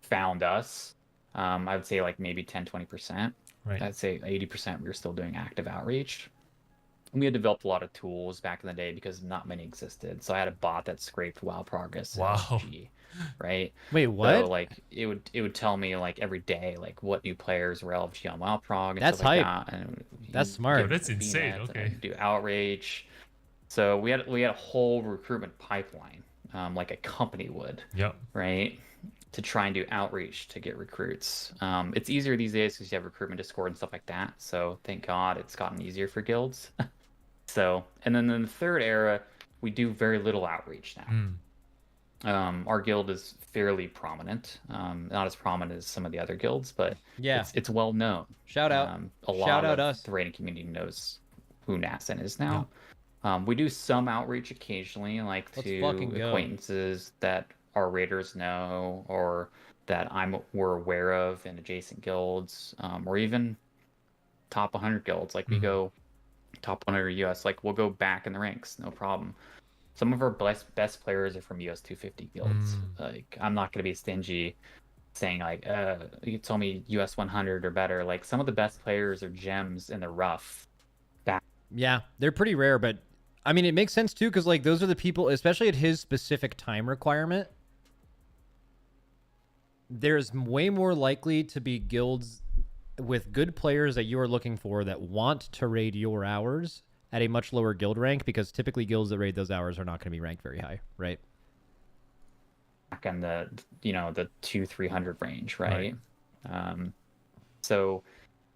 found us. I would say like maybe 10-20%. Right. I'd say 80% we were still doing active outreach. And we had developed a lot of tools back in the day because not many existed. So I had a bot that scraped WoW progress. Wow. LFG, right? Wait, what? So like it would tell me like every day like what new players were LFG on WoW prog. And That's stuff like hype. that. And That's smart. Yo, that's insane. VNet Okay. and do outreach. So we had a whole recruitment pipeline, like a company would, Yep. right? To try and do outreach to get recruits. It's easier these days because you have recruitment Discord and stuff like that. So thank God it's gotten easier for guilds. So, and then in the third era, we do very little outreach now. Our guild is fairly prominent. Not as prominent as some of the other guilds, but Yeah. it's well known. Shout out. A lot Shout out of us. the raiding community knows who Nascent is now. We do some outreach occasionally, like Let's to fucking go. acquaintances that our raiders know or that we're aware of in adjacent guilds, or even top 100 guilds. Like we go top 100 US, like we'll go back in the ranks, no problem. Some of our best players are from US 250 guilds. Like I'm not going to be stingy saying like, you told me US 100 or better. Like some of the best players are gems in the rough. Yeah, they're pretty rare, but I mean, it makes sense too, because like those are the people, especially at his specific time requirement. There's way more likely to be guilds with good players that you are looking for that want to raid your hours at a much lower guild rank, because typically guilds that raid those hours are not going to be ranked very high, right? Back in the the 200-300 range, right? So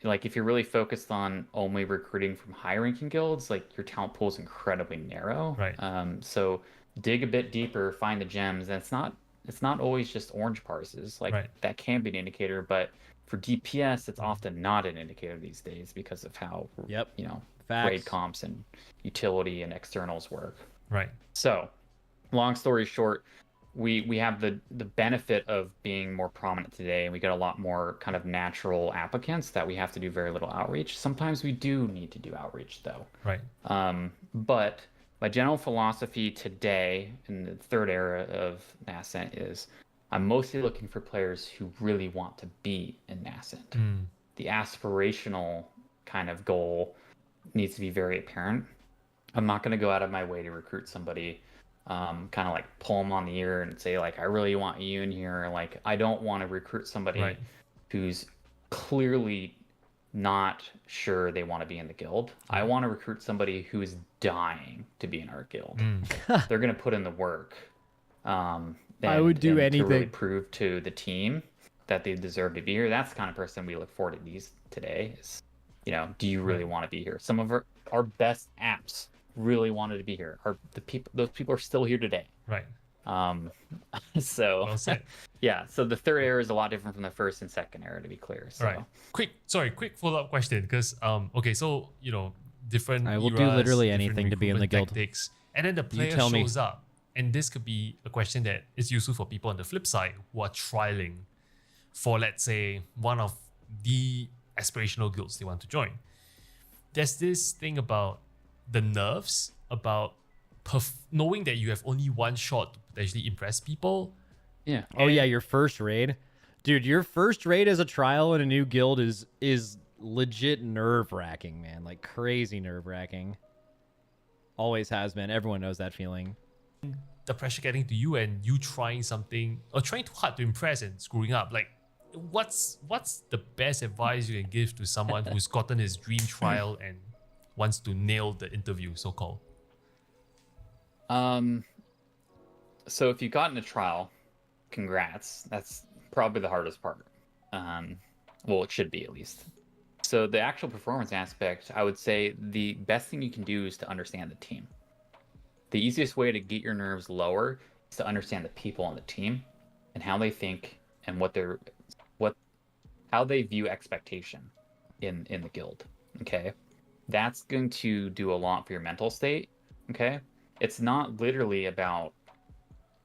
like if you're really focused on only recruiting from high ranking guilds, like your talent pool is incredibly narrow. Right. So dig a bit deeper, find the gems. And it's not always just orange parses. Like that can be an indicator, but for DPS, it's often not an indicator these days because of how raid comps and utility and externals work. Right. So, long story short, we have the benefit of being more prominent today, and we get a lot more kind of natural applicants that we have to do very little outreach. Sometimes we do need to do outreach though. Right. But my general philosophy today in the third era of Nascent is I'm mostly looking for players who really want to be in Nascent. The aspirational kind of goal needs to be very apparent. I'm not going to go out of my way to recruit somebody, kind of like pull them on the ear and say like, I really want you in here. Like, I don't want to recruit somebody who's clearly not sure they want to be in the guild. I want to recruit somebody who is dying to be in our guild. They're going to put in the work. I would do anything to really prove to the team that they deserve to be here. That's the kind of person we look for today is, do you really want to be here? Some of our best apps really wanted to be here. Those people are still here today. Right. So Well said. yeah, so the third era is a lot different from the first and second era, to be clear. So Right. Quick follow-up question, because okay, so different I will do eras, literally different anything to be in the recruitment guild. tactics, and then the player tell me. shows up, and this could be a question that is useful for people on the flip side who are trialing for, let's say, one of the aspirational guilds they want to join. There's this thing about the nerves, about knowing that you have only one shot to potentially impress people. Oh yeah, your first raid. Dude, your first raid as a trial in a new guild is legit nerve-wracking, man. Like crazy nerve-wracking. Always has been. Everyone knows that feeling. The pressure getting to you and you trying something or trying too hard to impress and screwing up. Like, what's the best advice you can give to someone who's gotten his dream trial and wants to nail the interview, so-called? So if you've gotten a trial, congrats. That's probably the hardest part. Well, it should be at least. So the actual performance aspect, I would say the best thing you can do is to understand the team. The easiest way to get your nerves lower is to understand the people on the team and how they think and how they view expectation in the guild. Okay, that's going to do a lot for your mental state. Okay, it's not literally about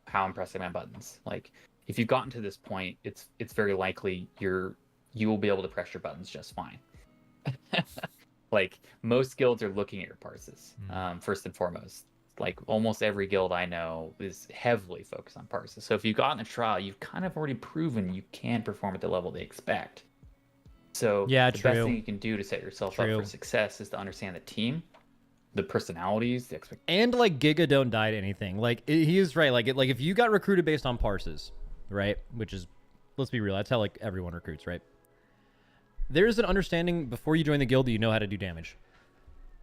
how impressive my buttons. Like, if you've gotten to this point, it's very likely you will be able to press your buttons just fine. Like, most guilds are looking at your parses, first and foremost. Like, almost every guild I know is heavily focused on parses. So if you've gotten a trial, you've kind of already proven you can perform at the level they expect. So yeah, the best thing you can do to set yourself up for success is to understand the team, the personalities, the expectations. And like Giga don't die to anything. Like he is right. Like if you got recruited based on parses, right? Which is, let's be real, that's how like everyone recruits, right? There's an understanding before you join the guild that you know how to do damage.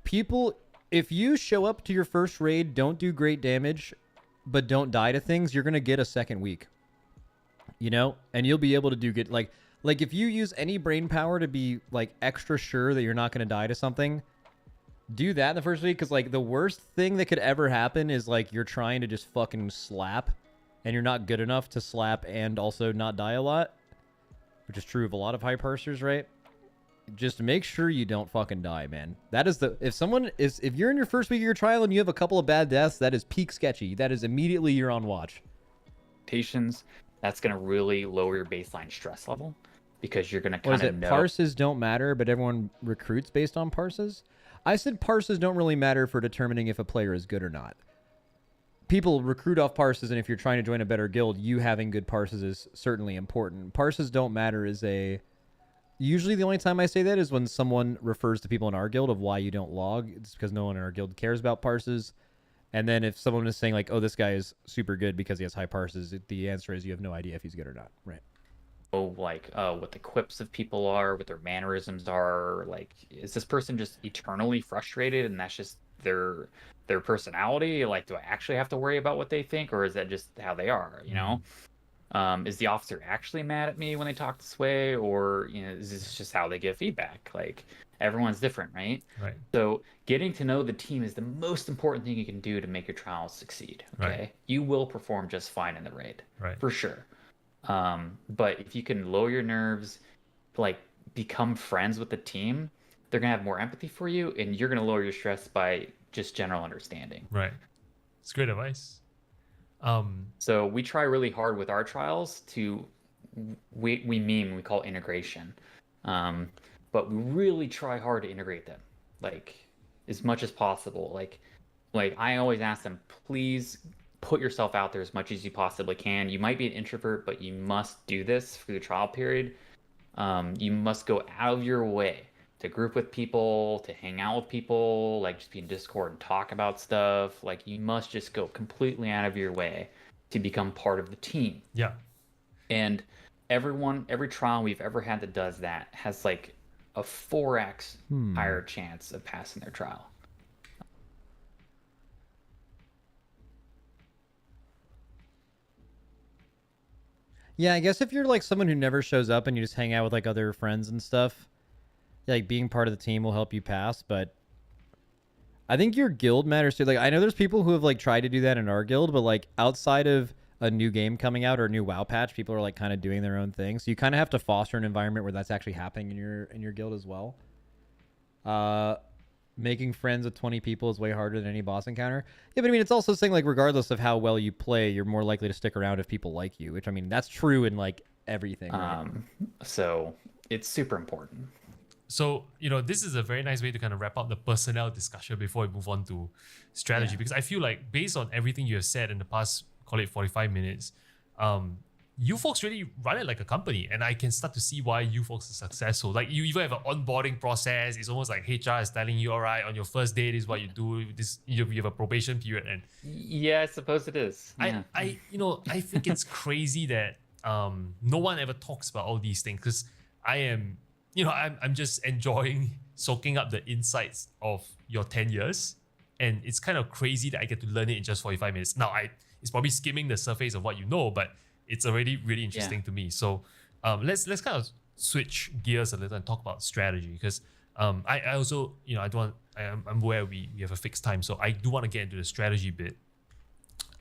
People, if you show up to your first raid, don't do great damage, but don't die to things, you're gonna get a second week. You know, and you'll be able to do good. Like if you use any brain power to be like extra sure that you're not gonna die to something, do that in the first week. Because like the worst thing that could ever happen is like you're trying to just fucking slap, and you're not good enough to slap and also not die a lot, which is true of a lot of high parsers, right? Just make sure you don't fucking die, man. That is if you're in your first week of your trial and you have a couple of bad deaths, that is peak sketchy. That is immediately you're on watch. That's going to really lower your baseline stress level because you're going to kind of know. Parses don't matter, but everyone recruits based on parses? I said parses don't really matter for determining if a player is good or not. People recruit off parses, and if you're trying to join a better guild, you having good parses is certainly important. Parses don't matter is usually the only time I say that is when someone refers to people in our guild of why you don't log. It's because no one in our guild cares about parses. And then if someone is saying like, oh, this guy is super good because he has high parses, the answer is you have no idea if he's good or not. Right. Oh, like what the quips of people are, what their mannerisms are. Like, is this person just eternally frustrated and that's just their personality? Like, do I actually have to worry about what they think, or is that just how they are, you know? Is the officer actually mad at me when they talk this way, or, you know, is this just how they give feedback? Like, everyone's different, right? Right. So getting to know the team is the most important thing you can do to make your trials succeed. Okay. Right. You will perform just fine in the raid. Right. For sure. But if you can lower your nerves, like become friends with the team, they're gonna have more empathy for you, and you're gonna lower your stress by just general understanding. Right. It's great advice. So we try really hard with our trials to we call integration, but we really try hard to integrate them, like as much as possible. Like I always ask them, please put yourself out there as much as you possibly can. You might be an introvert, but you must do this for the trial period. You must go out of your way to group with people, to hang out with people, like just be in Discord and talk about stuff. Like, you must just go completely out of your way to become part of the team. Yeah. And every trial we've ever had that does that has like a 4x higher chance of passing their trial. Yeah, I guess if you're like someone who never shows up and you just hang out with like other friends and stuff, like being part of the team will help you pass. But I think your guild matters too. Like, I know there's people who have like tried to do that in our guild, but like outside of a new game coming out or a new WoW patch, people are like kind of doing their own thing. So you kind of have to foster an environment where that's actually happening in your guild as well. Making friends with 20 people is way harder than any boss encounter. Yeah, but I mean, it's also saying like regardless of how well you play, you're more likely to stick around if people like you, which I mean, that's true in like everything. Right? So it's super important. So, you know, this is a very nice way to kind of wrap up the personnel discussion before we move on to strategy, because I feel like based on everything you have said in the past, call it 45 minutes, you folks really run it like a company, and I can start to see why you folks are successful. Like you even have an onboarding process. It's almost like HR is telling you, all right, on your first day, this is what you do. This you have a probation period, and Yeah, I suppose it is. Yeah. I think it's crazy that no one ever talks about all these things, because I am, I'm just enjoying soaking up the insights of your 10 years, and it's kind of crazy that I get to learn it in just 45 minutes. Now it's probably skimming the surface of what you know, but it's already really interesting to me. So let's kind of switch gears a little and talk about strategy, because I also, I'm aware we have a fixed time, so I do want to get into the strategy bit.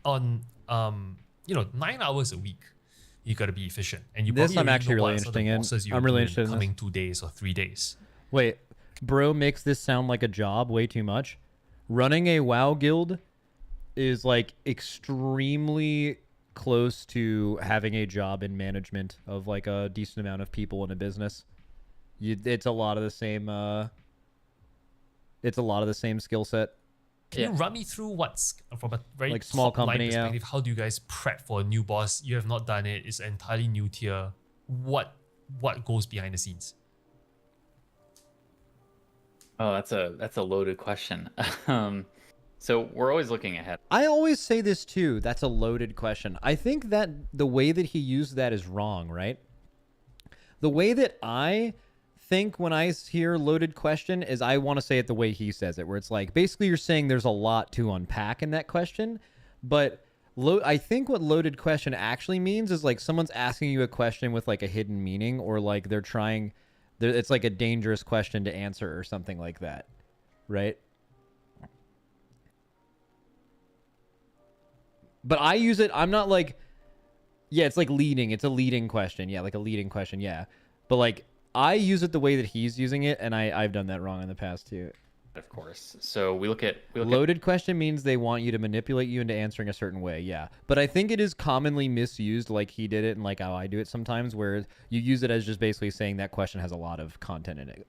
On 9 hours a week, you got to be efficient, and you This probably I'm already actually know really what sort of interested in. bosses you I'm are really doing interested in this. coming 2 days or 3 days. Wait, bro makes this sound like a job way too much. Running a WoW guild is like extremely close to having a job in management of like a decent amount of people in a business. It's a lot of the same. It's a lot of the same skill set. Can you run me through what's from a very Like small top line company, yeah. perspective? How do you guys prep for a new boss? You have not done it. It's an entirely new tier. What goes behind the scenes? Oh, that's a loaded question. So we're always looking ahead. I always say this too. That's a loaded question. I think that the way that he used that is wrong, right? The way that I think when I hear loaded question is I want to say it the way he says it, where it's like basically you're saying there's a lot to unpack in that question, but I think what loaded question actually means is like someone's asking you a question with like a hidden meaning, or like it's like a dangerous question to answer or something like that, right? But I use it, I'm not like, yeah, it's like leading. It's a leading question. Yeah, like a leading question, yeah. But like, I use it the way that he's using it, and I've done that wrong in the past too. Of course. So we look at Loaded question means they want you to manipulate you into answering a certain way, yeah. But I think it is commonly misused like he did it and like how I do it sometimes, where you use it as just basically saying that question has a lot of content in it.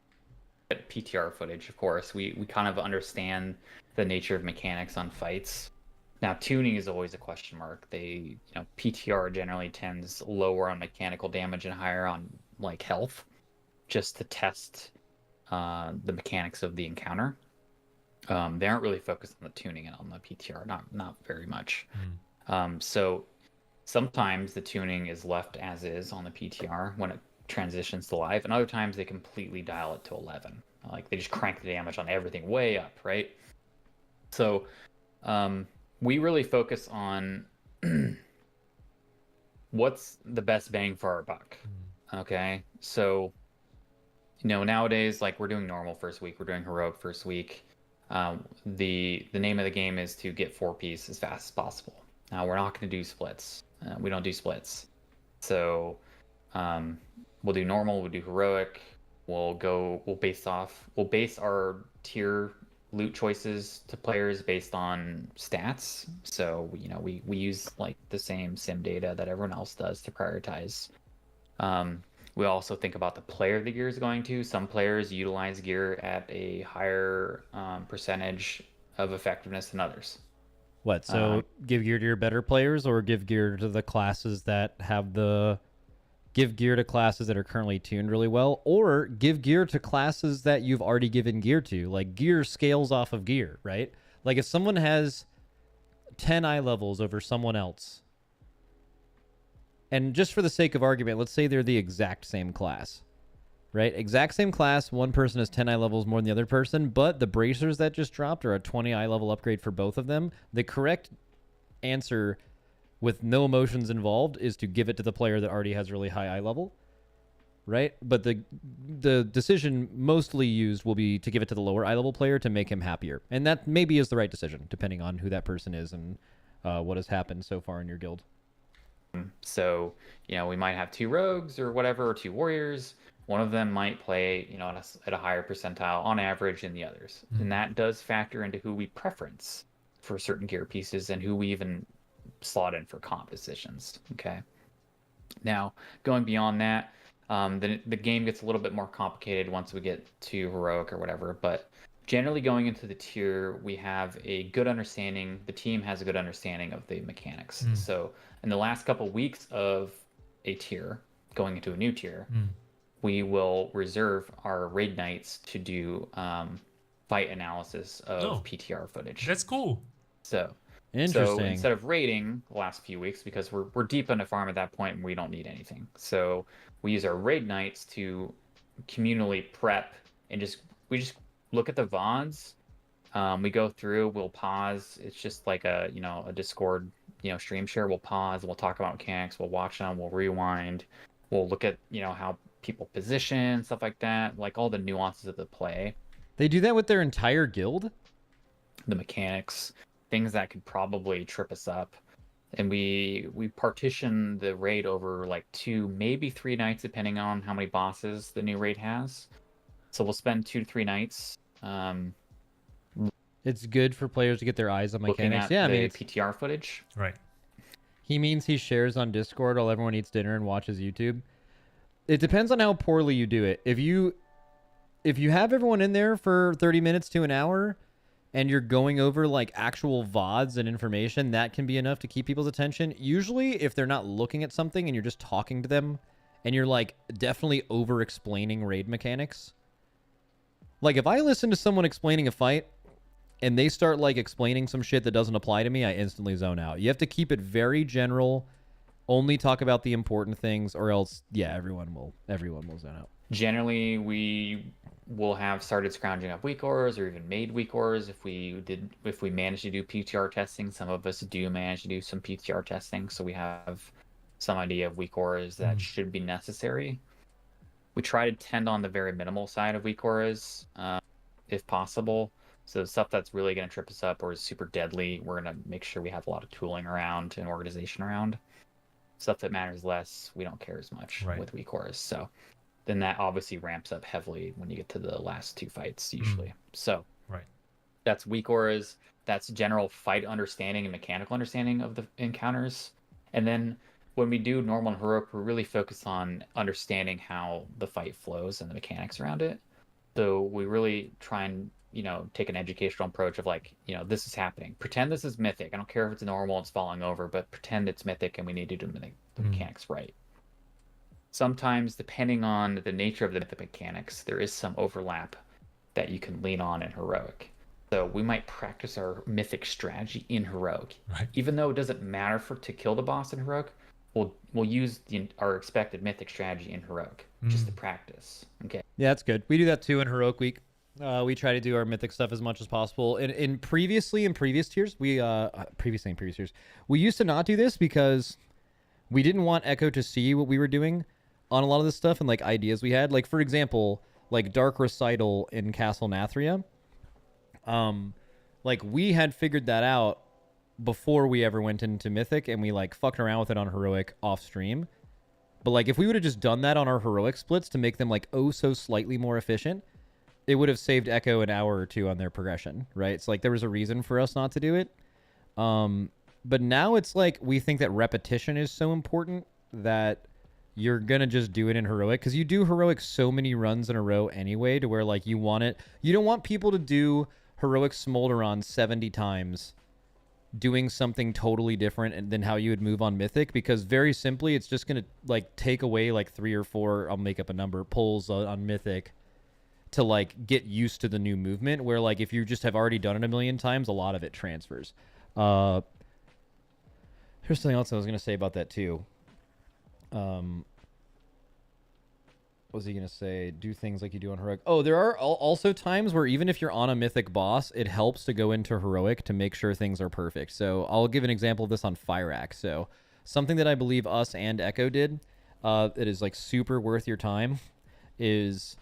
PTR footage, of course. We kind of understand the nature of mechanics on fights. Now, tuning is always a question mark. PTR generally tends lower on mechanical damage and higher on like health, just to test the mechanics of the encounter. They aren't really focused on the tuning and on the PTR, not very much. So sometimes the tuning is left as is on the PTR when it transitions to live, and other times they completely dial it to 11. Like they just crank the damage on everything way up, right? So we really focus on what's the best bang for our buck. Okay, so nowadays, like we're doing normal first week, we're doing heroic first week. The name of the game is to get 4-piece as fast as possible. Now we're not going to do splits. We don't do splits. So we'll do normal, we'll do heroic. We'll base our tier loot choices to players based on stats. So we use like the same sim data that everyone else does to prioritize. We also think about the player the gear is going to. Some players utilize gear at a higher percentage of effectiveness than others. What? So give gear to your better players, or give gear to the classes that give gear to classes that are currently tuned really well, or give gear to classes that you've already given gear to. Like gear scales off of gear, right? Like if someone has 10 eye levels over someone else, and just for the sake of argument, let's say they're the exact same class, right? Exact same class, one person has 10 eye levels more than the other person, but the bracers that just dropped are a 20 eye level upgrade for both of them. The correct answer with no emotions involved is to give it to the player that already has really high eye level, right? But the decision mostly used will be to give it to the lower eye level player to make him happier. And that maybe is the right decision, depending on who that person is and what has happened so far in your guild. So, we might have 2 rogues or whatever, or 2 warriors. One of them might play, at a higher percentile on average than the others. And that does factor into who we preference for certain gear pieces and who we even slot in for comp decisions. Okay. Now, going beyond that, the game gets a little bit more complicated once we get to heroic or whatever. But generally, going into the tier, we have a good understanding. The team has a good understanding of the mechanics. So, in the last couple weeks of a tier, going into a new tier, Mm. we will reserve our raid nights to do fight analysis of Oh. PTR footage. That's cool. So Interesting. instead of raiding the last few weeks, because we're deep into farm at that point and we don't need anything, so we use our raid nights to communally prep and we just look at the VODs. We go through, we'll pause. It's just like a Discord stream share. We'll pause, we'll talk about mechanics, we'll watch them, we'll rewind, we'll look at how people position, stuff like that, like all the nuances of the play, They do that with their entire guild? the mechanics, things that could probably trip us up. And we partition the raid over like 2, maybe 3 nights, depending on how many bosses the new raid has. So we'll spend 2 to 3 nights It's good for players to get their eyes on looking mechanics. at Yeah, I the mean, PTR footage. Right. he means he shares on Discord while everyone eats dinner and watches YouTube. It depends on how poorly you do it. If you have everyone in there for 30 minutes to an hour and you're going over like actual VODs and information, that can be enough to keep people's attention. Usually, if they're not looking at something and you're just talking to them and you're like definitely over explaining raid mechanics. Like if I listen to someone explaining a fight and they start like explaining some shit that doesn't apply to me, I instantly zone out. You have to keep it very general, only talk about the important things, or else everyone will zone out. Generally, we will have started scrounging up weak ores or even made weak ores if we manage to do PTR testing. Some of us do manage to do some PTR testing, so we have some idea of weak ores that should be necessary. We try to tend on the very minimal side of weak ores, if possible. So stuff that's really going to trip us up or is super deadly, we're going to make sure we have a lot of tooling around and organization around. Stuff that matters less, we don't care as much with weak ores. So then that obviously ramps up heavily when you get to the last 2 fights usually. So that's weak auras, that's general fight understanding and mechanical understanding of the encounters. And then when we do normal and heroic, we're really focused on understanding how the fight flows and the mechanics around it. So we really try and take an educational approach of like, this is happening. Pretend this is mythic. I don't care if it's normal, it's falling over, but pretend it's mythic and we need to do the mechanics right. Sometimes, depending on the nature of the mythic mechanics, there is some overlap that you can lean on in heroic. So we might practice our mythic strategy in heroic. Right. Even though it doesn't matter to kill the boss in heroic, we'll use our expected mythic strategy in heroic just to practice. Okay. Yeah, that's good. We do that too in heroic week. We try to do our mythic stuff as much as possible. In previous tiers, we used to not do this because we didn't want Echo to see what we were doing on a lot of this stuff and like ideas we had. Like for example, like Dark Recital in Castle Nathria. Like we had figured that out before we ever went into mythic, and we like fucked around with it on heroic off stream. But like if we would have just done that on our heroic splits to make them like so slightly more efficient, it would have saved Echo an hour or 2 on their progression, right? It's like there was a reason for us not to do it. But now it's like we think that repetition is so important that you're going to just do it in heroic, because you do heroic so many runs in a row anyway to where like you don't want people to do heroic Smolderon 70 times doing something totally different than how you would move on mythic, because very simply it's just going to like take away like 3 or 4, I'll make up a number, pulls on mythic to like get used to the new movement, where like if you just have already done it a million times, a lot of it transfers. Here's something else I was going to say about that too. What was he going to say? Do things like you do on heroic. Oh, there are also times where even if you're on a mythic boss, it helps to go into heroic to make sure things are perfect. So I'll give an example of this on Fire Axe. So something that I believe us and Echo did, that is like super worth your time, is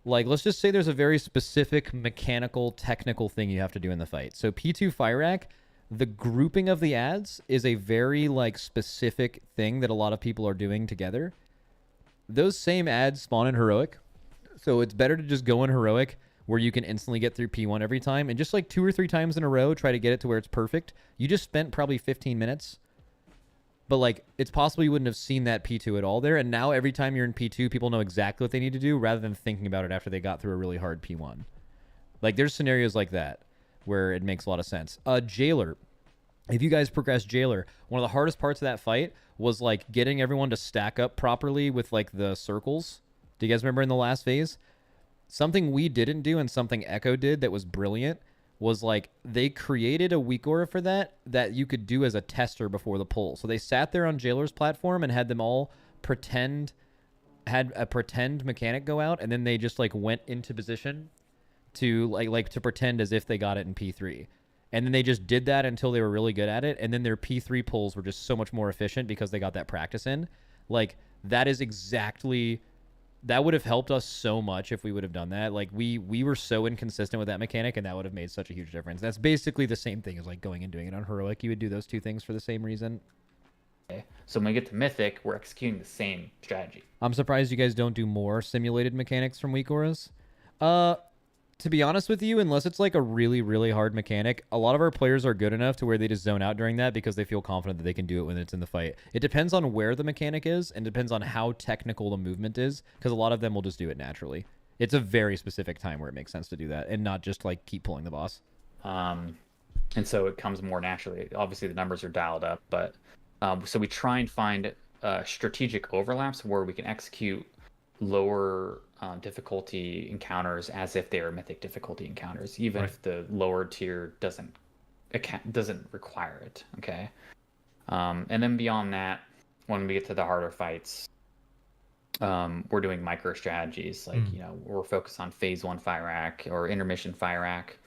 like, let's just say there's a very specific mechanical, technical thing you have to do in the fight. So P2 Fire Axe, the grouping of the ads is a very like specific thing that a lot of people are doing together. Those same ads spawn in heroic, so it's better to just go in heroic where you can instantly get through P1 every time, and just like 2 or 3 times in a row try to get it to where it's perfect. You just spent probably 15 minutes, but like it's possible you wouldn't have seen that P2 at all there, and now every time you're in P2, people know exactly what they need to do rather than thinking about it after they got through a really hard P1. Like there's scenarios like that where it makes a lot of sense. Jailer. if you guys progress Jailer, one of the hardest parts of that fight was like getting everyone to stack up properly with like the circles. Do you guys remember in the last phase? Something we didn't do and something Echo did that was brilliant was like they created a weak aura for that you could do as a tester before the pull. So they sat there on Jailer's platform and had them all had a pretend mechanic go out, and then they just like went into position to like to pretend as if they got it in P3. And then they just did that until they were really good at it, and then their P3 pulls were just so much more efficient because they got that practice in. Like that is exactly, that would have helped us so much if we would have done that. Like we were so inconsistent with that mechanic, and that would have made such a huge difference. That's basically the same thing as like going and doing it on heroic. You would do those two things for the same reason. Okay. So when we get to Mythic, we're executing the same strategy. I'm surprised you guys don't do more simulated mechanics from weak auras. To be honest with you, unless it's like a really, really hard mechanic, a lot of our players are good enough to where they just zone out during that because they feel confident that they can do it when it's in the fight. It depends on where the mechanic is and depends on how technical the movement is, because a lot of them will just do it naturally. It's a very specific time where it makes sense to do that and not just like keep pulling the boss. And so it comes more naturally. Obviously, the numbers are dialed up, but so we try and find strategic overlaps where we can execute lower difficulty encounters as if they are mythic difficulty encounters, even if the lower tier doesn't require it. Okay. And then beyond that, when we get to the harder fights, we're doing micro strategies, like we're focused on phase 1 fire rack or intermission fire rack.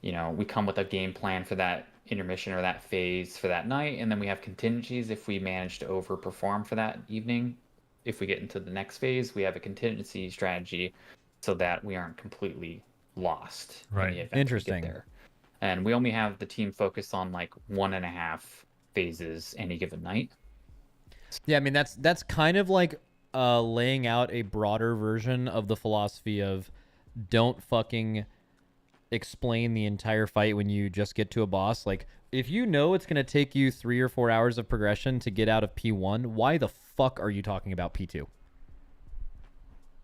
We come with a game plan for that intermission or that phase for that night, and then we have contingencies if we manage to overperform for that evening. If we get into the next phase, we have a contingency strategy so that we aren't completely lost. Right. In the event Interesting. we get there. And we only have the team focused on like 1.5 phases any given night. Yeah, I mean that's kind of like laying out a broader version of the philosophy of don't fucking explain the entire fight when you just get to a boss. Like if you know it's going to take you 3 or 4 hours of progression to get out of P1, why the fuck are you talking about P2?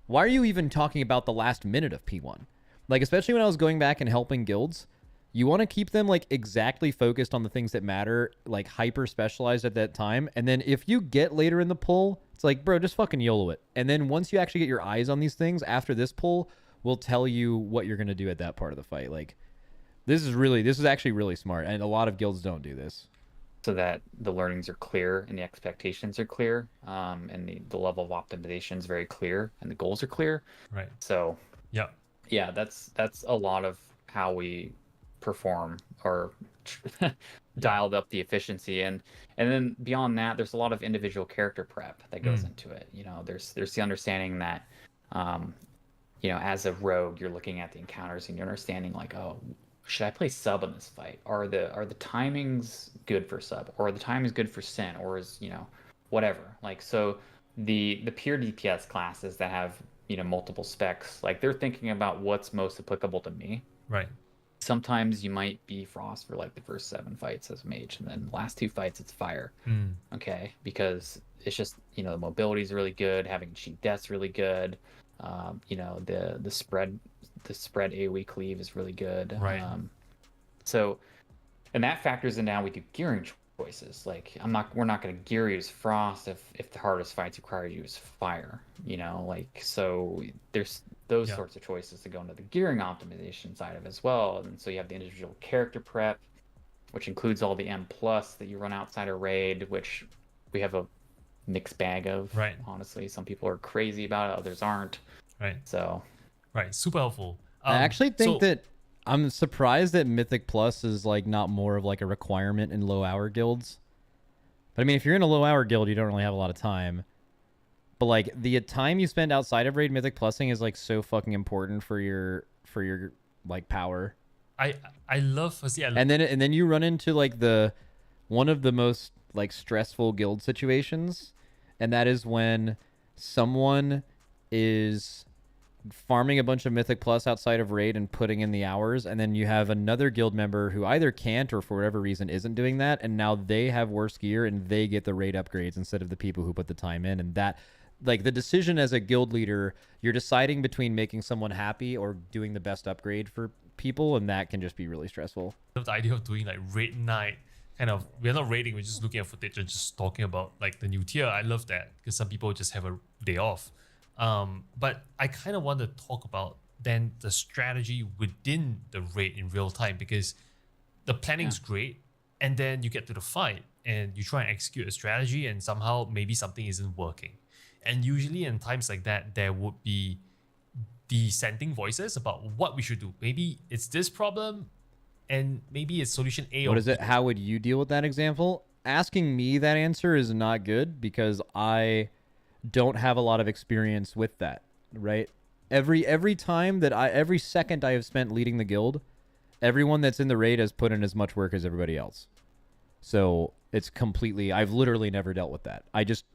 Why are you even talking about the last minute of P1? Like, especially when I was going back and helping guilds, you want to keep them like exactly focused on the things that matter, like hyper specialized at that time. And then if you get later in the pull, it's like, bro, just fucking YOLO it. And then once you actually get your eyes on these things after this pull, we'll tell you what you're going to do at that part of the fight. Like, this is actually really smart, and a lot of guilds don't do this. So that the learnings are clear and the expectations are clear, and the level of optimization is very clear and the goals are clear. Right. So yeah, that's a lot of how we perform or dialed up the efficiency, and then beyond that, there's a lot of individual character prep that goes into it. There's the understanding that as a rogue, you're looking at the encounters and you're understanding like, oh, should I play sub in this fight? Are the timings good for sub, or are the timings good for Sin, or is whatever? Like, so the pure DPS classes that have multiple specs, like they're thinking about what's most applicable to me. Right. Sometimes you might be Frost for like the first 7 fights as mage, and then the last 2 fights it's fire. Okay, because it's just the mobility is really good, having cheap death's really good. The spread AoE cleave is really good. Right. So, and that factors in now we do gearing choices. Like we're not going to gear you as Frost if the hardest fights require you as fire. So there's those sorts of choices to go into the gearing optimization side of it as well. And so you have the individual character prep, which includes all the M+ that you run outside of raid, which we have a mixed bag of. Right. Honestly, some people are crazy about it, others aren't. Right. So. Right. Super helpful. I actually think that I'm surprised that Mythic Plus is like not more of like a requirement in low hour guilds. But I mean, if you're in a low hour guild, you don't really have a lot of time. But like the time you spend outside of raid, Mythic Plusing is like so fucking important for your like power. I love and then you run into like one of the most like stressful guild situations, and that is when someone is farming a bunch of Mythic Plus outside of raid and putting in the hours, and then you have another guild member who either can't or for whatever reason isn't doing that, and now they have worse gear and they get the raid upgrades instead of the people who put the time in. And that, like, the decision as a guild leader, you're deciding between making someone happy or doing the best upgrade for people, and that can just be really stressful. The idea of doing like raid night we're not rating, we're just looking at footage and just talking about like the new tier. I love that because some people just have a day off. But I kind of want to talk about then the strategy within the raid in real time, because the planning's great, and then you get to the fight and you try and execute a strategy and somehow maybe something isn't working. And usually in times like that, there would be dissenting voices about what we should do. Maybe it's this problem and maybe it's solution A. What or is it? B. How would you deal with that example? Asking me that answer is not good because I don't have a lot of experience with that, right? Every time that every second I have spent leading the guild, everyone that's in the raid has put in as much work as everybody else. So it's completely, I've literally never dealt with that. I just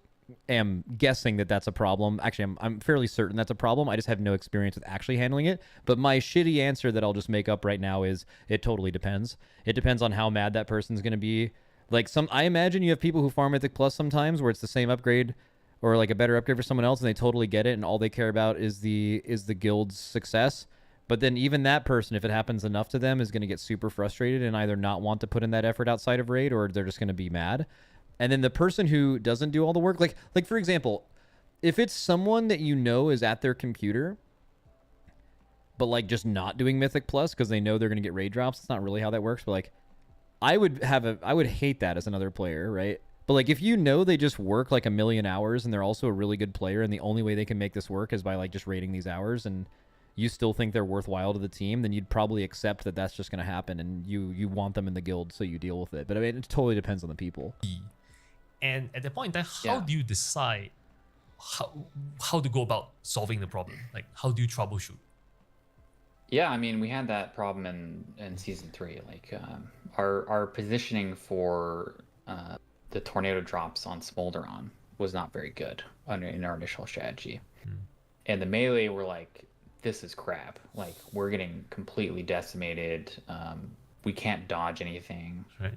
am guessing that that's a problem. Actually, I'm fairly certain that's a problem. I just have no experience with actually handling it. But my shitty answer that I'll just make up right now is it totally depends. It depends on how mad that person's going to be. Like I imagine you have people who farm Mythic Plus sometimes where it's the same upgrade or like a better upgrade for someone else and they totally get it and all they care about is the guild's success. But then even that person, if it happens enough to them, is going to get super frustrated and either not want to put in that effort outside of raid or they're just going to be mad. And then the person who doesn't do all the work, like for example, if it's someone that you know is at their computer, but like just not doing Mythic Plus because they know they're going to get raid drops, it's not really how that works. But like, I would hate that as another player, right? But like, if you know they just work like a million hours and they're also a really good player and the only way they can make this work is by like just raiding these hours and you still think they're worthwhile to the team, then you'd probably accept that that's just going to happen and you want them in the guild, so you deal with it. But I mean, it totally depends on the people. And at that point in time, how do you decide how to go about solving the problem? Like, how do you troubleshoot? Yeah, I mean, we had that problem in season 3. Like, our positioning for the tornado drops on Smolderon was not very good in our initial strategy. And the melee were like, this is crap. Like, we're getting completely decimated. We can't dodge anything. Right.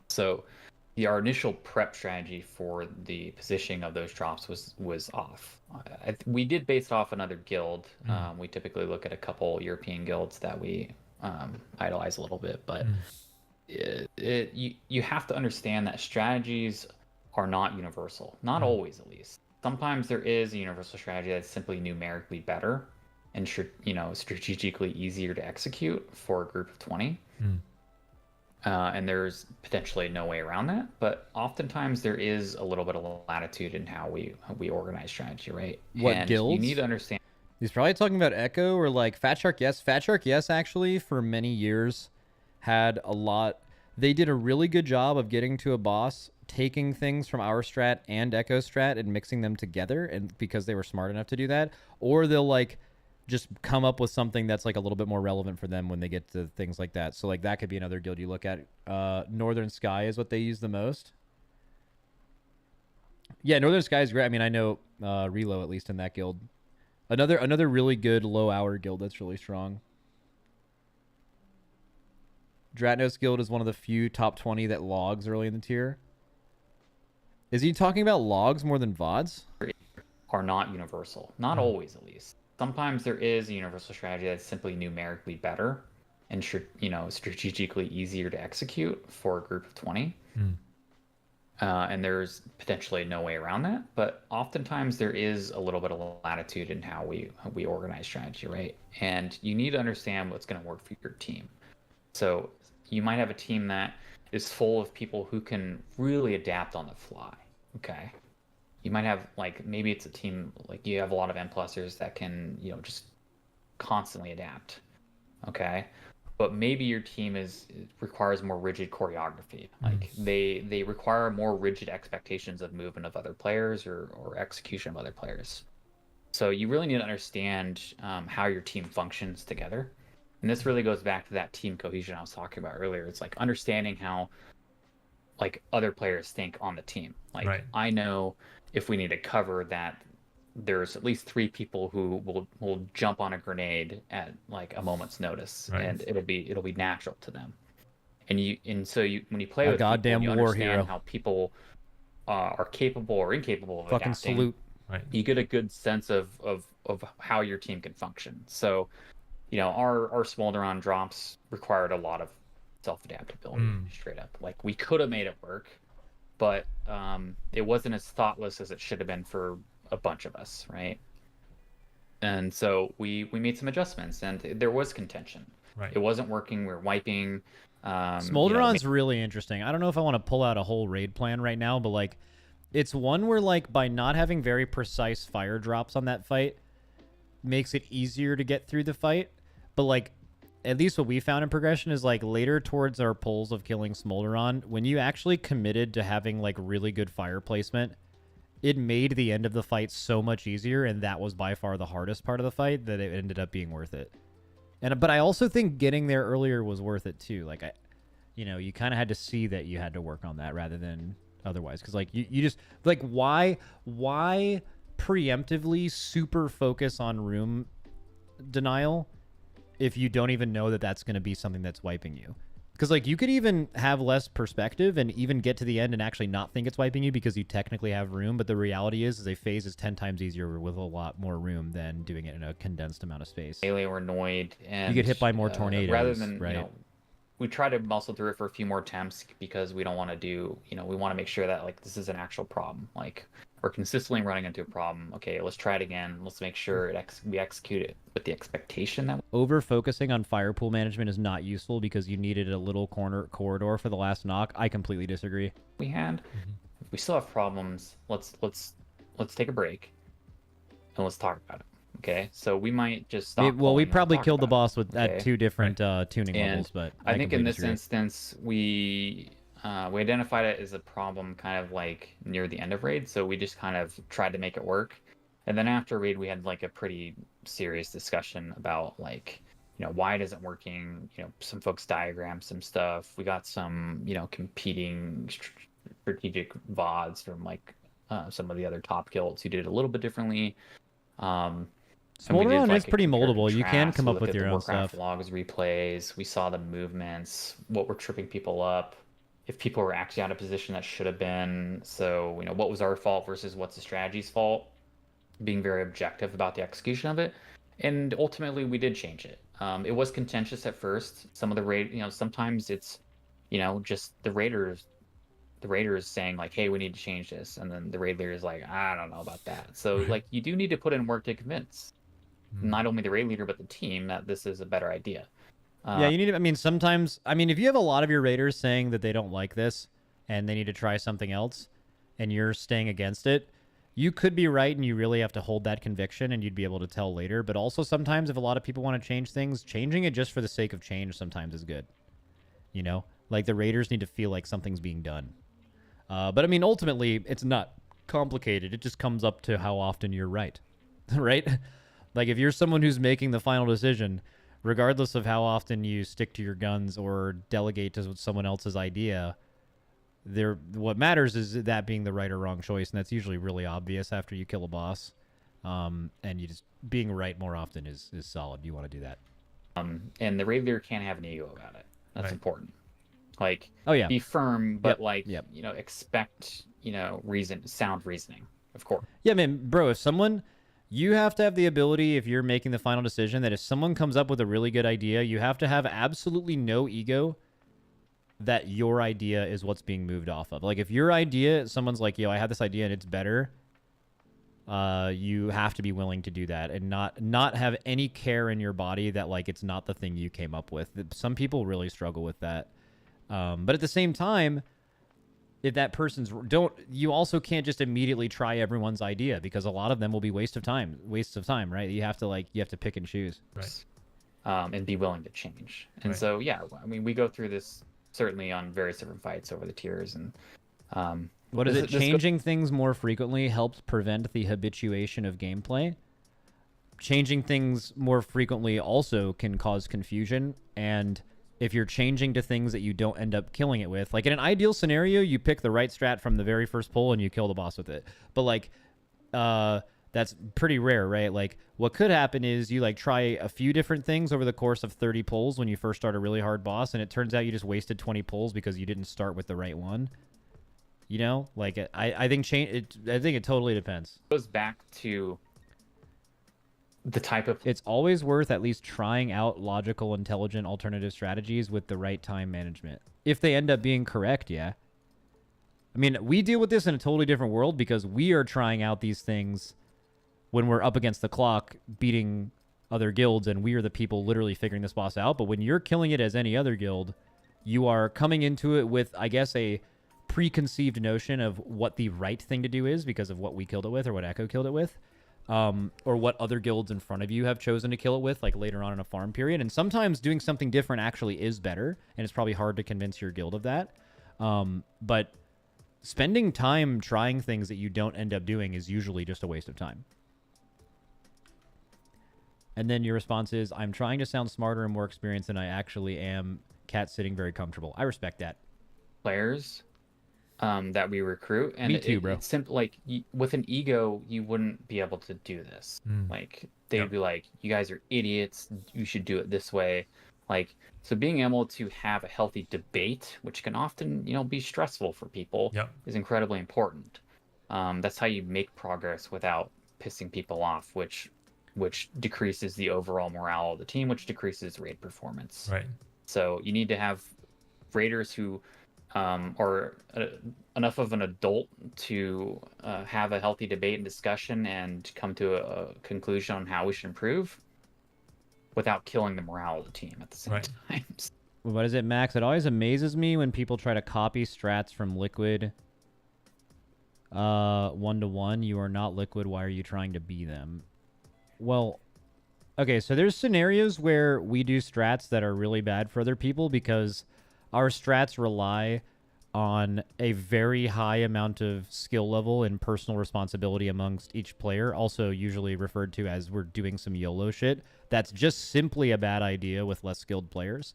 So our initial prep strategy for the positioning of those drops was off. We did based off another guild. We typically look at a couple European guilds that we idolize a little bit, but you have to understand that strategies are not universal. Not always, at least. Sometimes there is a universal strategy that's simply numerically better and strategically easier to execute for a group of 20. And there's potentially no way around that, but oftentimes there is a little bit of latitude in how we organize strategy, right? What guilds? You need to understand. He's probably talking about Echo or like Fat Shark. Yes, Fat Shark. Yes, actually, for many years, had a lot. They did a really good job of getting to a boss, taking things from our strat and Echo strat and mixing them together, and because they were smart enough to do that, or they'll like just come up with something that's like a little bit more relevant for them when they get to things like that. So like that could be another guild you look at. Northern Sky is what they use the most. Yeah, Northern Sky is great. I mean, I know Relo at least in that guild. Another really good low hour guild that's really strong. Dratnos guild is one of the few top 20 that logs early in the tier. Is he talking about logs more than VODs? Are not universal. Not always, at least. Sometimes there is a universal strategy that's simply numerically better and strategically easier to execute for a group of 20. And there's potentially no way around that, but oftentimes there is a little bit of latitude in how we organize strategy, right? And you need to understand what's going to work for your team. So you might have a team that is full of people who can really adapt on the fly, okay? You might have, like, maybe it's a team, like, you have a lot of N+ers that can, just constantly adapt, okay? But maybe your team requires more rigid choreography. Like, they require more rigid expectations of movement of other players or execution of other players. So you really need to understand how your team functions together. And this really goes back to that team cohesion I was talking about earlier. It's like understanding how, like, other players think on the team. Like, Right. I know if we need to cover that, there's at least 3 people who will jump on a grenade at like a moment's notice, Right. and it'll be natural to them. And so when you play A with goddamn people, you war understand hero. how people are capable or incapable of Fucking adapting. salute. Right. You get a good sense of how your team can function. So, our Smolderon drops required a lot of self-adaptability, straight up. Like, we could have made it work, but it wasn't as thoughtless as it should have been for a bunch of us, right? And so we made some adjustments, and there was contention. Right. It wasn't working. We were wiping. Smolderon's really interesting. I don't know if I want to pull out a whole raid plan right now, but like, it's one where like by not having very precise fire drops on that fight makes it easier to get through the fight. But like, at least what we found in progression is like later towards our pulls of killing Smolderon, when you actually committed to having like really good fire placement, it made the end of the fight so much easier, and that was by far the hardest part of the fight, that it ended up being worth it. But I also think getting there earlier was worth it too. Like, you kind of had to see that you had to work on that rather than otherwise. Because like you just like why preemptively super focus on room denial if you don't even know that that's going to be something that's wiping you? Because like you could even have less perspective and even get to the end and actually not think it's wiping you because you technically have room. But the reality is a phase is 10 times easier with a lot more room than doing it in a condensed amount of space. Melee were annoyed, and you get hit by more tornadoes. Rather than right? We try to muscle through it for a few more attempts because we don't want to do. We want to make sure that like this is an actual problem. Like, we're consistently running into a problem. Okay, let's try it again. Let's make sure we execute it with the expectation that over focusing on fire pool management is not useful because you needed a little corridor for the last knock. I completely disagree. We had. If we still have problems, let's take a break and let's talk about it. Okay, so we might just stop. Well, we probably killed the boss with at 2 different tuning levels, but I think in this instance we identified it as a problem kind of like near the end of raid, so we just kind of tried to make it work. And then after raid, we had like a pretty serious discussion about like, why it isn't working. Some folks diagrammed some stuff. We got some, competing strategic VODs from like some of the other top guilds who did it a little bit differently. Smolderon is pretty moldable. You can come up with your own Warcraft stuff. Logs replays. We saw the movements, what were tripping people up, if people were actually out of position that should have been. So, what was our fault versus what's the strategy's fault? Being very objective about the execution of it. And ultimately, we did change it. It was contentious at first. Some of the raid, sometimes it's, just the raiders saying like, hey, we need to change this. And then the raid leader is like, I don't know about that. So like, you do need to put in work to convince not only the raid leader, but the team that this is a better idea. Yeah, you need to, sometimes, if you have a lot of your raiders saying that they don't like this and they need to try something else and you're staying against it, you could be right and you really have to hold that conviction and you'd be able to tell later. But also sometimes if a lot of people want to change things, changing it just for the sake of change sometimes is good. Like the raiders need to feel like something's being done. But ultimately, it's not complicated. It just comes up to how often you're right, right? Like if you're someone who's making the final decision, regardless of how often you stick to your guns or delegate to someone else's idea, what matters is that being the right or wrong choice, and that's usually really obvious after you kill a boss. And you just being right more often is solid. You want to do that. And the raid leader can't have an ego about it. That's important. Like, oh yeah, be firm, but expect, sound reasoning, of course. Yeah, man, bro, you have to have the ability, if you're making the final decision, that if someone comes up with a really good idea, you have to have absolutely no ego that your idea is what's being moved off of. Like, if your idea, someone's like, I had this idea and it's better, you have to be willing to do that and not have any care in your body that, like, it's not the thing you came up with. Some people really struggle with that. But at the same time, if that person's you also can't just immediately try everyone's idea because a lot of them will be wastes of time, right? You have to pick and choose. Right. And be willing to change. And so, we go through this certainly on various different fights over the tiers. And what is it? Changing things more frequently helps prevent the habituation of gameplay. Changing things more frequently also can cause confusion, and if you're changing to things that you don't end up killing it with, like in an ideal scenario, you pick the right strat from the very first pull and you kill the boss with it. But like, that's pretty rare, right? Like what could happen is you like try a few different things over the course of 30 pulls when you first start a really hard boss, and it turns out you just wasted 20 pulls because you didn't start with the right one. Like I think it totally depends. It goes back to the type of It's always worth at least trying out logical, intelligent, alternative strategies with the right time management. If they end up being correct, yeah. I mean, we deal with this in a totally different world because we are trying out these things when we're up against the clock, beating other guilds, and we are the people literally figuring this boss out. But when you're killing it as any other guild, you are coming into it with, I guess, a preconceived notion of what the right thing to do is because of what we killed it with or what Echo killed it with. Or what other guilds in front of you have chosen to kill it with, like later on in a farm period. And sometimes doing something different actually is better, and it's probably hard to convince your guild of that. But spending time trying things that you don't end up doing is usually just a waste of time. And then your response is, I'm trying to sound smarter and more experienced than I actually am. Cat sitting very comfortable. I respect that. players that we recruit, and Me too, bro. it's simple. Like with an ego, you wouldn't be able to do this. Like they'd be like, "You guys are idiots. You should do it this way." Like, so being able to have a healthy debate, which can often, be stressful for people, is incredibly important. That's how you make progress without pissing people off, which decreases the overall morale of the team, which decreases raid performance. Right. So you need to have raiders who are enough of an adult to have a healthy debate and discussion and come to a conclusion on how we should improve without killing the morale of the team at the same time. What is it, Max? It always amazes me when people try to copy strats from Liquid 1-to-1. You are not Liquid. Why are you trying to be them? Well, okay, so there's scenarios where we do strats that are really bad for other people because our strats rely on a very high amount of skill level and personal responsibility amongst each player, also usually referred to as we're doing some YOLO shit. That's just simply a bad idea with less skilled players.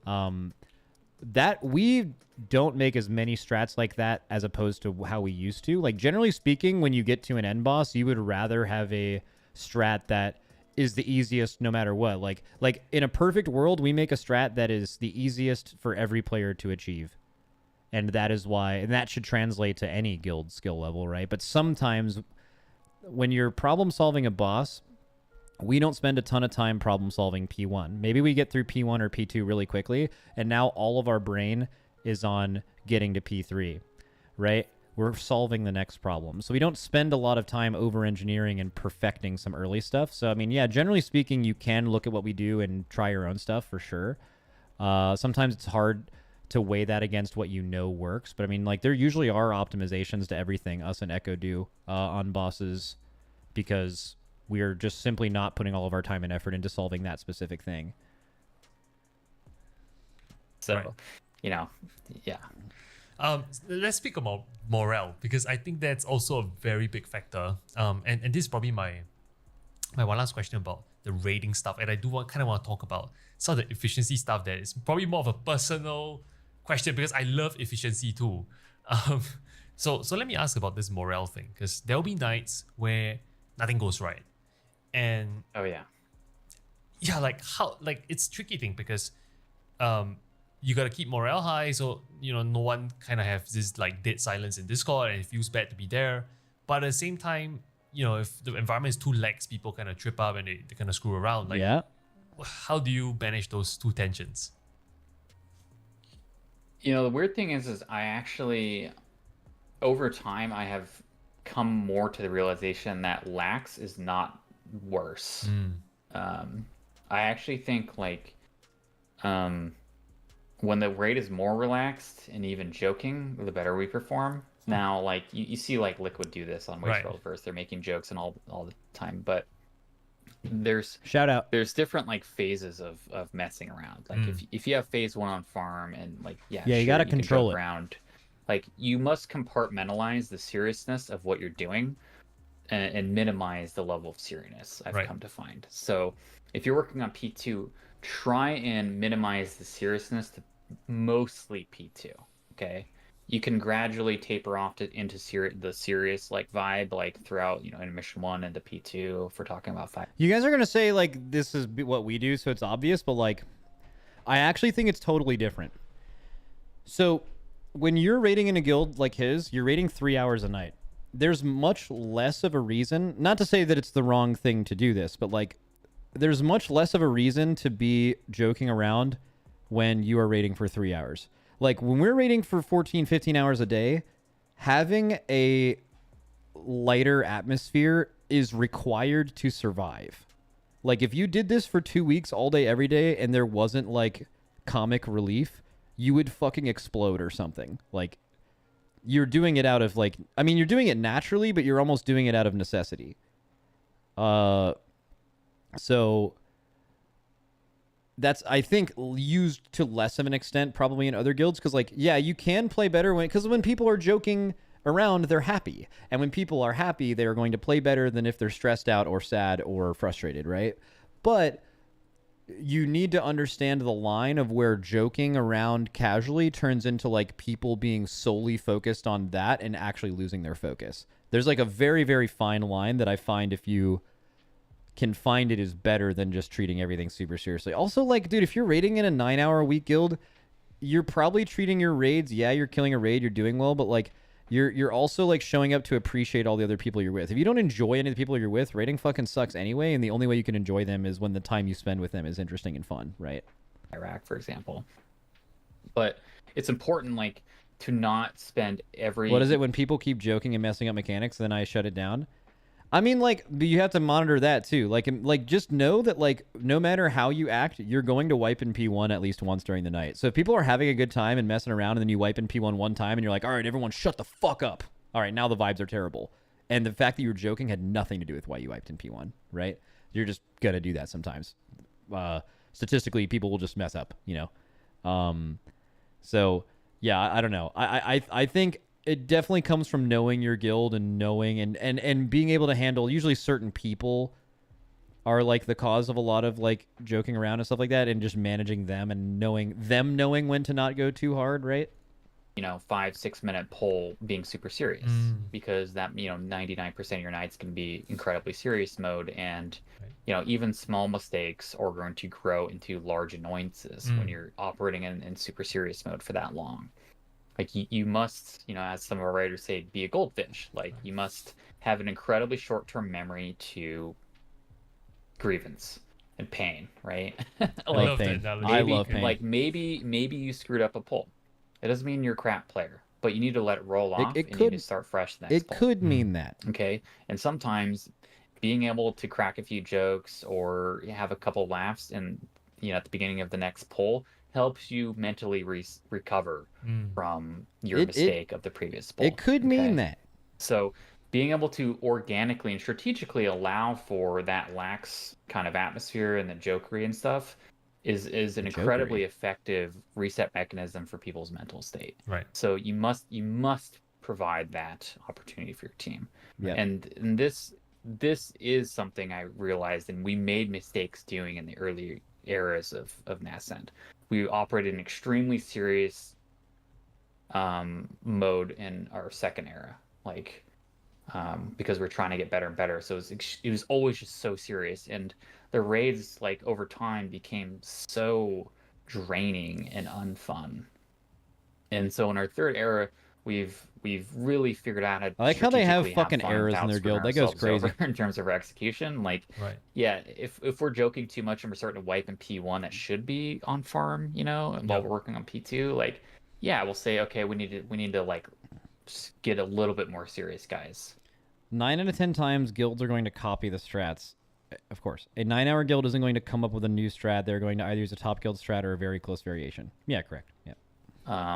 That we don't make as many strats like that as opposed to how we used to. Like, generally speaking, when you get to an end boss, you would rather have a strat that is the easiest no matter what. Like in a perfect world, we make a strat that is the easiest for every player to achieve. And that is why, and that should translate to any guild skill level, right? But sometimes when you're problem solving a boss, we don't spend a ton of time problem solving P1. Maybe we get through P1 or P2 really quickly, and now all of our brain is on getting to P3, right? We're solving the next problem. So we don't spend a lot of time over-engineering and perfecting some early stuff. So, I mean, yeah, generally speaking, you can look at what we do and try your own stuff for sure. Sometimes it's hard to weigh that against what works. But, I mean, like, there usually are optimizations to everything us and Echo do on bosses because we are just simply not putting all of our time and effort into solving that specific thing. So, yeah. Let's speak about morale, because I think that's also a very big factor. And this is probably my one last question about the raiding stuff. And I do want to talk about some of the efficiency stuff that is probably more of a personal question because I love efficiency too. So let me ask about this morale thing, because there'll be nights where nothing goes right. And it's tricky thing because you gotta keep morale high, so no one kind of have this like dead silence in Discord, and it feels bad to be there. But at the same time, if the environment is too lax, people kind of trip up and they kind of screw around. Like, how do you manage those two tensions? The weird thing is I actually, over time, I have come more to the realization that lax is not worse. I actually think like when the raid is more relaxed and even joking, the better we perform. Now, like you see like Liquid do this on Wasteworld first. They're making jokes and all the time, but there's different like phases of messing around. Like if you have phase 1 on farm and like you gotta control it around. Like you must compartmentalize the seriousness of what you're doing and minimize the level of seriousness, I've come to find. So if you're working on P2, try and minimize the seriousness to mostly P2, okay? You can gradually taper off into the serious like vibe like throughout, in mission 1 into P2 if we're talking about 5. You guys are going to say like this is what we do, so it's obvious, but like I actually think it's totally different. So when you're raiding in a guild like his, you're raiding 3 hours a night. there's much less of a reason, not to say that it's the wrong thing to do this, but like there's much less of a reason to be joking around when you are raiding for 3 hours. Like when we're raiding for 14, 15 hours a day, having a lighter atmosphere is required to survive. Like if you did this for 2 weeks all day, every day, and there wasn't like comic relief, you would fucking explode or something. Like you're doing it out of like, I mean, you're doing it naturally, but you're almost doing it out of necessity. So that's, I think, used to less of an extent probably in other guilds, because like, yeah, you can play better because when people are joking around, they're happy, and when people are happy, they're going to play better than if they're stressed out or sad or frustrated, right? But you need to understand the line of where joking around casually turns into like people being solely focused on that and actually losing their focus. There's like a very, very fine line that I find if you can find it is better than just treating everything super seriously. Also, like, dude, if you're raiding in a 9-hour-a-week guild, you're probably treating your raids, yeah, you're killing a raid, you're doing well, but like you're also like showing up to appreciate all the other people you're with. If you don't enjoy any of the people you're with, raiding fucking sucks anyway, and the only way you can enjoy them is when the time you spend with them is interesting and fun, right? Iraq, for example. But it's important, like, to not spend every... What is it when people keep joking and messing up mechanics, then I shut it down? I mean, like, you have to monitor that too. Like, just know that, like, no matter how you act, you're going to wipe in P1 at least once during the night. So if people are having a good time and messing around, and then you wipe in P1 one time, and you're like, all right, everyone, shut the fuck up. All right, now the vibes are terrible. And the fact that you were joking had nothing to do with why you wiped in P1, right? You're just gonna do that sometimes. Statistically, people will just mess up, you know. So yeah, I don't know. I think it definitely comes from knowing your guild and knowing and being able to handle. Usually certain people are like the cause of a lot of like joking around and stuff like that, and just managing them and knowing when to not go too hard, right? You know, 5-6 minute poll being super serious, because that, you know, 99% of your nights can be incredibly serious mode, and you know, even small mistakes are going to grow into large annoyances when you're operating in super serious mode for that long. Like you must, you know, as some of our writers say, be a goldfish. Like you must have an incredibly short-term memory to grievance and pain, right? love Like that. I love pain. like maybe you screwed up a pull. It doesn't mean you're a crap player, but you need to let it roll off and you need to start fresh the next It pull. could mean that. Okay, and sometimes being able to crack a few jokes or have a couple laughs and, you know, at the beginning of the next pull helps you mentally recover from your mistake of the previous pull. It could mean that. So being able to organically and strategically allow for that lax kind of atmosphere and the jokery and stuff is an incredibly effective reset mechanism for people's mental state. Right. So you must provide that opportunity for your team. Yeah. And this is something I realized, and we made mistakes doing in the early eras of Nascent. We operated an extremely serious mode in our second era, like because we're trying to get better and better. So it was always just so serious, and the raids, like, over time became so draining and unfun. And so in our third era, we've really figured out how to. I like how they have strategically fucking fun errors in without their guild. screwing That goes ourselves crazy. over in terms of our execution. Like, Right. yeah, if we're joking too much and we're starting to wipe in P1 that should be on farm, you know, while we're working on P2, like, yeah, we'll say, okay, we need to like just get a little bit more serious, guys. 9 out of 10 times, guilds are going to copy the strats. Of course, a 9-hour guild isn't going to come up with a new strat. They're going to either use a top guild strat or a very close variation. Yeah, correct. Yeah.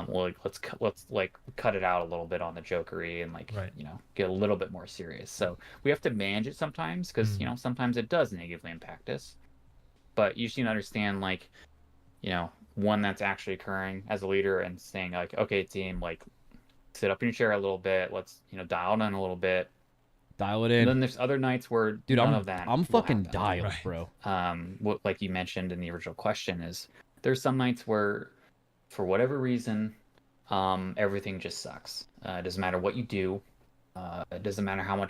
Well, let's like cut it out a little bit on the jokery and, like, you know, get a little bit more serious. So we have to manage it sometimes, because you know, sometimes it does negatively impact us. But you just need to understand, like, you know, one that's actually occurring as a leader and saying, like, okay, team, like, sit up in your chair a little bit. Let's, you know, dial it in a little bit. Dial it in. And then there's other nights where none of that. I'm fucking will happen. dialed, bro. What, like you mentioned in the original question, is there's some nights where, for whatever reason, everything just sucks. It doesn't matter what you do. It doesn't matter how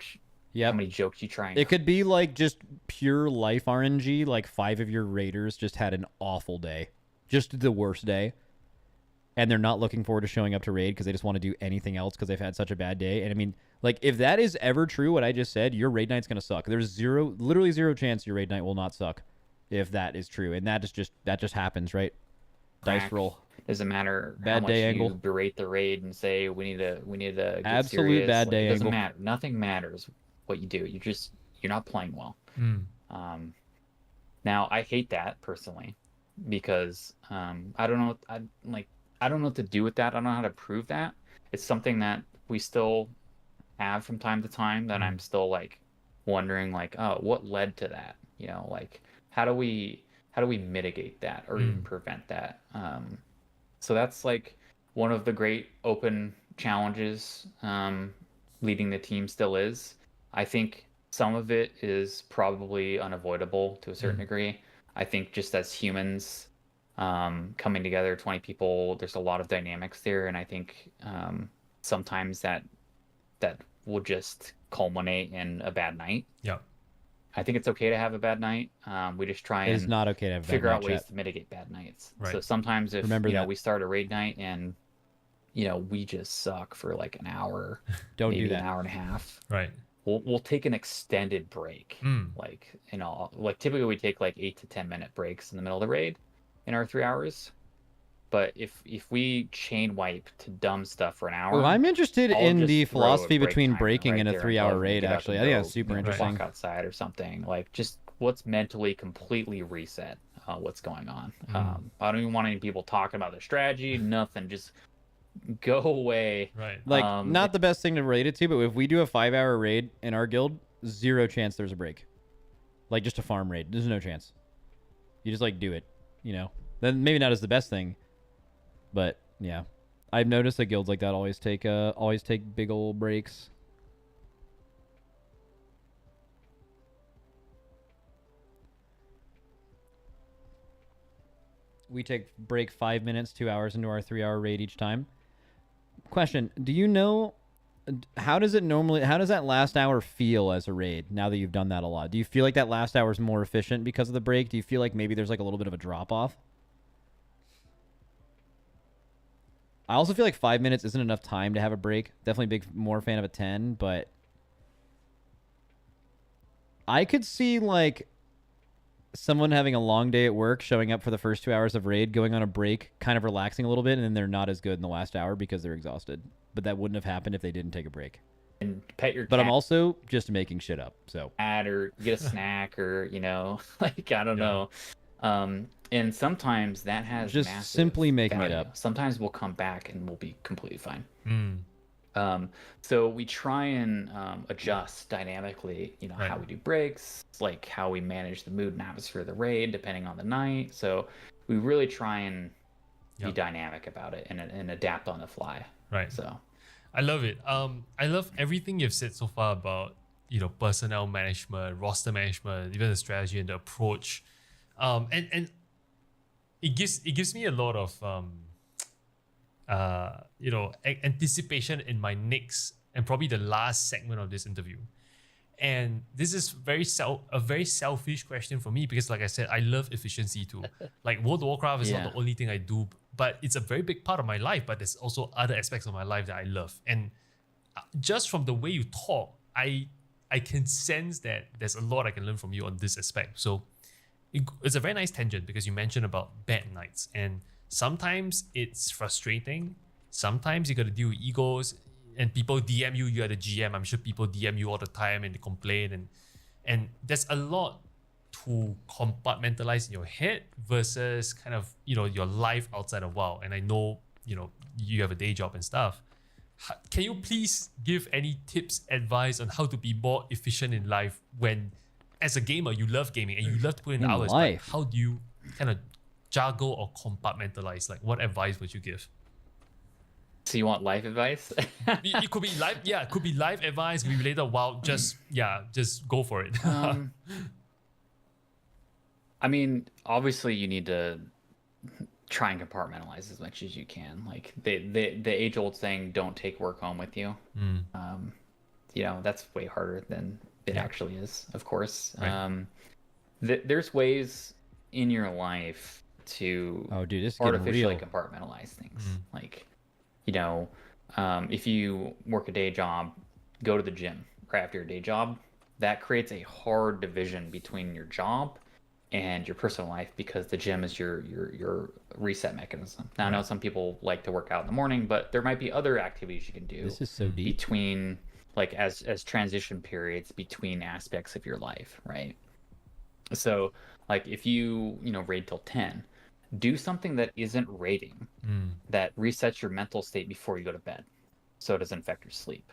many jokes you try. And It could be like just pure life RNG. Like 5 of your raiders just had an awful day, just the worst day, and they're not looking forward to showing up to raid because they just want to do anything else because they've had such a bad day. And I mean, Like, if that is ever true, what I just said, your raid night's gonna suck. There's literally zero chance your raid night will not suck, if that is true, and that just happens, right? Dice Crack. roll. Doesn't matter how Bad much day you angle. berate the raid and say we need to get Absolute serious. bad Like, day it doesn't angle. matter. Nothing matters what you do. You're not playing well. Now I hate that personally because I don't know I don't know what to do with that. I don't know how to prove that. It's something that we still have from time to time that I'm still like wondering like, oh, what led to that? You know, like how do we mitigate that or even prevent that? So that's like one of the great open challenges leading the team still is. I think some of it is probably unavoidable to a certain degree. I think just as humans coming together, 20 people, there's a lot of dynamics there, and I think sometimes that will just culminate in a bad night. Yeah. I think it's okay to have a bad night. We just try It and is not okay to have a bad figure night, out ways chat. to mitigate bad nights. Right. So sometimes if Remember that. we start a raid night and we just suck for like an hour, Don't maybe do that. an hour and a half. Right. We'll take an extended break. Like like typically we take like 8 to 10 minute breaks in the middle of the raid in our 3 hours. But if we chain wipe to dumb stuff for an hour, Well, I'm interested I'll in just the throw a philosophy break between timer breaking right in a there 3-hour above and raid, get up actually. and I think go, that's super Right. interesting. Walk outside or something. Like just what's mentally completely reset what's going on. I don't even want any people talking about their strategy, nothing. Just go away. Right. Like, not the best thing to relate it to, but if we do a 5-hour raid in our guild, zero chance there's a break. Like, just a farm raid. There's no chance. You just, like, do it, Then maybe not as the best thing, but, yeah. I've noticed that guilds like that always take big old breaks. We take break 5 minutes, 2 hours into our 3-hour raid each time. Question: do you know how does that last hour feel as a raid now that you've done that a lot? Do you feel like that last hour is more efficient because of the break? Do you feel like maybe there's like a little bit of a drop off? I also feel like 5 minutes isn't enough time to have a break. Definitely more fan of a 10, but I could see like someone having a long day at work, showing up for the first 2 hours of raid, going on a break, kind of relaxing a little bit, and then they're not as good in the last hour because they're exhausted. But that wouldn't have happened if they didn't take a break. And pet your But I'm cat also just making shit up. So or get a snack or like I don't know. And sometimes that has Just massive simply making it value. up. Sometimes we'll come back and we'll be completely fine. Mm. So we try and adjust dynamically, Right. how we do breaks, like how we manage the mood and atmosphere of the raid, depending on the night. So we really try and be Yep. dynamic about it and adapt on the fly. Right. So I love it. I love everything you've said so far about personnel management, roster management, even the strategy and the approach. And it gives me a lot of anticipation in my next and probably the last segment of this interview. And this is a very selfish question for me because, like I said, I love efficiency too. Like World of Warcraft is not the only thing I do, but it's a very big part of my life. But there's also other aspects of my life that I love. And just from the way you talk, I can sense that there's a lot I can learn from you on this aspect. So it's a very nice tangent because you mentioned about bad nights, and sometimes it's frustrating. Sometimes you got to deal with egos, and people DM you. You are the GM. I'm sure people DM you all the time and they complain, and there's a lot to compartmentalize in your head versus kind of your life outside of WoW. And I know you have a day job and stuff. Can you please give any tips, advice on how to be more efficient in life when, as a gamer, you love gaming and you love to put in hours, but how do you kind of juggle or compartmentalize? Like, what advice would you give? So you want life advice? It could be life, it could be life advice, could be related. Wow, just go for it. I mean, obviously you need to try and compartmentalize as much as you can. Like the age-old saying, don't take work home with you. That's way harder than it actually is, of course. Right. There's ways in your life to this is artificially real. compartmentalize things. Like, if you work a day job, go to the gym right after your day job, that creates a hard division between your job and your personal life, because the gym is your reset mechanism. Now, I know some people like to work out in the morning, but there might be other activities you can do This is so deep. between, like, as transition periods between aspects of your life, right? So, like, if you raid till 10, do something that isn't raiding, that resets your mental state before you go to bed, so it doesn't affect your sleep.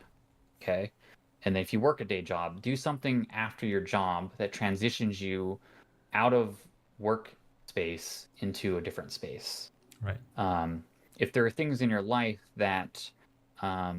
Okay? And then if you work a day job, do something after your job that transitions you out of work space into a different space. Right. If there are things in your life that are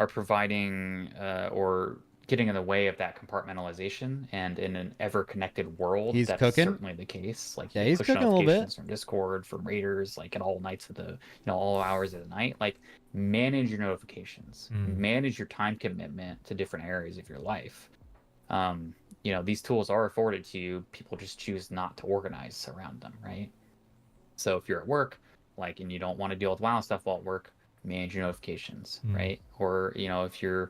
providing or getting in the way of that compartmentalization, and in an ever-connected world, He's that's cooking. certainly the case. Like, Yeah, you he's push cooking a little bit. notifications from Discord, from raiders, like at all nights of the, all hours of the night. Like, manage your notifications, manage your time commitment to different areas of your life. These tools are afforded to you. People just choose not to organize around them, right? So if you're at work, like, and you don't want to deal with WoW stuff while at work, manage your notifications, right? Or, if you're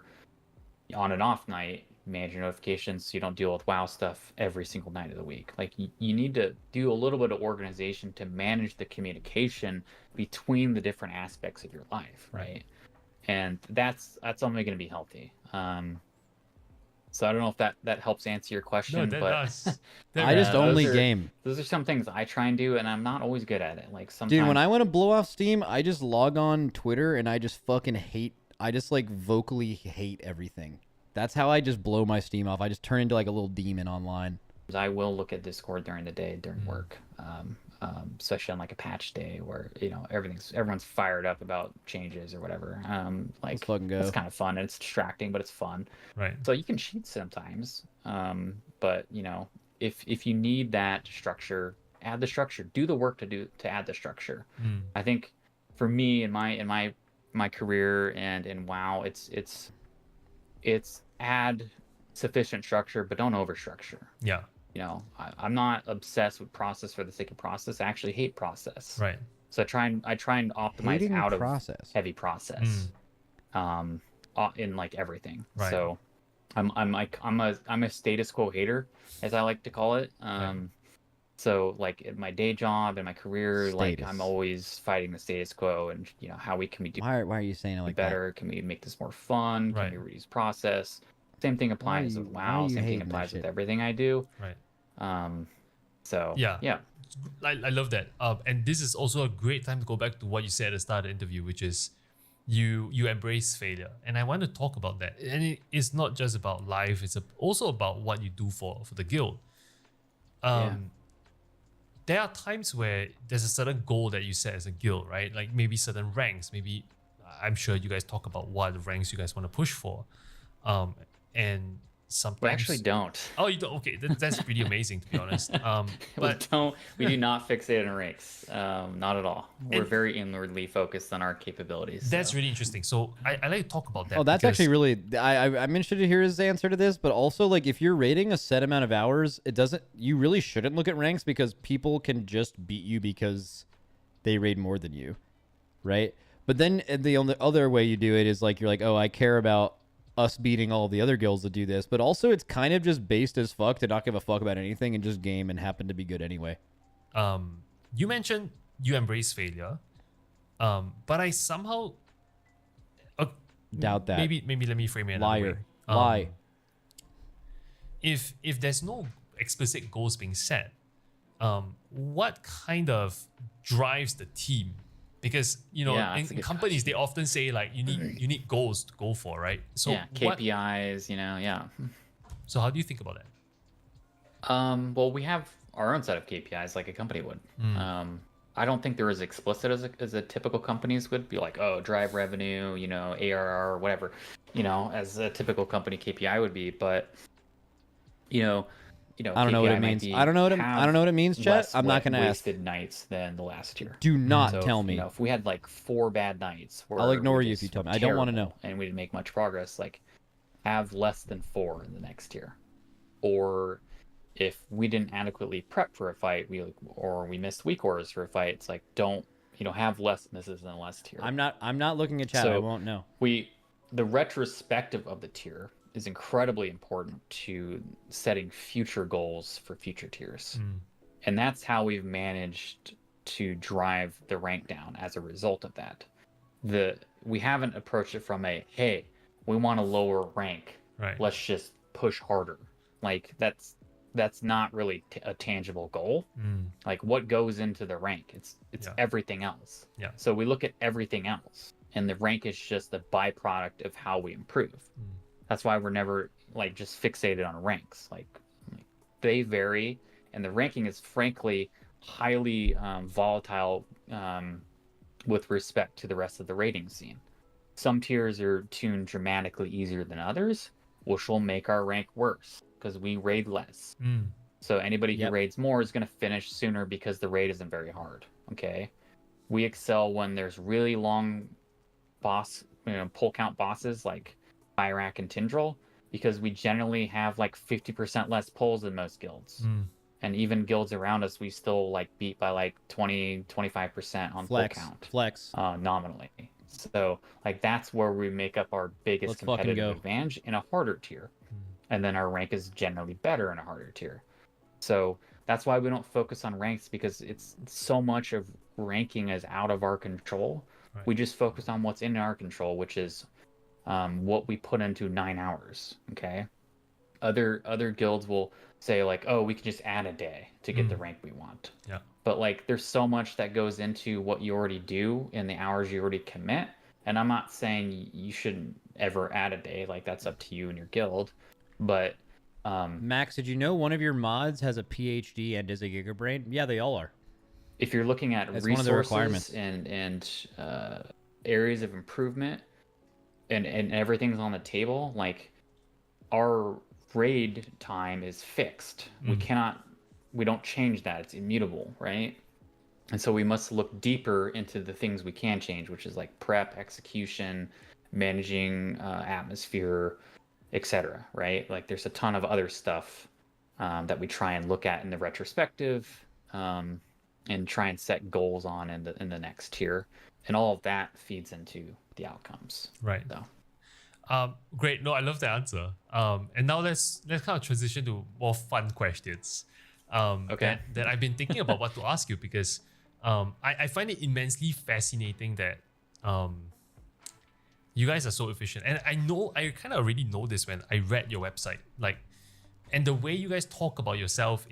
on and off night, manage your notifications so you don't deal with WoW stuff every single night of the week. Like, you need to do a little bit of organization to manage the communication between the different aspects of your life, right? And that's only going to be healthy. So I don't know if that helps answer your question. No, that but does. I just only those are- game. Those are some things I try and do, and I'm not always good at it. Like, sometimes, Dude, when I want to blow off steam, I just log on Twitter and I just fucking hate. I just like vocally hate everything. That's how I just blow my steam off. I just turn into like a little demon online. I will look at Discord during the day during work, especially on like a patch day where everyone's fired up about changes or whatever. Like, Let's fucking go. it's kind of fun. And it's distracting, but it's fun. Right. So you can cheat sometimes, but if you need that structure, add the structure. Do the work to add the structure. I think for me in my career and in WoW, it's add sufficient structure, but don't overstructure. Yeah. I'm not obsessed with process for the sake of process. I actually hate process. Right. So I try and optimize Hating out process. of heavy process, in like everything. Right. So I'm a status quo hater, as I like to call it. So, like, in my day job and my career, like, I'm always fighting the status quo, and how can we do Why are you saying it like better? Can we make this more fun? Right. Can we reduce process? Same thing applies with why are WoW. you Same thing hating that applies with shit? everything I do. Right. So Yeah. I love that. And this is also a great time to go back to what you said at the start of the interview, which is you embrace failure. And I want to talk about that. And it's not just about life, it's also about what you do for the guild. There are times where there's a certain goal that you set as a guild, right? Like maybe certain ranks, maybe I'm sure you guys talk about what the ranks you guys want to push for. And sometimes we actually don't. Oh, you don't? Okay, that's pretty amazing, to be honest. But we do not fixate on ranks. Not at all. We're very inwardly focused on our capabilities. that's so. really interesting. So I like to talk about that. Oh, that's because- actually really. I'm interested to hear his answer to this, but also like if you're rating a set amount of hours, you really shouldn't look at ranks because people can just beat you because they raid more than you, right? But then the only other way you do it is like you're like, oh, I care about us beating all the other guilds that do this, but also it's kind of just based as fuck to not give a fuck about anything and just game and happen to be good anyway. You mentioned you embrace failure, but I somehow Doubt that. Maybe let me frame it another way. Lie. If there's no explicit goals being set, what kind of drives the team? Because in companies they often say like you need goals to go for, right? So KPIs, So how do you think about that? Well, we have our own set of KPIs like a company would. I don't think they're as explicit as a typical companies would be, like, oh, drive revenue, ARR, whatever, as a typical company KPI would be. But I don't know what it means. I don't know what it means, chat. I'm not gonna ask. Wasted nights than the last year. Do not So tell me. if we had like 4 bad nights, I'll ignore we you if just you tell me. were I don't wanna terrible know. and we didn't make much progress. Like, have less than 4 in the next year, or if we didn't adequately prep for a fight, we missed weak orders for a fight. It's like, don't have less misses than last year. I'm not looking at chat. So I won't know. We the retrospective of the tier is incredibly important to setting future goals for future tiers. And that's how we've managed to drive the rank down as a result of that. We haven't approached it from a, hey, we want to lower rank. Right. Let's just push harder. Like that's not really a tangible goal. Like what goes into the rank? It's everything else. Yeah. So we look at everything else, and the rank is just the byproduct of how we improve. That's why we're never like just fixated on ranks. Like they vary, and the ranking is frankly highly volatile with respect to the rest of the rating scene. Some tiers are tuned dramatically easier than others, which will make our rank worse because we raid less. So anybody who raids more is going to finish sooner because the raid isn't very hard. Okay, we excel when there's really long boss, pull count bosses like Iraq and Tindril, because we generally have like 50% less pulls than most guilds. And even guilds around us, we still like beat by like 20-25% on pull count. Flex. Nominally. So like that's where we make up our biggest competitive advantage in a harder tier. And then our rank is generally better in a harder tier. So that's why we don't focus on ranks, because it's so much of ranking is out of our control. Right. We just focus on what's in our control, which is what we put into 9 hours. Okay. Other guilds will say like, oh, we can just add a day to get the rank we want. Yeah. But like there's so much that goes into what you already do in the hours you already commit. And I'm not saying you shouldn't ever add a day, like that's up to you and your guild. But Max, did you know one of your mods has a PhD and is a gigabrain? Yeah, they all are. If you're looking at That's one of the requirements. and areas of improvement and everything's on the table, like our raid time is fixed. We don't change that. It's immutable, right? And so we must look deeper into the things we can change, which is like prep, execution, managing atmosphere, etc. Right? Like there's a ton of other stuff that we try and look at in the retrospective and try and set goals on in the next tier, and all of that feeds into the outcomes. Right. So. Great. No, I love the answer. And now let's kind of transition to more fun questions. Okay. That I've been thinking about what to ask you, because I find it immensely fascinating that you guys are so efficient. And I kind of already know this when I read your website. Like, and the way you guys talk about yourself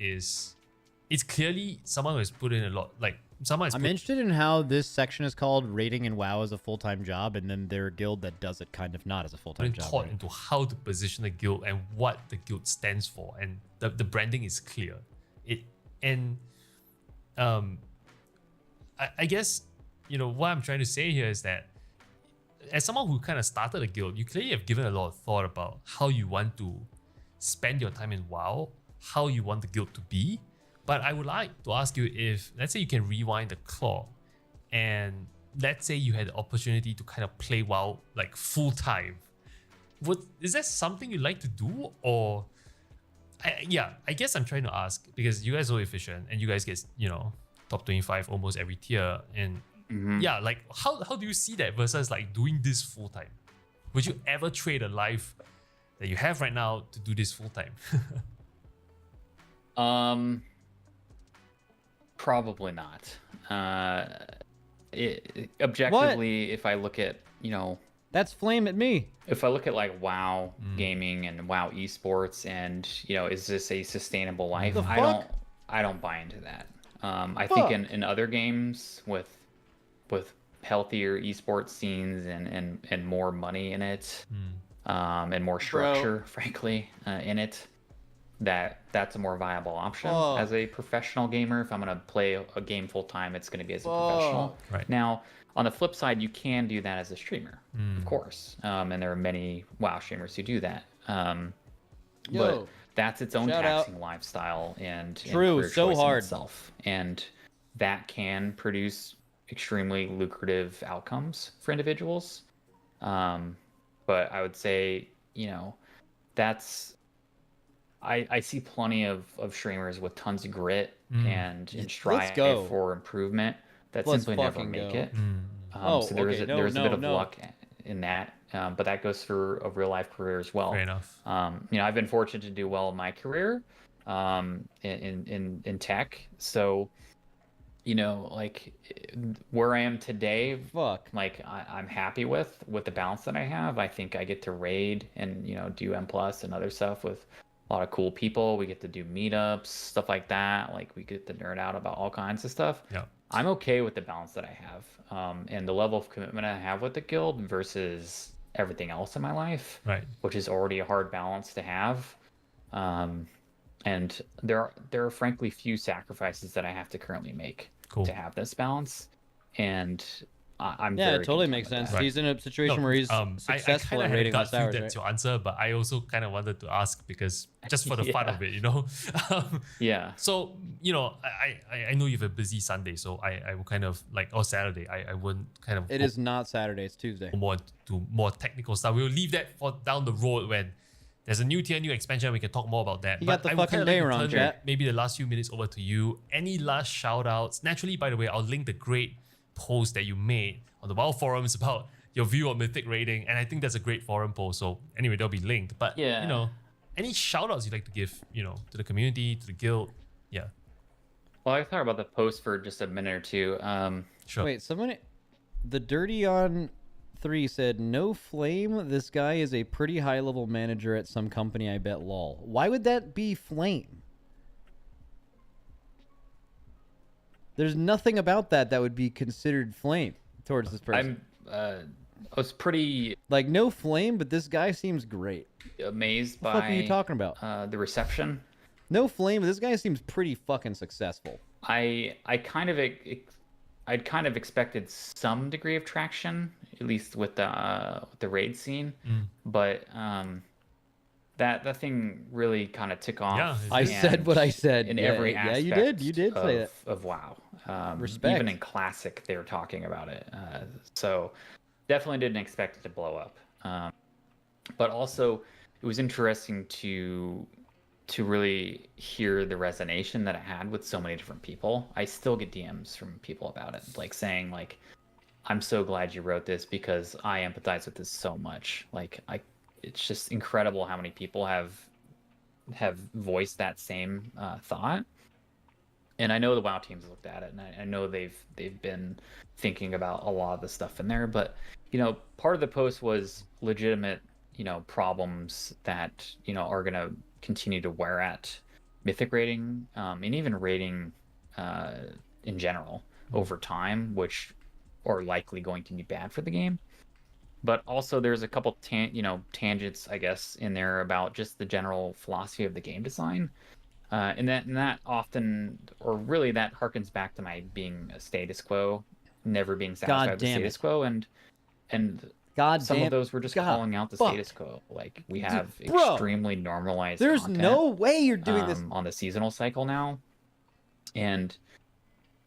it's clearly someone who has put in a lot. Like someone has I'm interested in how this section is called rating in WoW as a full-time job, and then their guild that does it kind of not as a full-time job. Taught into how to position the guild and what the guild stands for, and the branding is clear. I guess what I'm trying to say here is that as someone who kind of started a guild, you clearly have given a lot of thought about how you want to spend your time in WoW, how you want the guild to be. But I would like to ask you, if let's say you can rewind the clock, and let's say you had the opportunity to kind of play WoW like full time, is that something you like to do? Or I guess I'm trying to ask because you guys are so efficient and you guys get top 25 almost every tier, and like how do you see that versus like doing this full time? Would you ever trade a life that you have right now to do this full time? Probably not. Objectively, if I look at That's flame at me. if I look at like WoW gaming and WoW esports, and is this a sustainable life? The I don't buy into that. I think in other games with healthier esports scenes and more money in it, and more structure, frankly, in it, that's a more viable option as a professional gamer. If I'm going to play a game full time, it's going to be as a professional. Right. Now, on the flip side, you can do that as a streamer, of course. And there are many WoW streamers who do that. But that's its own taxing lifestyle and career so choice hard in itself. And that can produce extremely lucrative outcomes for individuals. But I would say, that's... I see plenty of streamers with tons of grit and strive for improvement that simply never make it. So there's a bit of luck in that but that goes for a real life career as well. Fair enough. You know, I've been fortunate to do well in my career, in tech. So, you know, like where I am today, Fuck. like I'm happy with the balance that I have. I think I get to raid and, you know, do M plus and other stuff with a lot of cool people. We get to do meetups, stuff like that. Like we get to nerd out about all kinds of stuff. Yeah. I'm okay with the balance that I have, and the level of commitment I have with the guild versus everything else in my life, Right. which is already a hard balance to have. And there are frankly few sacrifices that I have to currently make Cool. to have this balance, and I'm Yeah, very it totally content makes with sense. that. He's in a situation where he's I successful kinda at had a rating gut less feel hours, that's right? your answer, but I also kind of wanted to ask because just for the fun of it, you know. Yeah. So, you know, I know you have a busy Sunday, so I will kind of like, or Saturday, I wouldn't kind of It is not Saturday, it's Tuesday. go more to more technical stuff. We'll leave that for down the road when there's a new tier, new expansion. We can talk more about that. You got the I would fucking kinda day like to wrong, turn chat. maybe the last few minutes over to you. Any last shout outs? Naturally, by the way, I'll link the great post that you made on the WoW forums about your view on Mythic rating, and I think that's a great forum post. So anyway, they'll be linked. But Yeah. you know, any shout outs you'd like to give, you know, to the community, to the guild? Yeah, Well, I thought about the post for just a minute or two. sure. Wait, the Dirty on 3 said, no flame, this guy is a pretty high level manager at some company, I bet, lol. Why would that be flame? There's nothing about that would be considered flame towards this person. I was pretty Like, no flame, but this guy seems great. amazed What the fuck are you by talking about? the reception. No flame, but this guy seems pretty fucking successful. I kind of I'd kind of expected some degree of traction, at least with the raid scene, but that thing really kind of took off. Yeah, I And said what I said. in Yeah, every yeah, aspect. you did say that. of WoW. Respect. Even in Classic, they were talking about it. So definitely didn't expect it to blow up. But also, it was interesting to really hear the resonance that it had with so many different people. I still get DMs from people about it, like saying like, "I'm so glad you wrote this because I empathize with this so much." Like it's just incredible how many people have voiced that same thought. And I know the WoW teams looked at it, and I know they've been thinking about a lot of the stuff in there. But you know, part of the post was legitimate, you know, problems that, you know, are gonna continue to wear at Mythic rating, and even rating in general over time, which are likely going to be bad for the game. But also, there's a couple tangents, I guess, in there about just the general philosophy of the game design. And that often, or really, that harkens back to my being a status quo, never being satisfied with the damn status it. quo, and God some damn. of those were just God calling out the fuck. status quo. Like we have bro, extremely normalized. There's content, no way you're doing this. on the seasonal cycle now, and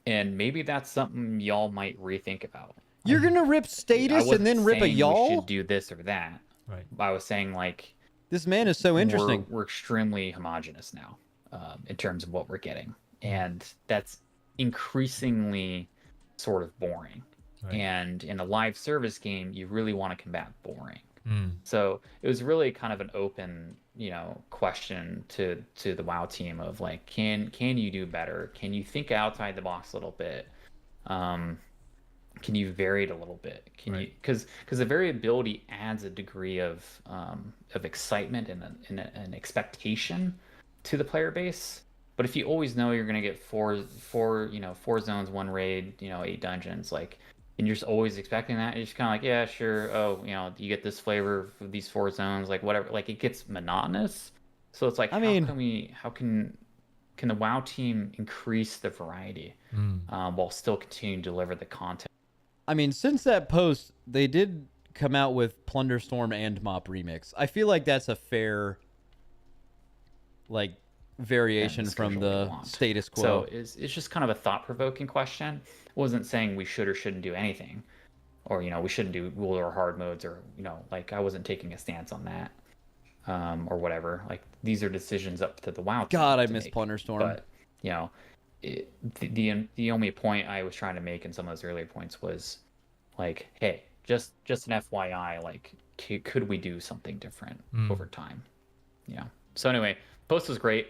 maybe that's something y'all might rethink about. You're gonna rip I status wasn't and then rip a saying we y'all? should do this or that. Right. I was saying like This man is so interesting. we're extremely homogenous now, in terms of what we're getting, and that's increasingly sort of boring. Right. And in a live service game, you really want to combat boring. Mm. So it was really kind of an open, you know, question to the WoW team of like, can you do better? Can you think outside the box a little bit? Can you vary it a little bit? Can Right. you because the variability adds a degree of excitement and an expectation to the player base. But if you always know you're gonna get four zones, one raid, 8 dungeons, like, and you're just always expecting that, you're just kind of like, yeah, sure. Oh, you get this flavor of these 4 zones, like whatever. Like it gets monotonous. So it's like, how can the WoW team increase the variety while still continuing to deliver the content? I mean, since that post, they did come out with Plunderstorm and Mop Remix. I feel like that's a fair, like, variation from the status quo. So it's just kind of a thought-provoking question. It wasn't saying we should or shouldn't do anything, or we shouldn't do rule or hard modes, or like I wasn't taking a stance on that, or whatever. Like these are decisions up to the WoW team. God, I to miss make. Plunderstorm. But the only point I was trying to make in some of those earlier points was like, hey, just an FYI, like, could we do something different over time? Yeah. So anyway, post was great.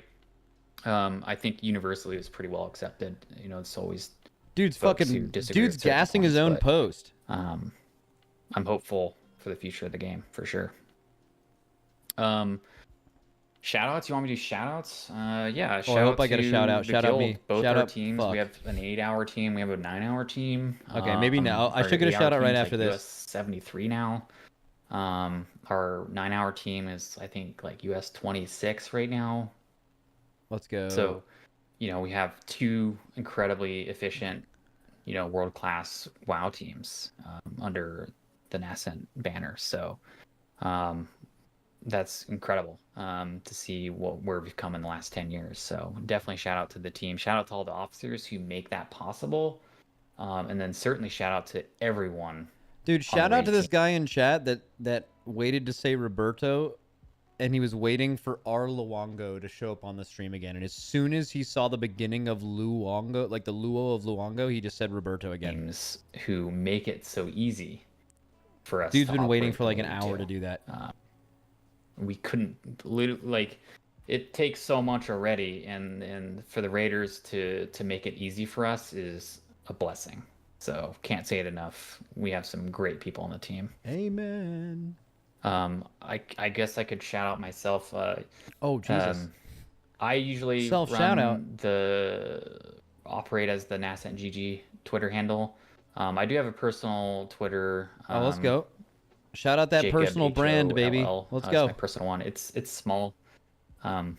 I think universally it was pretty well accepted. You know, it's always Dude's folks fucking who disagree dude's with certain gassing his points, own but, post. I'm hopeful for the future of the game for sure. Shout outs? You want me to do shout outs? Yeah. Oh, I hope I get a shout out. the Shout out guild. me. Both Shout our out. teams. Fuck. We have an 8-hour team. We have a 9-hour team. Okay, maybe now. I Our should get a 8-hour shout out right team's, after like, this. US 73 now. Our 9-hour team is, I think, like US 26 right now. Let's go. So, you know, we have 2 incredibly efficient, you know, world-class WoW teams under the Nascent banner. So, that's incredible to see where we've come in the last 10 years. So definitely shout out to the team. Shout out to all the officers who make that possible. And then certainly shout out to everyone. Dude, shout the out to raid this team. guy in chat that waited to say Roberto, and he was waiting for our Luongo to show up on the stream again. And as soon as he saw the beginning of Luongo, like the Luo of Luongo, he just said Roberto again. Teams who make it so easy for us. Dude's to been waiting operate for the like an way we hour do. to do that. We couldn't, like, it takes so much already, and for the Raiders to make it easy for us is a blessing. So can't say it enough. We have some great people on the team. Amen. I guess I could shout out myself. Oh Jesus. I usually Self-shout out. operate as the Nascent GG Twitter handle. I do have a personal Twitter. Oh, let's go. Shout out that Jacob, personal brand, baby. HOLL. Let's It's go. my personal one. It's small. We'll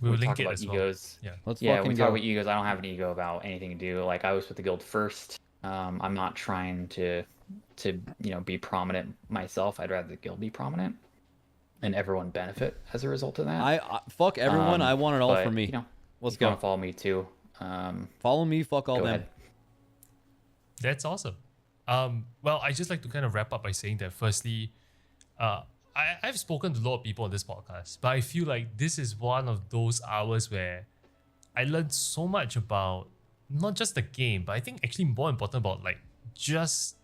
we link talk it about as well. egos. Yeah. Let's Yeah, fucking we talk go. about egos. I don't have an ego about anything to do. Like, I was with the guild first. I'm not trying to you know, be prominent myself. I'd rather the guild be prominent and everyone benefit as a result of that. I fuck everyone. I want it all But, for me. You know, Let's if you go. want to follow me too. Follow me. Fuck all Go them. ahead. That's awesome. Well, I just like to kind of wrap up by saying that firstly, I've spoken to a lot of people on this podcast, but I feel like this is one of those hours where I learned so much about not just the game, but I think actually more important about like just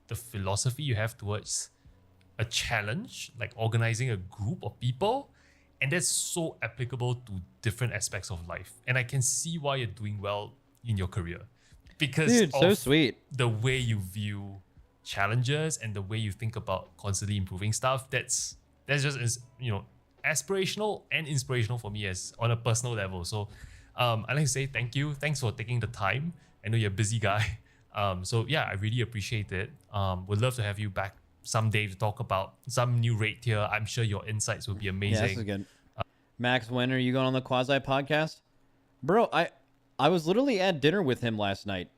the philosophy you have towards a challenge, like organizing a group of people. And that's so applicable to different aspects of life. And I can see why you're doing well in your career. Because Dude, so of sweet. the way you view challenges and the way you think about constantly improving stuff, that's just, you know, aspirational and inspirational for me as on a personal level. So I'd like to say thank you. Thanks for taking the time. I know you're a busy guy. So yeah, I really appreciate it. Would love to have you back someday to talk about some new raid tier. I'm sure your insights will be Yeah, amazing. this is good. Max, when are you going on the Quasi podcast? Bro, I was literally at dinner with him last night.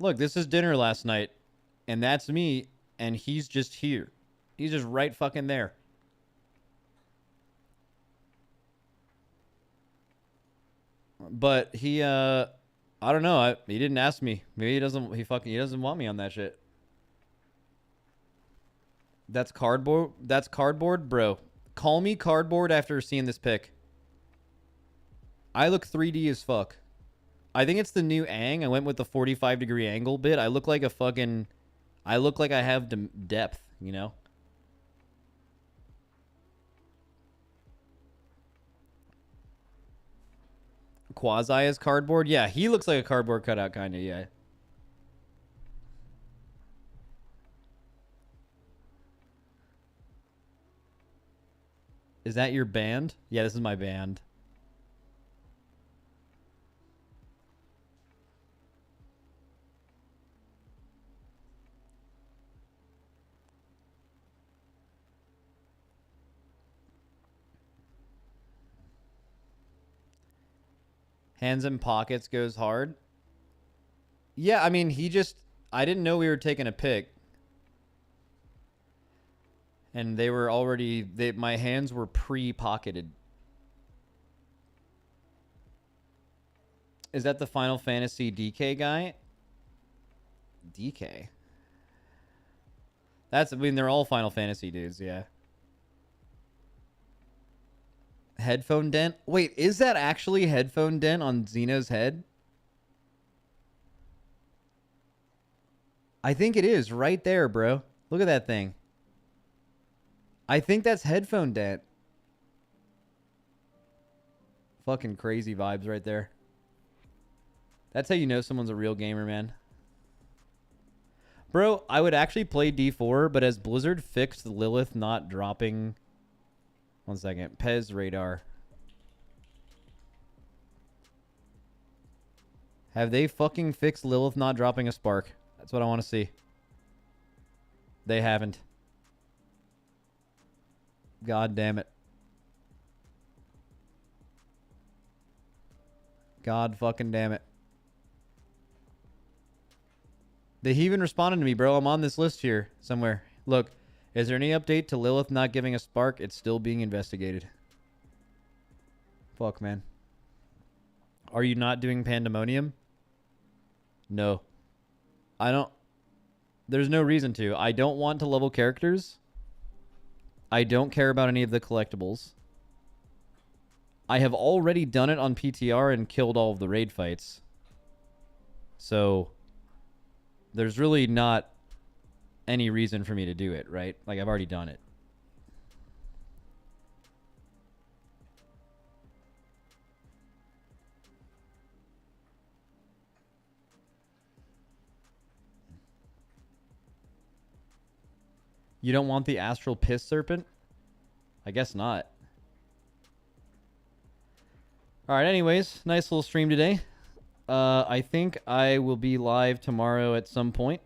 Look, this is dinner last night, and that's me, and he's just here. He's just right fucking there. But he, I don't know. He didn't ask me. Maybe he doesn't. He doesn't want me on that shit. That's cardboard. That's cardboard, bro. Call me cardboard after seeing this pic. I look 3D as fuck. I think it's the new Aang. I went with the 45-degree angle bit. I look like a fucking. I look like I have depth, you know. Quasi is cardboard. Yeah, he looks like a cardboard cutout, kind of. Yeah. Is that your band? Yeah, this is my band. Hands in pockets goes hard. Yeah, I mean, I didn't know we were taking a pick. And they were already, my hands were pre-pocketed. Is that the Final Fantasy DK guy? DK? I mean, they're all Final Fantasy dudes, yeah. Headphone dent? Wait, is that actually headphone dent on Xeno's head? I think it is right there, bro. Look at that thing. I think that's headphone dent. Fucking crazy vibes right there. That's how you know someone's a real gamer, man. Bro, I would actually play D4, but as Blizzard fixed Lilith not dropping... 1 second. Pez radar. Have they fucking fixed Lilith not dropping a spark? That's what I want to see. They haven't. God damn it. God fucking damn it. They even responded to me, bro. I'm on this list here somewhere. Look, is there any update to Lilith not giving a spark? It's still being investigated. Fuck, man. Are you not doing Pandemonium? No. I don't... There's no reason to. I don't want to level characters. I don't care about any of the collectibles. I have already done it on PTR and killed all of the raid fights. So... There's really not any reason for me to do it, right? Like, I've already done it. You don't want the Astral Piss Serpent? I guess not. Alright, anyways. Nice little stream today. I think I will be live tomorrow at some point,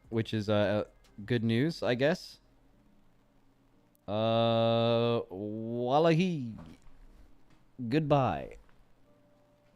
which is good news, I guess. Wallahi. Goodbye.